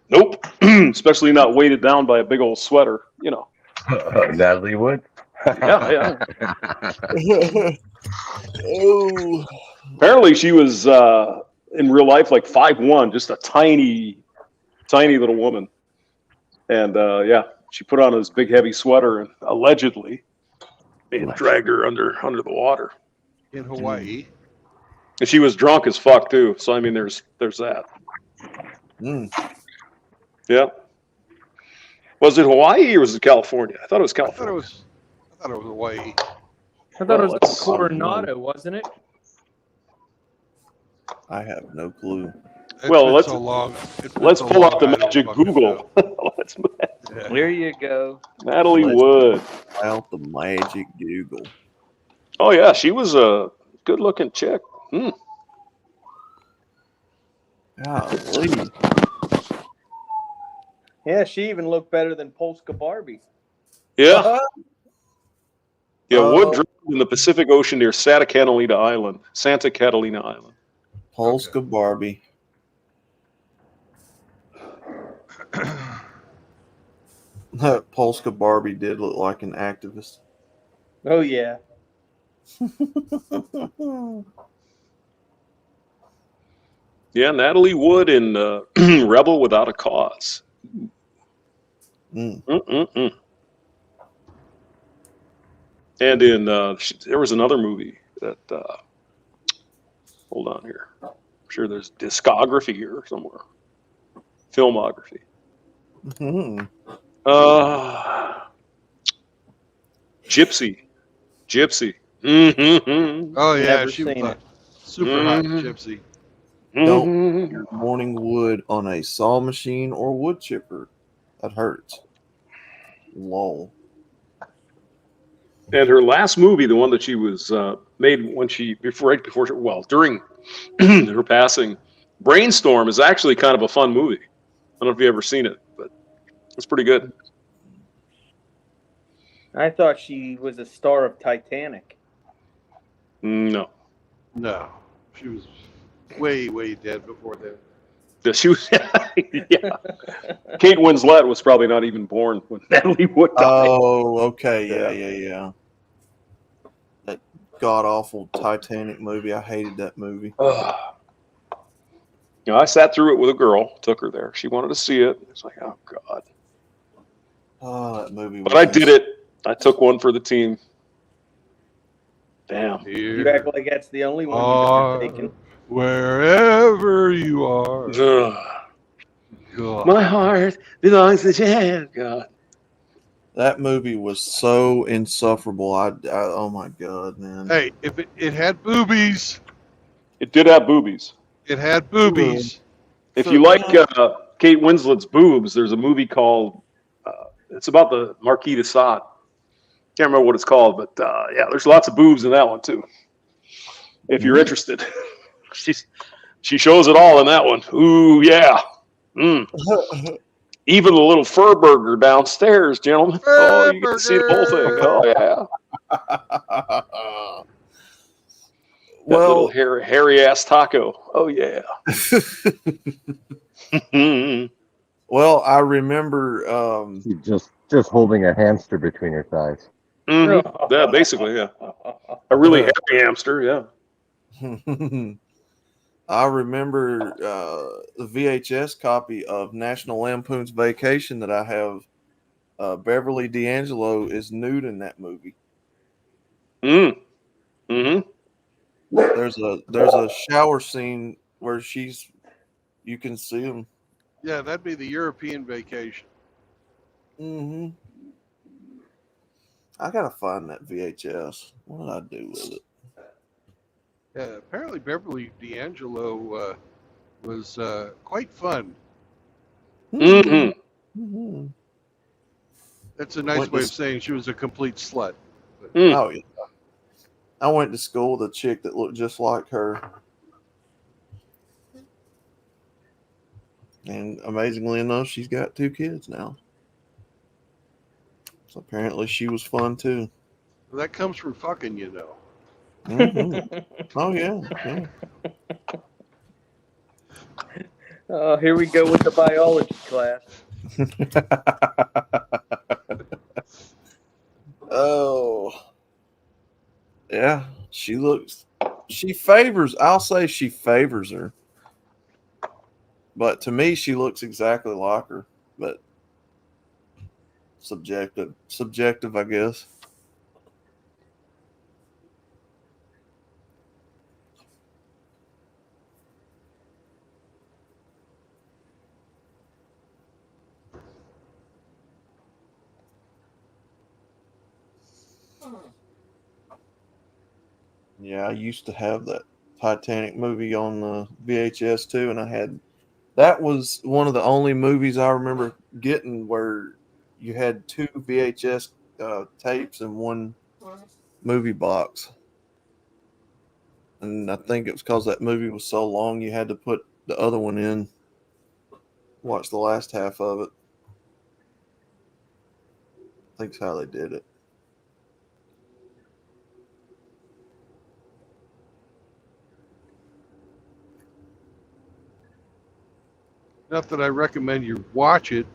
Nope. Especially not weighted down by a big old sweater, you know. Natalie Wood. Yeah. Oh. Apparently she was in real life like 5'1", just a tiny little woman. And yeah, she put on this big heavy sweater and allegedly it dragged her under the water. In Hawaii. And she was drunk as fuck too. So I mean there's that. Mm. Yeah. Was it Hawaii or was it California? I thought it was California. I thought it was Hawaii. I thought it was Coronado, wasn't it? I have no clue. Let's so long. Let's pull out the magic Google. There you go. Natalie Wood. Out the magic Google. Oh yeah, she was a good-looking chick. Golly. Yeah, she even looked better than Polska Barbie. Yeah. Yeah, Wood drowned in the Pacific Ocean near Santa Catalina Island. Polska Barbie. That Polska Barbie did look like an activist. Oh, yeah. Yeah, Natalie Wood in Rebel Without a Cause. And in there was another movie that hold on here. I'm sure there's discography here somewhere. Filmography. Gypsy. Oh yeah, Never she was seen a it. super hot gypsy. Don't your morning wood on a saw machine or wood chipper. That hurts. Lol. And her last movie, the one that she was made when right before, during her passing, Brainstorm, is actually kind of a fun movie. I don't know if you've ever seen it, but it's pretty good. I thought she was a star of Titanic. No. No, she was way, way dead before then. Yeah, she was. Yeah. Kate Winslet was probably not even born when Natalie Wood died. Oh, okay. Yeah. That god awful Titanic movie. I hated that movie. You know, I sat through it with a girl, took her there. She wanted to see it. It's like, oh God. Oh, that movie. But I did it. I took one for the team. Damn. You act like that's the only one you've taken. Wherever you are. God. My heart belongs to Jan. God. That movie was so insufferable. Oh my God, man. Hey, if it had boobies. It did have boobies. It had boobies. If you like Kate Winslet's boobs, there's a movie called, it's about the Marquis de Sade. Can't remember what it's called, but yeah, there's lots of boobs in that one too. If you're interested. She shows it all in that one. Ooh, yeah. Even the little fur burger downstairs, gentlemen. Oh, you get to see the whole thing. Oh, yeah. Well, little hairy ass taco. Oh, yeah. Well, I remember just holding a hamster between your thighs. Mm-hmm. Yeah, basically, yeah. A really hairy hamster, yeah. I remember the VHS copy of National Lampoon's Vacation that I have. Beverly D'Angelo is nude in that movie. Mm-hmm. There's a shower scene where you can see him. Yeah, that'd be the European Vacation. Mm-hmm. I gotta find that VHS. What did I do with it? Yeah, apparently Beverly D'Angelo was quite fun. Mm-hmm. That's a nice way of saying she was a complete slut. Oh yeah. I went to school with a chick that looked just like her. And amazingly enough, she's got 2 kids now. So apparently she was fun too. Well, that comes from fucking, you know. Mm-hmm. Oh yeah. Oh, here we go with the biology class. Oh. Yeah, I'll say she favors her. But to me, she looks exactly like her. But subjective, I guess. Yeah, I used to have that Titanic movie on the VHS too, and that was one of the only movies I remember getting where you had 2 VHS tapes in one movie box. And I think it was because that movie was so long, you had to put the other one in, watch the last half of it. I think that's how they did it. Not that I recommend you watch it,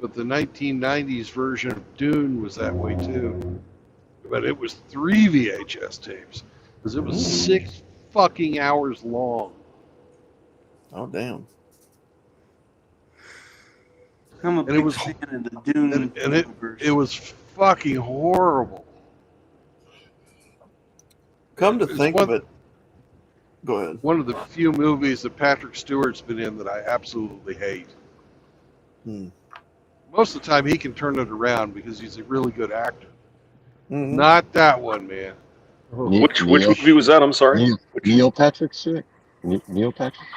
but the 1990s version of Dune was that way too. But it was 3 VHS tapes because it was 6 fucking hours long. Oh damn! I'm a big fan of the Dune and it was fucking horrible. Come to think of it, go ahead. One of the few movies that Patrick Stewart's been in that I absolutely hate. Most of the time he can turn it around because he's a really good actor. Mm-hmm. Not that one, man. Which movie was that? I'm sorry. Neil Patrick Stewart? Neil Patrick?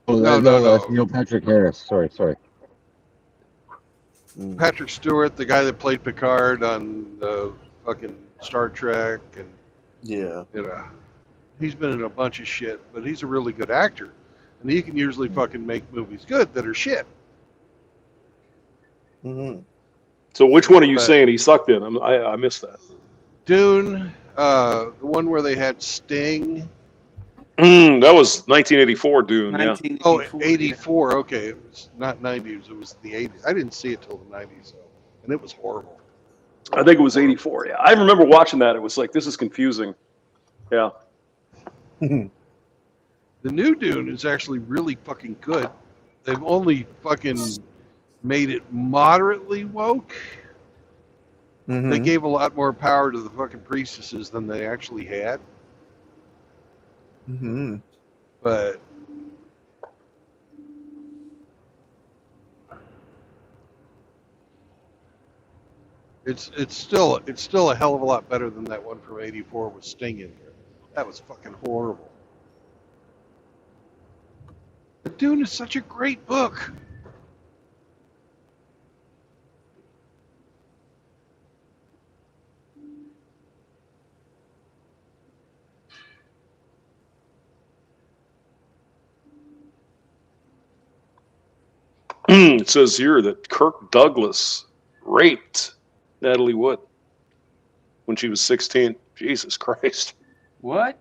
Oh, No. That's Neil Patrick Harris. Sorry. Patrick Stewart, the guy that played Picard on the fucking Star Trek, and Yeah. you know, he's been in a bunch of shit, but he's a really good actor, and he can usually fucking make movies good that are shit. Hmm. So which one are you But- saying he sucked in? I missed that. Dune, the one where they had Sting. That was 1984 Dune. Yeah. 1984. Oh, 84. Okay, it was not 90s. It was the 80s. I didn't see it till the 90s, though, and it was horrible. I think it was 84. Yeah, I remember watching that. It was like, this is confusing. Yeah. The new Dune is actually really fucking good. They've only fucking made it moderately woke. They Mhm. gave a lot more power to the fucking priestesses than they actually had. Mhm. But it's still a hell of a lot better than that one from '84 with Sting in there. That was fucking horrible. But Dune is such a great book. It says here that Kirk Douglas raped Natalie Wood when she was 16. Jesus Christ. What?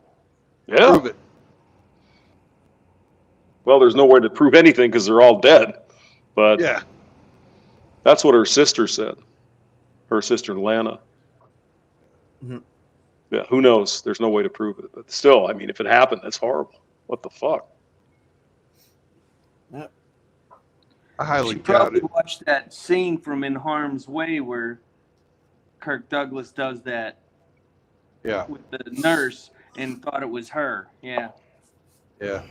Yeah. Prove it. Well, there's no way to prove anything because they're all dead. But Yeah. that's what her sister said. Her sister Lana. Mhm. Yeah, who knows? There's no way to prove it. But still, I mean, if it happened, that's horrible. What the fuck? I highly She doubt probably it. watched that scene from In Harm's Way where Kirk Douglas does that Yeah. with the nurse and thought it was her. Yeah. Yeah.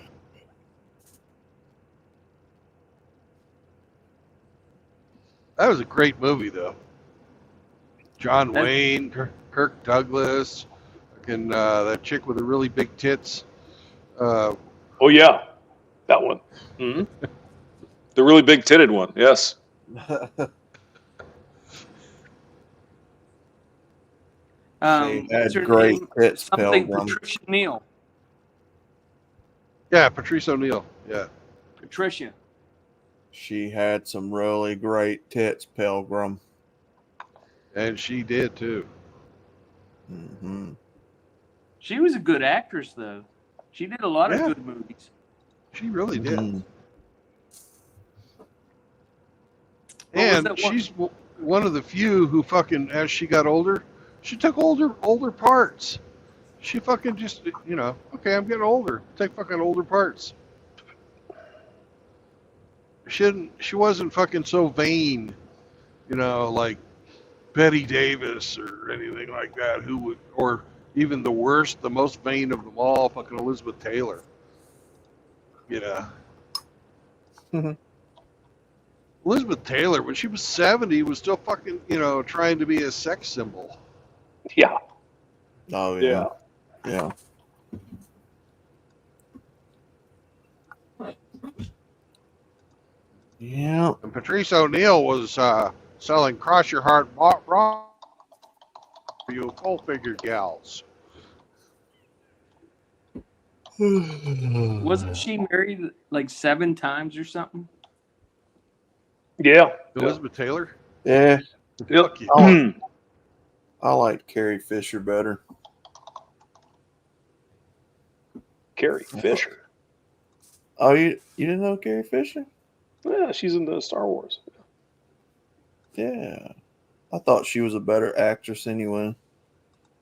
That was a great movie, though. John That- Wayne, Kirk Douglas, fucking that chick with the really big tits. Oh, yeah. That one. Hmm. The really big titted one. Yes. She what's had her great name? tits, Something Pilgrim. Patricia Neal. Yeah, Patrice O'Neill. Yeah. Patricia. She had some really great tits, Pilgrim. And she did, too. Hmm. She was a good actress, though. She did a lot of Yeah. good movies. She really did. Mhm. And that one? she's one of the few who fucking, as she got older, she took older parts. She fucking just, you know, okay, I'm getting older. Take fucking older parts. She wasn't fucking so vain, you know, like Betty Davis or anything like that, who would, or even the worst, the most vain of them all, fucking Elizabeth Taylor. You know. Mhm. Elizabeth Taylor, when she was 70, was still fucking, you know, trying to be a sex symbol. Yeah. Oh, Yeah. yeah. Yeah. And Patrice O'Neill was selling Cross Your Heart Raw for you full-figured gals. Wasn't she married like 7 times or something? Yeah. Elizabeth Taylor? Yeah. Yep. Fuck you. Oh. I like Carrie Fisher better. Carrie Fisher. Oh, you didn't know Carrie Fisher? Yeah, she's in the Star Wars. Yeah. I thought she was a better actress anyway.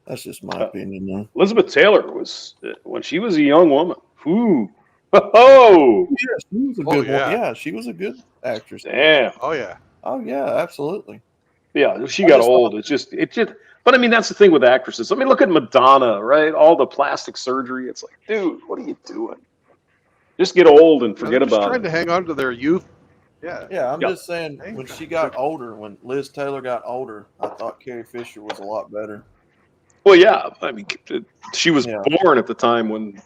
That's just my opinion, though. Elizabeth Taylor was, when she was a young woman. Ooh. Oh, Yeah, she was a Oh, good yeah. one. Yeah, she was a good actress. damn. Oh, yeah. Oh, yeah, absolutely. Yeah, she I got just old. It just, but I mean, that's the thing with actresses. I mean, look at Madonna, right? All the plastic surgery. It's like, dude, what are you doing? Just get old and forget They're just about trying it. to hang on to their youth. Yeah. Yeah, I'm Yeah. just saying, when she got older, when Liz Taylor got older, I thought Carrie Fisher was a lot better. Well, yeah. I mean, she was Yeah. born at the time when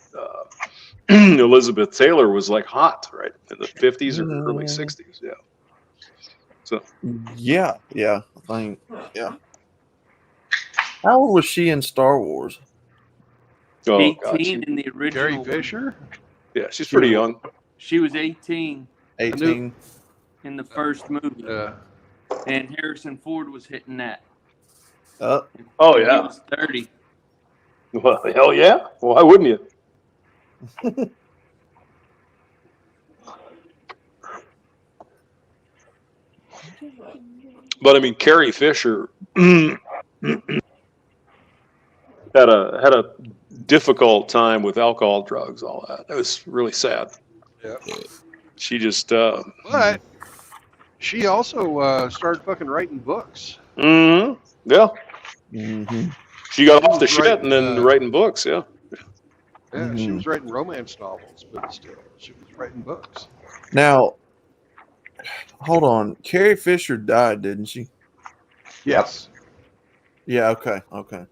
Elizabeth Taylor was like hot, right? In the 50s or early 60s. Yeah. So, Yeah, I think, yeah. How old was she in Star Wars? Oh, 18 God, in the Carrie original. Fisher? yeah, she's pretty young. She was 18 18. in the first movie, Uh, and Harrison Ford was hitting that. Oh, Oh, He yeah. was 30. Well, hell yeah. Why wouldn't you? But I mean, Carrie Fisher had a difficult time with alcohol, drugs, all that. It was really sad. yeah. She just, But she also started fucking writing books. yeah, mm-hmm. she got She off the was shit writing, and then writing books. Yeah. Yeah, she Mhm. was writing romance novels, but still, she was writing books. Now, hold on. Carrie Fisher died, didn't she? Yes. Yeah. Okay. Okay.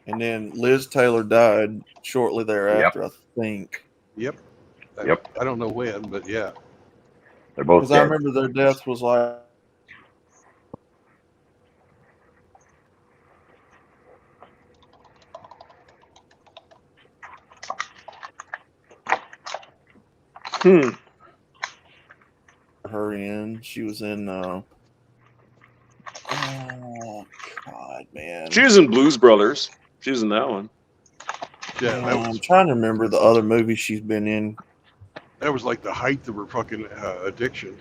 And then Liz Taylor died shortly thereafter, I think. Yep. Yep. I don't know when, but yeah. They're both Because I dead. remember their death was like. Her in. She was in. Oh God, man. She was in Blues Brothers. She was in that one. Yeah, that I'm was trying to remember the other movies she's been in. like the height of her fucking addiction.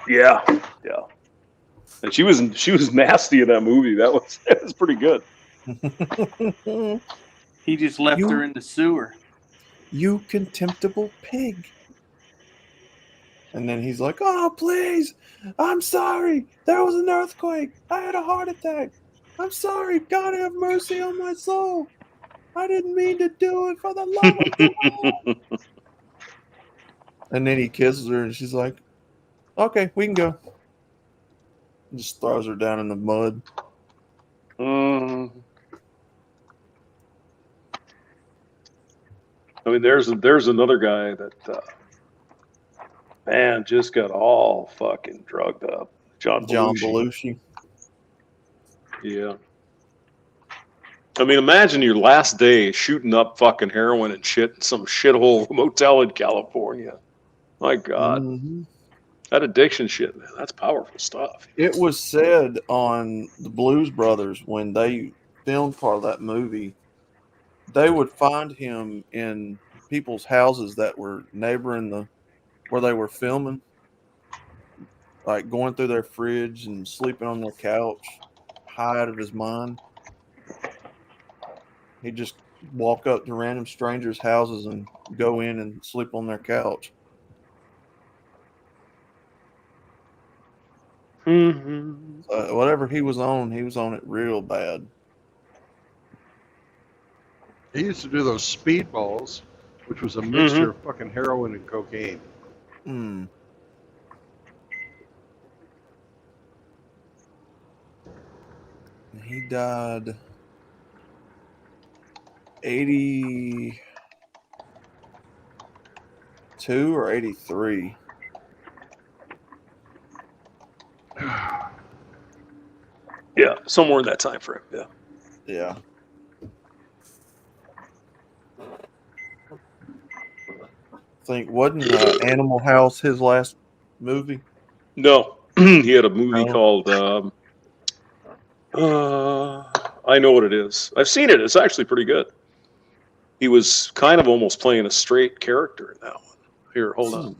Yeah, yeah. And she was nasty in that movie. That was pretty good. He just left her in the sewer. You contemptible pig. And then he's like, "Oh, please, I'm sorry. There was an earthquake. I had a heart attack. I'm sorry. God have mercy on my soul. I didn't mean to do it, for the love of God." And then he kisses her, and she's like, "Okay, we can go." Just throws her down in the mud. I mean, there's another guy that man just got all fucking drugged up. John Belushi. Yeah. I mean, imagine your last day shooting up fucking heroin and shit in some shithole motel in California. My God. Mm-hmm. That addiction shit, man, that's powerful stuff. It was said on the Blues Brothers when they filmed part of that movie, they would find him in people's houses that were neighboring where they were filming, like going through their fridge and sleeping on their couch, high out of his mind. He'd just walk up to random strangers' houses and go in and sleep on their couch. Mm-hmm. Whatever he was on it real bad. He used to do those speedballs, which was a mixture of fucking heroin and cocaine. Mm. He died 82 or 83. Yeah, somewhere in that time frame. Yeah. Yeah. I think wasn't Animal House his last movie? No, he had a movie No. called I know what it is. I've seen it. It's actually pretty good. He was kind of almost playing a straight character in that one. Here, hold on.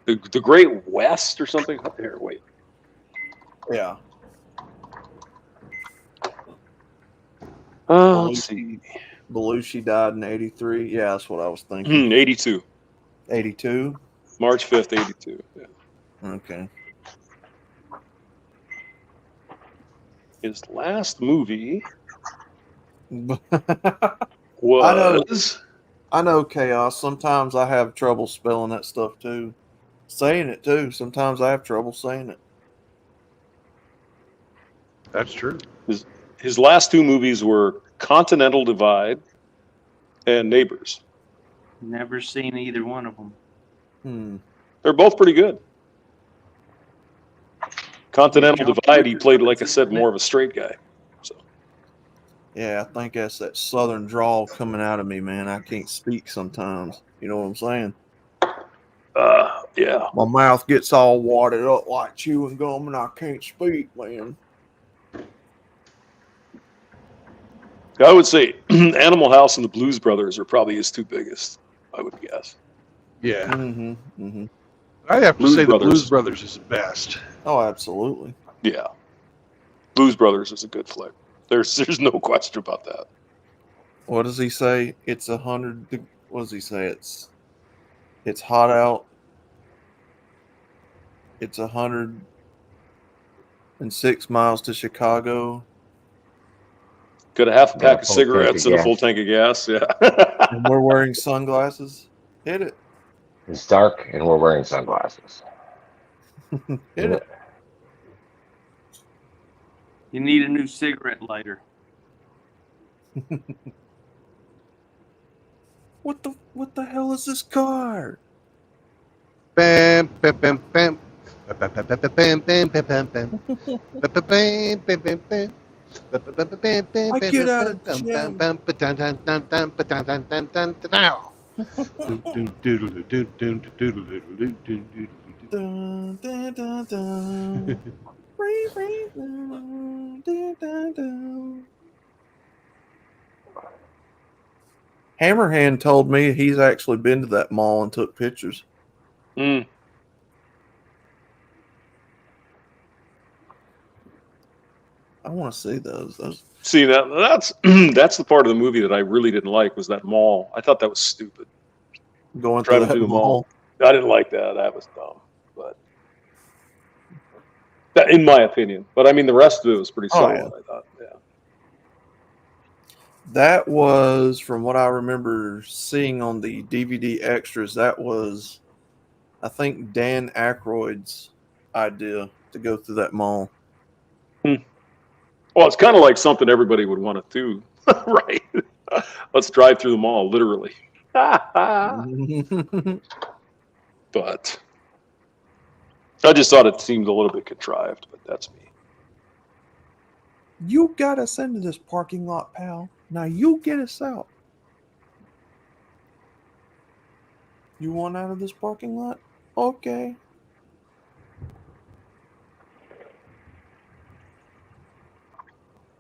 The Great West or something. Here, wait. Yeah. Let's see. Belushi died in 83. Yeah, that's what I was thinking. 82. 82? March 5th, 82. Yeah. Okay. His last movie was. I know, Chaos. Sometimes I have trouble spelling that stuff too. Saying it too. Sometimes I have trouble saying it. That's true. His last two movies were Continental Divide and Neighbors. Never seen either one of them. They're both pretty good. Continental Divide, he played, like I said, more of a straight guy. So Yeah, I think that's that southern drawl coming out of me, man. I can't speak sometimes. You know what I'm saying? yeah. My mouth gets all wadded up like chewing gum, and I can't speak, man. I would say Animal House and the Blues Brothers are probably his two biggest, I would guess. Yeah. Mm-hmm. Mm-hmm. I have to Blues say the Brothers. Blues Brothers is the best. Oh, absolutely. Yeah. Blues Brothers is a good flick. There's no question about that. What does he say? It's 100. What does he say? It's hot out. It's 106 miles to Chicago. Got a half a pack of full tank cigarettes of and a gas. full tank of gas. Yeah. And we're wearing sunglasses. Hit it. It's dark and we're wearing sunglasses. Hit it. You need a new cigarette lighter. What the hell is this car? Bam, bam, bam, bam. Bam, bam, bam, bam, bam, bam, bam, bam. Bam, bam, bam, bam, bam. I get out of gym. Dun, dun, dun, dun. Hammerhand told me he's actually been to that mall and took pictures. Mm. I want to see those. See, that's that's the part of the movie that I really didn't like, was that mall. I thought that was stupid. Going Driving through through that the mall. mall. I didn't like that. That was dumb. But that, in my opinion. But I mean, the rest of it was pretty solid. yeah. I thought. Yeah. That was, from what I remember seeing on the DVD extras, that was, I think, Dan Aykroyd's idea to go through that mall. Well, it's kind of like something everybody would want to do, right? Let's drive through the mall, literally. But I just thought it seemed a little bit contrived, but that's me. You got us into this parking lot, pal. Now you get us out. You want out of this parking lot? Okay.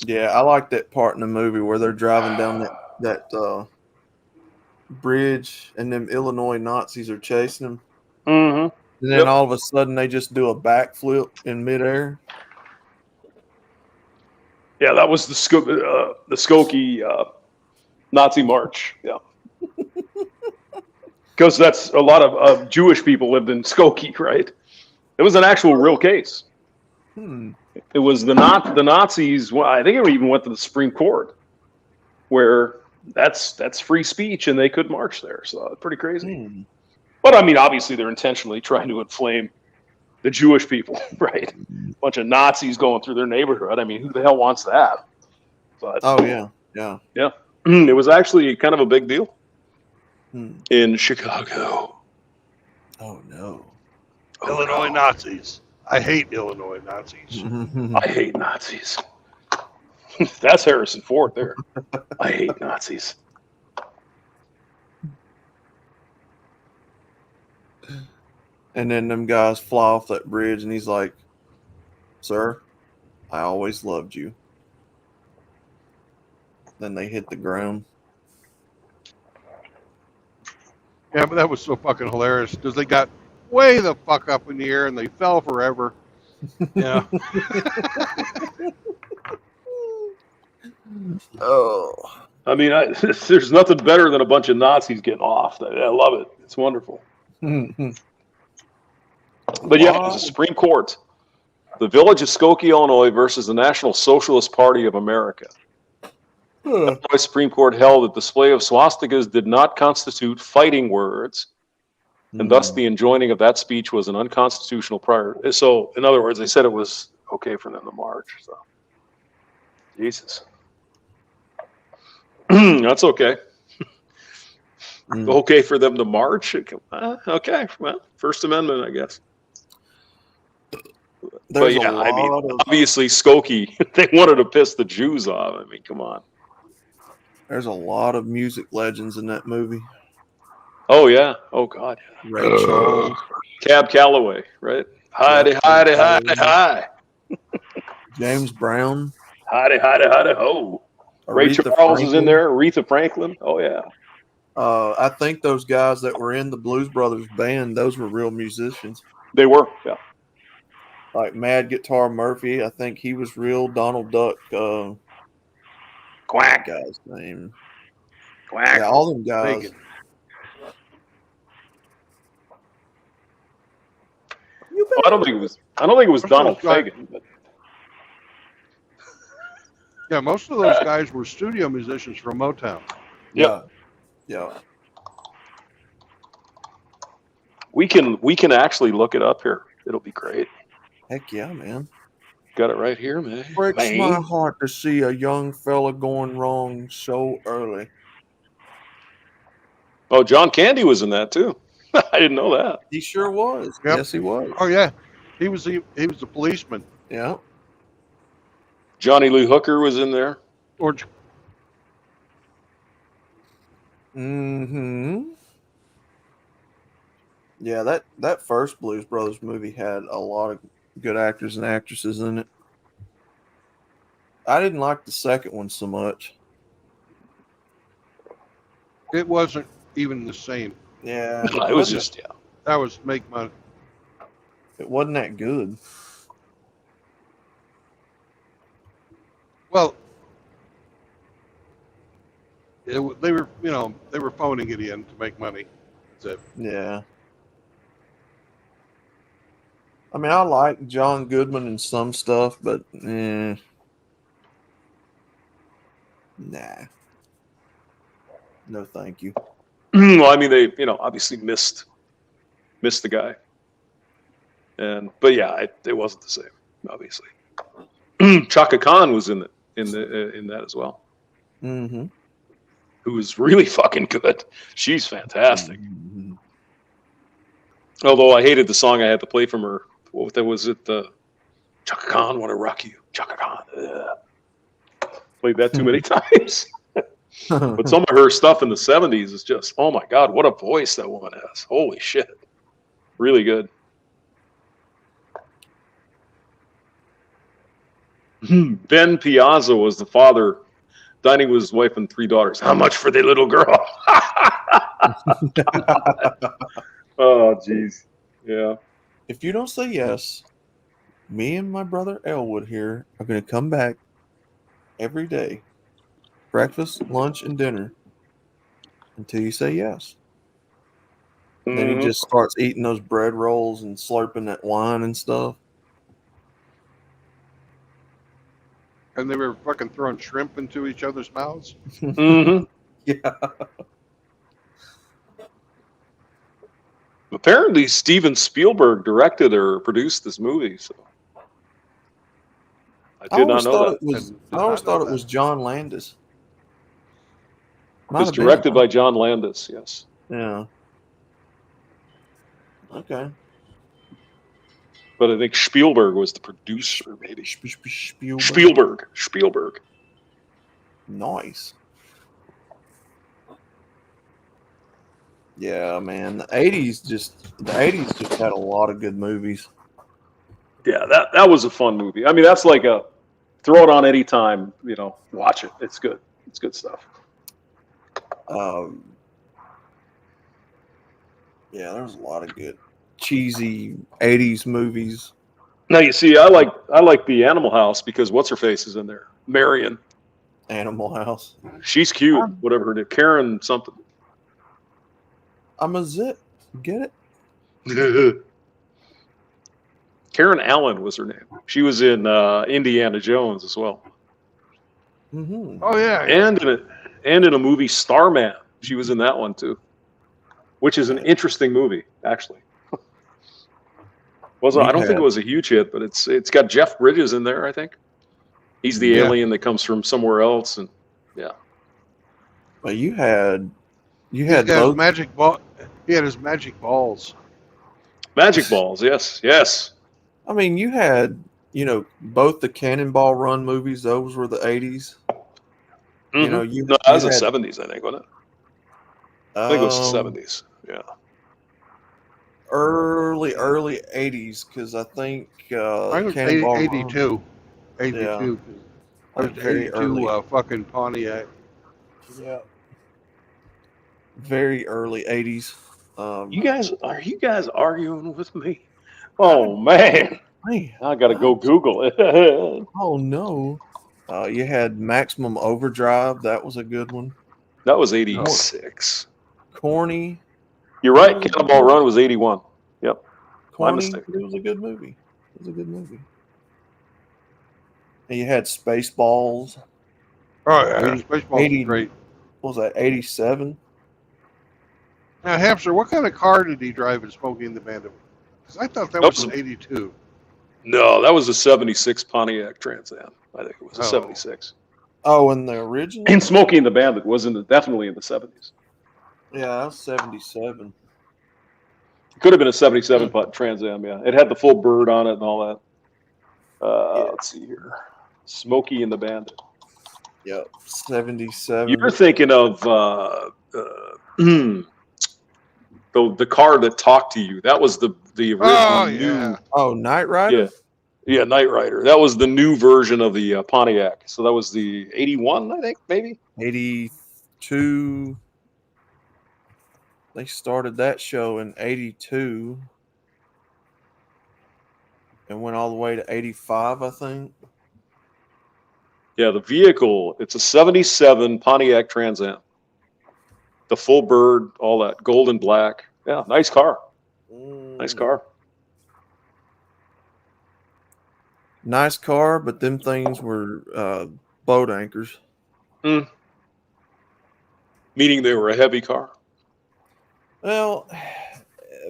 Yeah, I like that part in the movie where they're driving down that bridge and them Illinois Nazis are chasing them. Mm-hmm. And then all of a sudden they just do a backflip in midair. Yeah, that was the Skokie Nazi march. Yeah. Because that's a lot of Jewish people lived in Skokie, right? It was an actual real case. It was the Nazis. Well, I think it even went to the Supreme Court, where that's free speech and they could march there. So it's pretty crazy. But I mean, obviously they're intentionally trying to inflame the Jewish people, right? A bunch of Nazis going through their neighborhood. I mean, who the hell wants that? But Oh yeah. it was actually kind of a big deal in Chicago. Oh no. Illinois Nazis. I hate Illinois Nazis. I hate Nazis. That's Harrison Ford there. I hate Nazis. And then them guys fly off that bridge and he's like, "Sir, I always loved you." Then they hit the ground. Yeah, but that was so fucking hilarious because they got way the fuck up in the air and they fell forever. Yeah. Oh. I mean, there's nothing better than a bunch of Nazis getting off. I love it. It's wonderful. But yeah, it was the Supreme Court. The village of Skokie, Illinois versus the National Socialist Party of America. The Illinois Supreme Court held that display of swastikas did not constitute fighting words, and thus the enjoining of that speech was an unconstitutional prior. So, in other words, they said it was okay for them to march. So, Jesus. That's okay. Okay for them to march? Okay, well, First Amendment, I guess. There's yeah, a lot I mean, of obviously Skokie, they wanted to piss the Jews off. I mean, come on. there's a lot of music legends in that movie. Oh yeah. Oh God. Ray Charles, Cab Calloway, right? Hidey, Yep, hidey, Calloway. hidey, hi. James Brown, Hidey, hidey, hidey, ho. Ray Aretha Charles is in Franklin. there. Aretha Franklin. Oh yeah. I think those guys that were in the Blues Brothers band, those were real musicians. They were. Yeah. Like Mad Guitar Murphy, I think he was real. Donald Duck, Quack. guy's name. Quack. Yeah, all them guys. Bacon. Oh, I don't think it was Donald Fagen. But Yeah, most of those guys were studio musicians from Motown. Yep. Yeah. we can actually look it up here. It'll be great. Heck yeah, man. Got it right here, man. Breaks my heart to see a young fella going wrong so early. Oh, John Candy was in that too. I didn't know that. He sure was. Yep. Yes, he was. Oh yeah, he was the policeman. Yeah. Johnny Lee Hooker was in there. Or Mm-hmm. Yeah, that first Blues Brothers movie had a lot of good actors and actresses in it. I didn't like the second one so much. it wasn't even the same. Yeah. It was just, yeah. That was make money. It wasn't that good. Well, they were, they were phoning it in to make money. That's it. Yeah. I mean, I like John Goodman and some stuff, but nah. No, thank you. Well, I mean, they, obviously missed the guy. But yeah, it wasn't the same, obviously. Chaka Khan was in that as well. Mm-hmm. Who was really fucking good. She's fantastic. Mm-hmm. Although I hated the song I had to play from her. What was it? Chaka Khan, wanna rock you, Chaka Khan. Played that too many times. But some of her stuff in the 70s is just, oh my God, what a voice that woman has. Holy shit. Really good. Ben Piazza was the father, dining with his wife and 3 daughters. How much for the little girl? Oh, jeez. Yeah. If you don't say yes, me and my brother Elwood here are going to come back every day, breakfast, lunch, and dinner, until you say yes. Then he just starts eating those bread rolls and slurping that wine and stuff. And they were fucking throwing shrimp into each other's mouths. Mm-hmm. Yeah. Apparently, Steven Spielberg directed or produced this movie. So I did not know that. I always thought it was John Landis. It was directed by John Landis, yes. Yeah. Okay. But I think Spielberg was the producer, maybe. Spielberg. Nice. Yeah, man. The 80s just had a lot of good movies. Yeah, that was a fun movie. I mean, that's like a throw it on anytime, watch it. It's good. It's good stuff. Yeah, there's a lot of good cheesy 80s movies. Now you see, I like the Animal House because what's her face is in there. Marion. Animal House. She's cute. Whatever her name, Karen something. I'm a zip. Get it? Karen Allen was her name. She was in Indiana Jones as well. Mm-hmm. Oh yeah. And in a movie Starman, she was in that one too, which is an interesting movie actually. I don't think it was a huge hit, but it's got Jeff Bridges in there. I think he's the alien that comes from somewhere else, and yeah. Well, you had his magic ball. He had his magic balls. Magic balls, yes. I mean, you had, both the Cannonball Run movies. Those were the 80s. You know, No, that was the had 70s, I think, wasn't it? I think it was the 70s. Yeah. early 80s, because I think I was Cannonball Run. 82. 82. Yeah. I was Very 82 early. fucking Pontiac. Yeah. Very early 80s. Are you guys arguing with me? Oh man, I gotta go Google it. Oh no. You had Maximum Overdrive. That was a good one. That was 86. Corny. You're right. Cannonball Run was 81. Yep. My Corny. mistake. It was a good movie. And you had Spaceballs. Oh yeah, Spaceballs was great. What was that, 87? Now, Hamster, what kind of car did he drive in Smokey and the Bandit? Because I thought that was an 82. No, that was a 76 Pontiac Trans Am. I think it was a 76. Oh, in the original? And Smokey and the Bandit was definitely in the 70s. Yeah, that was 77. It could have been a 77 Trans Am, yeah. It had the full bird on it and all that. Let's see here. Smokey and the Bandit. Yep, 77. You're thinking of the car that talked to you. That was the original new. Oh, Knight Rider? Yeah, Knight Rider. That was the new version of the Pontiac. So that was the 81, I think, maybe? 82. They started that show in 82 and went all the way to 85, I think. Yeah, the vehicle, it's a 77 Pontiac Trans Am. The full bird, all that, gold and black. Yeah, nice car. Nice car. Nice car, but them things were boat anchors. Meaning they were a heavy car? Well,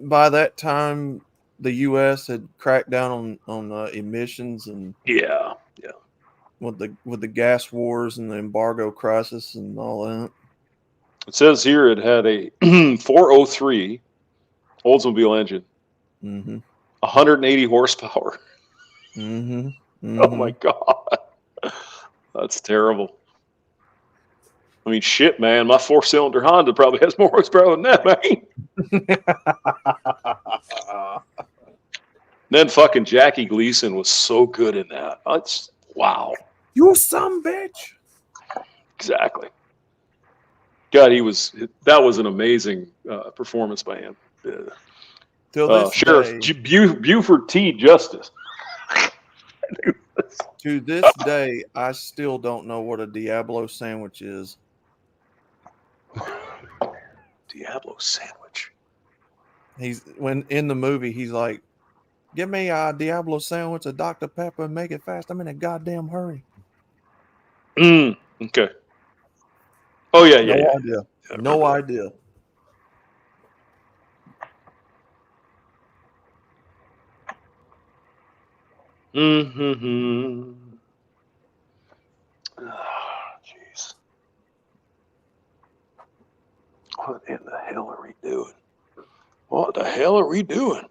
by that time, the U.S. had cracked down on emissions and yeah, with the gas wars and the embargo crisis and all that. It says here it had a 403 Oldsmobile engine, 180 horsepower. Oh my God, that's terrible. I mean, shit, man. My 4-cylinder Honda probably has more horsepower than that, man. Then fucking Jackie Gleason was so good in that. That's wow. You some bitch. Exactly. God, that was an amazing performance by him. Sheriff Buford T. Justice. To this day, I still don't know what a Diablo sandwich is. Diablo sandwich. When in the movie, he's like, "Give me a Diablo sandwich, a Dr. Pepper, and make it fast. I'm in a goddamn hurry." Okay. Oh yeah. Idea. No idea. Jeez. What in the hell are we doing? What the hell are we doing?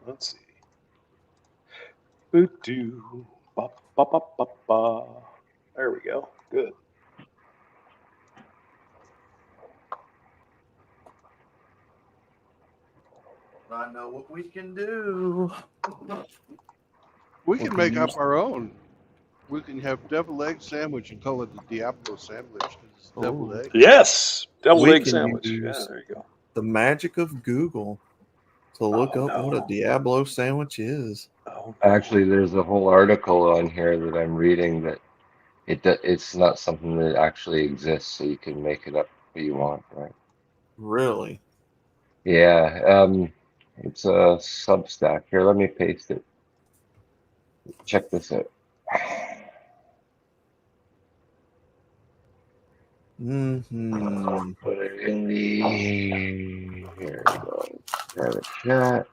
Let's see. Boo-doo. Ba, ba, ba, ba, ba. There we go. Good. I know what we can do. We can make up our own. We can have deviled egg sandwich and call it the Diablo sandwich because it's deviled egg. Yes, deviled egg can sandwich. use Yeah, there you go. The magic of Google to look up what a Diablo sandwich is. Actually, there's a whole article on here that I'm reading that it's not something that actually exists, so you can make it up if you want, right? Really? Yeah. It's a Substack. Here, let me paste it. Check this out. Put it in the. Here we go. Private chat.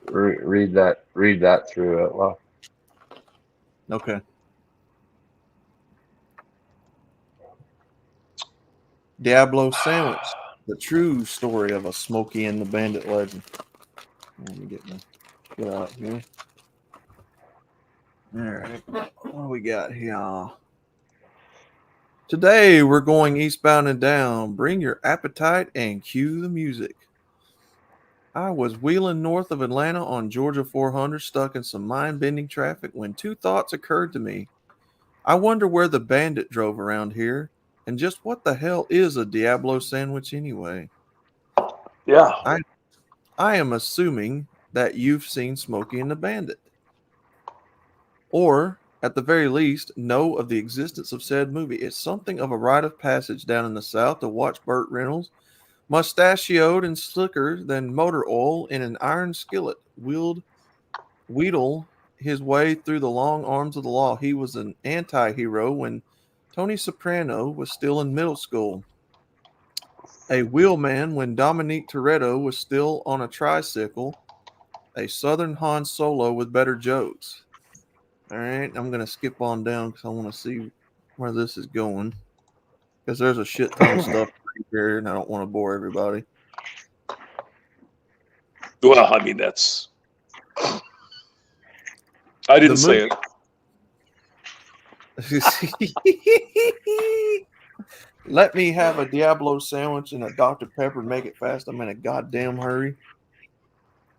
Read that through it. Well. Okay. Diablo sandwich, the true story of a Smokey and the Bandit legend. Let me get out here. All right, what do we got here? Today we're going eastbound and down. Bring your appetite and cue the music. I was wheeling north of Atlanta on Georgia 400, stuck in some mind-bending traffic, when two thoughts occurred to me. I wonder where the bandit drove around here, and just what the hell is a Diablo sandwich anyway? Yeah. I am assuming that you've seen Smokey and the Bandit, or at the very least know of the existence of said movie. It's something of a rite of passage down in the South to watch Burt Reynolds, mustachioed and slicker than motor oil in an iron skillet, wheedle his way through the long arms of the law. He was an anti-hero when Tony Soprano was still in middle school, a wheelman when Dominique Toretto was still on a tricycle, a Southern Han Solo with better jokes. All right, I'm going to skip on down because I want to see where this is going, because there's a shit ton of stuff here, and I don't want to bore everybody. Well, I mean, that's. I didn't say it. Let me have a Diablo sandwich and a Dr. Pepper and make it fast. I'm in a goddamn hurry.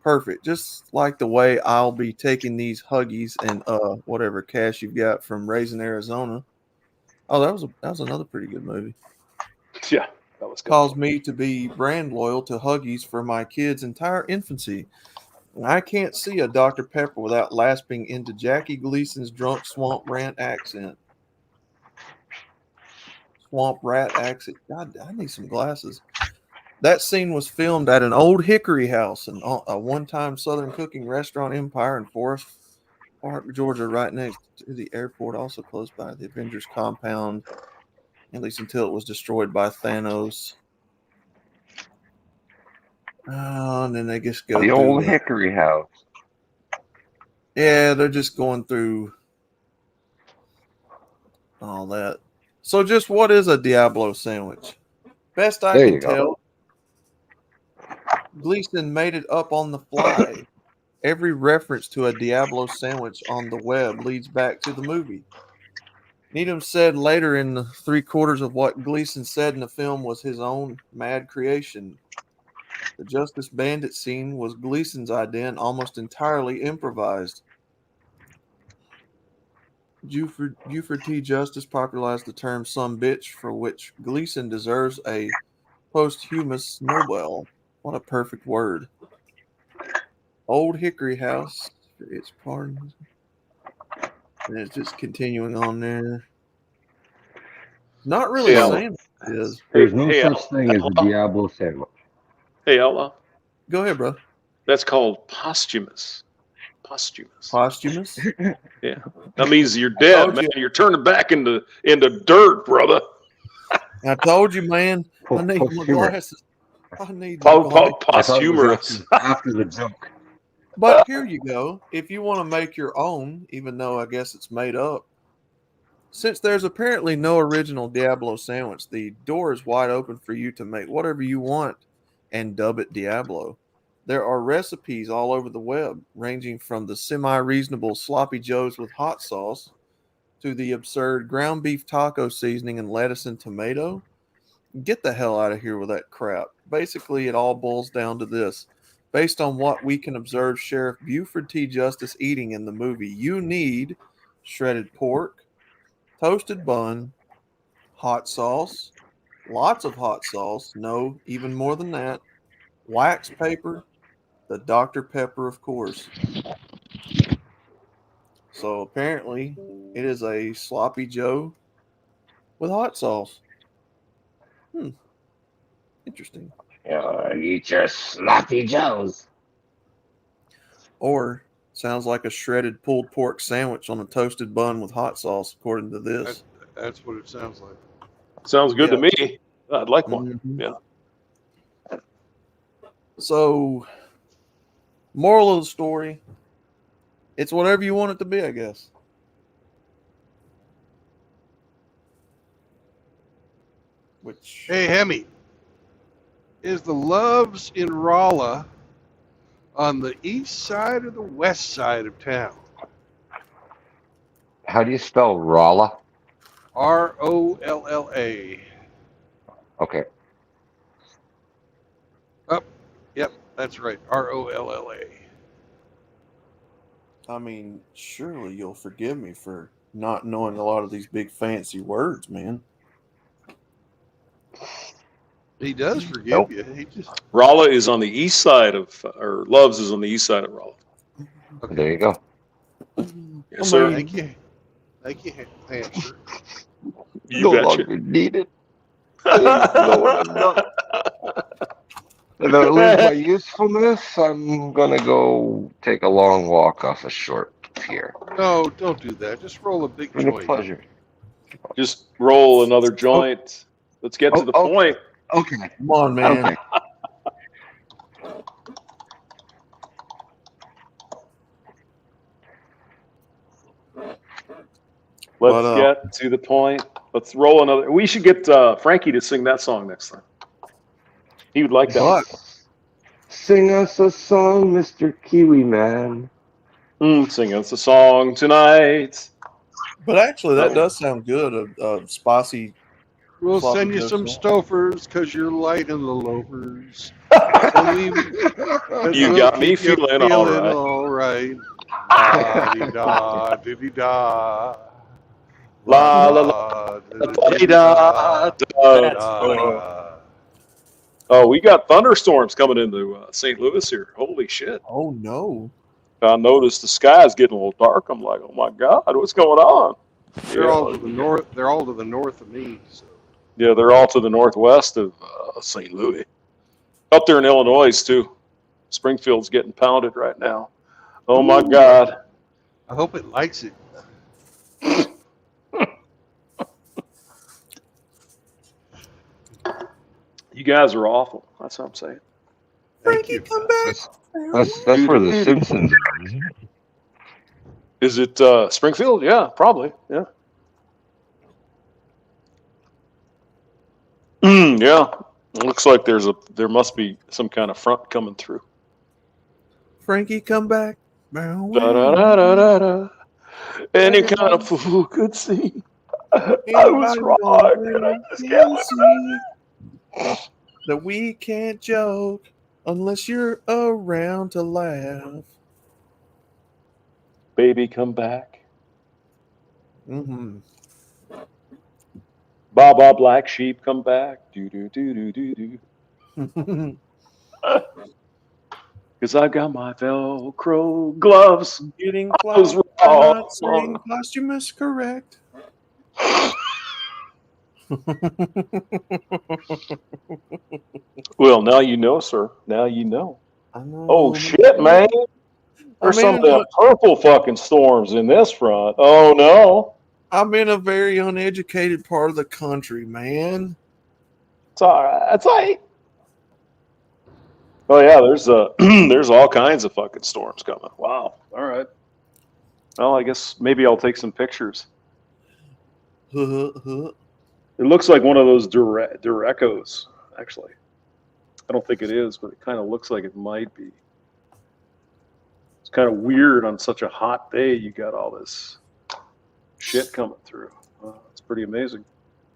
Perfect. Just like the way I'll be taking these Huggies and whatever cash you've got from Raising Arizona. Oh, that was another pretty good movie. Yeah, that was good. Caused me to be brand loyal to Huggies for my kids' entire infancy. I can't see a Dr. Pepper without lapsing into Jackie Gleason's drunk swamp rat accent. Swamp rat accent. God, I need some glasses. That scene was filmed at an old hickory house, a one-time Southern cooking restaurant empire in Forest Park, Georgia, right next to the airport, also close by the Avengers compound, at least until it was destroyed by Thanos. And then they just go The through old hickory house. Yeah, they're just going through all that. So just what is a Diablo sandwich? Best I can tell, Gleason made it up on the fly. Every reference to a Diablo sandwich on the web leads back to the movie. Needham said later in the 3/4 of what Gleason said in the film was his own mad creation. The Justice Bandit scene was Gleason's idea and almost entirely improvised. Buford T. Justice popularized the term "some bitch," for which Gleason deserves a posthumous Nobel. What a perfect word. Old Hickory House, its pardon. And it's just continuing on there. Not really saying what it is. There's no such thing as a Diablo sandwich. Hey, Outlaw. Go ahead, bro. That's called posthumous. Posthumous? Yeah. That means you're dead, man. You're turning back into dirt, brother. I told you, man. I need my glasses. I need posthumous. After the joke. But here you go. If you want to make your own, even though I guess it's made up, since there's apparently no original Diablo sandwich, the door is wide open for you to make whatever you want and dub it Diablo. There are recipes all over the web, ranging from the semi-reasonable sloppy joes with hot sauce to the absurd ground beef taco seasoning and lettuce and tomato. Get the hell out of here with that crap. Basically, it all boils down to this. Based on what we can observe Sheriff Buford T. Justice eating in the movie, you need shredded pork, toasted bun, hot sauce, lots of hot sauce, no, even more than that, wax paper, the Dr. Pepper, of course. So apparently, it is a sloppy Joe with hot sauce. Interesting. Eat your sloppy joes. Or sounds like a shredded pulled pork sandwich on a toasted bun with hot sauce, according to this. That's what it sounds like. Sounds good to me. I'd like one. Mm-hmm. Yeah. So, moral of the story, it's whatever you want it to be, I guess. Which Hey, Hemi, is the Loves in Rolla on the east side or the west side of town? How do you spell Rolla? Rolla. Okay. Oh, yep, that's right. Rolla. I mean, surely you'll forgive me for not knowing a lot of these big fancy words, man. He does forgive Nope. you. He just Rolla is on the east side of, or Loves is on the east side of Rolla. There you go. Yes, sir. Thank you, hamster. You No betcha. longer needed. I know what I've done. And to lose my usefulness, I'm gonna go take a long walk off a short pier. No, don't do that. Just roll a big It's been a joint. pleasure. Just roll another joint. Let's get to the point. Okay. Come on, man. Okay. Let's But, get to the point. Let's roll another. We should get Frankie to sing that song next time. He would like that. But Sing us a song, Mr. Kiwi Man. Sing us a song tonight. but actually, that does sound good. A spicy. We'll Floppy send you Joe some song. stofers because you're light in the loafers. You got me feeling all right. All right. La-di-da, diddy-da. La la la. La-di-da, That's funny. da-da. Oh, we got thunderstorms coming into St. Louis here. Holy shit. Oh no! I noticed the sky's getting a little dark. I'm like, oh my God, what's going on? They're all to the north. They're all to the north of me. So. Yeah, they're all to the northwest of St. Louis. Up there in Illinois, too. Springfield's getting pounded right now. Oh my God. I hope it likes it. You guys are awful. That's what I'm saying. Thank you. Come back. That's where the Simpsons are, isn't it? Is it Springfield? Yeah, probably. Yeah. Yeah. It looks like there must be some kind of front coming through. Frankie, come back. Da-da-da-da-da-da. Any kind of fool could see. I was wrong. That we can't joke unless you're around to laugh. Baby, come back. Mm-hmm. Baba Black Sheep, come back. Do do do do do do. Because I've got my Velcro gloves. Getting I was close. I'm wrong. not saying posthumous correct. Well, now you know, sir. Now you know. I know. Oh shit, man! There's some of them purple fucking storms in this front. Oh no! I'm in a very uneducated part of the country, man. It's all right. It's all right. Oh yeah, there's there's all kinds of fucking storms coming. Wow. All right. Well, I guess maybe I'll take some pictures. It looks like one of those Durecos, actually. I don't think it is, but it kind of looks like it might be. It's kind of weird on such a hot day. You got all this shit coming through. It's pretty amazing.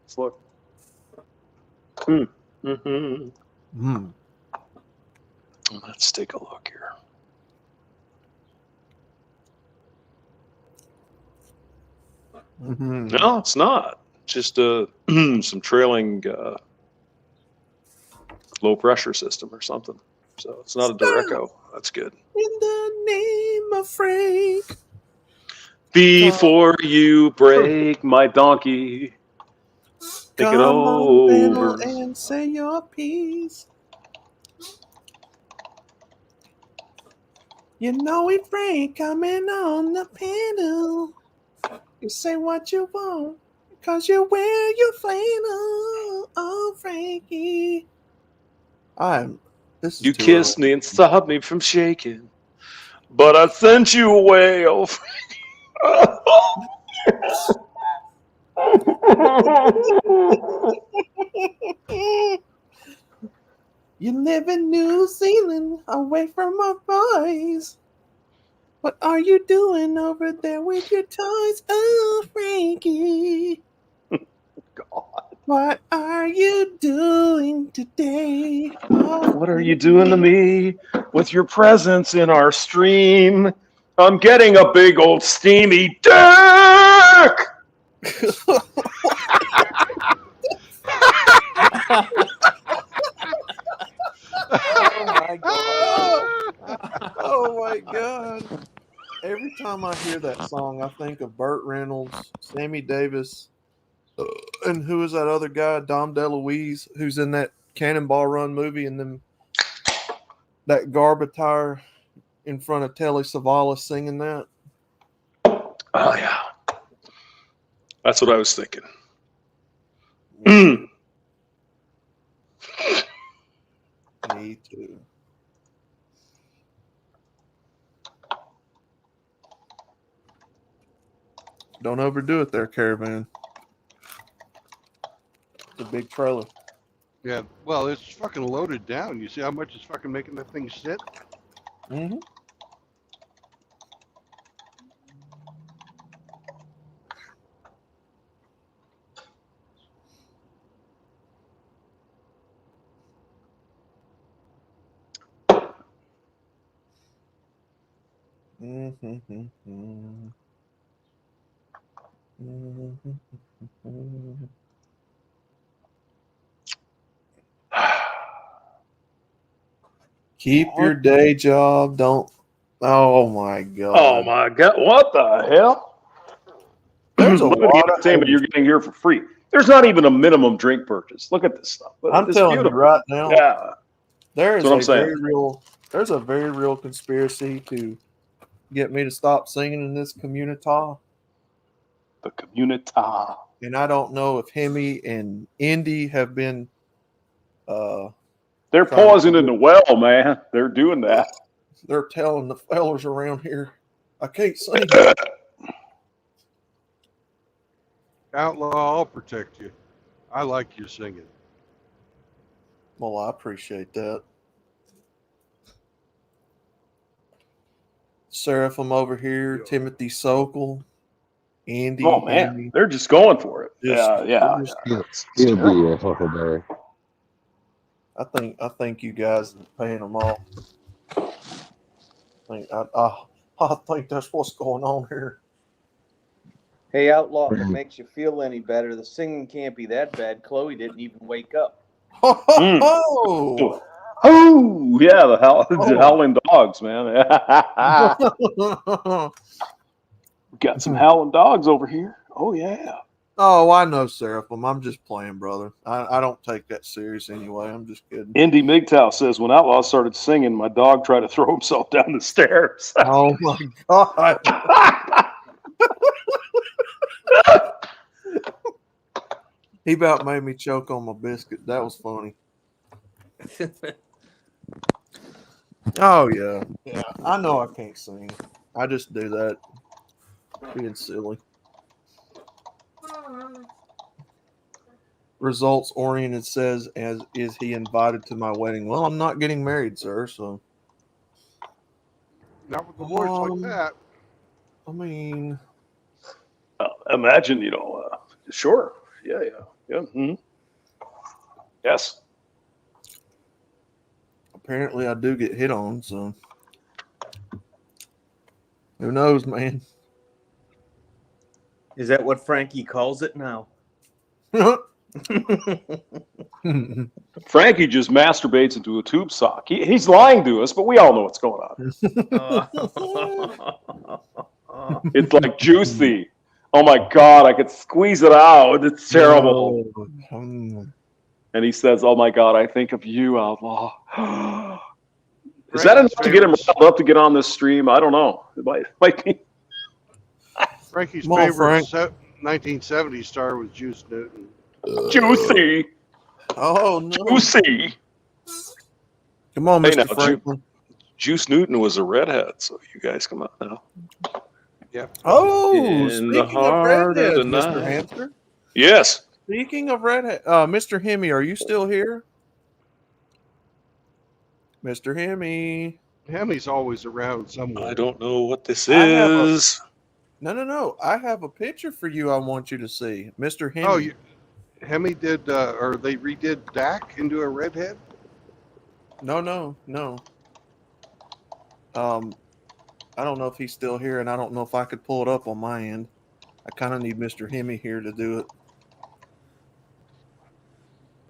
Let's look. Let's take a look here. No, it's not. Just some trailing low pressure system or something. So it's not a Dureco. That's good. In the name of Frank. Before you break my donkey, think it over. And say your piece. You know it, Frank, coming on the panel. You say what you want, because you wear your flannel. Oh, Frankie. You kissed me and stopped me from shaking, but I sent you away, oh Frankie. You live in New Zealand, away from my boys. What are you doing over there with your toys? Oh, Frankie. God. What are you doing today? Oh, What are you doing to me with your presence in our stream? I'm getting a big old steamy dick! Oh my god. Oh my god. Every time I hear that song, I think of Burt Reynolds, Sammy Davis, and who is that other guy, Dom DeLuise, who's in that Cannonball Run movie, and then that Garbatire in front of Telly Savalas singing that. Oh, yeah. That's what I was thinking. Me too. Don't overdo it there, Caravan. It's a big trailer. Yeah, well, it's fucking loaded down. You see how much it's fucking making that thing sit? Mm-hmm. Keep your day job. Don't. Oh my god. Oh my god! What the hell? There's a Look at lot the of entertainment you're getting here for free. There's not even a minimum drink purchase. Look at this stuff. I'm It's telling beautiful. you right now. Yeah, There is that's what I'm a saying. very real. There's a very real conspiracy to get me to stop singing in this community. The community. And I don't know if Hemi and Indy have been. They're pausing in the well, man. They're doing that. They're telling the fellers around here, I can't sing. Outlaw, I'll protect you. I like you singing. Well, I appreciate that. Seraphim over here, Timothy Sokol, Andy. Oh man, Hemi. they're just going for it. Just- Yeah. He'll be your Huckleberry. I think you guys are paying them off. I think that's what's going on here. Hey, Outlaw, if it makes you feel any better, the singing can't be that bad. Chloe didn't even wake up. Oh, Oh yeah, the howling dogs, man. We got some howling dogs over here. Oh yeah. Oh, I know, Seraphim. I'm just playing, brother. I don't take that serious anyway. I'm just kidding. MGTOW says, when Outlaw started singing, my dog tried to throw himself down the stairs. Oh my god. He about made me choke on my biscuit. That was funny. Oh yeah. Yeah. I know I can't sing. I just do that. Being silly. Results oriented says, as is he invited to my wedding? Well, I'm not getting married, sir, so Not with the voice like that. I mean, imagine, sure. Yeah. Mm-hmm. Yes. apparently I do get hit on, so who knows, man. Is that what Frankie calls it now? Frankie just masturbates into a tube sock. He's lying to us, but we all know what's going on. It's like juicy. Oh my God, I could squeeze it out. It's terrible. No. And he says, oh my God, I think of you, Outlaw. Is that enough to get him riled up to get on this stream? I don't know. It might be. Frankie's Come on, favorite Frank. 1970s star was Juice Newton. Juicy. Oh no. Juicy. Come on, Hey, Mr. now, Franklin. Juice Newton was a redhead, so you guys come on now. Yeah. Oh, In the speaking of heart of redheads, the Mr. night. Hamster. Yes. Speaking of redhead, Mr. Hemi, are you still here? Mr. Hemi. Hemi's always around somewhere. I don't know what this I have a- is. No. I have a picture for you I want you to see. Mr. Hemi. Oh, Hemi did, or they redid Dak into a redhead? No. I don't know if he's still here, and I don't know if I could pull it up on my end. I kind of need Mr. Hemi here to do it.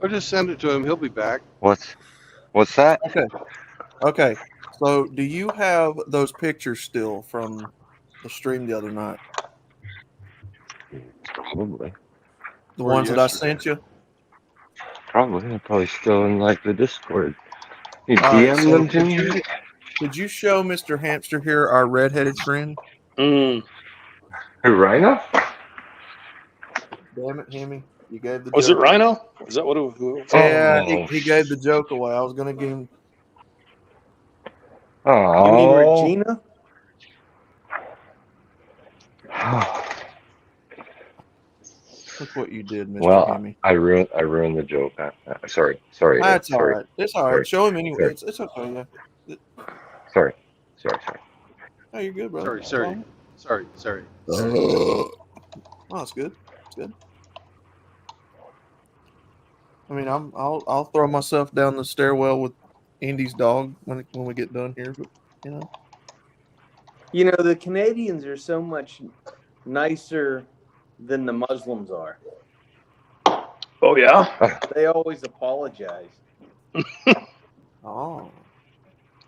Or just send it to him. He'll be back. What's that? Okay. So, do you have those pictures still from the stream the other night? Probably. The Or ones that I yesterday. sent you? Probably. They're probably still in like the Discord. You All right, DM so them to me? Could you show Mr. Hamster here our redheaded friend? Mm. Who, Rhino? Damn it, Hemi. You gave the Was it joke. Rhino? Is that what it was? Yeah, Oh. he gave the joke away. I was going to give him. You mean Oh. Regina? Look what you did, Mr. Well, Hemi. I ruined the joke. Sorry. That's all sorry. right. It's all Sorry. right. Show him anyway. Sorry. It's okay. Yeah. Sorry. Oh, you're good, brother. Sorry. Oh, it's good. It's good. I mean, I'll throw myself down the stairwell with Indy's dog when we get done here, but you know. You know, the Canadians are so much nicer than the Muslims are. Oh, yeah? They always apologize. Oh.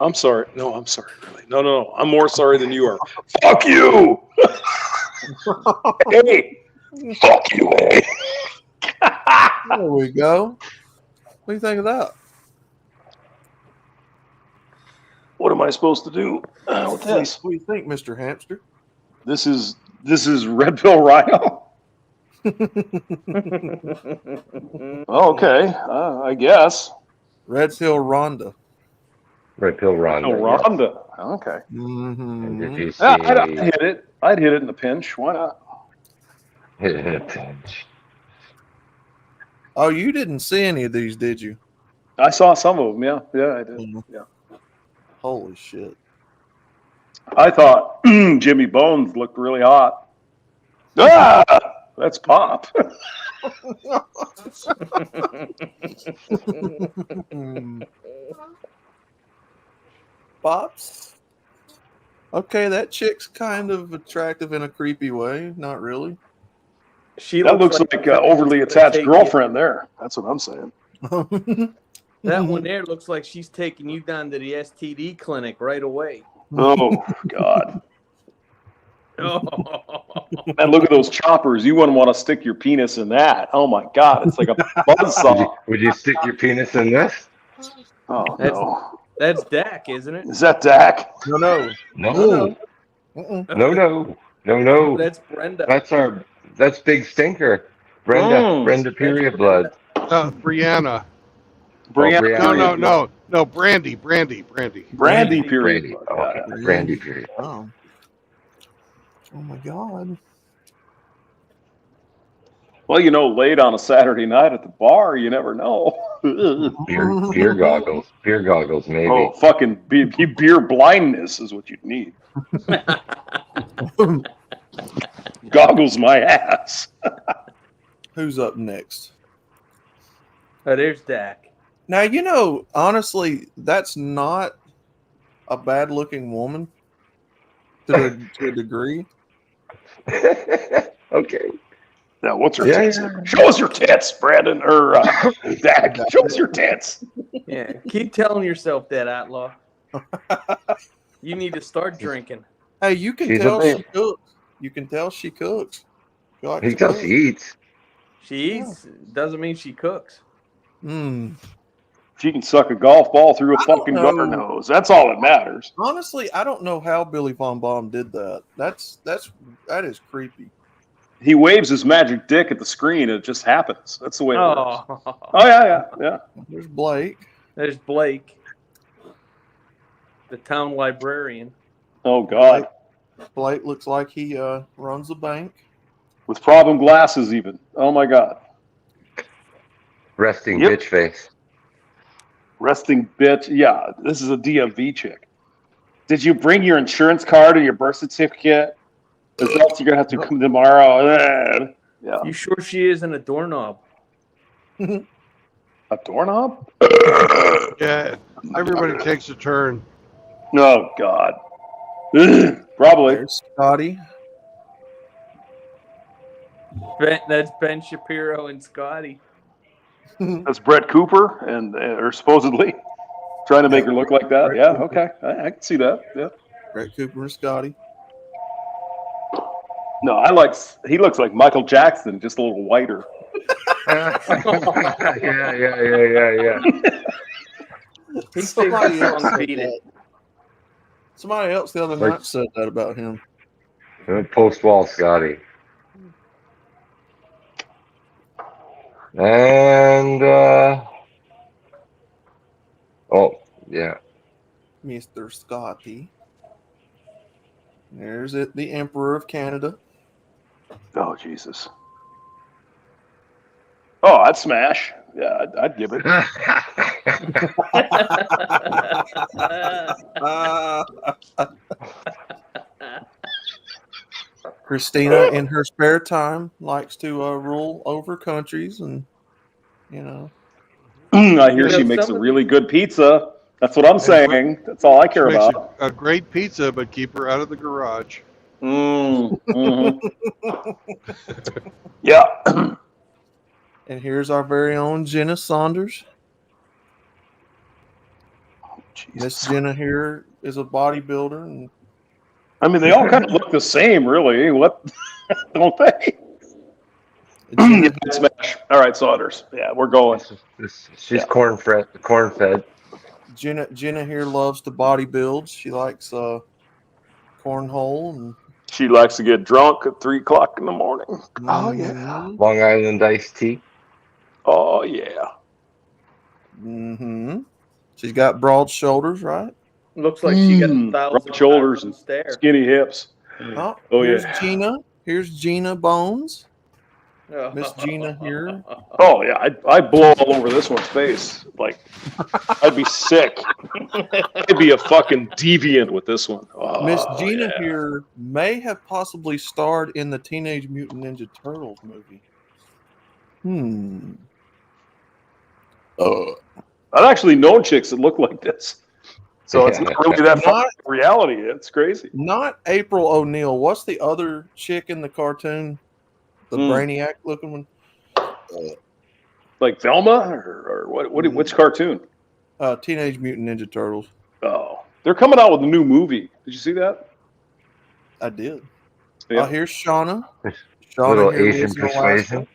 I'm sorry. No, I'm sorry, really. No. I'm more sorry than you are. Fuck you! Hey! Fuck you, hey! There we go. What do you think of that? What am I supposed to do with this? What do you think, Mr. Hamster? This is Red Pill Rhino? Okay, I guess. Red Pill Rhonda. Red Pill Rhonda. Oh, Rhonda. Okay. Mm-hmm. Did you see? I'd hit it. I'd hit it in a pinch. Why not? Oh, you didn't see any of these, did you? I saw some of them. Yeah, I did. Yeah. Holy shit. I thought Jimmy Bones looked really hot. Ah, that's Pop. Pops? Okay, that chick's kind of attractive in a creepy way. Not really. That looks like an overly attached girlfriend there. That's what I'm saying. That one there looks like she's taking you down to the STD clinic right away. Oh, God. Man, look at those choppers. You wouldn't want to stick your penis in that. Oh, my God. It's like a buzzsaw. Would you stick your penis in this? Oh, no. That's Dak, isn't it? Is that Dak? No. No. That's Brenda. That's Big Stinker. Brenda period blood. Brianna. Brianna. No, Brandy period. Brandy. Okay. Brandy period. Oh my God. Well, you know, late on a Saturday night at the bar, you never know. Beer goggles. Beer goggles, maybe. Oh, fucking beer blindness is what you'd need. Goggles my ass. Who's up next? Oh, there's Dak. Now, you know, honestly, that's not a bad looking woman to a degree. Okay. Now, what's her tits? Yeah. Show us your tits, Brandon, or Dak. Show us your tits. Yeah, keep telling yourself that, Outlaw. You need to start drinking. Hey, you can tell she cooks. You can tell she cooks. He tells she eats. She eats. Doesn't mean she cooks. She can suck a golf ball through a fucking gutter nose. That's all that matters. Honestly, I don't know how Billy Von Baum did that. That is creepy. He waves his magic dick at the screen. And it just happens. That's the way it works. Oh, yeah. There's Blake. There's Blake, the town librarian. Oh, God. Blake looks like he runs the bank. With problem glasses, even. Oh, my God. Resting Yep. bitch face. Resting bitch. Yeah, this is a DMV chick. Did you bring your insurance card or your birth certificate? Because else you're gonna have to come tomorrow. Yeah, You sure she isn't a doorknob? a doorknob. Yeah, everybody takes a turn. Oh God. Probably. There's Scotty. That's Ben Shapiro and Scotty. That's Brett Cooper, and or supposedly trying to make her look like that. Brett Yeah, Cooper. okay, I can see that. Yeah. Brett Cooper and Scotty. No, he looks like Michael Jackson, just a little whiter. yeah. He Somebody takes else long said beat it. that. Somebody else the other night said that about him. Post wall Scotty. And oh yeah. Mr. Scotty. There's it, the Emperor of Canada. Oh Jesus. Oh, I'd smash. Yeah, I'd give it. Christina, in her spare time, likes to rule over countries, and you know. I hear she makes a really good pizza. That's what I'm saying. That's all I care She makes about. a great pizza, but keep her out of the garage. Yeah. And here's our very own Jenna Saunders. Miss Jenna here is a bodybuilder, and I mean, they all kind of look the same, really. What don't they? Smash. All right, Saunders. Yeah, we're going. She's corn fed. Jenna here loves to bodybuild. She likes cornhole, and she likes to get drunk at 3 o'clock in the morning. Oh yeah. Long Island iced tea. Oh yeah. Mm-hmm. She's got broad shoulders, right? Looks like she got 1,000 broad shoulders and skinny hips. Oh, here's Gina. Here's Gina Bones. Miss Gina here. Oh yeah, I'd blow all over this one's face. Like I'd be sick. I'd be a fucking deviant with this one. Oh, Miss Gina here may have possibly starred in the Teenage Mutant Ninja Turtles movie. I've actually known chicks that look like this. So it's not really that far from reality. It's crazy. Not April O'Neil. What's the other chick in the cartoon? The Brainiac looking one? Like Velma or what? Which cartoon? Teenage Mutant Ninja Turtles. Oh, they're coming out with a new movie. Did you see that? I did. Yeah. Here's Shauna. Little here Asian lives in persuasion.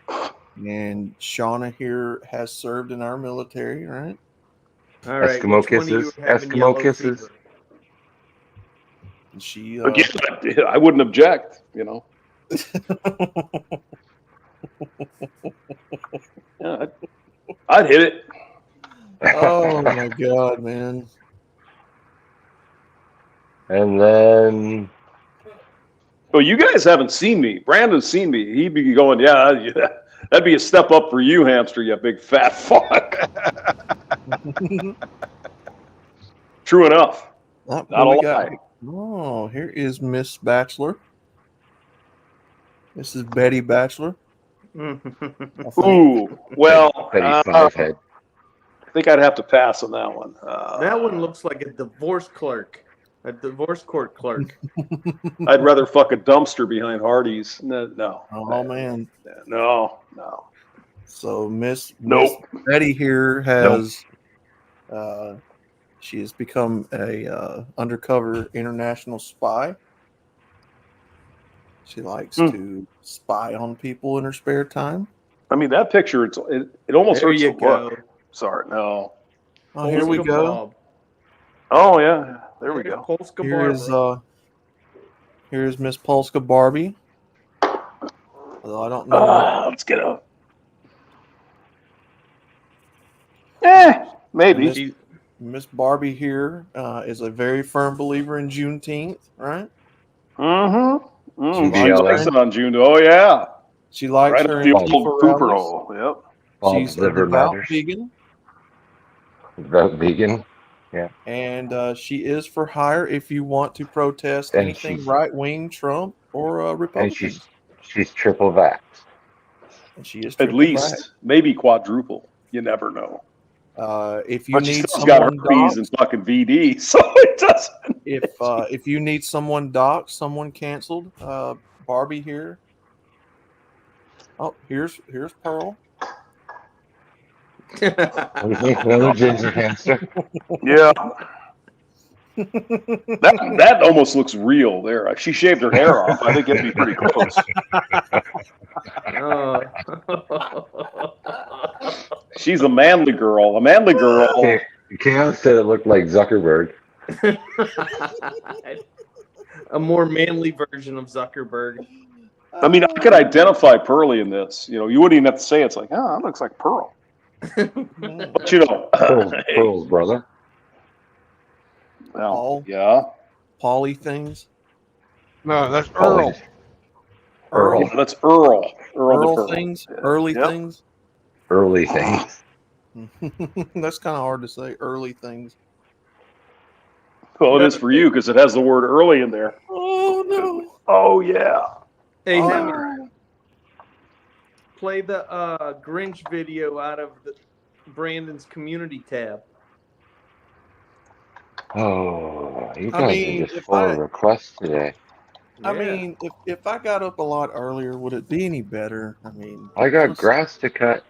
Alaska. And Shauna here has served in our military, right? All right. Eskimo kisses. Eskimo kisses. And she Again, I wouldn't object. You know. Yeah, I'd hit it. Oh my god, man. And then Well, you guys haven't seen me. Brandon's seen me. He'd be going, yeah, that'd be a step up for you, hamster, you big fat fuck. True enough. Not a lie. Oh, here is Miss Bachelor. This is Betty Bachelor. Ooh, well, Betty I Fivehead. think I'd have to pass on that one. That one looks like a divorce clerk, a divorce court clerk. I'd rather fuck a dumpster behind Hardee's. No. Oh man. No. So Miss Nope. Betty here has she has become a undercover international spy. She likes to spy on people in her spare time. I mean, that picture, it almost There hurts you to go. look. Sorry, no. Oh, here we go. Bob. Oh, yeah. There we go. Polska Here's Barbara. here's Miss Polska Barbie. Although I don't know. Let's get up. Maybe. Miss Barbie here is a very firm believer in Juneteenth, right? Mm-hmm. She She likes it on June. Oh, yeah. She likes Right her up the Antifa old Cooper rallies. hole. Yep. Bob's She's a liver devout matters. vegan, Devout vegan. Yeah. and she is for hire if you want to protest And anything she's right wing, Trump or and Republicans. she's triple vax. And she is At triple vax. least, maybe quadruple. You never know. If you But she need still's got someone herpes and doxxed, fucking VD, so it doesn't. if you need someone doxxed, someone canceled, Barbie here. Oh, here's Pearl. Another ginger hamster. Yeah. That almost looks real there. If she shaved her hair off, I think it'd be pretty close. Oh. She's a manly girl. A manly girl. Okay, Chaos said it looked like Zuckerberg. A more manly version of Zuckerberg. I mean, I could identify Pearly in this. You know, you wouldn't even have to say it. It's like, oh, that looks like Pearl. But you know, Pearl's brother. Well, Paul. yeah. Pauly things. No, that's Earl. Earl. Yeah, that's Earl. Earl the Earl Pearl. things. Yeah. Early Yep. things. Early things. That's kind of hard to say. Early things. Well, it is for you because it has the word early in there. Oh no. Oh yeah. Hey, Hemi, play the Grinch video out of Brandon's community tab. Oh, you I guys mean, are just if full I- of requests today. I mean, if I got up a lot earlier, would it be any better? I mean, I got let's- grass to cut.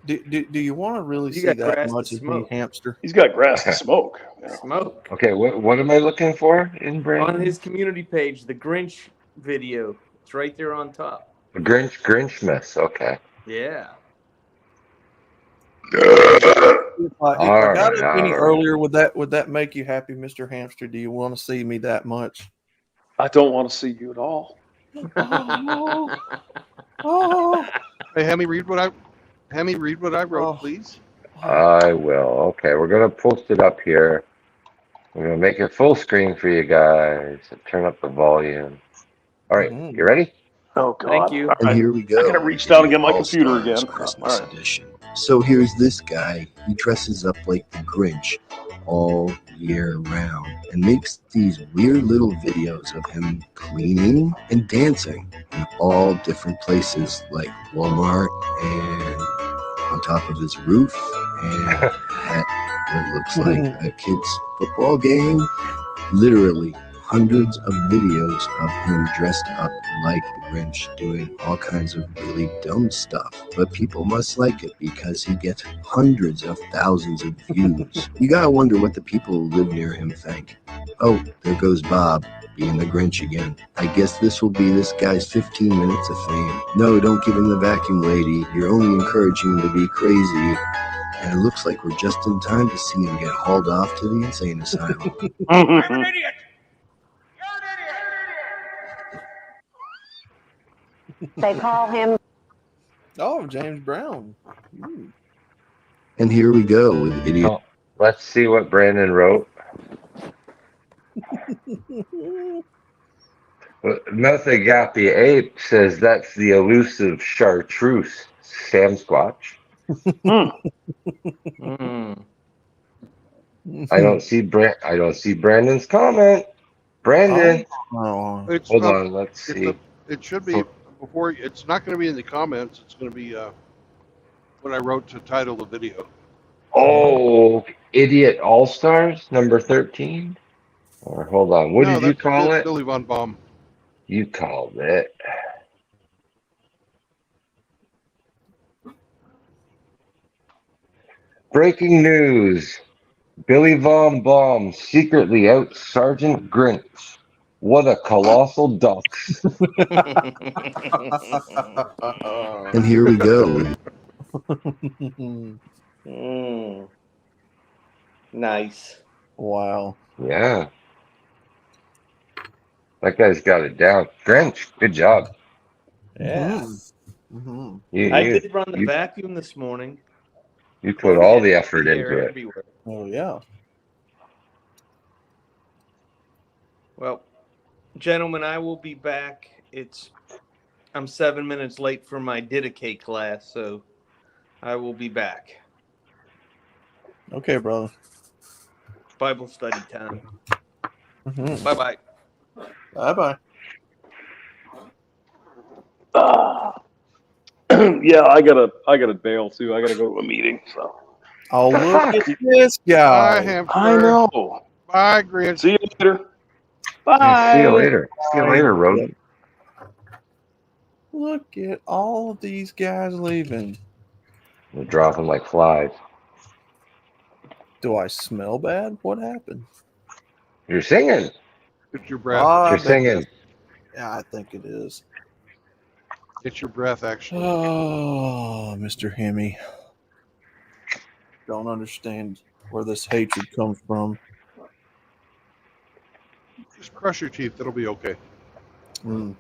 Do you want to really You see got that grass much to of me, smoke. hamster? He's got grass to smoke. Yeah. Smoke. Okay, what am I looking for in Brandon? On his community page, the Grinch video. It's right there on top. Grinchmas. Okay. Yeah. If I got Alright, up any alright. earlier, would that make you happy, Mr. Hamster? Do you want to see me that much? I don't want to see you at all. Oh, oh, Hey, Hemi, read what I wrote, Oh. please. I will. Okay, we're gonna post it up here. We're gonna make it full screen for you guys. Turn up the volume. All right, Mhm. you ready? Oh God. Thank you. All And right. here we go. I gotta reach down and get my All computer Stars again. Christmas All right. edition. So here's this guy. He dresses up like the Grinch all year round and makes these weird little videos of him cleaning and dancing in all different places like Walmart and on top of his roof and at what looks like a kid's football game. Literally hundreds of videos of him dressed up like the Grinch doing all kinds of really dumb stuff. But people must like it because he gets hundreds of thousands of views. You gotta wonder what the people who live near him think. Oh, there goes Bob, being the Grinch again. I guess this will be this guy's 15 minutes of fame. No, don't give him the vacuum, lady. You're only encouraging him to be crazy. And it looks like we're just in time to see him get hauled off to the insane asylum. They call him. Oh, James Brown. Ooh. And here we go with idiot. Oh, let's see what Brandon wrote. Methagapi Ape says that's the elusive chartreuse, Sam Squatch. Mm. I don't see Brandon's comment. Brandon, Oh. It's hold up- on, let's see. It should be before. It's not going to be in the comments. It's going to be what I wrote to title the video. Oh, Idiot All Stars, number 13. Or hold on, what did you call it? Billy Von Baum. You called it. Breaking news. Billy Von Baum secretly out Sergeant Grinch. What a colossal dux. And here we go. Mm. Nice. Wow. Yeah. That guy's got it down. Grinch, good job. Yeah. Mm-hmm. I did run the vacuum this morning. You put all the effort Air into it. everywhere. Oh yeah. Well, gentlemen, I will be back. I'm 7 minutes late for my Didache class, so I will be back. Okay, brother. Bible study time. Mm-hmm. Bye-bye. Bye-bye. Yeah, I gotta bail too. I gotta go to a meeting. So Oh, The look fuck? at this Bye, guy. hamster. I know. Bye, Grinch. See you later. Yeah, see you Bye. later. See you later, rodent. Look at all of these guys leaving. They're dropping like flies. Do I smell bad? What happened? You're singing. Get your breath. I You're bet singing. that's, yeah, I think it is. Get your breath, actually. Oh, Mr. Hemi. Don't understand where this hatred comes from. Just crush your teeth. It'll be okay. Mm.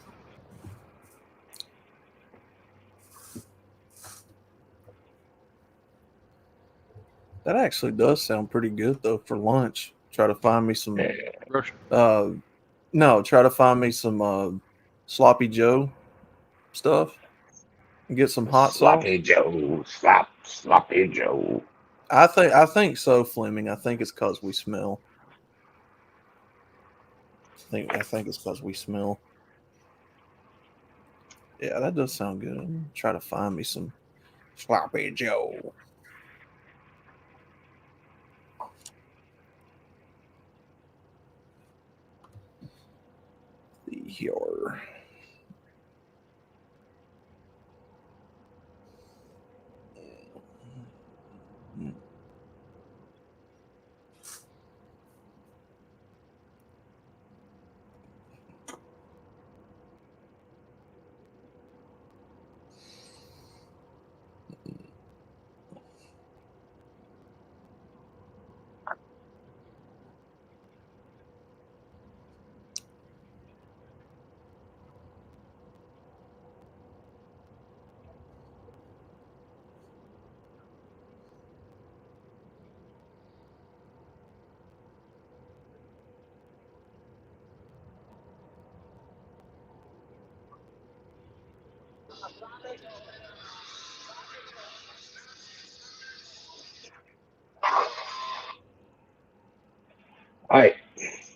That actually does sound pretty good, though, for lunch. Try to find me some... Brush. No, try to find me some Sloppy Joe stuff. And get some hot sauce. Sloppy Joe. Sloppy Joe. I think so, Fleming. I think it's because we smell. I think it's because we smell. Yeah, that does sound good. I'm gonna try to find me some Sloppy Joe. Here. All right.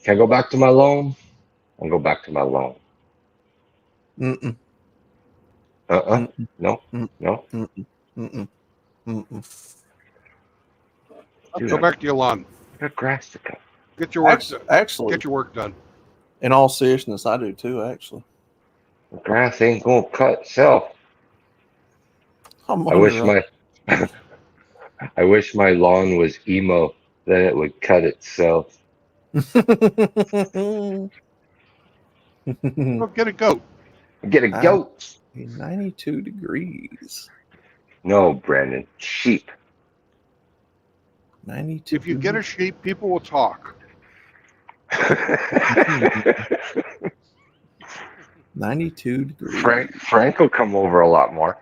Can I go back to my loan? I'll go back to my loan. Mm-mm. Uh-uh. No. Mm-mm. No. Mm-mm. Mm-mm. Mm-mm. Dude, Go back to your lawn. I got grass to cut. Get your work. Actually, Get your work done. in all seriousness, I do too. Actually, The grass ain't gonna cut itself. I'm I wish my lawn was emo. Then it would cut itself. Go get a goat. Get a goat. 92 degrees. No, Brandon. Sheep. 92. If you get a sheep, people will talk. 92 degrees. Frank will come over a lot more.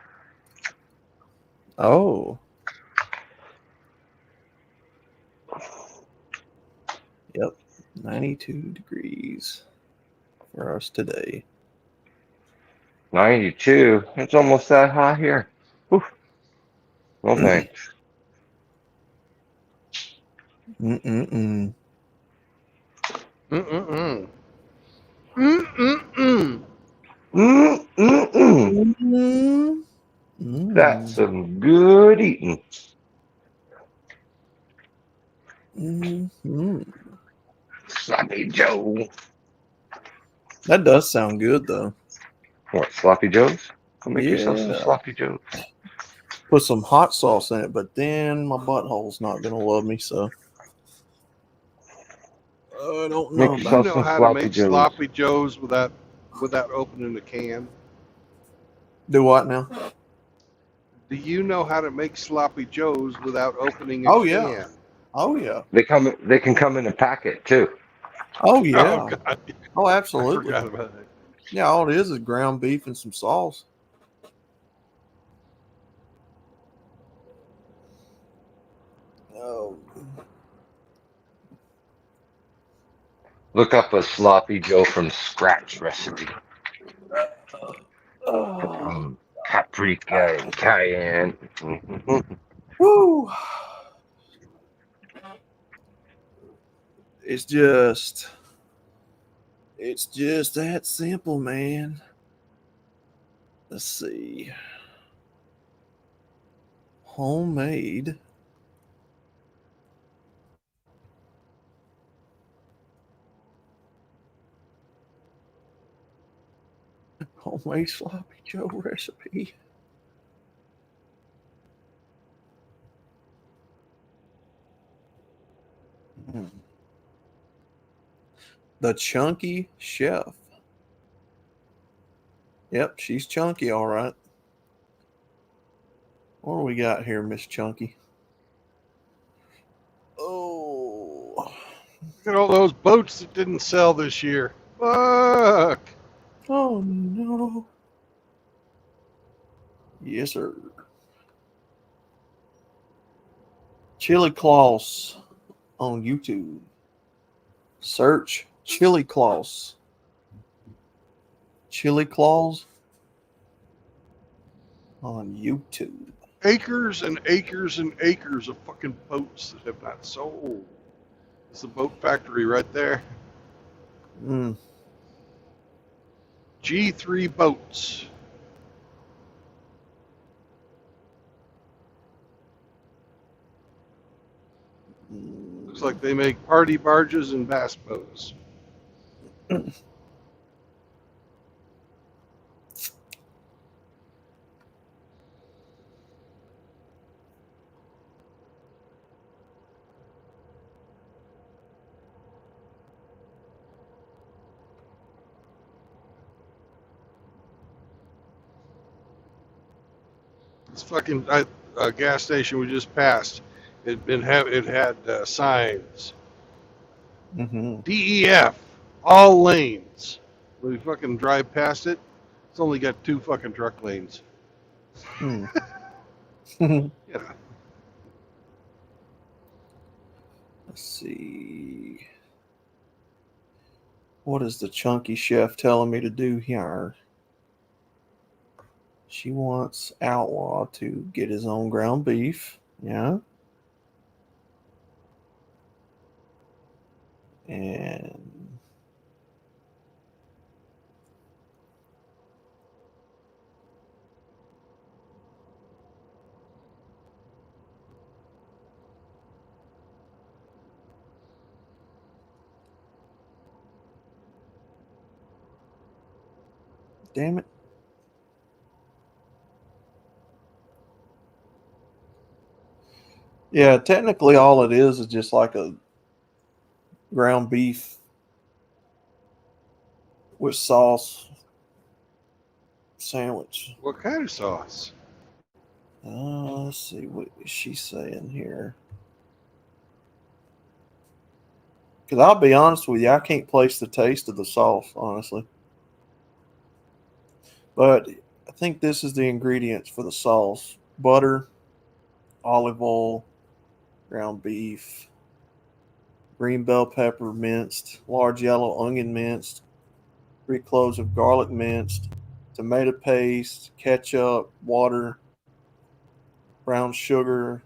Oh. Yep. 92 degrees for us today. 92. It's almost that hot here. Whew. Well, thanks. Mm-mm-mm. Mm-mm-mm. Mm-mm-mm. Mm-mm-mm. That's some good eating. Mm-hmm. Sloppy Joe. That does sound good, though. What, Sloppy Joes? Go make yourself some Yeah. Sloppy Joes. Put some hot sauce in it, but then my butthole's not going to love me, so. I don't know. Make Do you yourself know some how to Sloppy make Joes. sloppy joes without opening the can? Do what now? Do you know how to make sloppy joes without opening a Oh, can? yeah. Oh, yeah. They can come in a packet too. Oh, yeah. Oh, God. Oh, I absolutely. forgot about that. Yeah, all it is ground beef and some sauce. Oh. Look up a Sloppy Joe from scratch recipe. Cut Paprika and cayenne. Woo! It's just that simple, man. Let's see. Homemade. Homemade sloppy Joe recipe. The Chunky Chef. Yep, she's chunky, all right. What do we got here, Miss Chunky? Oh. Look at all those boats that didn't sell this year. Fuck. Oh, no. Yes, sir. Chili Claus on YouTube. Search Chili Claus. Chili Claus on YouTube. Acres and acres and acres of fucking boats that have not sold. It's the boat factory right there. G3 boats. Looks like they make party barges and bass boats. This fucking gas station we just passed. It had signs. DEF, all lanes. When we fucking drive past it, it's only got 2 fucking truck lanes. Yeah. Let's see. What is the Chunky Chef telling me to do here? She wants Outlaw to get his own ground beef. Yeah. And damn it. Yeah, technically all it is just like a ground beef with sauce sandwich. What kind of sauce? Let's see, what is she saying here? Because I'll be honest with you, I can't place the taste of the sauce, honestly. But I think this is the ingredients for the sauce. Butter, olive oil, ground beef, green bell pepper minced, large yellow onion minced, 3 cloves of garlic minced, tomato paste, ketchup, water, brown sugar,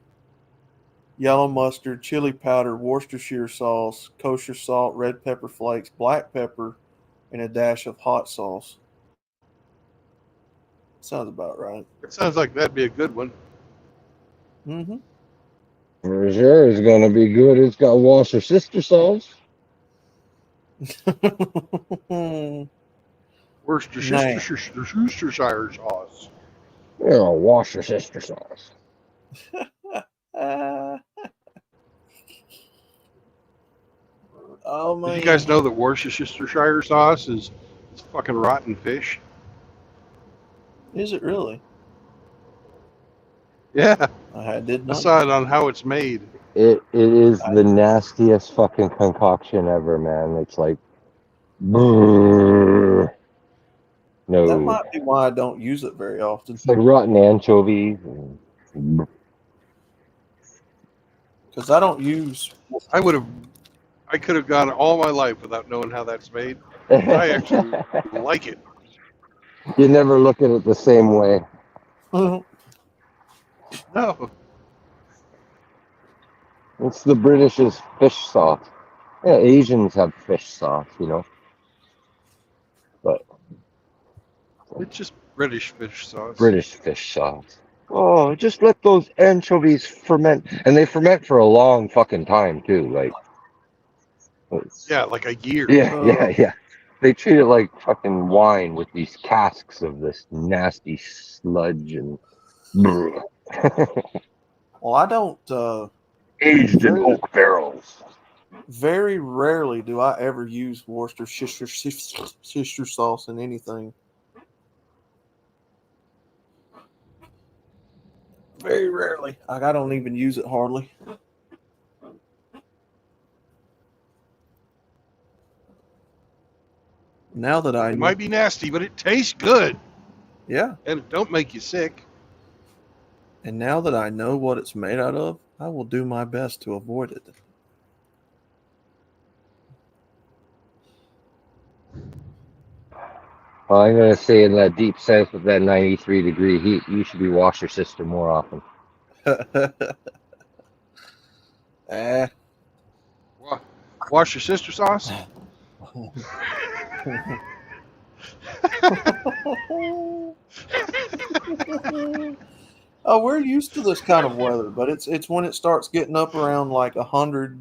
yellow mustard, chili powder, Worcestershire sauce, kosher salt, red pepper flakes, black pepper, and a dash of hot sauce. Sounds about right. It sounds like that'd be a good one. Mm-hmm. For sure, it's gonna be good. It's got Worcestershire sauce. Worcestershire sauce. Yeah, Worcestershire sauce. Oh man! Did you guys know that Worcestershire sauce is fucking rotten fish? Is it really? Yeah. I did not. I saw it on how it's made. It is the nastiest fucking concoction ever, man. It's like, brrr. No. That might be why I don't use it very often. It's like rotten anchovies. Because I don't use. I could have gone all my life without knowing how that's made. I actually like it. You never look at it the same way. No. It's the British's fish sauce. Yeah, Asians have fish sauce, you know. But It's just British fish sauce. British fish sauce. Oh, just let those anchovies ferment, and they ferment for a long fucking time too. Like, Yeah, like a year. yeah. They treat it like fucking wine with these casks of this nasty sludge and Well, I don't. aged in oak barrels. Very rarely do I ever use Worcestershire sauce in anything. Very rarely. Like, I don't even use it hardly. Now that I It know, might be nasty, but it tastes good. yeah, And it don't make you sick. and now that I know what it's made out of, I will do my best to avoid it. Well, I'm gonna say in that deep south with that 93-degree heat, you should be wash your sister more often. Wash your sister sauce. Oh, we're used to this kind of weather, but it's when it starts getting up around like 100,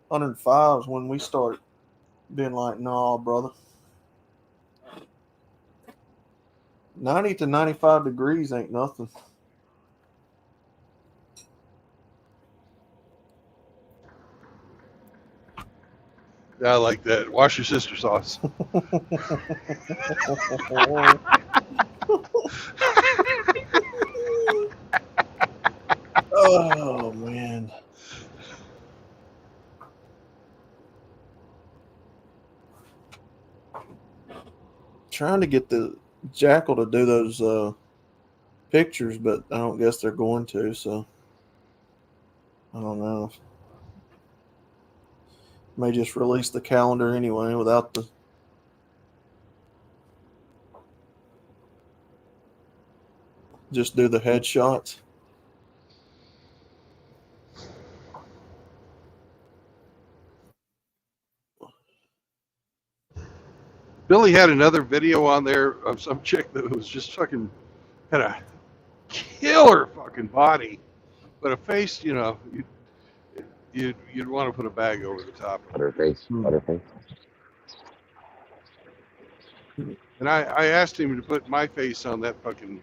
105 is when we start being like, no, brother. 90 to 95 degrees ain't nothing. I like that. Wash your sister sauce. Oh, man. Trying to get the Jackal to do those pictures, but I don't guess they're going to, so I don't know. May just release the calendar anyway without the just do the headshots. Billy had another video on there of some chick that was just fucking had a killer fucking body, but a face, you know, you'd want to put a bag over the top of it. Butterface. And I asked him to put my face on that fucking.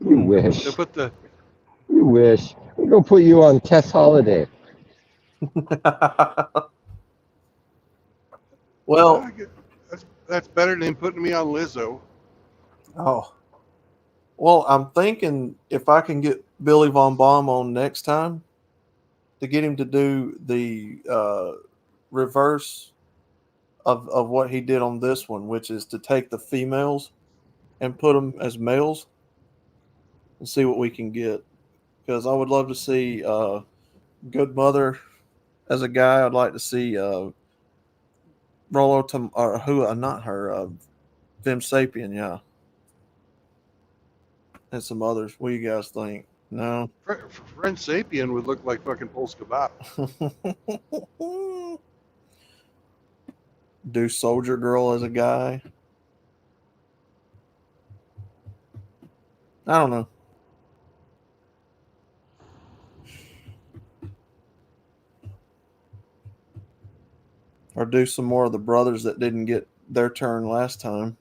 You wish. To put the. You wish. We're gonna put you on Tess Holiday. Well, that's better than putting me on Lizzo. oh. Well, I'm thinking if I can get Billy Von Baum on next time to get him to do the reverse of what he did on this one, which is to take the females and put them as males and see what we can get. Because I would love to see Good Mother as a guy. I'd like to see Rollo, or who, not her, Vim Sapien, yeah. And some others. What do you guys think? No? Friend Sapien would look like fucking Polska Bob. Do Soldier Girl as a guy. I don't know. Or do some more of the brothers that didn't get their turn last time.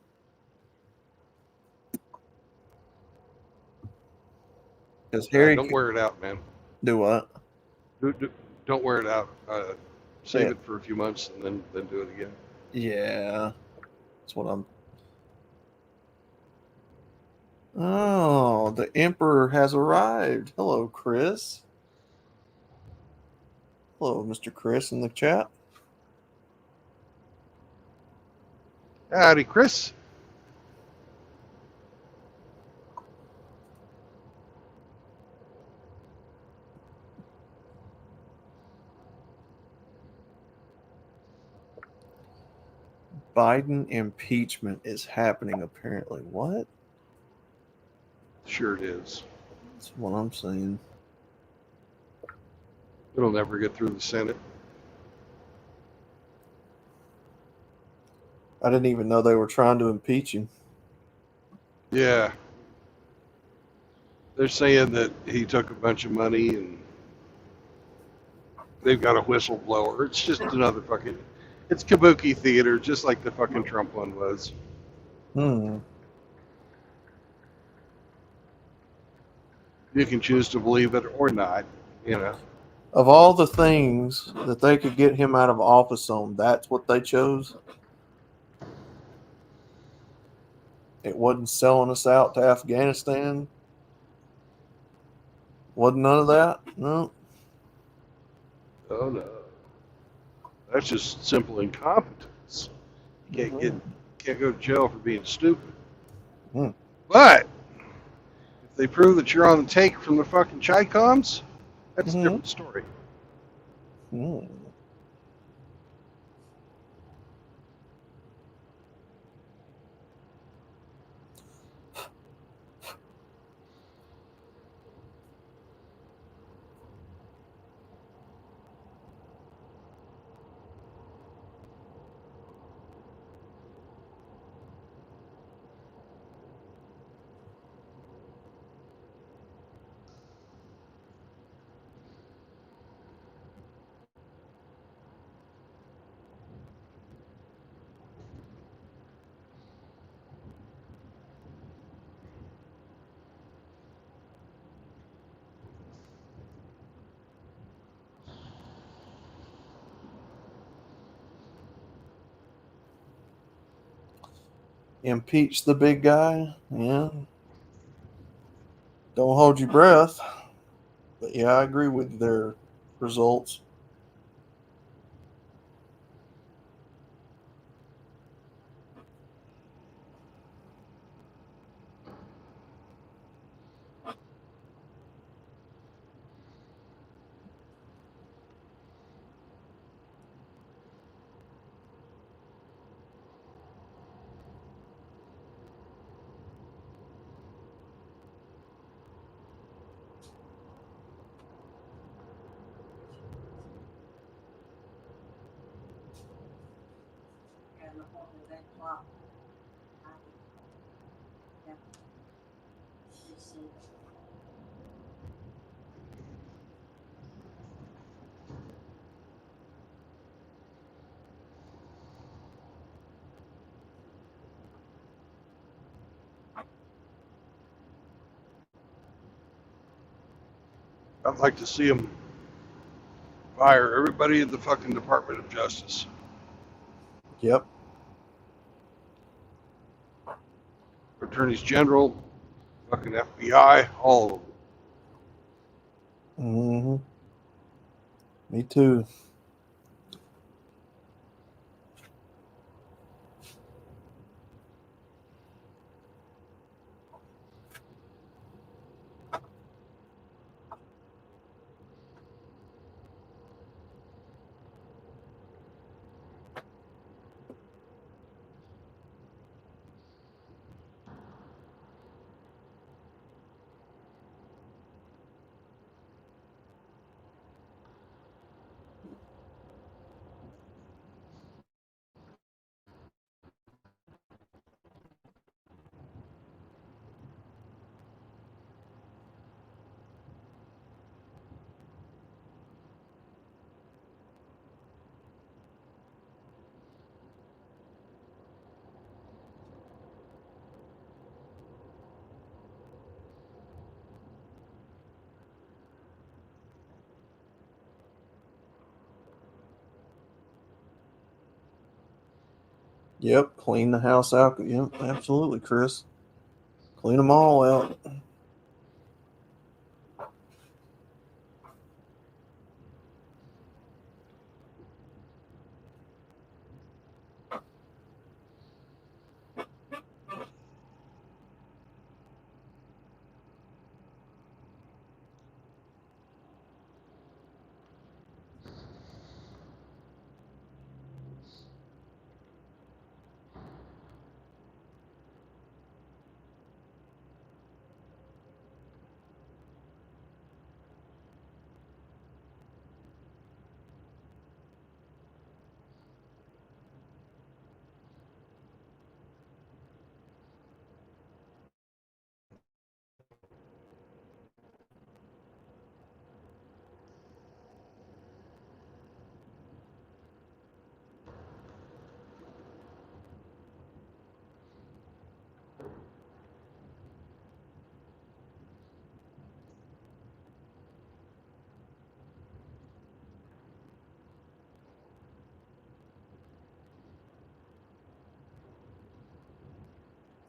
Because Harry, Don't wear it out, man. Do what? Don't wear it out. Save Yeah. it for a few months and then do it again. Yeah, that's what I'm. Oh, the Emperor has arrived. Hello, Chris. Hello, Mr. Chris in the chat. Howdy, Chris. Biden impeachment is happening, apparently. What? Sure it is. That's what I'm saying. It'll never get through the Senate. I didn't even know they were trying to impeach him. Yeah. They're saying that he took a bunch of money and they've got a whistleblower. It's just another fucking, it's kabuki theater, just like the fucking Trump one was. Hmm. You can choose to believe it or not, you know. Of all the things that they could get him out of office on, that's what they chose. It wasn't selling us out to Afghanistan. Wasn't none of that. No. Oh no. That's just simple incompetence. You can't go to jail for being stupid. Hmm. But if they prove that you're on the take from the fucking Chi-Coms, that's a different story. Hmm. Impeach the big guy. Yeah. Don't hold your breath. But yeah, I agree with their results. I'd like to see them fire everybody in the fucking Department of Justice. Yep. Attorneys General, fucking FBI, all of them. Mm-hmm. Me too. Yep. Clean the house out. Yep. Absolutely, Chris. Clean them all out.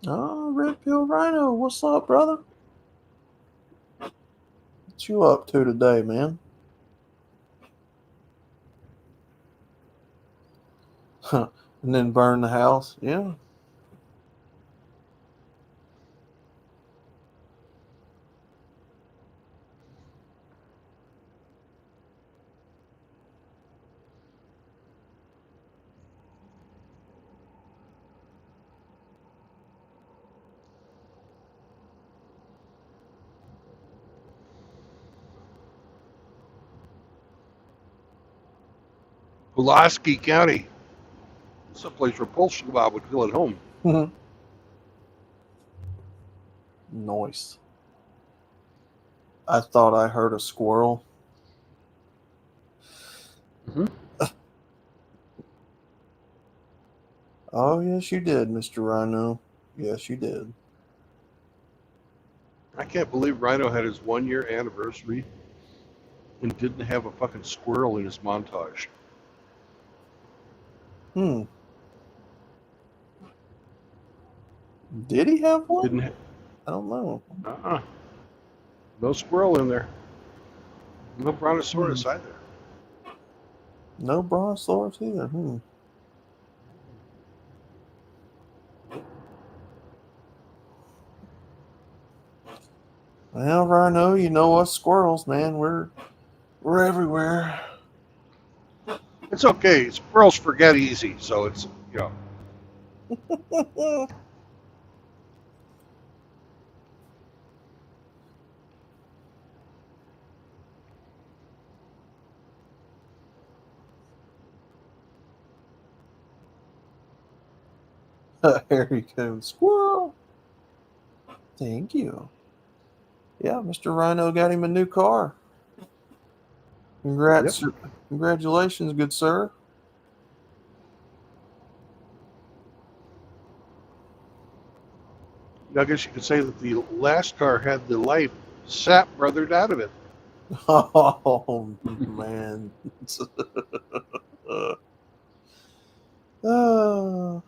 Oh, Red Pill Rhino, what's up, brother? What you up to today, man? And then burn the house. Yeah. Pulaski County. It's a place where Pulse Bob would feel at home. Nice. I thought I heard a squirrel. Mm-hmm. Oh, yes, you did, Mr. Rhino. Yes, you did. I can't believe Rhino had his 1 year anniversary and didn't have a fucking squirrel in his montage. Did he have one? Didn't have. I don't know. No squirrel in there. No brontosaurus either. No brontosaurus either. Well, Rhino, you know us squirrels, man. We're everywhere. It's okay. Squirrels forget easy, so it's, you know. Here he comes. Squirrel. Thank you. Yeah, Mr. Rhino got him a new car. Congrats. Yep. Congratulations, good sir. I guess you could say that the last car had the life sap brothered out of it. Oh, man. Oh.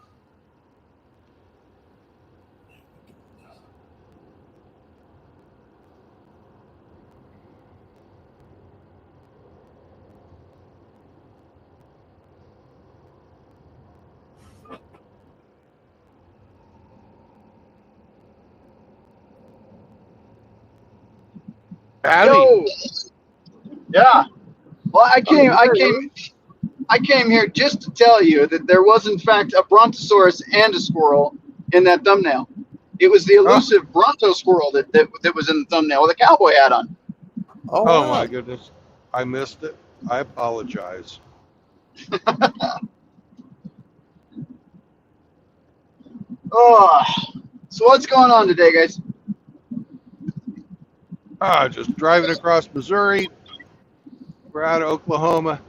Yo. Yeah. Well, I came here just to tell you that there was in fact a brontosaurus and a squirrel in that thumbnail. It was the elusive bronto squirrel that was in the thumbnail with a cowboy hat on. Oh, wow. My goodness. I missed it. I apologize. Oh, so what's going on today, guys? Just driving across Missouri. We're out of Oklahoma.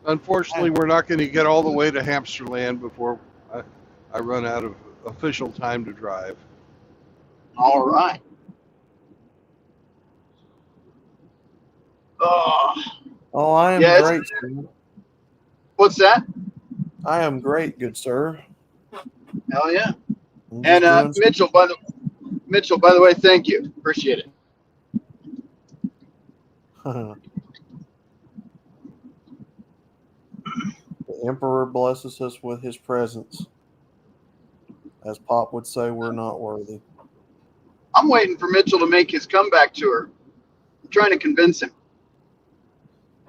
Unfortunately, we're not going to get all the way to Hamsterland before I run out of official time to drive. All right. Oh, I am great, sir. What's that? I am great, good sir. Hell yeah. And Mitchell, by the way, thank you. Appreciate it. The Emperor blesses us with his presence. As Pop would say, we're not worthy. I'm waiting for Mitchell to make his comeback tour. I'm trying to convince him.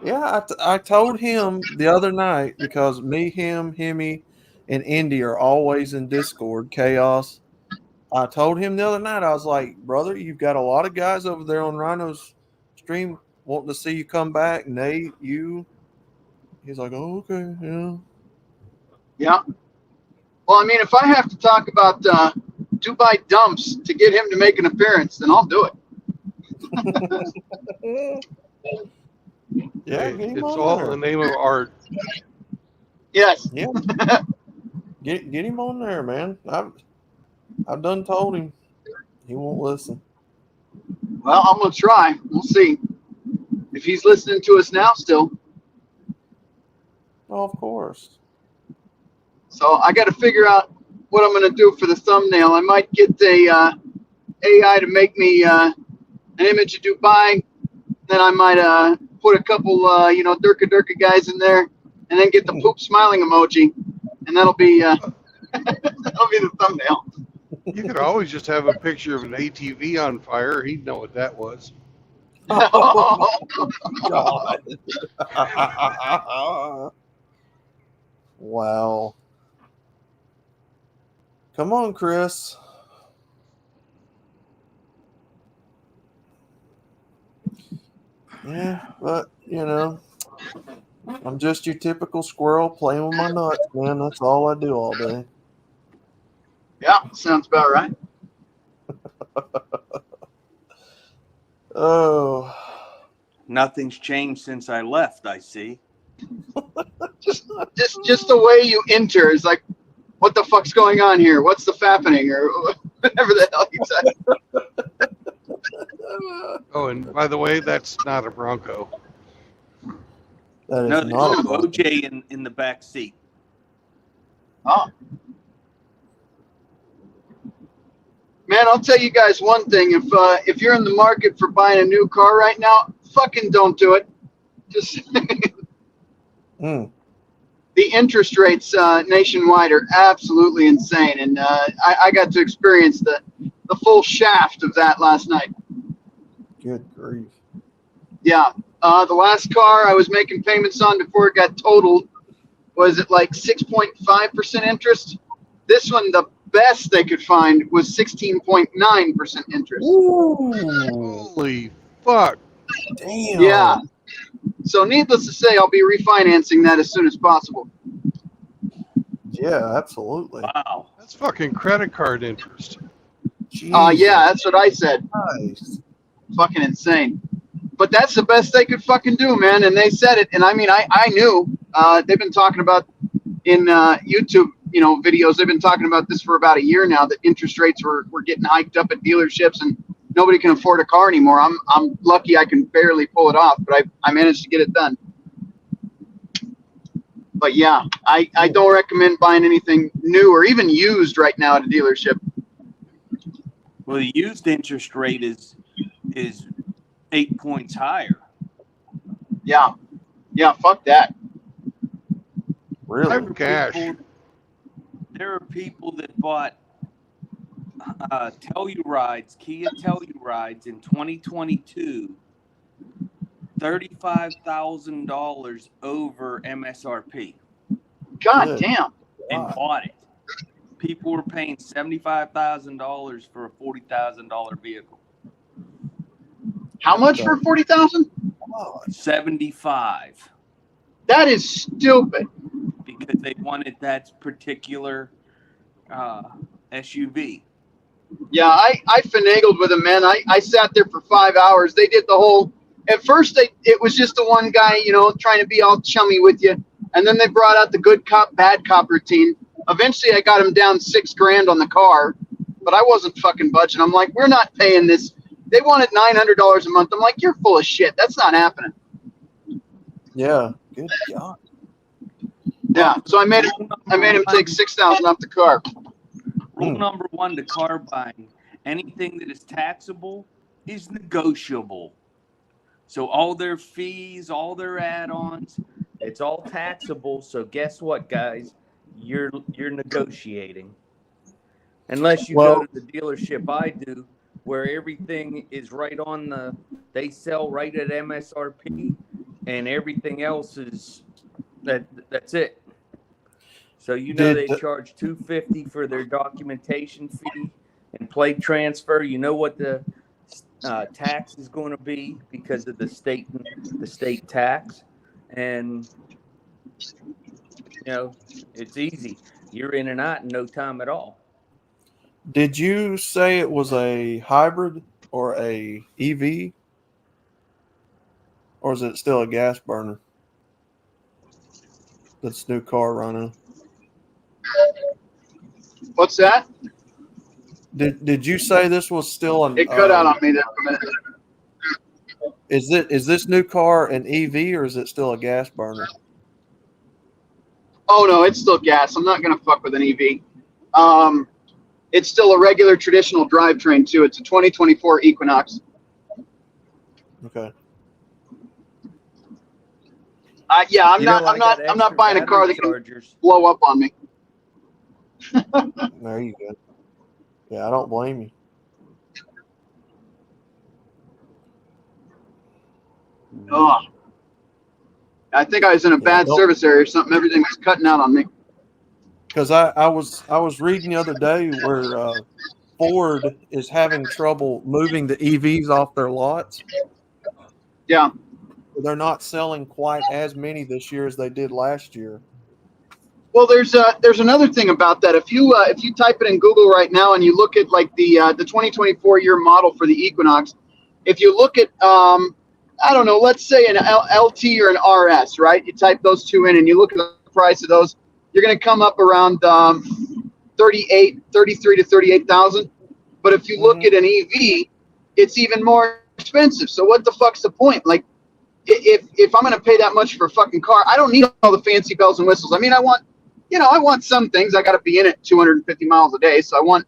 Yeah, I told him the other night, because me, him, Himmy, and Indy are always in Discord, Chaos. I told him the other night, I was like, brother, you've got a lot of guys over there on Rhino's stream wanting to see you come back. Nate, you. He's like, oh, okay, yeah. Yeah. Well, I mean, if I have to talk about Dubai dumps to get him to make an appearance, then I'll do it. Yeah, it's all in the name of art. Yes. Yeah. Get him on there, man. I've done told him. He won't listen. Well, I'm gonna try. We'll see if he's listening to us now still. Oh, of course. So I got to figure out what I'm gonna do for the thumbnail. I might get a AI to make me an image of Dubai. Then I might put a couple Durka Durka guys in there, and then get the poop smiling emoji, and that'll be that'll be the thumbnail. You could always just have a picture of an ATV on fire. He'd know what that was. God. Wow. Come on, Chris. Yeah, but I'm just your typical squirrel playing with my nuts, man. That's all I do all day. Yeah, sounds about right. Oh, Nothing's changed since I left, I see. Just the way you enter is like, what the fuck's going on here? What's the fappening, or whatever the hell you said. Oh, and by the way, that's not a Bronco. that is No, there's not. no OJ in the back seat. Oh. Man, I'll tell you guys one thing. If you're in the market for buying a new car right now, fucking don't do it. Just the interest rates nationwide are absolutely insane, and I got to experience the full shaft of that last night. Good grief. Yeah, the last car I was making payments on before it got totaled was at like 6.5% interest. This one, the best they could find was 16.9% interest. Holy fuck. Damn. Yeah. So needless to say, I'll be refinancing that as soon as possible. Yeah, absolutely. Wow. That's fucking credit card interest. Yeah, that's what I said. Nice. Fucking insane. But that's the best they could fucking do, man. And they said it. And I mean, I knew. They've been talking about in YouTube, videos. They've been talking about this for about a year now, that interest rates were getting hiked up at dealerships and nobody can afford a car anymore. I'm lucky I can barely pull it off, but I managed to get it done. But yeah, I don't recommend buying anything new or even used right now at a dealership. Well, the used interest rate is 8 points higher. Yeah. Yeah, fuck that. Really? Cash. There are people that bought Kia Tellurides in 2022, $35,000 over MSRP. God damn. And bought it. People were paying $75,000 for a $40,000 vehicle. How much for 40,000? 75. That is stupid. Because they wanted that particular SUV. Yeah, I finagled with them, man. I sat there for 5 hours. They did the whole. At first, it was just the one guy, trying to be all chummy with you, and then they brought out the good cop, bad cop routine. Eventually, I got him down $6,000 on the car, but I wasn't fucking budging. I'm like, we're not paying this. They wanted $900 a month. I'm like, you're full of shit. That's not happening. Yeah. Good God. Yeah. So I made him take $6,000 off the car. Rule number one to car buying: anything that is taxable is negotiable. So all their fees, all their add-ons, it's all taxable. So guess what, guys? You're negotiating. Unless you go to the dealership I do, where everything is right on they sell right at MSRP, and everything else is that's it. So they charge $250 for their documentation fee and plate transfer. You know what the tax is going to be because of the state tax, and it's easy. You're in and out in no time at all. Did you say it was a hybrid or a EV? Or is it still a gas burner? That's new car, Rhino. What's that? Did you say this was still an? It cut out on me there for a minute. Is this new car an EV or is it still a gas burner? Oh no, it's still gas. I'm not gonna fuck with an EV. It's still a regular traditional drivetrain too. It's a 2024 Equinox. Okay. Yeah, I'm You not. know, I got I'm not extra buying a car battery that can chargers. blow up on me. There you go. Yeah, I don't blame you. Ugh. I think I was in a Yeah, bad don't, service area or something. Everything was cutting out on me. because I was reading the other day where Ford is having trouble moving the EVs off their lots. Yeah. They're not selling quite as many this year as they did last year. Well, there's another thing about that. If you type it in Google right now and you look at like the 2024 year model for the Equinox, if you look at I don't know, let's say an LT or an RS, right? You type those two in and you look at the price of those, you're going to come up around 33 to 38,000. But if you look at an EV, it's even more expensive. So what the fuck's the point? Like, if I'm going to pay that much for a fucking car, I don't need all the fancy bells and whistles. I mean, I want some things. I got to be in it 250 miles a day, so I want,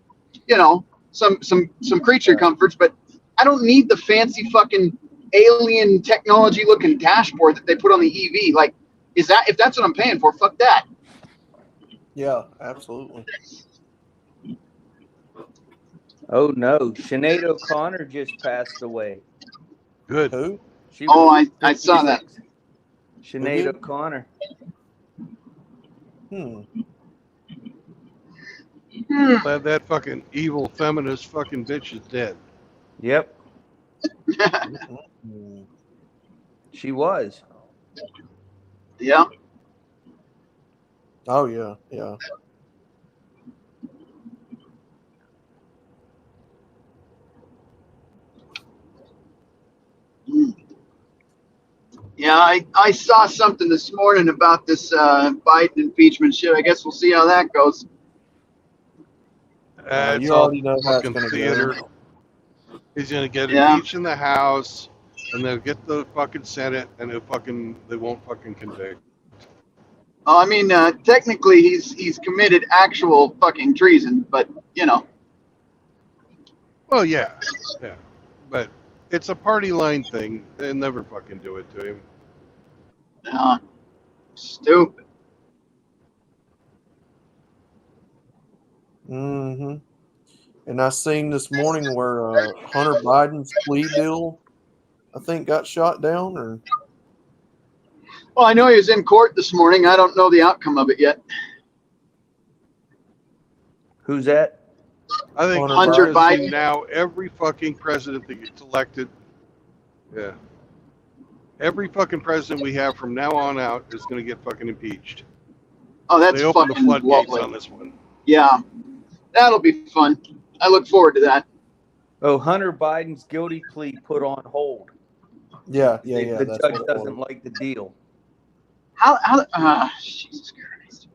some creature comforts. But I don't need the fancy fucking alien technology looking dashboard that they put on the EV. Like, if that's what I'm paying for? Fuck that. Yeah, absolutely. Oh no, Sinead O'Connor just passed away. Good. Who? She was I saw that. 56. Sinead did? O'Connor. Glad that fucking evil feminist fucking bitch is dead. Yep. She was. Yeah. Oh yeah, yeah. Yeah, I saw something this morning about this Biden impeachment shit. I guess we'll see how that goes. It's You all already know how it's fucking going to theater. go. He's gonna get Yeah. impeached in the House, and they'll get the fucking Senate, and they won't fucking convict. Well, I mean, technically he's committed actual fucking treason, but Well, yeah, but it's a party line thing. They'll never fucking do it to him. Stupid. Mm-hmm. And I seen this morning where Hunter Biden's plea deal, I think, got shot down. Or Well, I know he was in court this morning. I don't know the outcome of it yet. Who's that? I think Hunter Biden. now every fucking president that gets elected, yeah, every fucking president we have from now on out is going to get fucking impeached. Oh, that's They open the fucking floodgates lovely. on this one. Yeah, that'll be fun. I look forward to that. Oh, Hunter Biden's guilty plea put on hold. yeah. The That's judge what it doesn't was. like the deal. How Jesus Christ.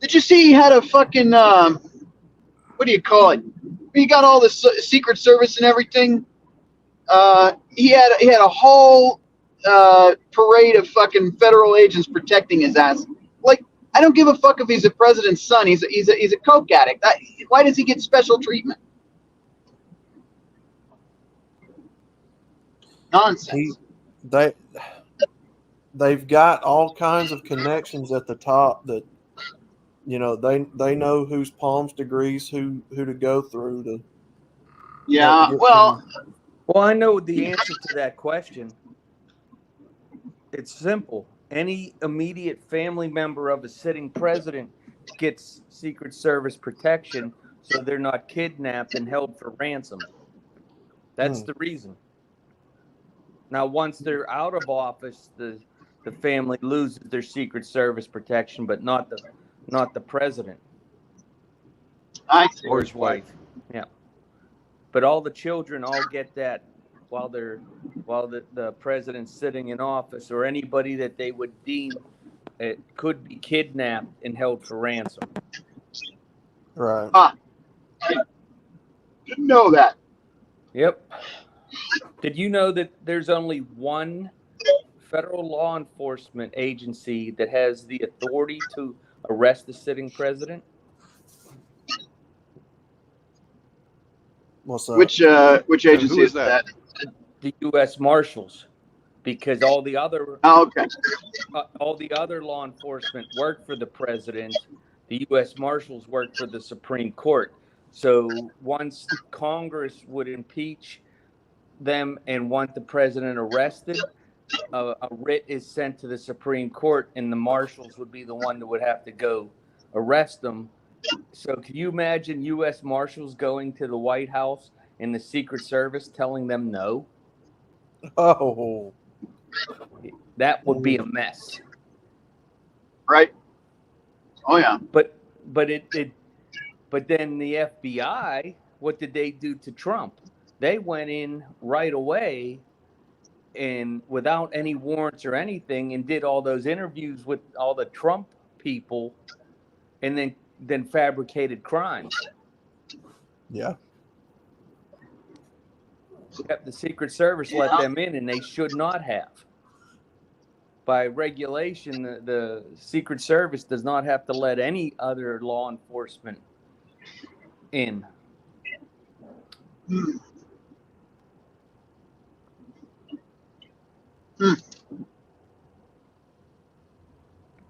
Did you see he had a fucking what do you call it? He got all this Secret Service and everything. He had a whole parade of fucking federal agents protecting his ass. Like, I don't give a fuck if he's the president's son. He's a coke addict. Why does he get special treatment? Nonsense. They've got all kinds of connections at the top that they know whose palms to grease, who to go through to. Yeah. Well, I know the answer to that question. It's simple. Any immediate family member of a sitting president gets Secret Service protection so they're not kidnapped and held for ransom. That's the reason. Now, once they're out of office, the family loses their Secret Service protection, but not the president or his wife. Yeah. But all the children all get that while the president's sitting in office, or anybody that they would deem it could be kidnapped and held for ransom. Right. I didn't know that. Yep. Did you know that there's only one federal law enforcement agency that has the authority to arrest the sitting president? What's up? Which agency who is is that? that? The U.S. Marshals, because all the other Oh, okay. all the other law enforcement work for the president. The U.S. Marshals work for the Supreme Court. So once Congress would impeach them and want the president arrested, a writ is sent to the Supreme Court, and the marshals would be the one that would have to go arrest them. So can you imagine U.S. Marshals going to the White House and the Secret Service telling them no? Oh, That would be a mess. Right. Oh yeah. But then the FBI, what did they do to Trump? They went in right away and without any warrants or anything and did all those interviews with all the Trump people and then fabricated crimes. yeah. Yep, the Secret Service let them in, and they should not have. By regulation, the Secret Service does not have to let any other law enforcement in.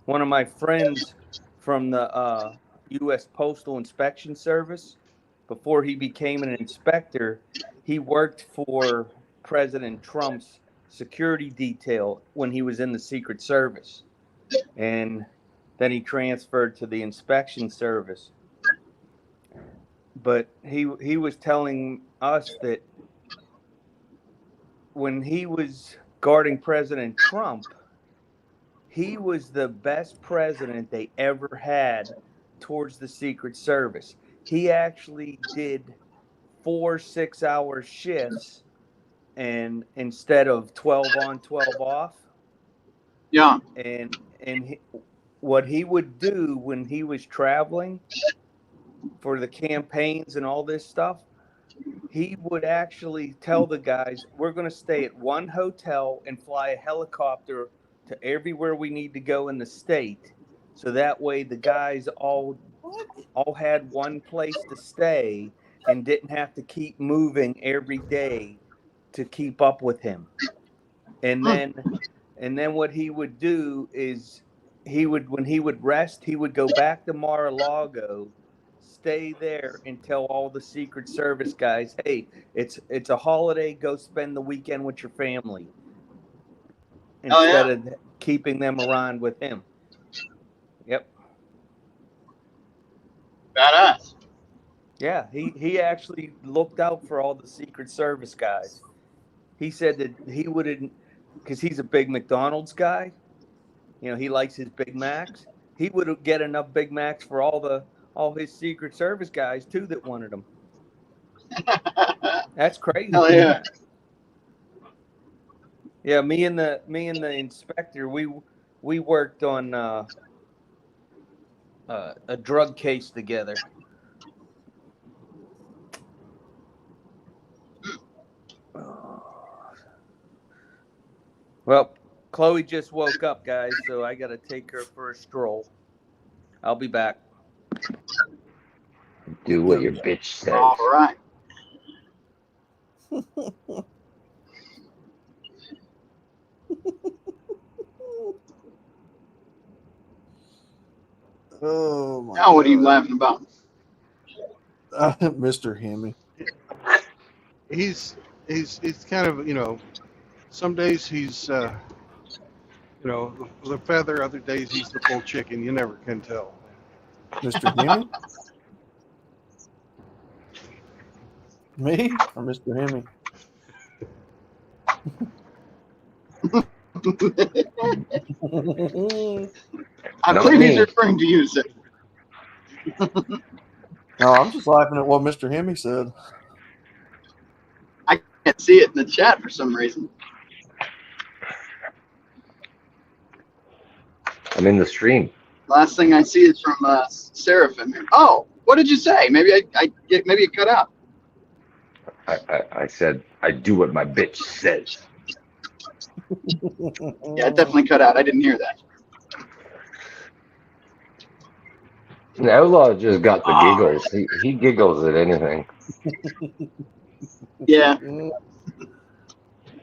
One of my friends from the U.S. Postal Inspection Service, before he became an inspector, he worked for President Trump's security detail when he was in the Secret Service. And then he transferred to the inspection service. But he was telling us that when he was guarding President Trump, he was the best president they ever had towards the Secret Service. He actually did 4 6-hour shifts, and instead of 12 on, 12 off. Yeah. And what he would do when he was traveling for the campaigns and all this stuff, he would actually tell the guys, we're going to stay at one hotel and fly a helicopter to everywhere we need to go in the state. So that way the guys all had one place to stay and didn't have to keep moving every day to keep up with him. And then what he would do is when he would rest, he would go back to Mar-a-Lago, stay there and tell all the Secret Service guys, hey, it's a holiday, go spend the weekend with your family. Instead of keeping them around with him. Yep. Badass. Yeah, he actually looked out for all the Secret Service guys. He said that he wouldn't, because he's a big McDonald's guy. You know, he likes his Big Macs. He would get enough Big Macs for all his Secret Service guys too that wanted them. That's crazy. Hell yeah. Yeah, me and the inspector, we worked on a drug case together. Well, Chloe just woke up, guys, so I got to take her for a stroll. I'll be back. Do what your bitch says. All right. Oh my Now, what are you God. laughing about? Mr. Hemi. He's kind of, you know, some days he's you know, the feather, other days he's the full chicken. You never can tell. Mr. Hemi? Me or Mr. Hemi? I Not believe he's me. referring to you, sir. No, I'm just laughing at what Mr. Hemi said. I can't see it in the chat for some reason. I'm in the stream. Last thing I see is from Seraphim here. Oh, what did you say? Maybe maybe it cut out. I said I do what my bitch says. Yeah, it definitely cut out. I didn't hear that. The outlaw just got the Oh, giggles. He giggles at anything, yeah. and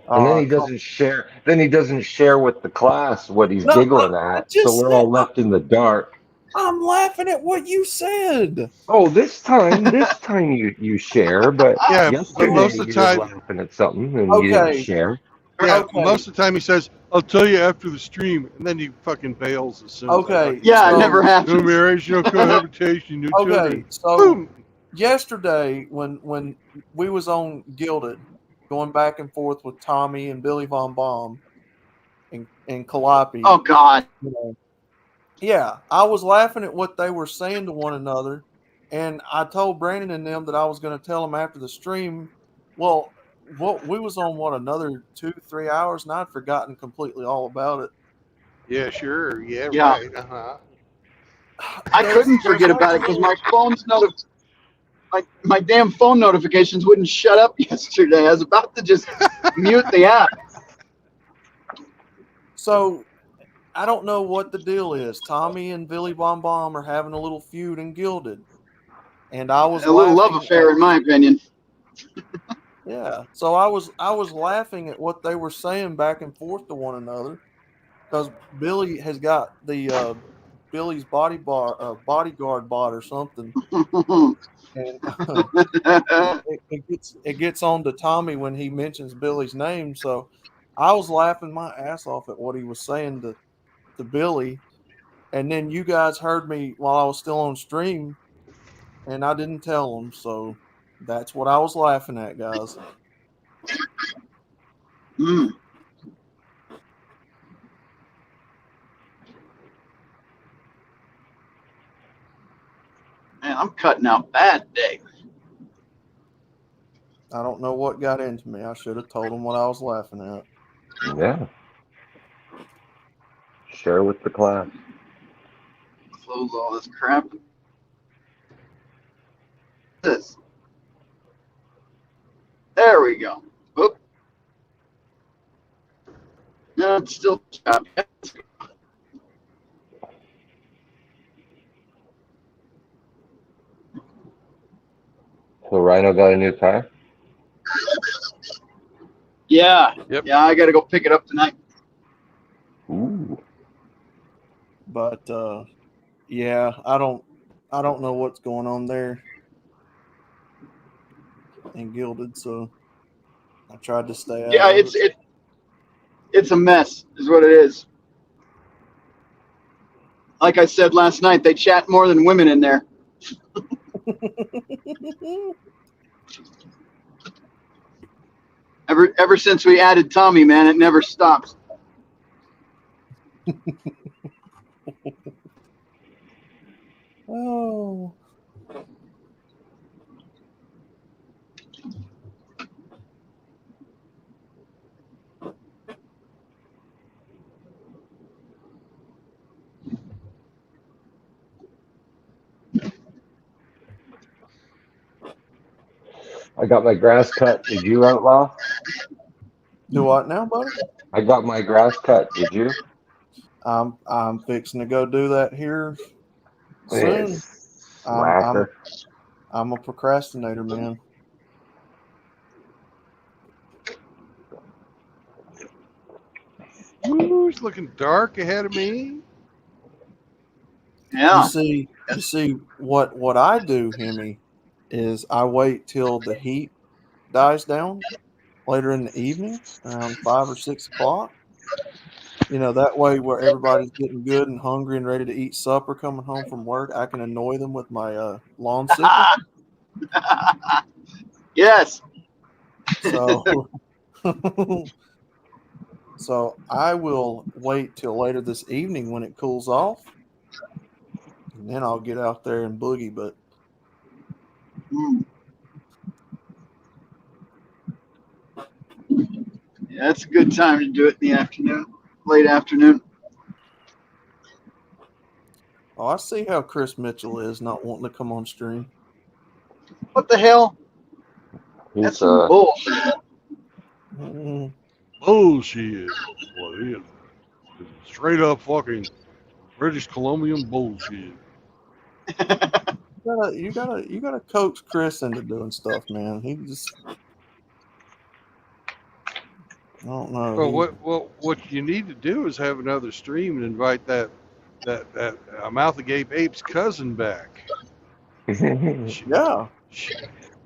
then he Cool. doesn't share. Then he doesn't share with the class what he's No, giggling I at. So just we're said all left in the dark. I'm laughing at what you said. Oh, this time you share, but Yeah, but yesterday most of the you were time, laughing at something and you didn't Okay, share. yeah, okay, most of the time he says, "I'll tell you after the stream," and then he fucking bails as soon as I okay. fucking Yeah, it say, never So "No happens. marriage, no cohabitation, no children." okay, so Boom. yesterday when we was on Gilded, going back and forth with Tommy and Billy Von Baum and Calliope, Oh God. you know, yeah, I was laughing at what they were saying to one another, and I told Brandon and them that I was going to tell them after the stream. Well, what we was on what another 2-3 hours, and I'd forgotten completely all about it. Yeah, sure. Yeah, Yeah, right. Uh-huh. I couldn't There's forget like about a it because little. my damn phone notifications wouldn't shut up yesterday. I was about to just mute the app. So I don't know what the deal is. Tommy and Billy Bon Bom are having a little feud in Gilded, and I was A little love laughing at affair, in my opinion. yeah. So I was laughing at what they were saying back and forth to one another because Billy has got the Billy's bodyguard bot or something, and it gets on to Tommy when he mentions Billy's name. So I was laughing my ass off at what he was saying to Billy, and then you guys heard me while I was still on stream, and I didn't tell them. So that's what I was laughing at, guys. Mm, man, I'm cutting out bad today. I don't know what got into me. I should have told them what I was laughing at. Yeah, share with the class. Close all this crap. This. There we go. Oop. No, it's still choppy. So Rhino got a new car. Yeah, Yep. yeah, I got to go pick it up tonight. Ooh, But yeah, I don't know what's going on there in Gilded, so I tried to stay out Yeah, of it. it's a mess, is what it is. Like I said last night, they chat more than women in there. Ever since we added Tommy, man, it never stops. Oh. I got my grass cut. Did you, outlaw? Do what now, buddy? I got my grass cut. Did you? I'm fixing to go do that here soon. Yes. I'm I'm Slacker. I'm a procrastinator, man. Ooh, it's looking dark ahead of me. You Yeah. see what I do, Hemi, is I wait till the heat dies down later in the evening, around 5 or 6 o'clock. That way where everybody's getting good and hungry and ready to eat supper coming home from work, I can annoy them with my lawn sickle. Yes. So so I will wait till later this evening when it cools off, and then I'll get out there and boogie. But Mm. Yeah, it's a good time to do it in the afternoon, late afternoon. I see how Chris Mitchell is not wanting to come on stream. What the hell? That's He's some bullshit. Bullshit. Well, yeah. Straight up fucking British Columbian bullshit. You gotta coax Chris into doing stuff, man. He just, I don't know. What you need to do is have another stream and invite that Mouth Agape Ape's cousin back. Yeah.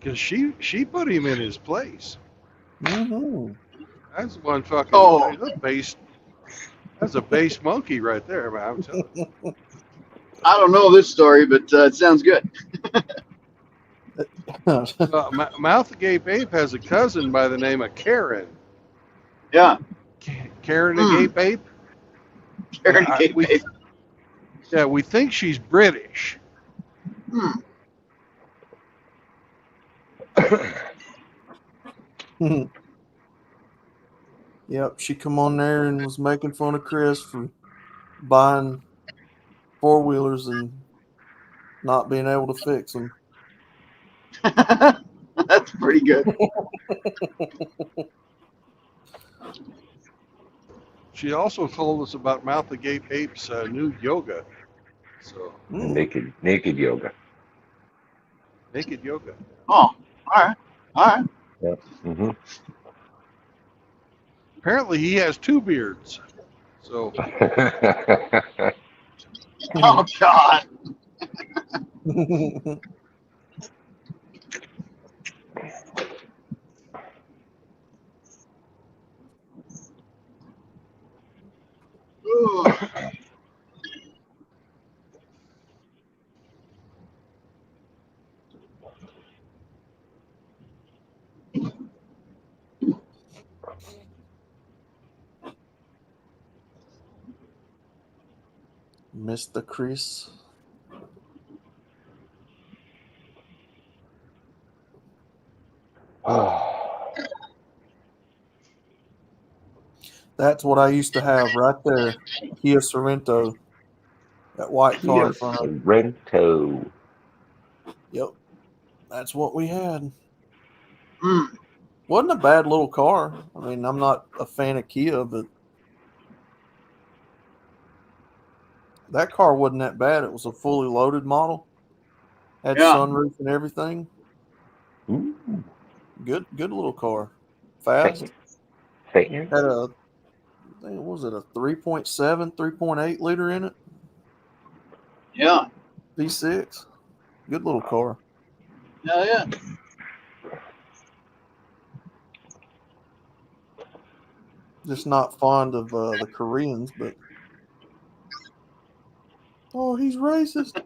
Because she put him in his place. Mm-hmm. That's one fucking. Oh. That's a base monkey right there, man. I'm telling you. I don't know this story, but it sounds good. Mouth Agape Ape has a cousin by the name of Karen. Yeah. Karen Agape Ape. Karen Agape Ape. Yeah, we think she's British. Yep, she come on there and was making fun of Chris for buying 4-wheelers and not being able to fix them. That's pretty good. She also told us about Mouth Agape Ape's new yoga. So naked yoga. Naked yoga. Oh, all right. Yep. Mm-hmm. Apparently, he has 2 beards. So. Oh God. Mr. Chris. That's what I used to have right there. Kia Sorrento. That white car in front of it. Sorrento. Yep. That's what we had. Wasn't a bad little car. I mean, I'm not a fan of Kia, but that car wasn't that bad. It was a fully loaded model. Had sunroof and everything. Ooh. Good little car. Fast. Had a, I think, was it a 3.7, 3.8 liter in it? Yeah. V6. Good little car. Yeah. Just not fond of the Koreans, but oh, he's racist.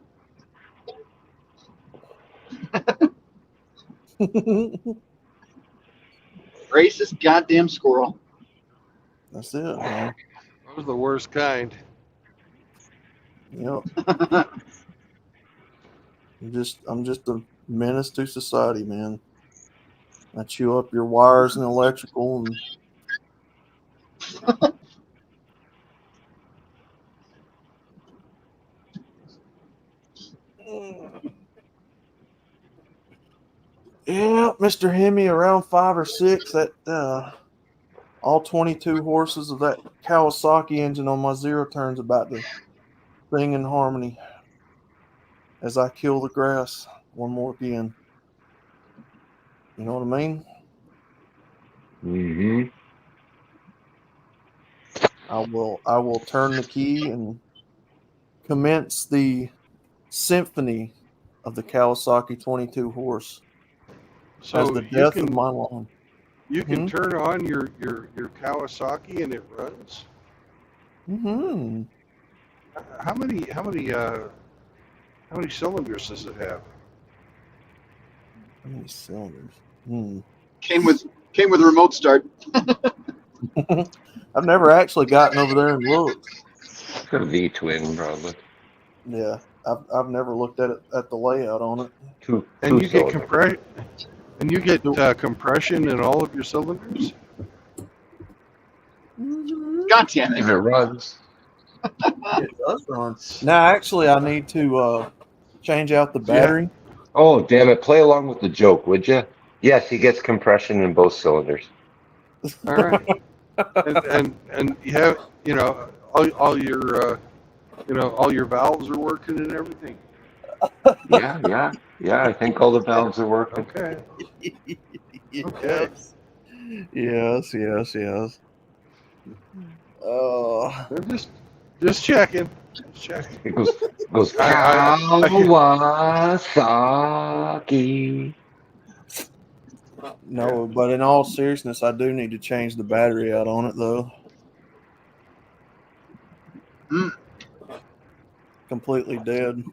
Racist goddamn squirrel. That's it, man. That was the worst kind. Yep. I'm just a menace to society, man. I chew up your wires and electrical and yeah, Mr. Hemi, around 5 or 6, that all 22 horses of that Kawasaki engine on my 0 turns about to sing in harmony as I kill the grass one more again. You know what I mean? Mm-hmm. I will turn the key and commence the symphony of the Kawasaki 22 horse. So as the death of my lawn. You can turn on your Kawasaki and it runs. Mm-hmm. How many cylinders does it have? How many cylinders? Came with remote start. I've never actually gotten over there and looked. A V-twin, probably. Yeah, I've never looked at it at the layout on it. And you get compression. And you get compression in all of your cylinders. God damn it! If it runs. It does run. Now, actually, I need to change out the battery. Yeah. Oh, damn it! Play along with the joke, would you? Yes, he gets compression in both cylinders. All right. and you have all your all your valves are working and everything. Yeah. I think all the valves are working. Okay. Yes. Yes. Oh. They're just checking. Just checking. It goes I Kawasaki. No, but in all seriousness, I do need to change the battery out on it though. Completely dead.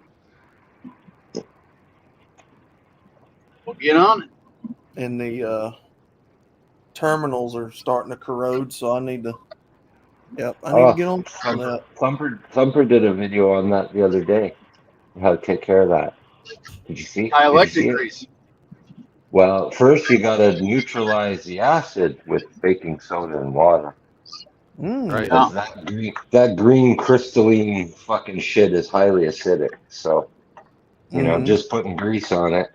We'll get on it. And the terminals are starting to corrode, so I need to. Yep, I need to get on that. Thumper did a video on that the other day. How to take care of that. Did you see? Dielectric grease. Well, first you gotta neutralize the acid with baking soda and water. Right. Because that green crystalline fucking shit is highly acidic. So, just putting grease on it.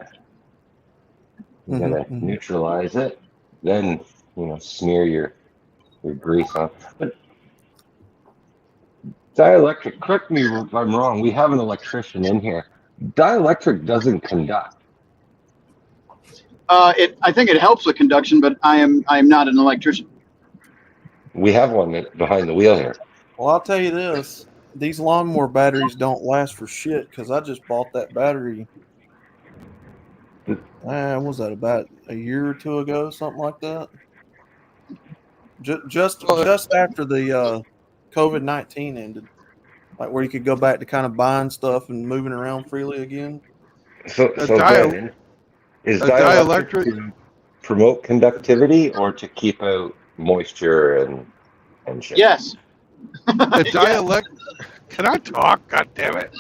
You gotta neutralize it. Then, smear your grease on. But dielectric, correct me if I'm wrong, we have an electrician in here. Dielectric doesn't conduct. I think it helps with conduction, but I am not an electrician. We have one behind the wheel here. Well, I'll tell you this: these lawnmower batteries don't last for shit. Because I just bought that battery. What was that, about a year or two ago, something like that? Just after the COVID-19 ended, like where you could go back to kind of buying stuff and moving around freely again. So Brandon, is dielectric to promote conductivity or to keep out moisture and shit? Yes. Can I talk? God damn it!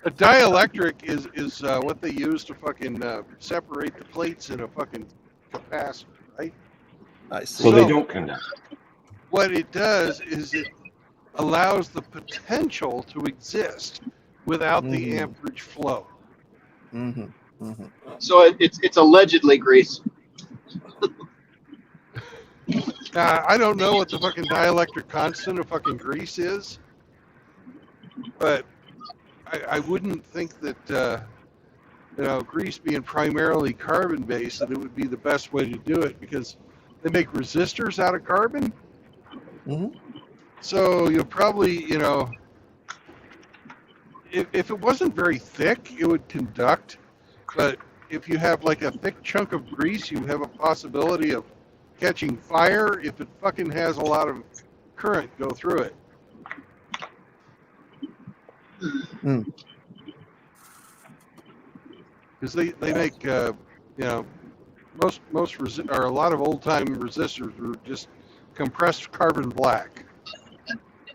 A dielectric is what they use to fucking separate the plates in a fucking capacitor, right? I see. So they don't conduct. What it does is it allows the potential to exist without the amperage flow. So it's allegedly grease. I don't know what the fucking dielectric constant of fucking grease is, but I wouldn't think that grease being primarily carbon based, that it would be the best way to do it, because they make resistors out of carbon. So you'll probably, if it wasn't very thick, it would conduct. But if you have like a thick chunk of grease, you have a possibility of catching fire if it fucking has a lot of current go through it. Because they make most or a lot of old time resistors were just compressed carbon black,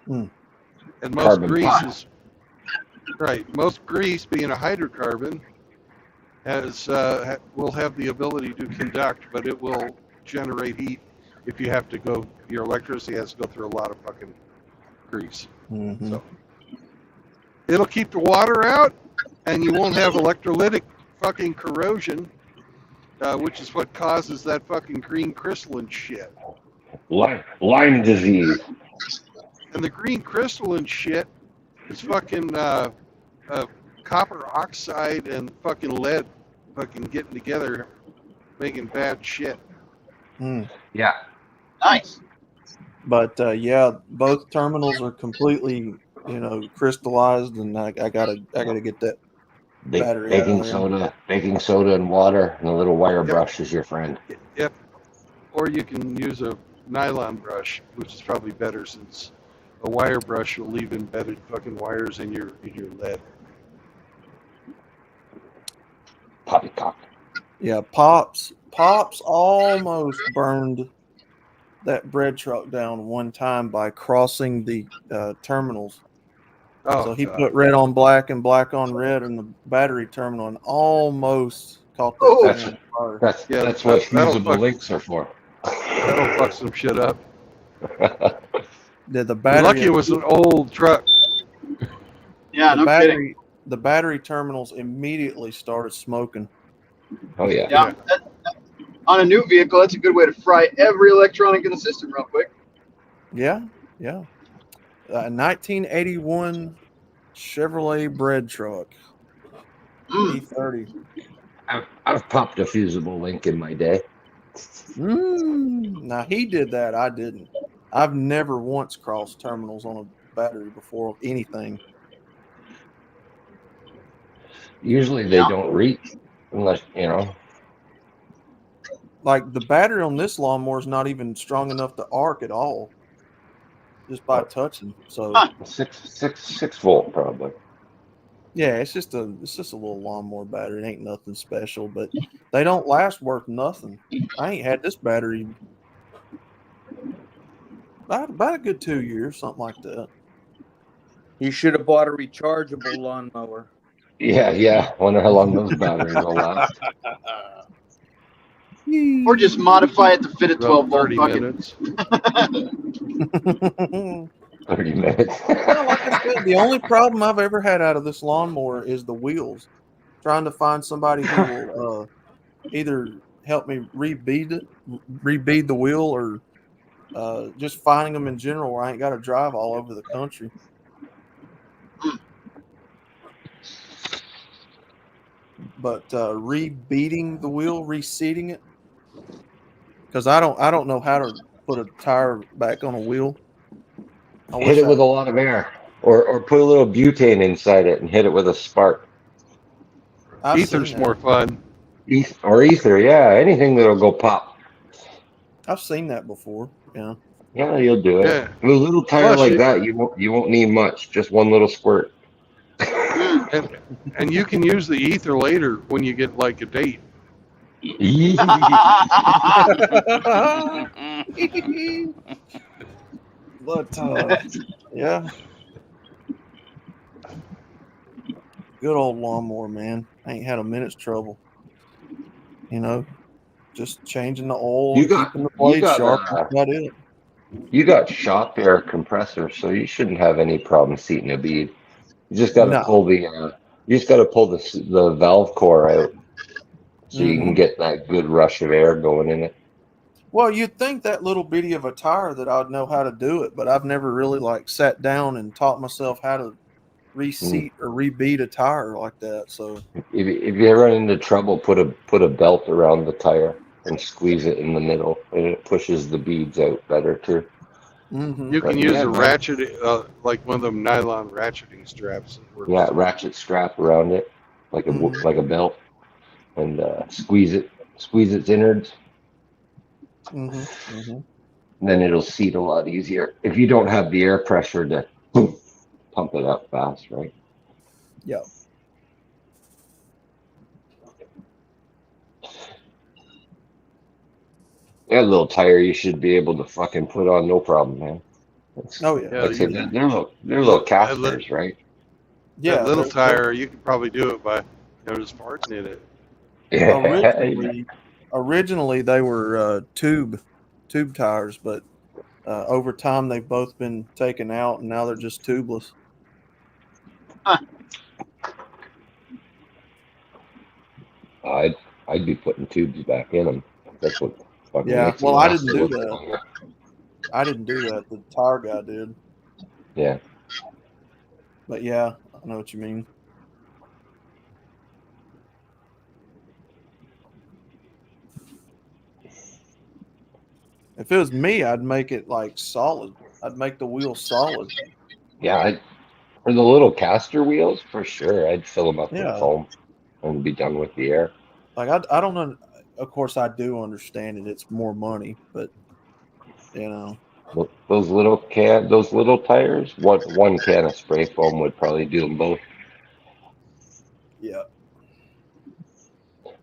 and most Carbon grease black. is right. Most grease, being a hydrocarbon, will have the ability to conduct, but it will generate heat if you have to go. Your electricity has to go through a lot of fucking grease. So it'll keep the water out, and you won't have electrolytic fucking corrosion, which is what causes that fucking green crystalline shit. Lyme disease. And the green crystalline shit is fucking copper oxide and fucking lead fucking getting together, making bad shit. Yeah. Nice. But both terminals are completely, crystallized, and I gotta get that battery Baking out of there. soda, and water, and a little wire brush is your friend. Yep. Or you can use a nylon brush, which is probably better, since a wire brush will leave embedded fucking wires in your lead. Poppycock. Yeah, Pops almost burned that bread truck down one time by crossing the terminals. Oh, so he God. put red on black and black on red in the battery terminal, and almost caught that thing on fire. That's what fusible links are for. That'll fuck some shit up. The You're battery. lucky it was an old truck. Yeah, no kidding. The battery terminals immediately started smoking. Oh yeah. Yeah. On a new vehicle, that's a good way to fry every electronic in the system real quick. Yeah. 1981 Chevrolet bread truck. E30. I've popped a fusible link in my day. Now he did that. I didn't. I've never once crossed terminals on a battery before anything. Usually they don't reach unless, you know. Like the battery on this lawnmower is not even strong enough to arc at all, just by touching. So 6 volt probably. yeah, it's just a little lawnmower battery. It ain't nothing special, but they don't last worth nothing. I ain't had this battery about a good 2 years, something like that. You should have bought a rechargeable lawnmower. Yeah. Wonder how long those batteries will last. Or just modify it to fit a 12 volt 30 bucket. minutes. 30 minutes. Well, like I said, the only problem I've ever had out of this lawnmower is the wheels. Trying to find somebody who will either help me rebead the wheel, or just finding them in general where I ain't got to drive all over the country. But rebeading the wheel, reseating it, because I don't know how to put a tire back on a wheel. Hit it with a lot of air, or put a little butane inside it and hit it with a spark. Ether's more fun. Ether, yeah, anything that'll go pop. I've seen that before. Yeah. Yeah, you'll do it. Yeah. With a little tire Plus like that, you won't need much. Just one little squirt. And you can use the ether later when you get like a date. But yeah, good old lawnmower, man. I ain't had a minute's trouble. You know, just changing the oil, keeping the blade sharp. That's about it. You got shop air compressor, so you shouldn't have any problem seating a bead. You just got to pull the valve core out, so you can get that good rush of air going in it. Well, you'd think that little bitty of a tire that I'd know how to do it, but I've never really like sat down and taught myself how to reseat or rebead a tire like that. So If you run into trouble, put a belt around the tire and squeeze it in the middle, and it pushes the beads out better too. You can use a ratchet, like one of them nylon ratcheting straps. Yeah, ratchet strap around it, like a belt, and squeeze its innards. And then it'll seat a lot easier if you don't have the air pressure to pump it up fast, right? Yeah. That little tire you should be able to fucking put on no problem, man. Oh yeah. Like I said, they're little casters, right? Yeah. That little tire, you could probably do it by just farting in it. Originally they were tube tires, but over time they've both been taken out, and now they're just tubeless. I'd be putting tubes back in them. That's what fucking makes well, them I last didn't a do little that. longer. I didn't do that. The tire guy did. Yeah. But yeah, I know what you mean. If it was me, I'd make it like solid. I'd make the wheel solid. Yeah, for the little caster wheels, for sure, I'd fill them up with Yeah. foam and be done with the air. Like I don't know. Of course, I do understand it. It's more money, but you know, Those little tires, one can of spray foam would probably do them both. yeah.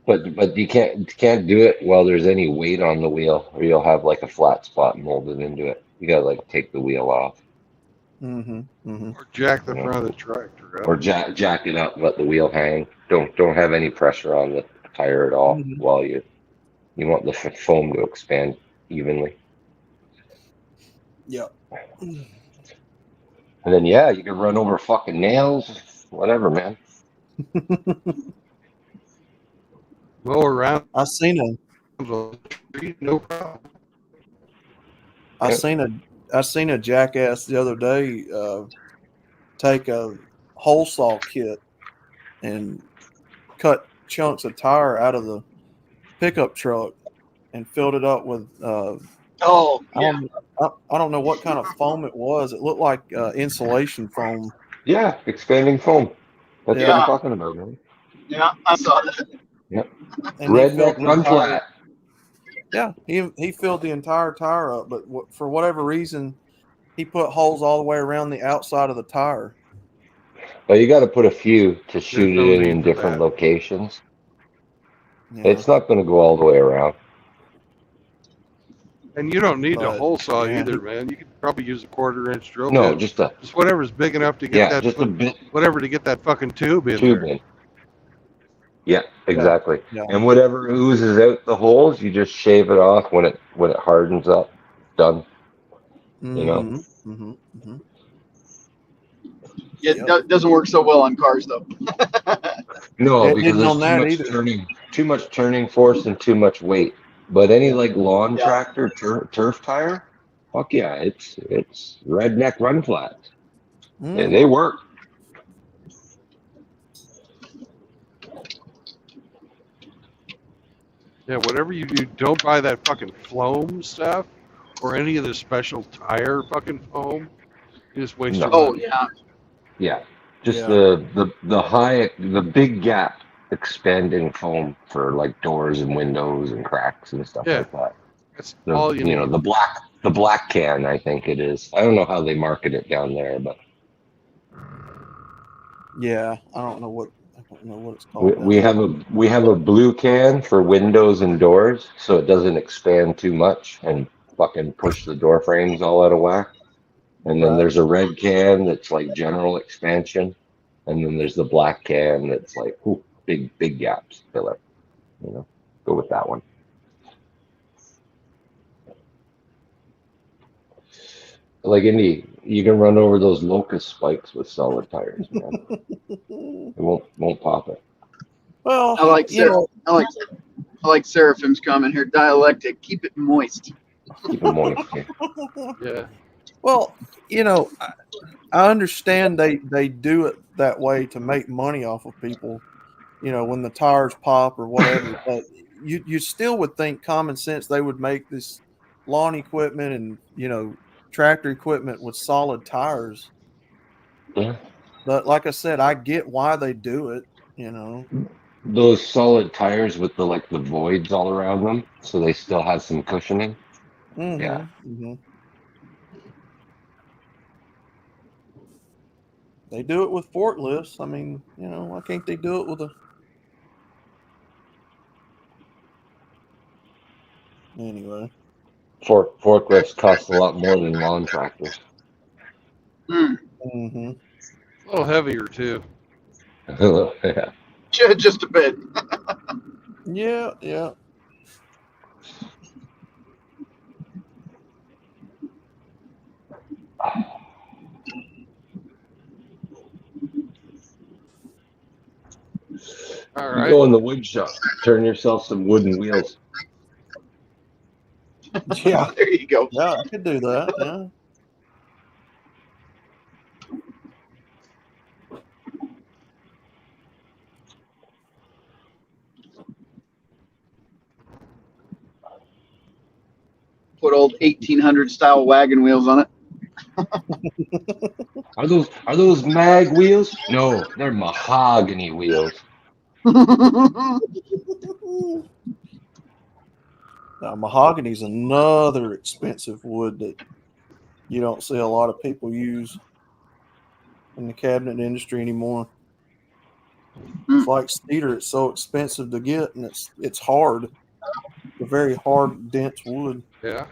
But you can't do it while there's any weight on the wheel, or you'll have like a flat spot molded into it. You gotta like take the wheel off. Or jack the front of the tractor up. Or jack it up, let the wheel hang. Don't have any pressure on the tire at all while you want the foam to expand evenly. Yeah. And then you can run over fucking nails, whatever, man. Go around. I seen no problem. I seen a jackass the other day take a hole saw kit and cut chunks of tire out of the pickup truck and filled it up with Oh, yeah. I don't know what kind of foam it was. It looked like insulation foam. Yeah, expanding foam. That's what I'm Yeah. talking about, man. Yeah, I saw that. Yep. And he filled Redneck the run entire, flat. yeah, he filled the entire tire up, but for whatever reason, he put holes all the way around the outside of the tire. But you got to put a few to shoot no it need in for different that. locations. Yeah. It's not going to go all the way around. And you don't need a But, hole saw yeah, either, man. You could probably use a 1/4-inch drill No, bit. just a Just whatever's big enough to get yeah, that, just a bit whatever to get that fucking tube in tube there. in. Yeah, exactly. Yeah. And whatever oozes out the holes, you just shave it off when it hardens up. Done. You know. Mm-hmm. Mm-hmm. Mm-hmm. It Yep. doesn't work so well on cars, though. No, It because didn't there's on that either. too much turning force and too much weight. But any Yeah. like lawn Yeah. tractor turf tire, fuck yeah, it's redneck run flats. Mm-hmm. And they work. Yeah, whatever you do, don't buy that fucking foam stuff or any of the special tire fucking foam. You just waste No. your Oh, money. yeah. Yeah. Just Yeah. the big gap expanding foam for like doors and windows and cracks and stuff Yeah. like that. That's The all you need. the black can, I think it is. I don't know how they market it down there, but Yeah. I don't know what it's called. we have a blue can for windows and doors, so it doesn't expand too much and fucking push the door frames all out of whack. And then Right. there's a red can that's like general expansion, and then there's the black can that's like big gaps filler. You know, go with that one. Like Indy, you can run over those locust spikes with solid tires, man. It won't pop it. Well, I like you know, I like Seraphim's comment here. Dialectic. Keep it moist. Keep it moist. Yeah. Yeah. well, you know, I understand they do it that way to make money off of people, you know, when the tires pop or whatever. But you still would think common sense they would make this lawn equipment and, you know, tractor equipment with solid tires. Yeah. But like I said, I get why they do it, you know. Those solid tires with the voids all around them, so they still have some cushioning. Mm-hmm. Yeah. Mm-hmm. They do it with forklifts. I mean, you know, why can't they do it with a... Anyway. Forklifts cost a lot more than lawn tractors. Mm-hmm. A little heavier too. Yeah. Just a bit. Yeah, yeah. All You right. go in the wood shop, turn yourself some wooden wheels. Yeah. There you go. Yeah, I could do that. Yeah. Put old 1800 style wagon wheels on it. Are those mag wheels? No, they're mahogany wheels. Now, mahogany is another expensive wood that you don't see a lot of people use in the cabinet industry anymore. It's like cedar; it's so expensive to get, and it's hard. It's a very hard, dense wood. Yeah.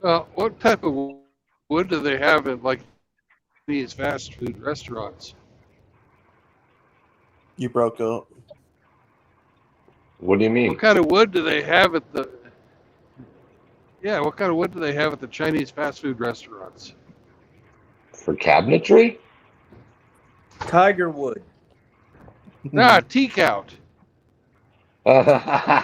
What type of wood do they have at like these fast food restaurants? You broke up. What do you mean? What kind of wood do they have at the? Yeah, what kind of wood do they have at the Chinese fast food restaurants? For cabinetry? Tiger wood. Ah, teak out. Wow.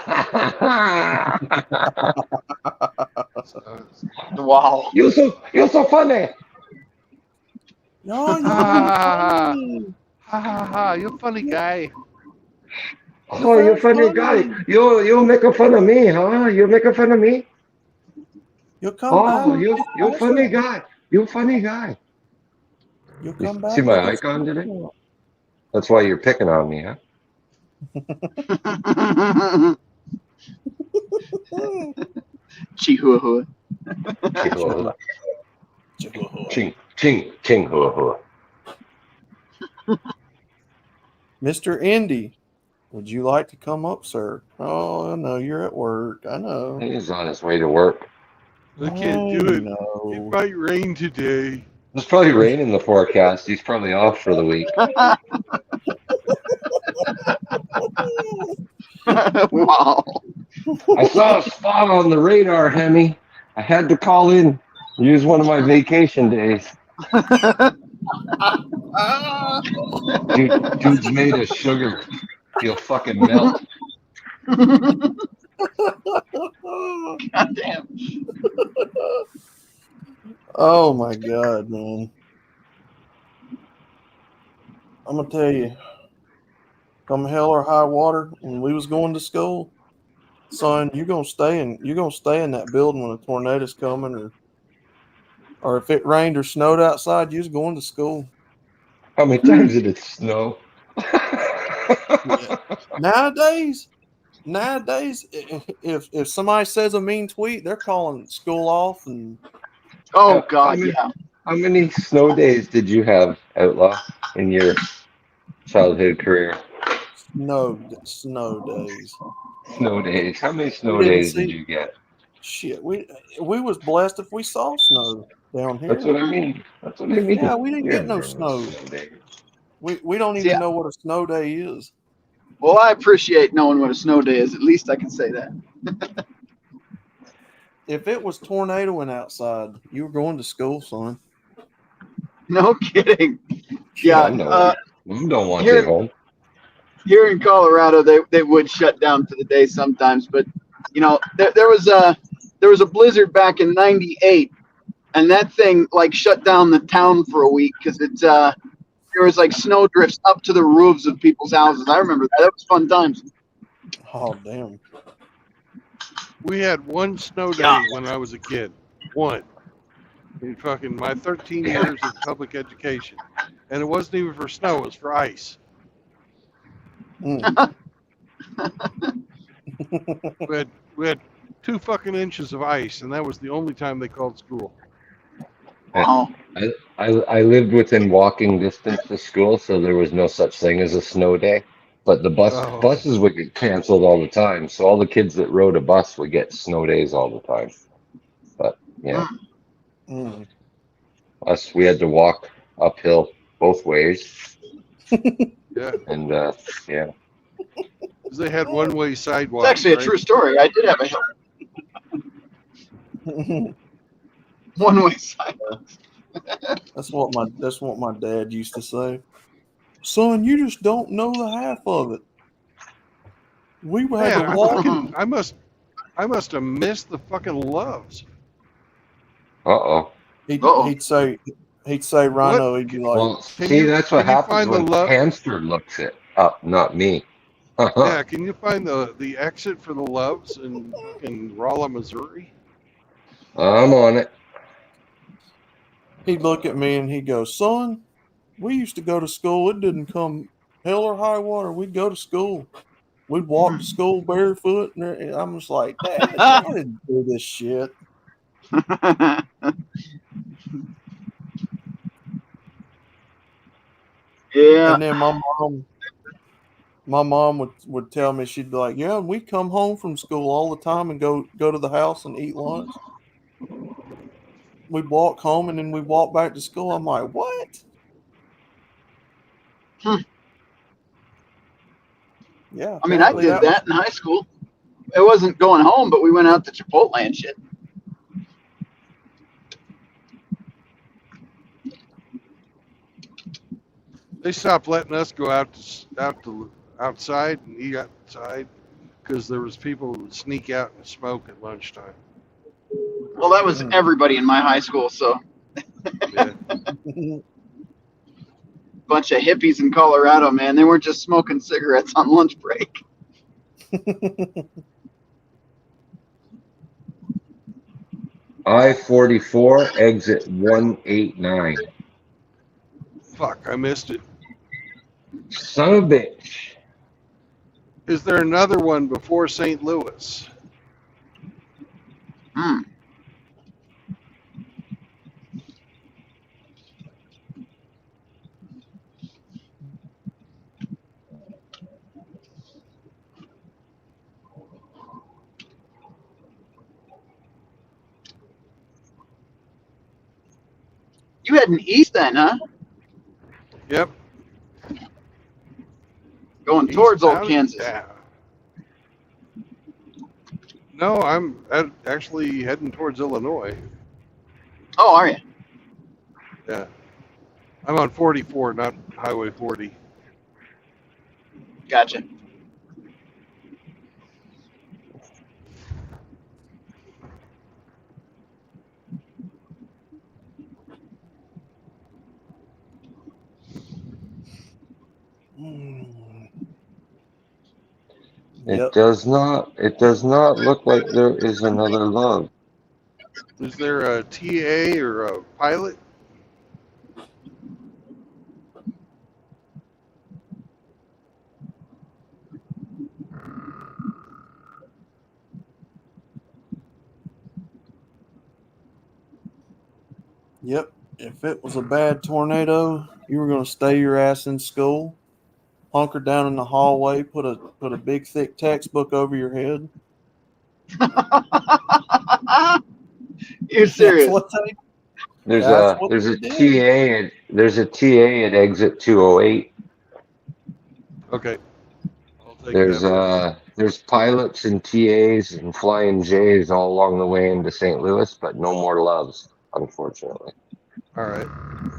you're so funny. Oh, Ha you're too ha funny. ha! You're a funny guy. You're Oh, you very funny guy. funny. You making fun of me, huh? You making fun of me? You'll come back Oh, with you a funny special. guy. You funny guy. You'll You come see back with my a icon today? special. That's why you're picking on me, huh? Chihuahua. Chihuahua. Chihuahua. Ching hua hua. Mr. Indy, would you like to come up, sir? Oh, I know you're at work. I know. He's on his way to work. I can't do it. It know. might rain today. There's probably rain in the forecast. He's probably off for the week. Wow. I saw a spot on the radar, Hemi. I had to call in. Use one of my vacation days. Dude's made of sugar. He'll fucking melt. God damn. Oh my God, man. I'm gonna tell you, come hell or high water, when we was going to school, son, you're gonna stay in that building when a tornado's coming, or if it rained or snowed outside, you was going to school. How many times did it snow? Nowadays, if somebody says a mean tweet, they're calling school off. And oh God, yeah. How many snow days did you have, Outlaw, in your childhood career? snow days. Snow days. How many We snow didn't days did see you get? shit. We was blessed if we saw snow down here. That's what I mean. That's what I mean. Yeah, we didn't You get no never know snow. snow days. We don't even know what a snow day is. Well, I appreciate knowing what a snow day is. At least I can say that. If it was tornadoing outside, you were going to school, son. No kidding. Yeah, Yeah. Mom don't want you at home. Here in Colorado, they would shut down for the day sometimes, but you know there was a blizzard back in '98, and that thing like shut down the town for a week because there was like snow drifts up to the roofs of people's houses. I remember that. That was fun times. Oh damn. We had one snow day when I was a kid. One. In fucking my 13 years of public education. And it wasn't even for snow, it was for ice. Mm. we had 2 fucking inches of ice, and that was the only time they called school. Wow. I lived within walking distance to school, so there was no such thing as a snow day. But the buses would get canceled all the time, so all the kids that rode a bus would get snow days all the time. But yeah, we had to walk uphill both ways. Yeah. And yeah. Because they had one-way sidewalks. It's actually a true story. I did have a hill. One-way sidewalks. That's what my dad used to say. Son, you just don't know the half of it. We had to walk. I must have missed the fucking loves. He'd say, Rhino. He'd be like, well, see, that's what happens when Hamster looks it up, not me. Yeah, can you find the exit for the loves in Rolla, Missouri? I'm on it. He'd look at me and he'd go, son, we used to go to school. It didn't come hell or high water. We'd go to school. We'd walk to school barefoot. And I'm just like, Dad, I didn't do this shit. Yeah. And then my mom would tell me, she'd be like, yeah, we come home from school all the time and go to the house and eat lunch. We'd walk home and then we'd walk back to school. I'm like, what? Yeah. I mean, I did that in high school. It wasn't going home, but we went out to Chipotle and shit. They stopped letting us go outside and eat outside because there was people who would sneak out and smoke at lunchtime. Well, that was everybody in my high school, so Yeah. bunch of hippies in Colorado, man. They weren't just smoking cigarettes on lunch break. I-44, exit 189. Fuck, I missed it. Son of a bitch. Is there another one before St. Louis? Hmm. You heading east then, huh? Yep. Going towards old Eastbound? Kansas. Yeah. No, I'm actually heading towards Illinois. Oh, are you? Yeah. I'm on 44, not Highway 40. Gotcha. It does not look like there is another love. Is there a TA or a pilot? Yep. If it was a bad tornado, you were going to stay your ass in school, hunker down in the hallway, put a big thick textbook over your head. You're That's serious? what they. There's That's a what there's they a did. TA at exit 208. Okay. I'll take that. There's pilots and TAs and flying J's all along the way into St. Louis, but no more loves, unfortunately. All right.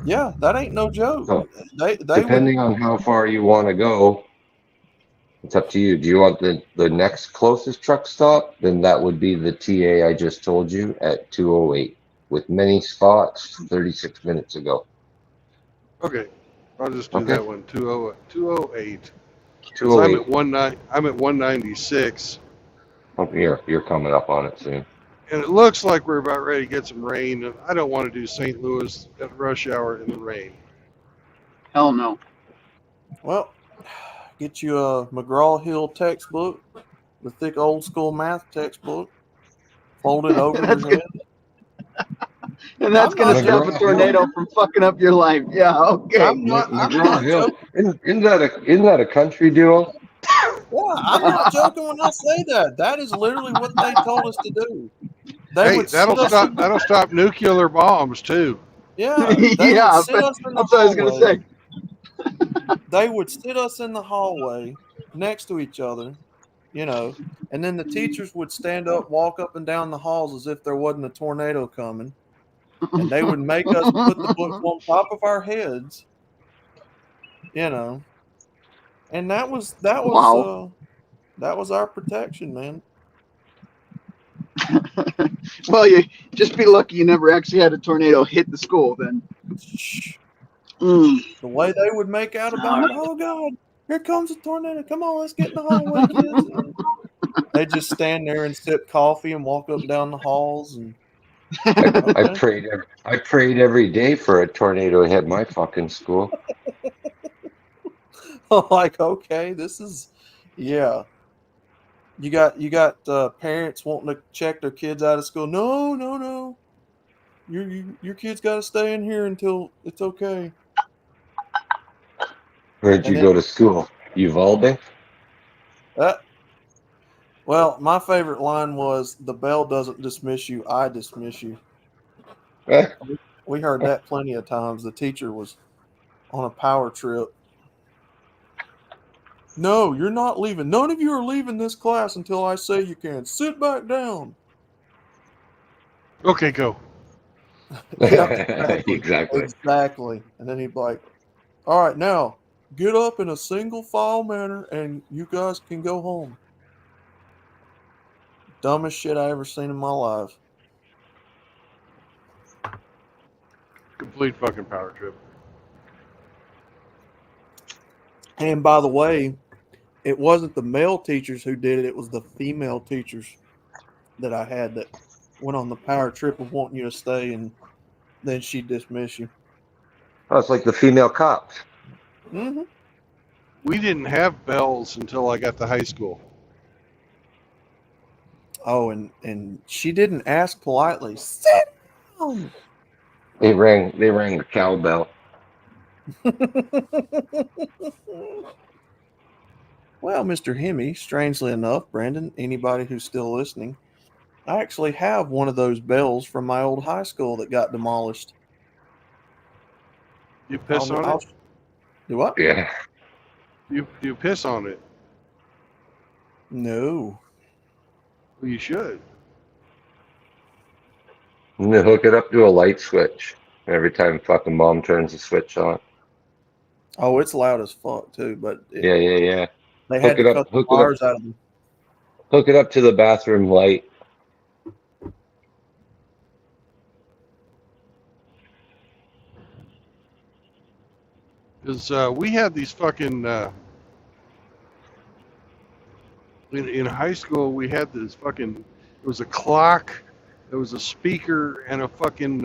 Yeah, that ain't no joke. So They depending on how far you want to go, it's up to you. Do you want the next closest truck stop? Then that would be the TA I just told you at 208 with many spots 36 minutes ago. Okay. I'll just do Okay. that one. 208. Because 208. I'm at 196. Oh, you're coming up on it soon. And it looks like we're about ready to get some rain. And I don't want to do St. Louis at rush hour in the rain. Hell no. Well, get you a McGraw-Hill textbook, the thick old school math textbook, fold it over your head. And that's going to stop a tornado from fucking up your life. Yeah, okay. McGraw-Hill. Isn't that a country duo? Yeah, I'm not joking when I say that. That is literally what they told us to do. That'll stop nuclear bombs too. Yeah, they would sit us in the that's what I was going to say. They would sit us in the hallway next to each other, and then the teachers would stand up, walk up and down the halls as if there wasn't a tornado coming, and they would make us put the books on top of our heads, and that was our protection, man. Well, you just be lucky you never actually had a tornado hit the school then. The way they would make out about it, oh God, here comes a tornado. Come on, let's get in the hallway, kids. They just stand there and sip coffee and walk up and down the halls. And I prayed every day for a tornado to hit my fucking school. Like, okay, this is, yeah. You got parents wanting to check their kids out of school. No. Your kid's got to stay in here until it's okay. Where'd you go to school? Uvalde? Well, my favorite line was, "The bell doesn't dismiss you, I dismiss you." We heard that plenty of times. The teacher was on a power trip. No, you're not leaving. None of you are leaving this class until I say you can. Sit back down. Okay, go. Exactly. And then he'd be like, all right, now get up in a single file manner and you guys can go home. dumbest shit I ever seen in my life. Complete fucking power trip. And by the way, it wasn't the male teachers who did it, it was the female teachers that I had that went on the power trip of wanting you to stay, and then she'd dismiss you. Oh, it's like the female cops. Mm-hmm. We didn't have bells until I got to high school. Oh, and she didn't ask politely, sit down. They rang the cowbell. Well, Mr. Hemi, strangely enough, Brandon, anybody who's still listening, I actually have one of those bells from my old high school that got demolished. You piss on it? Do what? Yeah. You piss on it. No. Well, you should. And they hook it up to a light switch every time fucking mom turns the switch on. Oh, it's loud as fuck too, but Yeah. they had to cut the wires out of them. Hook it up to the bathroom light. Because we had these fucking in high school we had this fucking, it was a clock, there was a speaker, and a fucking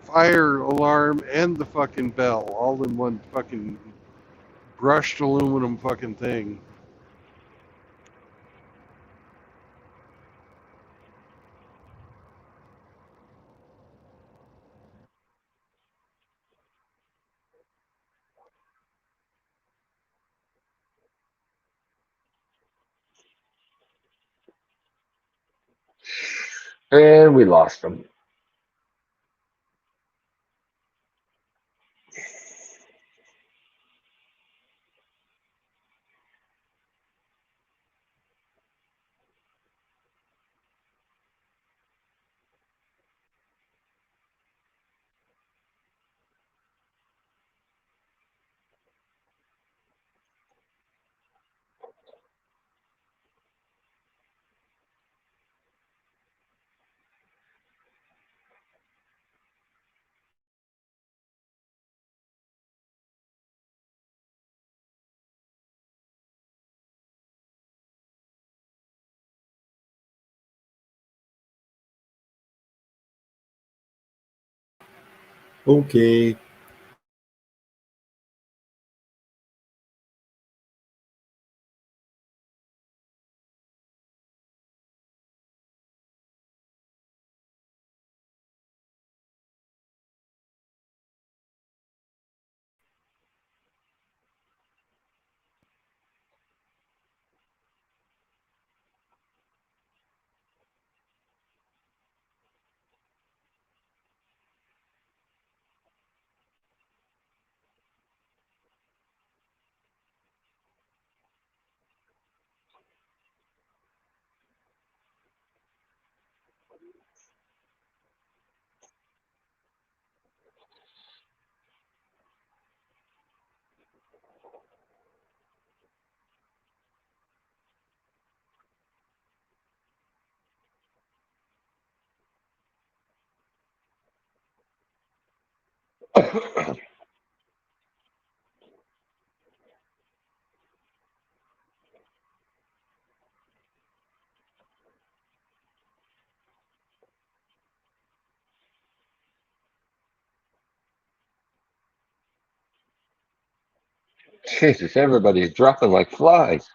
fire alarm, and the fucking bell, all in one fucking brushed aluminum fucking thing. And we lost them. Okay. Jesus, everybody's dropping like flies.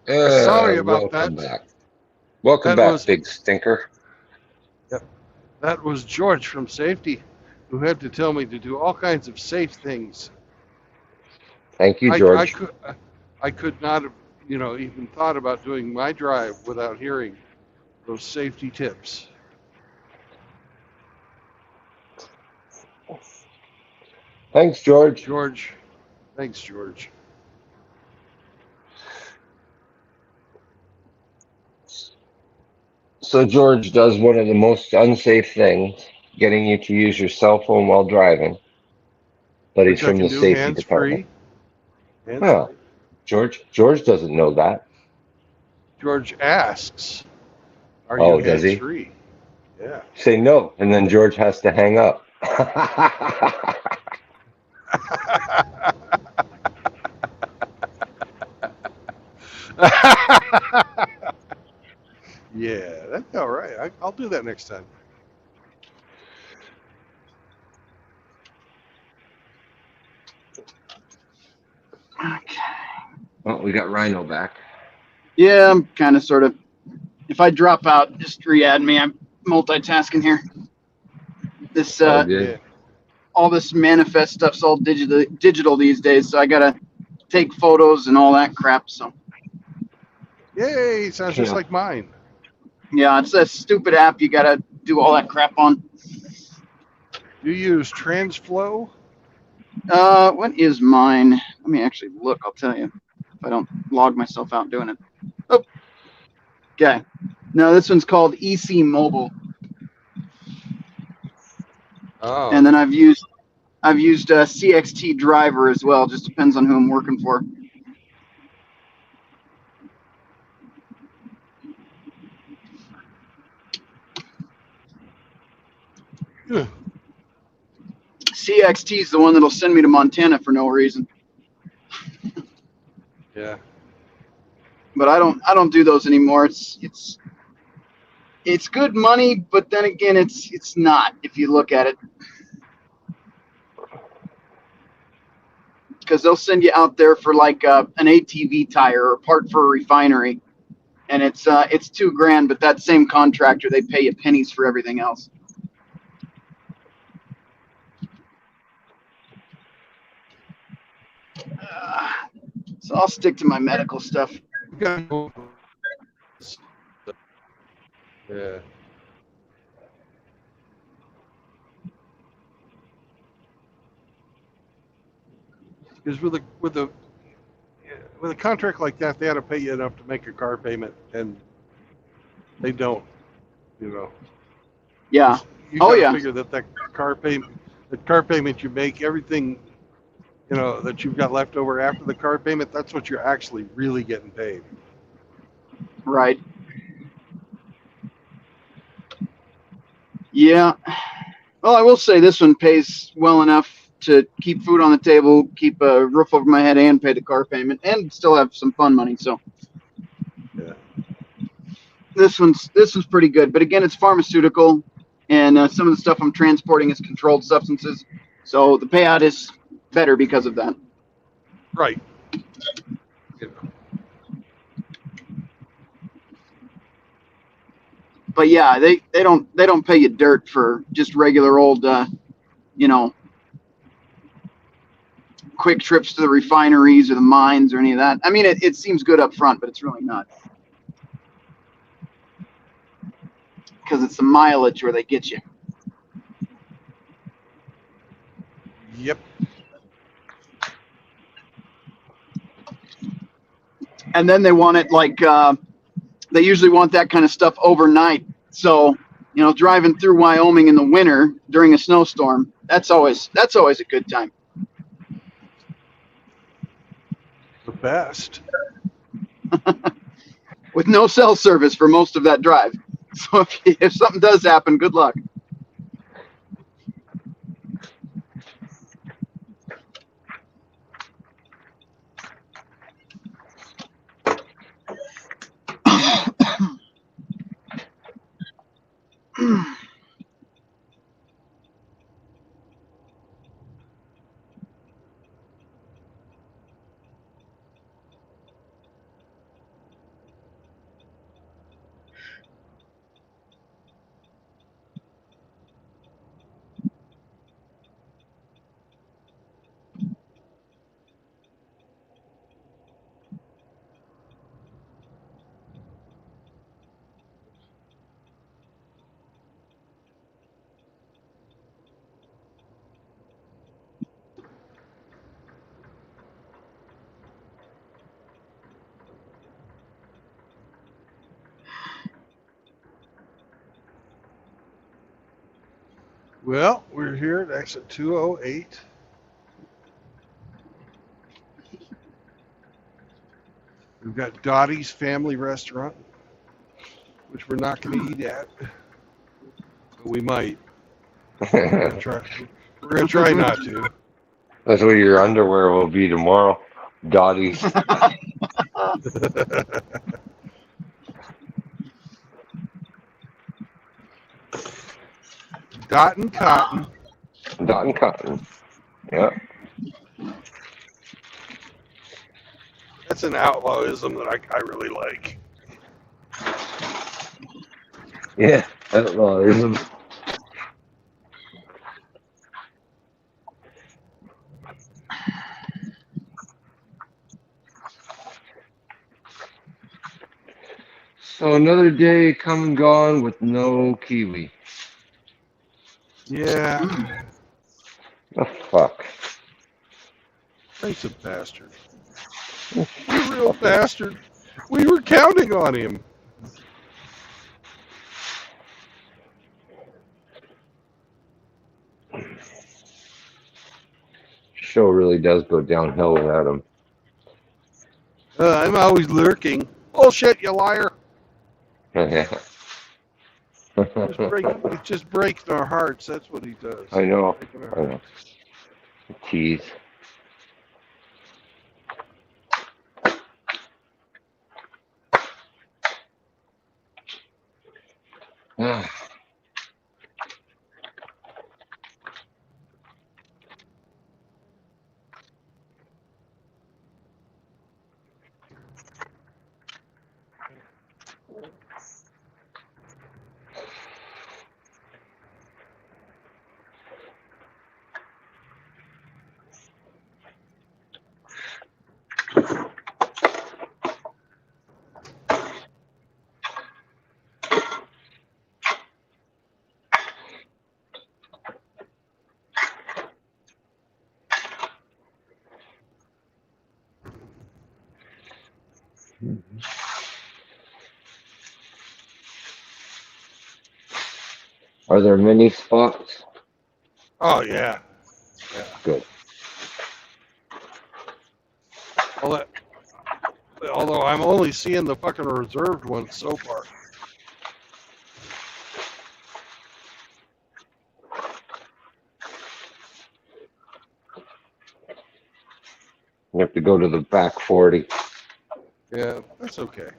Sorry about Welcome that. back. Welcome That back, was big stinker. that was George from safety, who had to tell me to do all kinds of safe things. Thank you, George. I could not have, even thought about doing my drive without hearing those safety tips. Thanks, George. George. Thanks, George. So George does one of the most unsafe things, getting you to use your cell phone while driving, but he's Which I from can the do safety hands department. free. Hands Well, free. George doesn't know that. George asks, "Are you Oh, does hands he? free?" Yeah. Say no, and then George has to hang up. Yeah, that's all right. I'll do that next time. Okay. Oh, we got Rhino back. Yeah, I'm kind of sort of. If I drop out, just re-add me. I'm multitasking here. This All good. Yeah. all this manifest stuff's all digital these days, so I gotta take photos and all that crap. So Yay! Sounds just Yeah. like mine. yeah, it's that stupid app you gotta do all that crap on. You use TransFlow? What is mine? Let me actually look. I'll tell you if I don't log myself out doing it. Oh, okay. No, this one's called EC Mobile, Oh. and then I've used CXT Driver as well. Just depends on who I'm working for. Ugh. CXT is the one that'll send me to Montana for no reason. Yeah. But I don't do those anymore. It's good money, but then again, it's not if you look at it, because they'll send you out there for like an ATV tire or part for a refinery, and it's $2,000, but that same contractor, they pay you pennies for everything else. So I'll stick to my medical stuff. Yeah. Because with a contract like that, they ought to pay you enough to make a car payment, and they don't. You know. Yeah. You Oh got to yeah. figure that car payment you make, everything, you know, that you've got left over after the car payment, that's what you're actually really getting paid. Right. Yeah. Well, I will say this one pays well enough to keep food on the table, keep a roof over my head, and pay the car payment, and still have some fun money. So Yeah. this one's pretty good. But again, it's pharmaceutical, and some of the stuff I'm transporting is controlled substances, so the payout is better because of that. Right. But yeah, they don't pay you dirt for just regular old you know, quick trips to the refineries or the mines or any of that. I mean, it seems good up front, but it's really not, because it's the mileage where they get you. Yep. And then they want it like they usually want that kind of stuff overnight. So, you know, driving through Wyoming in the winter during a snowstorm, that's always a good time. The best. With no cell service for most of that drive. So if something does happen, good luck. Well, we're here at exit 208. We've got Dottie's Family Restaurant, which we're not going to eat at, but we might. We're going to try. We're going to try not to. That's where your underwear will be tomorrow. Dottie's. Dot and Cotton. Dot and Cotton. Yeah. That's an outlawism that I really like. Yeah. Outlawism. So another day come and gone with no kiwi. Yeah. Oh, fuck. He's a bastard. He's a real bastard. We were counting on him. Show really does go downhill without him. I'm always lurking. Bullshit, you liar. It just breaks our hearts. That's what he does. I know. Breaking our I know. hearts. Tease. Are there many spots? Oh, yeah. Yeah. Good. Although I'm only seeing the fucking reserved ones so far. You have to go to the back 40. Yeah, that's okay.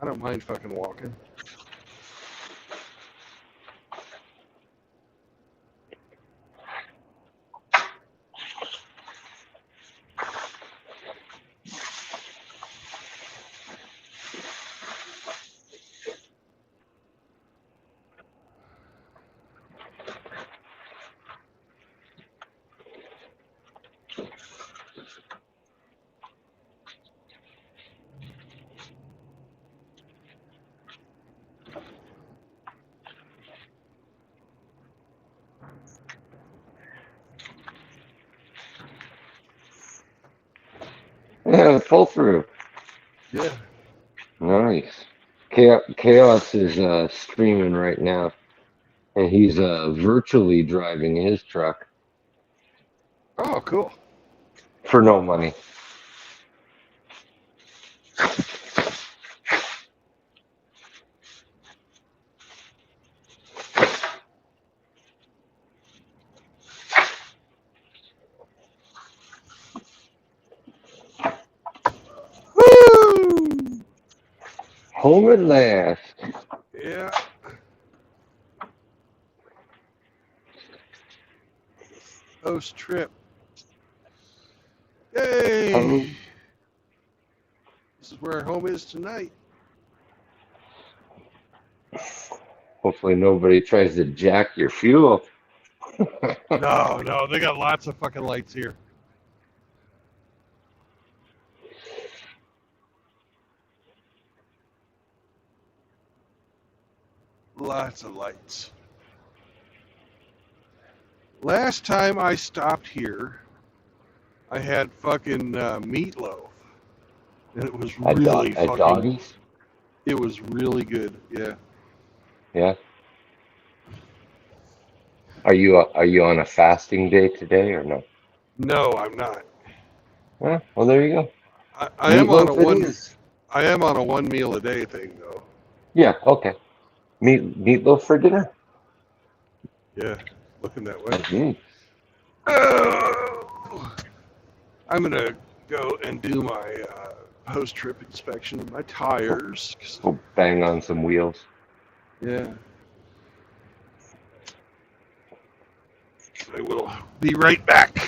I don't mind fucking walking. Yeah, pull through. Yeah. Nice. Chaos is streaming right now, and he's virtually driving his truck Oh, cool. for no money. Woo! Home at last. Yeah. Post trip. Yay! Home. This is where our home is tonight. Hopefully nobody tries to jack your fuel. No, they got lots of fucking lights here. Lots of lights. Last time I stopped here, I had fucking meatloaf. And it was really At fucking... Dottie's? It was really good, yeah. Yeah. Are you on a fasting day today or no? No, I'm not. Well, there you go. I am on a Meatloaf it one. is. I am on a 1 meal a day thing though. Yeah. Okay. Meatloaf for dinner. Yeah, looking that way. Mm-hmm. Oh, I'm gonna go and do my post-trip inspection of my tires. Go bang on some wheels. Yeah. I will be right back.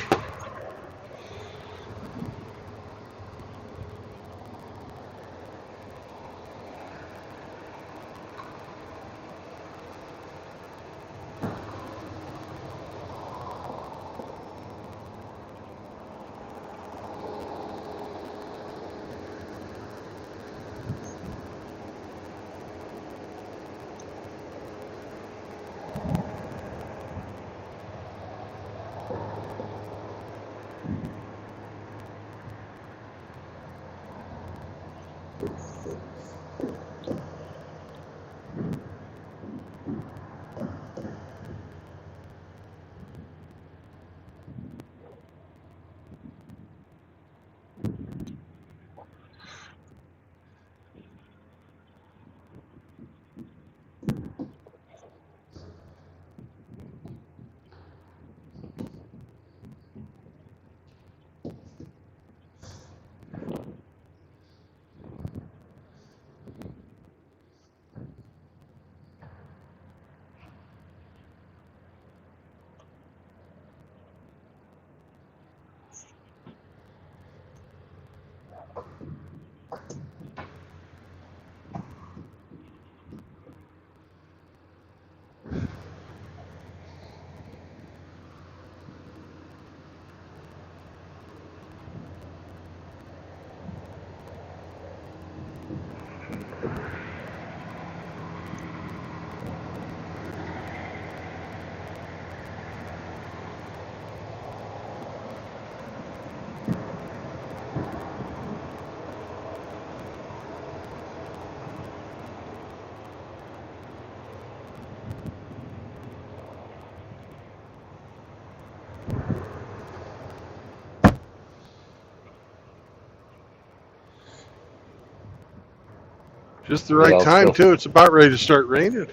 Just the right time too. It's about ready to start raining.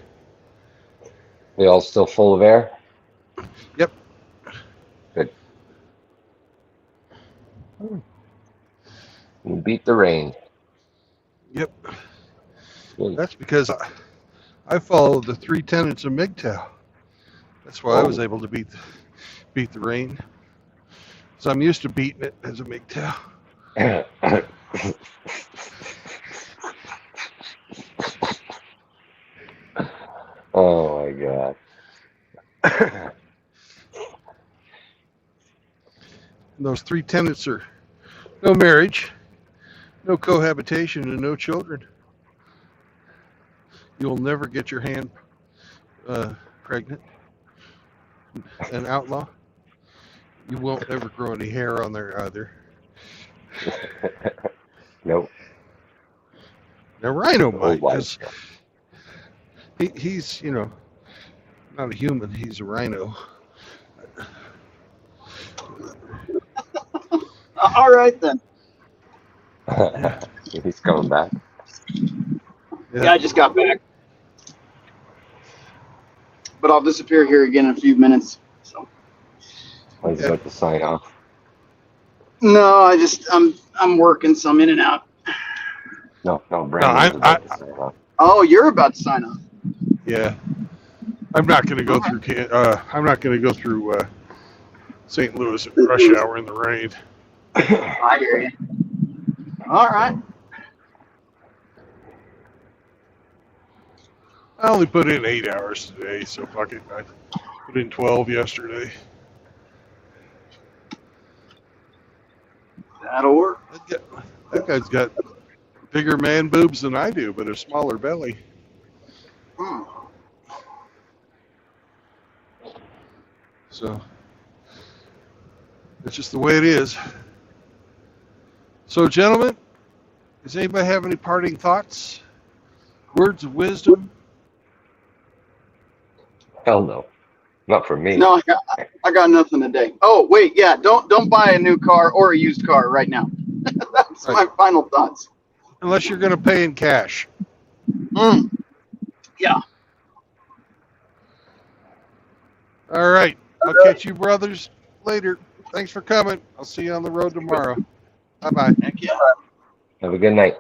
We all still full of air? Yep. Good. You beat the rain. Yep. Good. That's because I follow the 3 tenets of MGTOW. That's why I was able to beat the rain. So I'm used to beating it as a MGTOW. Oh my God. And those 3 tenets are no marriage, no cohabitation, and no children. You'll never get your hand pregnant. An outlaw. You won't ever grow any hair on there either. Nope. Now Rhino might, wife. because he's, you know, not a human. He's a rhino. All right then. He's coming back. Yeah, I just got back, but I'll disappear here again in a few minutes. So. I was about to sign off. No, I'm working, so I'm in and out. No, Brandon's about to sign off. Oh, you're about to sign off. Yeah. I'm not going to go through. I'm not going to go through St. Louis at rush hour in the rain. I hear you. All right. I only put in 8 hours today, so fuck it. I put in 12 yesterday. That'll work. That guy's got bigger man boobs than I do, but a smaller belly. So it's just the way it is. So, gentlemen, does anybody have any parting thoughts? Words of wisdom? Hell no. Not for me. No, I got nothing today. Oh wait, yeah, don't buy a new car or a used car right now. That's my final thoughts. Unless you're going to pay in cash. Yeah. All right. I'll catch you brothers later. Thanks for coming. I'll see you on the road tomorrow. Bye-bye. Heck yeah. Have a good night.